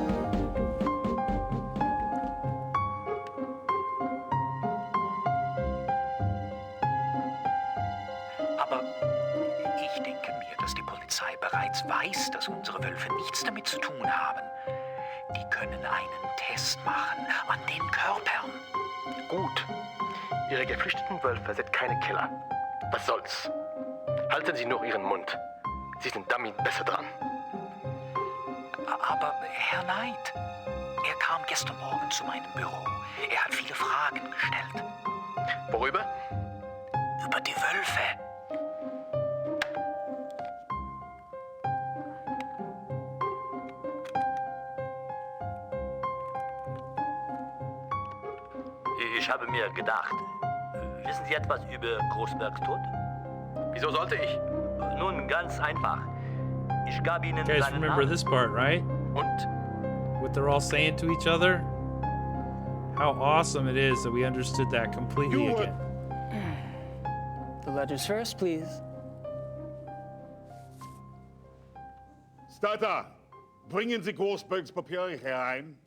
Aber ich denke mir, dass die Polizei bereits weiß, dass unsere Wölfe nichts damit zu tun haben. Die können einen Test machen an den Körpern. Gut. Ihre geflüchteten Wölfe sind keine Killer. Was soll's? Halten Sie nur Ihren Mund. Sie sind damit besser dran. Aber Herr Knight, er kam gestern Morgen zu meinem Büro. Er hat viele Fragen gestellt. Worüber? Über die Wölfe. Ich habe mir gedacht, wissen Sie etwas über Großbergs Tod? Wieso sollte ich? Nun, ganz einfach. Ich gab Ihnen You guys seinen remember Namen. this part, right? Und? What they're all saying to each other? How awesome it is that we understood that completely again. The ledgers first, please. Starter, bringen Sie Großbergs Papiere herein.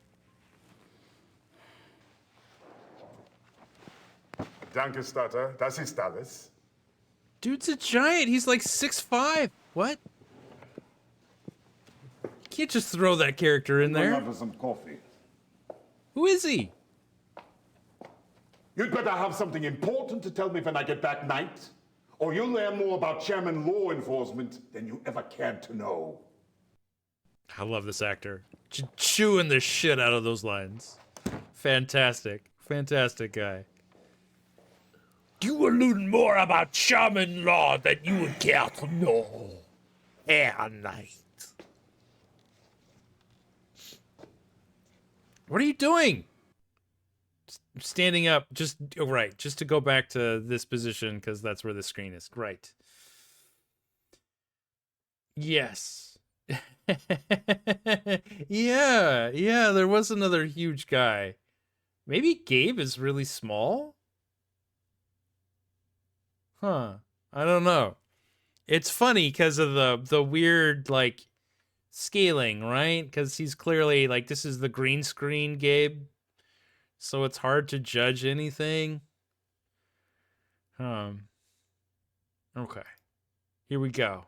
Danke, Starter. Das ist alles. Dude's a giant. He's like 6'5". What? You can't just throw that character in Going there. out for some coffee. Who is he? You'd better have something important to tell me when I get back, Knight. Or you'll learn more about Chairman law enforcement than you ever cared to know. I love this actor. Chewing the shit out of those lines. Fantastic. Fantastic guy. You will learn more about shaman law than you would care to know. Herr Knight. What are you doing? Standing up, just right, just to go back to this position because that's where the screen is. Right. Yes. yeah, there was another huge guy. Maybe Gabe is really small? Huh. I don't know. It's funny because of the weird, like, scaling, right? Because he's clearly, like, this is the green screen Gabe. So it's hard to judge anything. Okay. Here we go.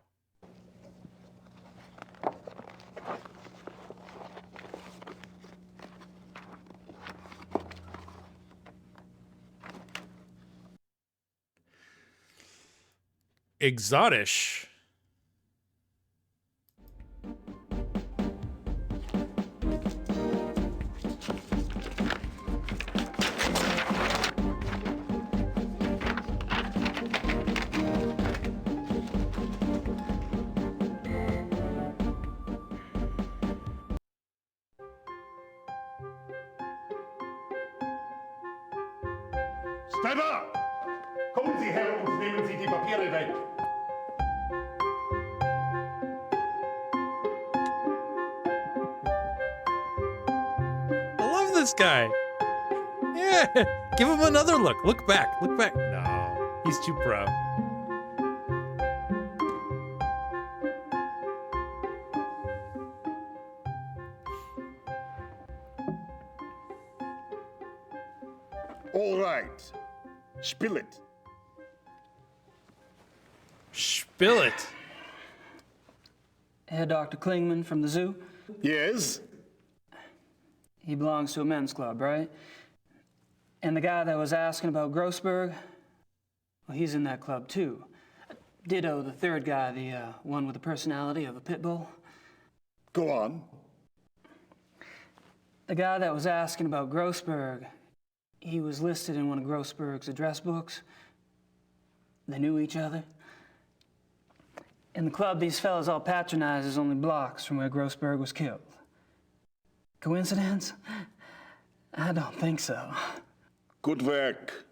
Exotish. Sniper! Kommen Sie her und nehmen Sie die Papiere weg. I love this guy. Yeah. Give him another look. Look back. Look back. No. He's too pro. All right. Spill it. Spill it. Herr Dr. Klingman from the zoo? Yes? He belongs to a men's club, right? And the guy that was asking about Grossberg, well, he's in that club too. Ditto the third guy, the one with the personality of a pit bull. Go on. The guy that was asking about Grossberg, he was listed in one of Grossberg's address books. They knew each other. In the club these fellas all patronize is only blocks from where Grossberg was killed. Coincidence? I don't think so. Good work.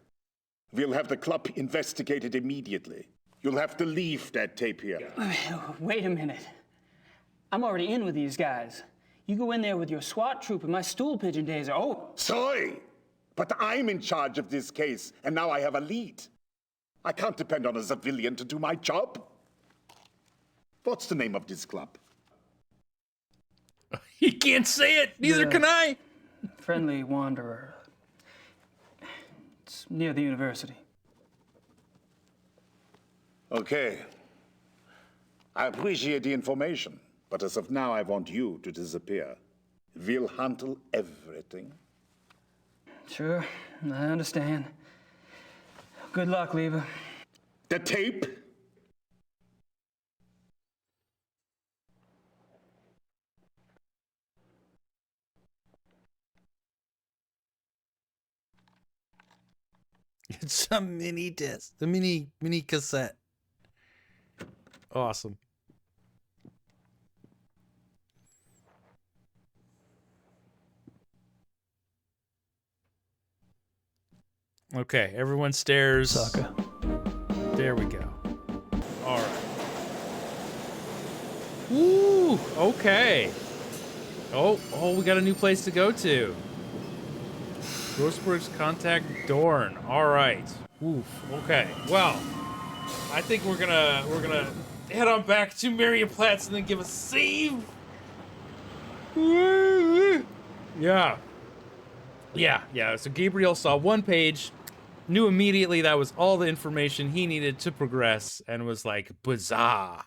We'll have the club investigated immediately. You'll have to leave that tape here. Wait a minute. I'm already in with these guys. You go in there with your SWAT troop and my stool pigeon days are over. Sorry, but I'm in charge of this case, and now I have a lead. I can't depend on a civilian to do my job. What's the name of this club? He can't say it. Neither can I. Friendly Wanderer. It's near the university. Okay. I appreciate the information, but as of now, I want you to disappear. We'll handle everything. Sure, I understand. Good luck, Leva. The tape? It's a mini disc, the mini cassette. Awesome. Okay, everyone stares. Sucker. There we go. All right. Woo! Okay. Oh, we got a new place to go to. Grossberg's contact Dorn. All right. Oof. Okay. Well, I think we're gonna head on back to Marienplatz and then give a save. Yeah. So Gabriel saw one page, knew immediately that was all the information he needed to progress, and was like, bizarre.